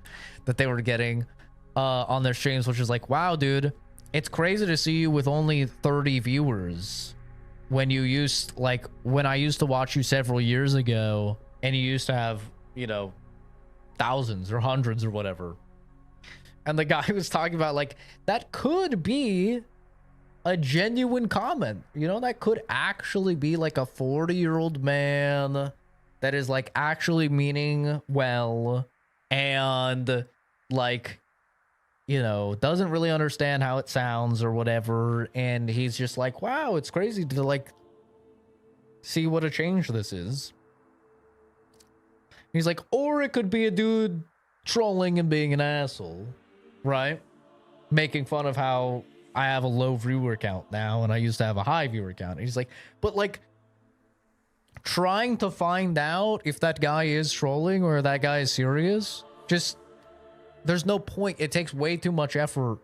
that they were getting on their streams, which is like, wow, dude, it's crazy to see you with only 30 viewers when you used, like, when I used to watch you several years ago and you used to have, you know, thousands or hundreds or whatever. And the guy was talking about, like, that could be a genuine comment, you know, that could actually be like a 40-year-old man that is like actually meaning well, and like, you know, doesn't really understand how it sounds or whatever, and he's just like, wow, it's crazy to like see what a change this is. He's like, or it could be a dude trolling and being an asshole, right? Making fun of how I have a low viewer count now and I used to have a high viewer count. And he's like, but like trying to find out if that guy is trolling or that guy is serious, just there's no point. It takes way too much effort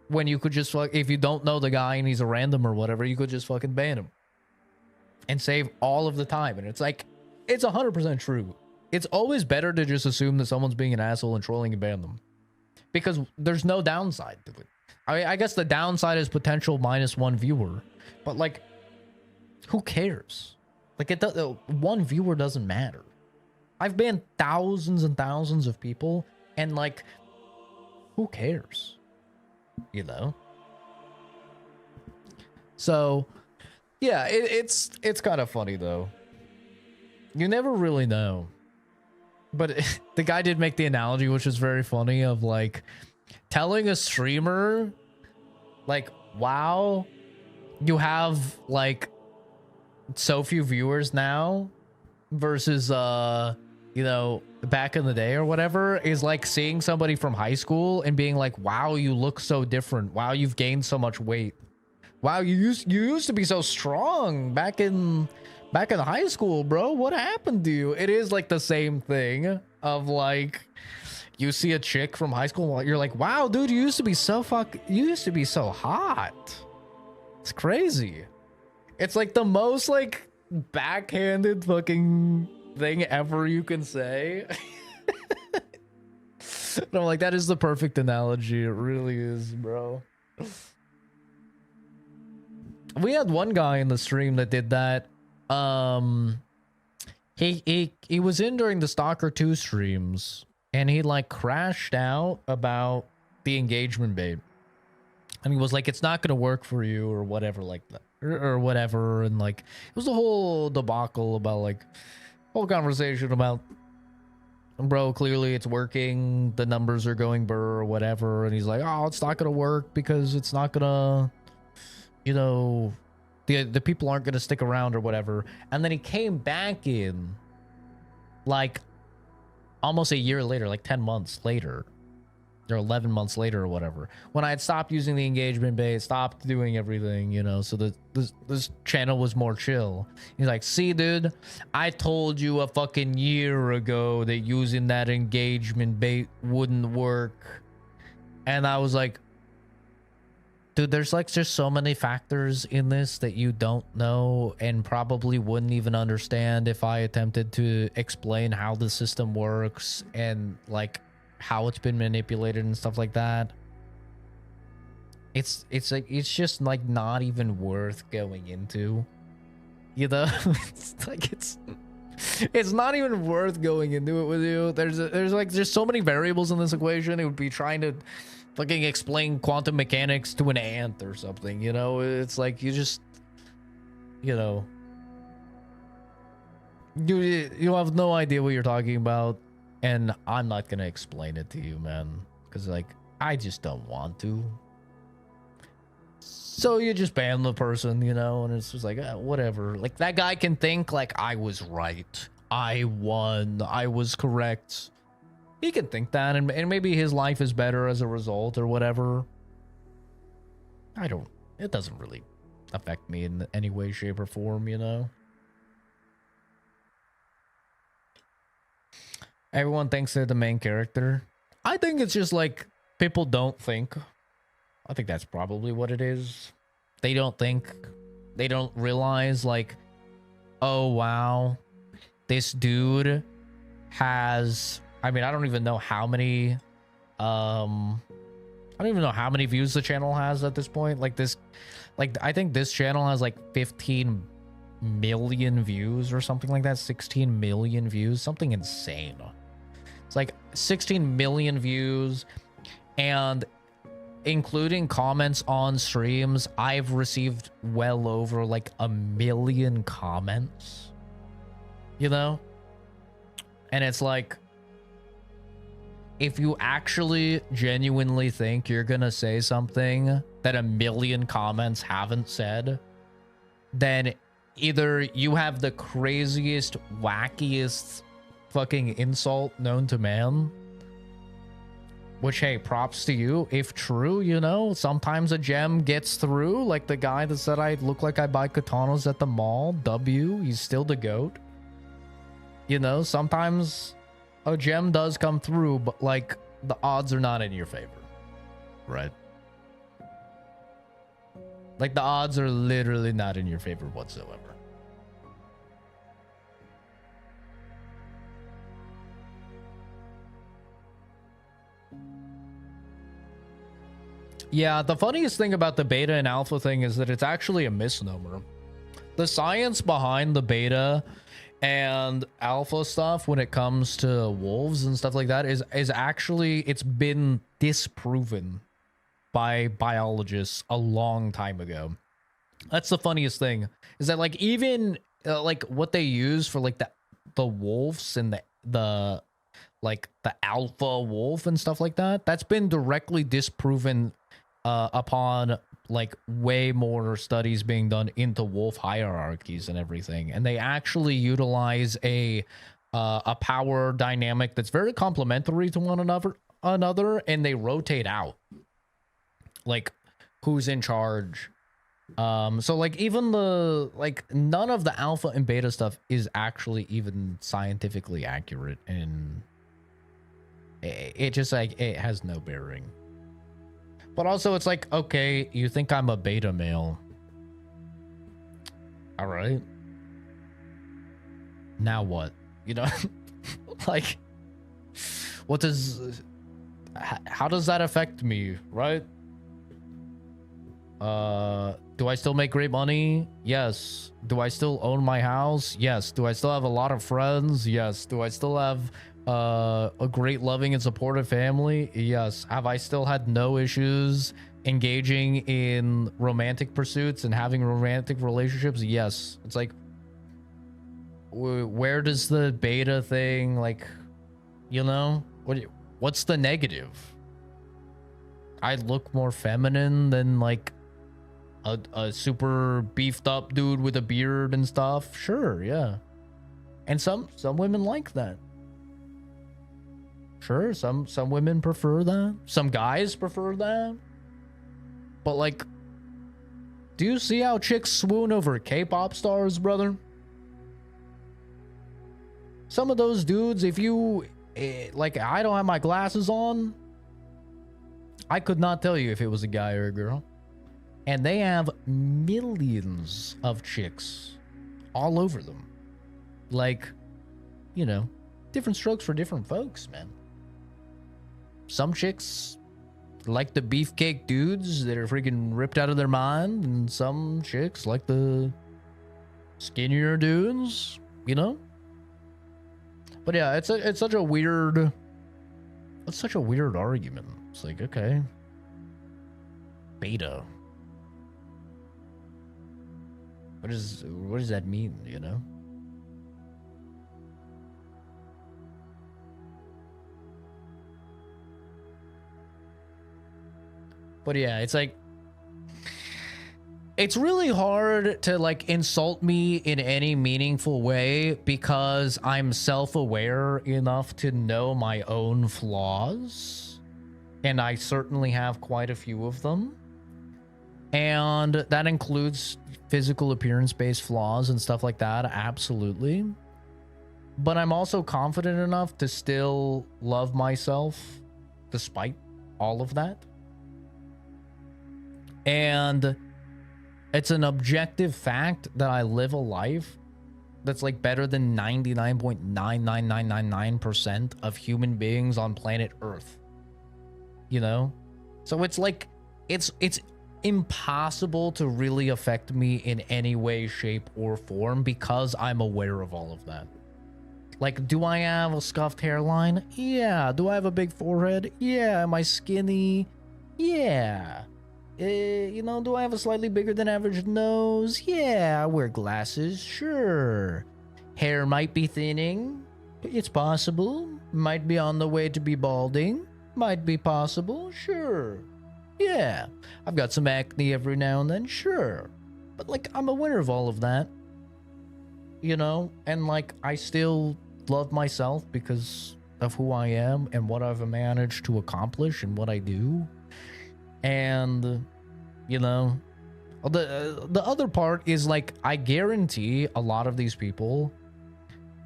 when you could just if you don't know the guy and he's a random or whatever, you could just fucking ban him and save all of the time. And it's like, it's 100% true. It's always better to just assume that someone's being an asshole and trolling and ban them, because there's no downside to it. I guess the downside is potential -1 viewer, but like, who cares? Like, one viewer doesn't matter. I've banned thousands and thousands of people, and like, who cares? You know? So, yeah, it's kind of funny though. You never really know. But the guy did make the analogy, which is very funny, of like telling a streamer, like, wow, you have like so few viewers now versus you know, back in the day or whatever, is like seeing somebody from high school and being like, wow, you look so different. Wow, you've gained so much weight. Wow, you used to be so strong back in high school, bro. What happened to you? It is like the same thing of like, you see a chick from high school, you're like, wow, dude, you used to be so hot. It's crazy. It's like the most like backhanded fucking thing ever you can say. And I'm like, that is the perfect analogy. It really is, bro. We had one guy in the stream that did that. He was in during the Stalker 2 streams, and he like crashed out about the engagement bait, and he was like, it's not gonna work for you or whatever, like that, or whatever. And like, it was a whole debacle about like, whole conversation about, bro, clearly it's working, the numbers are going burr or whatever. And he's like, oh, it's not gonna work because it's not gonna, you know, the people aren't gonna stick around or whatever. And then he came back in like almost a year later, like 10 months later or 11 months later or whatever, when I had stopped using the engagement bait, stopped doing everything, you know, so this channel was more chill. He's like, see, dude, I told you a fucking year ago that using that engagement bait wouldn't work. And I was like, dude, there's like just so many factors in this that you don't know and probably wouldn't even understand if I attempted to explain how the system works and like how it's been manipulated and stuff like that. It's like, it's just like not even worth going into, you know. It's like, it's not even worth going into it with you. There's so many variables in this equation. It would be trying to fucking explain quantum mechanics to an ant or something, you know. It's like, you just, you know, you have no idea what you're talking about, and I'm not gonna explain it to you, man, because like, I just don't want to. So you just ban the person, you know, and it's just like, whatever. Like, that guy can think like, I was right, I won, I was correct. He can think that, and maybe his life is better as a result or whatever. It doesn't really affect me in any way, shape, or form, you know? Everyone thinks they're the main character. I think it's just like, people don't think. I think that's probably what it is. They don't think. They don't realize, like, oh, wow, this dude has... I mean, I don't even know how many, I don't even know how many views the channel has at this point. Like I think this channel has like 15 million views or something like that. 16 million views, something insane. It's like 16 million views, and including comments on streams, I've received well over like 1 million comments, you know? And it's like, if you actually genuinely think you're gonna say something that a million comments haven't said, then either you have the craziest, wackiest fucking insult known to man, which, hey, props to you. If true, you know, sometimes a gem gets through, like the guy that said I look like I buy katanas at the mall. W, he's still the GOAT. You know, sometimes a gem does come through, but like the odds are not in your favor, right? Like the odds are literally not in your favor whatsoever. Yeah, the funniest thing about the beta and alpha thing is that it's actually a misnomer. The science behind the beta and alpha stuff when it comes to wolves and stuff like that is actually, it's been disproven by biologists a long time ago. That's the funniest thing, is that like even like what they use for like the wolves and the like the alpha wolf and stuff like that, that's been directly disproven upon like way more studies being done into wolf hierarchies and everything, and they actually utilize a power dynamic that's very complementary to one another, and they rotate out like who's in charge. So like even the like none of the alpha and beta stuff is actually even scientifically accurate, and it just like it has no bearing. But also it's like, okay, you think I'm a beta male. All right. Now what? You know, like what does, how does that affect me, right? Do I still make great money? Yes. Do I still own my house? Yes. Do I still have a lot of friends? Yes. Do I still have a great loving and supportive family? Yes. Have I still had no issues engaging in romantic pursuits and having romantic relationships? Yes. It's like, where does the beta thing, like, you know, what's the negative? I look more feminine than like a super beefed up dude with a beard and stuff. Sure, yeah. And some women like that. Sure, some women prefer that. Some guys prefer that. But like, do you see how chicks swoon over K-pop stars, brother? Some of those dudes, if you like, I don't have my glasses on, I could not tell you if it was a guy or a girl. And they have millions of chicks all over them. Like, you know, different strokes for different folks, man. Some chicks like the beefcake dudes that are freaking ripped out of their mind, and some chicks like the skinnier dudes, you know? But yeah, it's such a weird argument. It's like, okay, beta. What does that mean, you know? But yeah, it's like, it's really hard to like insult me in any meaningful way because I'm self-aware enough to know my own flaws. And I certainly have quite a few of them. And that includes physical appearance-based flaws and stuff like that, absolutely. But I'm also confident enough to still love myself despite all of that. And it's an objective fact that I live a life that's like better than 99.99999% of human beings on planet Earth. You know? So it's like, it's impossible to really affect me in any way, shape, or form because I'm aware of all of that. Like, do I have a scuffed hairline? Yeah. Do I have a big forehead? Yeah. Am I skinny? Yeah. You know, do I have a slightly bigger than average nose? Yeah. I wear glasses. Sure. Hair might be thinning. It's possible. Might be on the way to be balding. Might be possible. Sure. Yeah. I've got some acne every now and then. Sure. But, like, I'm aware of all of that. You know? And, like, I still love myself because of who I am and what I've managed to accomplish and what I do. And, you know, the other part is, like, I guarantee a lot of these people,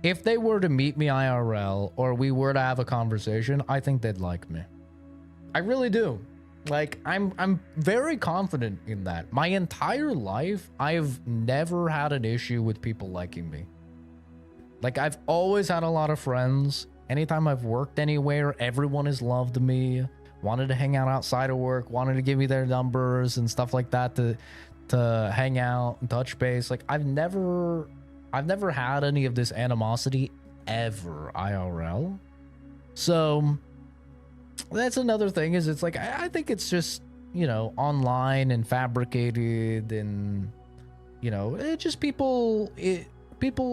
if they were to meet me IRL or we were to have a conversation, I think they'd like me. I really do. Like, I'm very confident in that. My entire life, I've never had an issue with people liking me. Like, I've always had a lot of friends. Anytime I've worked anywhere, everyone has loved me, wanted to hang out outside of work, wanted to give me their numbers and stuff like that to hang out and touch base. Like, I've never had any of this animosity ever IRL. So that's another thing, is it's like, I think it's just, you know, online and fabricated, and, you know, it just people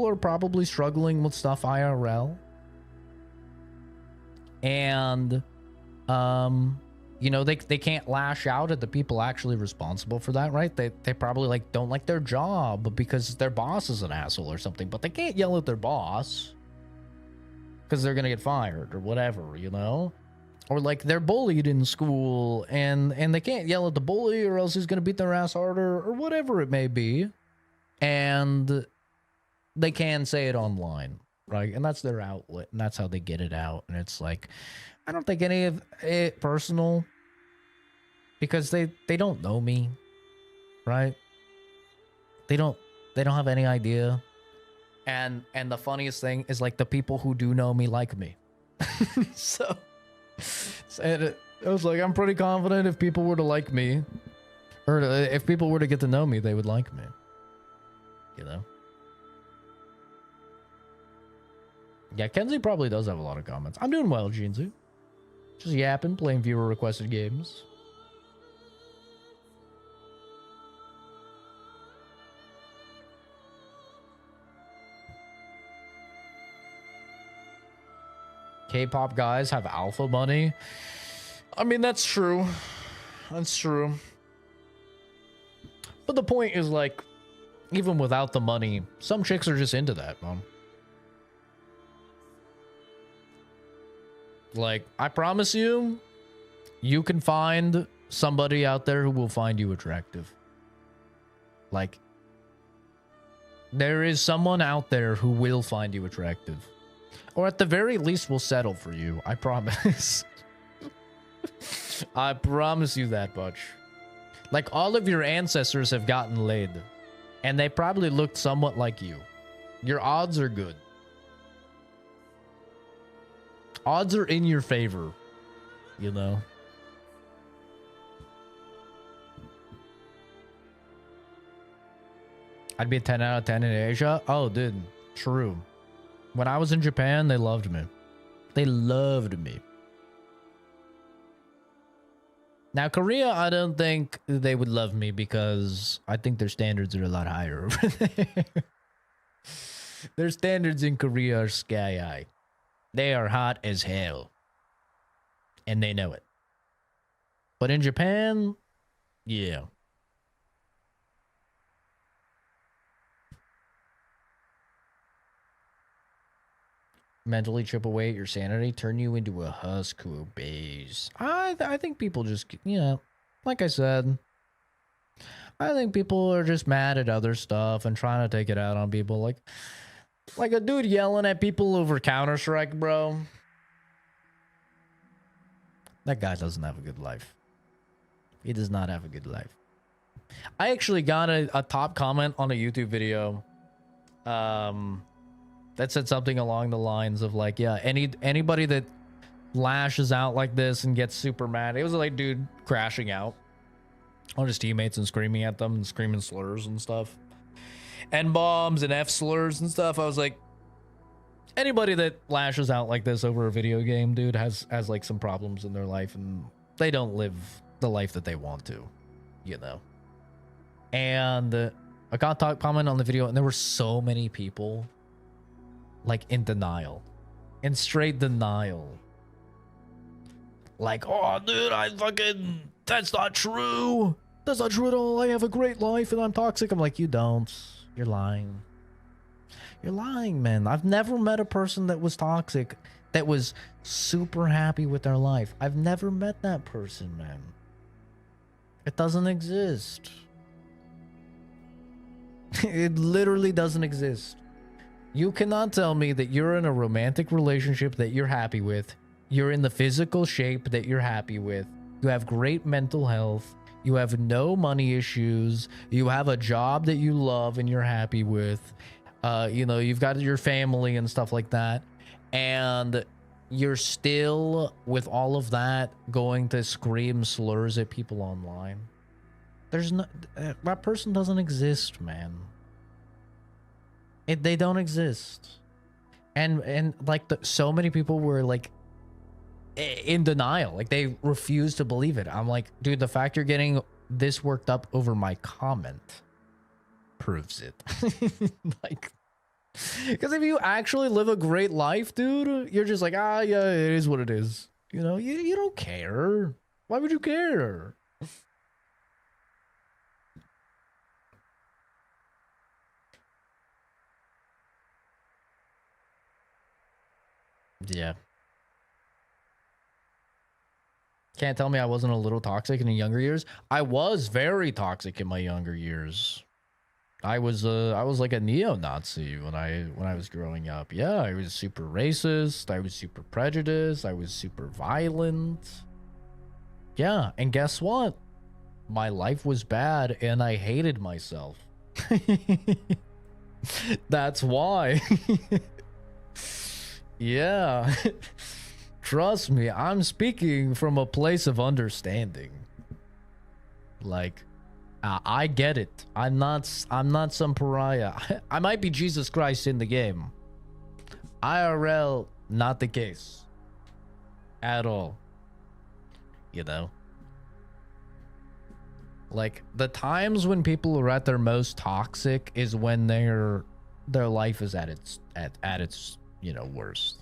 are probably struggling with stuff IRL. And, you know, they can't lash out at the people actually responsible for that, right? They probably, like, don't like their job because their boss is an asshole or something, but they can't yell at their boss because they're gonna get fired or whatever, you know? Or, like, they're bullied in school and they can't yell at the bully or else he's gonna beat their ass harder or whatever it may be. And they can say it online, right? And that's their outlet, and that's how they get it out. And it's like, I don't think any of it personal, because they don't know me, right? They don't have any idea. And the funniest thing is, like, the people who do know me like me. So it was like, I'm pretty confident if people were to like me, or if people were to get to know me, they would like me, you know? Yeah, Kenzie probably does have a lot of comments. I'm doing well, Jinzu. Just yapping, playing viewer requested games. K-pop guys have alpha money. I mean, that's true. That's true. But the point is, like, even without the money, some chicks are just into that, man. Like, I promise you, you can find somebody out there who will find you attractive. Like, there is someone out there who will find you attractive. Or at the very least will settle for you. I promise. I promise you that much. Like, all of your ancestors have gotten laid. And they probably looked somewhat like you. Your odds are good. Odds are in your favor, you know? I'd be a 10 out of 10 in Asia. Oh, dude, true. When I was in Japan, they loved me. They loved me. Now, Korea, I don't think they would love me because I think their standards are a lot higher over there. Their standards in Korea are sky high. They are hot as hell. And they know it. But in Japan, yeah. Mentally chip away at your sanity, turn you into a husk who obeys. I think people just, you know, like I said, I think people are just mad at other stuff and trying to take it out on people. Like a dude yelling at people over Counter-Strike, bro. That guy doesn't have a good life. He does not have a good life. I actually got a top comment on a YouTube video. That said something along the lines of, like, yeah, anybody that lashes out like this and gets super mad. It was like dude crashing out on his teammates and screaming at them and screaming slurs and stuff. N bombs and F slurs and stuff. I was like, anybody that lashes out like this over a video game, dude, has like some problems in their life and they don't live the life that they want to, you know. And I got a comment on the video and there were so many people like in denial. in straight denial. Like, oh, dude, that's not true. That's not true at all. I have a great life and I'm toxic. I'm like, you don't. You're lying. You're lying, man. I've never met a person that was toxic that was super happy with their life. I've never met that person, man. It doesn't exist. It literally doesn't exist. You cannot tell me that you're in a romantic relationship that you're happy with. You're in the physical shape that you're happy with. You have great mental health. You have no money issues. You have a job that you love and you're happy with. You know, you've got your family and stuff like that. And you're still, with all of that, going to scream slurs at people online. There's no... that person doesn't exist, man. They don't exist. And like, so many people were, like, in denial. Like, they refuse to believe it. I'm like, dude, the fact you're getting this worked up over my comment proves it. Like... because if you actually live a great life, dude, you're just like, ah, yeah, it is what it is. You know, you don't care. Why would you care? Yeah. Can't tell me I wasn't a little toxic in the younger years. I was very toxic in my younger years. I was like a neo-Nazi when I was growing up. Yeah, I was super racist. I was super prejudiced. I was super violent. Yeah, and guess what? My life was bad and I hated myself. That's why. Yeah. Trust me, I'm speaking from a place of understanding. Like, I get it. I'm not some pariah. I might be Jesus Christ in the game. IRL, not the case. At all. You know? Like, the times when people are at their most toxic is when their life is at its, you know, worst.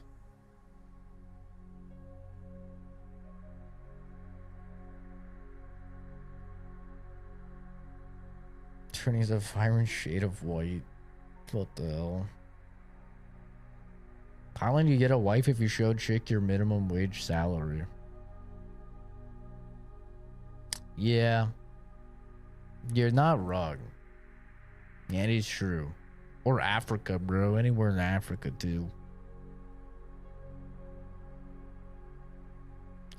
Trinny's a vibrant shade of white. What the hell? Pylan, you get a wife if you showed chick your minimum wage salary. Yeah. You're not wrong. Yeah, it is true. Or Africa, bro. Anywhere in Africa, too.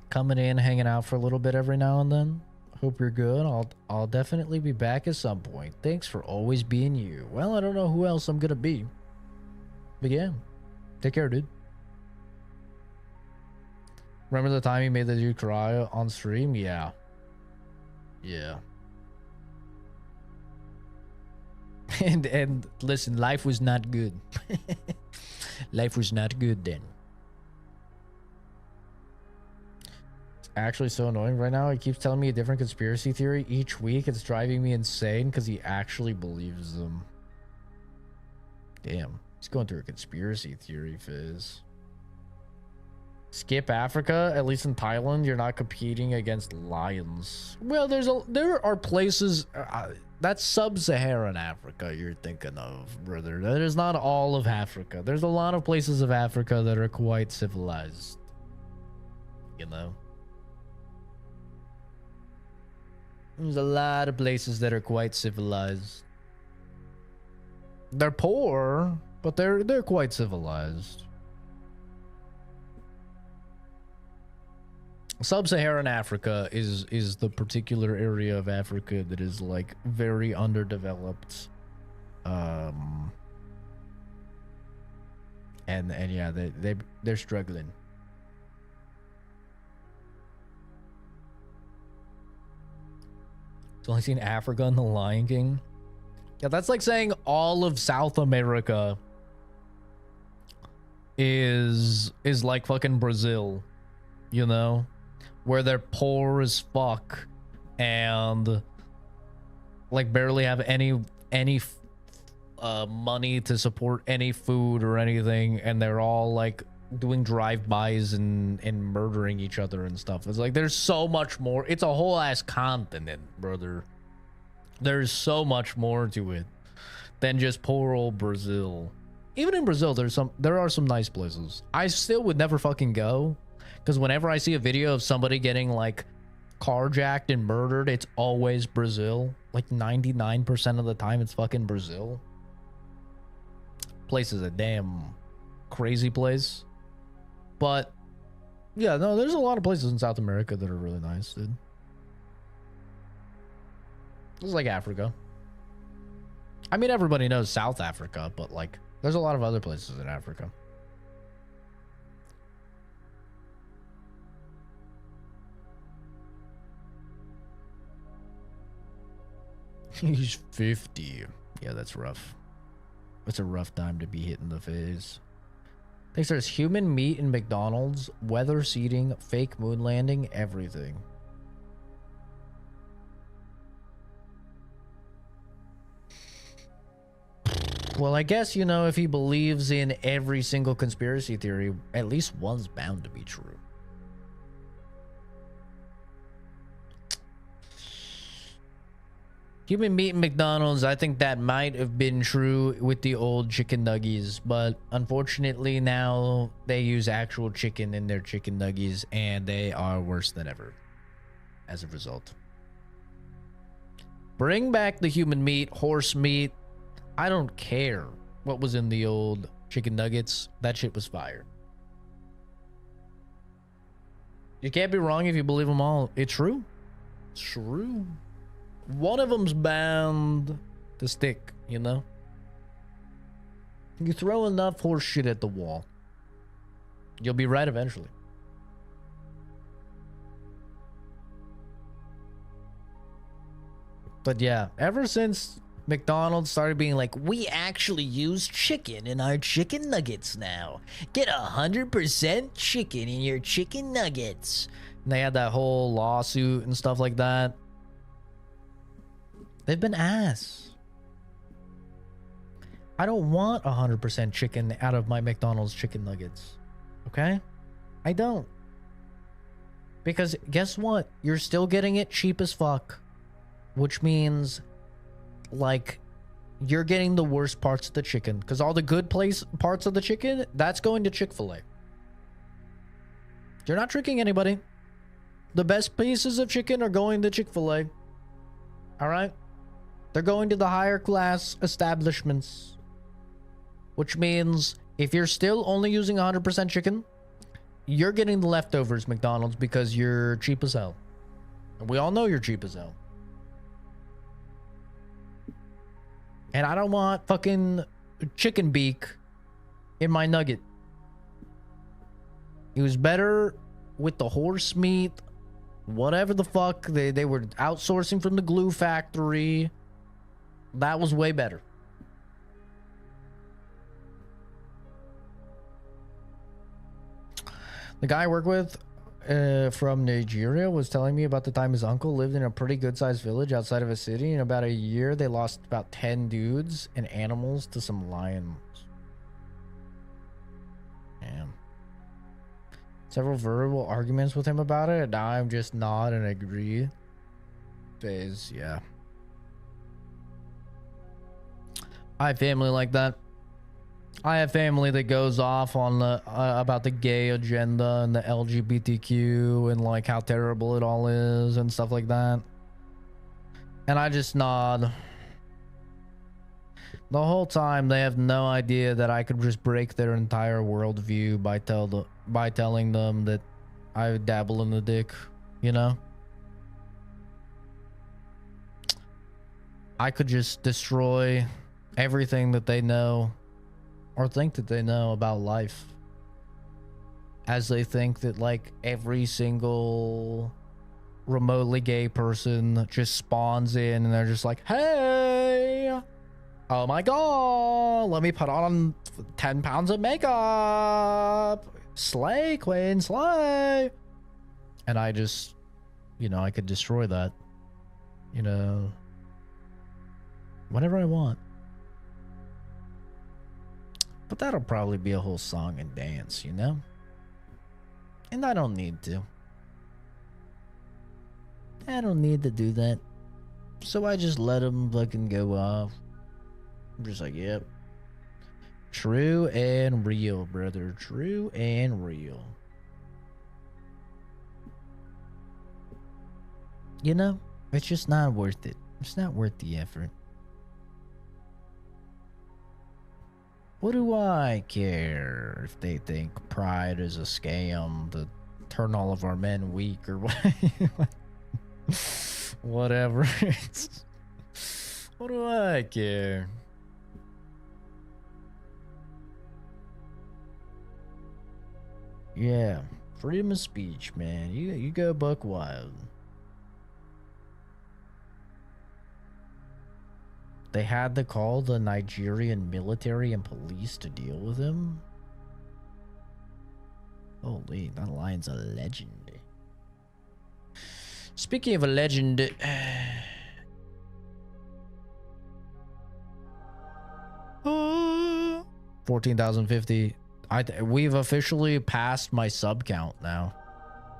Coming in, hanging out for a little bit every now and then. Hope you're good. I'll definitely be back at some point. Thanks for always being you. Well, I don't know who else I'm gonna be. But yeah. Take care, dude. Remember the time you made the dude cry on stream? Yeah. Yeah. And listen, life was not good. Life was not good then. Actually so annoying right now. He keeps telling me a different conspiracy theory each week. It's driving me insane because he actually believes them. Damn, he's going through a conspiracy theory phase. Skip Africa. At least in Thailand, you're not competing against lions. Well, there are places that's sub-Saharan Africa you're thinking of, brother. That is not all of Africa. There's a lot of places of Africa that are quite civilized. You know. There's a lot of places that are quite civilized. They're poor, but they're quite civilized. Sub-Saharan Africa is the particular area of Africa that is like very underdeveloped. And yeah, they're struggling. It's only seen Africa and the Lion King. Yeah, that's like saying all of South America is like fucking Brazil, you know, where they're poor as fuck and like barely have any money to support any food or anything, and they're all like doing drive-bys and murdering each other and stuff. It's like there's so much more. It's a whole ass continent, brother. There's so much more to it than just poor old Brazil. Even in Brazil, there are some nice places. I still would never fucking go, because whenever I see a video of somebody getting like carjacked and murdered, it's always Brazil. Like 99% of the time, it's fucking Brazil. Place is a damn crazy place. But yeah, no, there's a lot of places in South America that are really nice, dude. It's like Africa. I mean, everybody knows South Africa, but like, there's a lot of other places in Africa. He's 50. Yeah, that's rough. It's a rough time to be hit in the face. Thanks, there's human meat in McDonald's, weather seating, fake moon landing, everything. Well, I guess, you know, if he believes in every single conspiracy theory, at least one's bound to be true. Human meat in McDonald's, I think that might have been true with the old chicken nuggies, but unfortunately now they use actual chicken in their chicken nuggies and they are worse than ever as a result. Bring back the human meat, horse meat. I don't care what was in the old chicken nuggets. That shit was fire. You can't be wrong if you believe them all. It's true. It's true. One of them's bound to stick, you know? You throw enough horse shit at the wall, you'll be right eventually. But yeah, ever since McDonald's started being like, we actually use chicken in our chicken nuggets now. Get 100% chicken in your chicken nuggets. And they had that whole lawsuit and stuff like that. They've been ass. I don't want 100% chicken out of my McDonald's chicken nuggets. Okay? I don't. Because guess what? You're still getting it cheap as fuck. Which means, like, you're getting the worst parts of the chicken. Because all the good parts of the chicken, that's going to Chick-fil-A. You're not tricking anybody. The best pieces of chicken are going to Chick-fil-A. Alright? They're going to the higher class establishments. Which means if you're still only using 100% chicken, you're getting the leftovers, McDonald's, because you're cheap as hell. And we all know you're cheap as hell. And I don't want fucking chicken beak in my nugget. It was better with the horse meat, whatever the fuck. They were outsourcing from the glue factory. That was way better. The guy I work with from Nigeria was telling me about the time his uncle lived in a pretty good-sized village outside of a city. In about a year, they lost about 10 dudes and animals to some lions. Damn. Several verbal arguments with him about it, and now I'm just nod and agree. Phase, yeah. I have family like that. I have family that goes off on the about the gay agenda and the LGBTQ and like how terrible it all is and stuff like that. And I just nod. The whole time they have no idea that I could just break their entire worldview by telling them that I dabble in the dick, you know? I could just destroy everything that they know or think that they know about life, as they think that like every single remotely gay person just spawns in and they're just like, hey, oh my god, let me put on 10 pounds of makeup, slay queen, slay. And I just, you know, I could destroy that, you know, whenever I want. But that'll probably be a whole song and dance, you know? And I don't need to. I don't need to do that. So I just let him fucking go off. I'm just like, yep. True and real, brother. True and real. You know, it's just not worth it. It's not worth the effort. What do I care if they think Pride is a scam to turn all of our men weak or what? Whatever. What do I care? Yeah, freedom of speech, man. You go buck wild. They had to call the Nigerian military and police to deal with him. Holy, that line's a legend. Speaking of a legend, 14,050. We've officially passed my sub count now.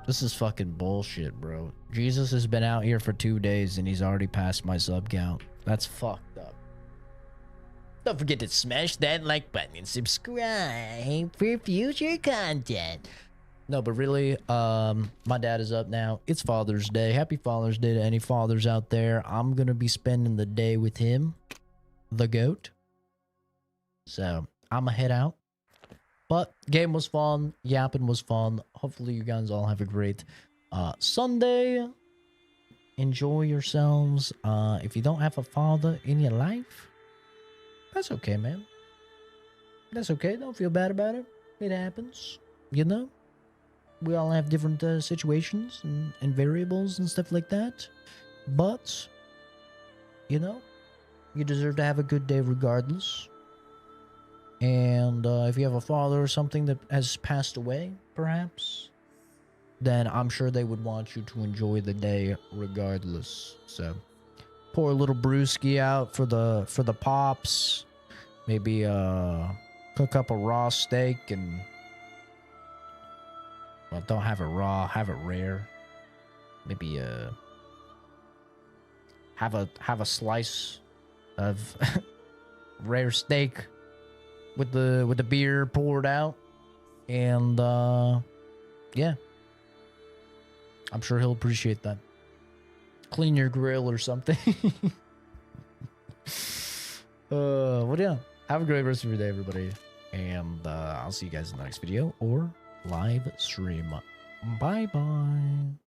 This is fucking bullshit, bro. Jesus has been out here for 2 days and he's already passed my sub count. That's fucked up. Don't forget to smash that like button and subscribe for future content. No, but really, my dad is up now. It's Father's Day. Happy Father's Day to any fathers out there. I'm gonna be spending the day with him, the GOAT. So I'm gonna head out. But game was fun. Yapping was fun. Hopefully you guys all have a great Sunday. Enjoy yourselves. If you don't have a father in your life, that's okay, man. That's okay. Don't feel bad about it. It happens. You know? We all have different situations and variables and stuff like that. But, you know, you deserve to have a good day regardless. And if you have a father or something that has passed away, perhaps, then I'm sure they would want you to enjoy the day regardless. So, pour a little brewski out for the pops. Maybe cook up a raw steak and, well, don't have it raw, have it rare. Maybe have a slice of rare steak with the beer poured out, and yeah, I'm sure he'll appreciate that. Clean your grill or something. Well, yeah, have a great rest of your day, everybody, and I'll see you guys in the next video or live stream. Bye bye.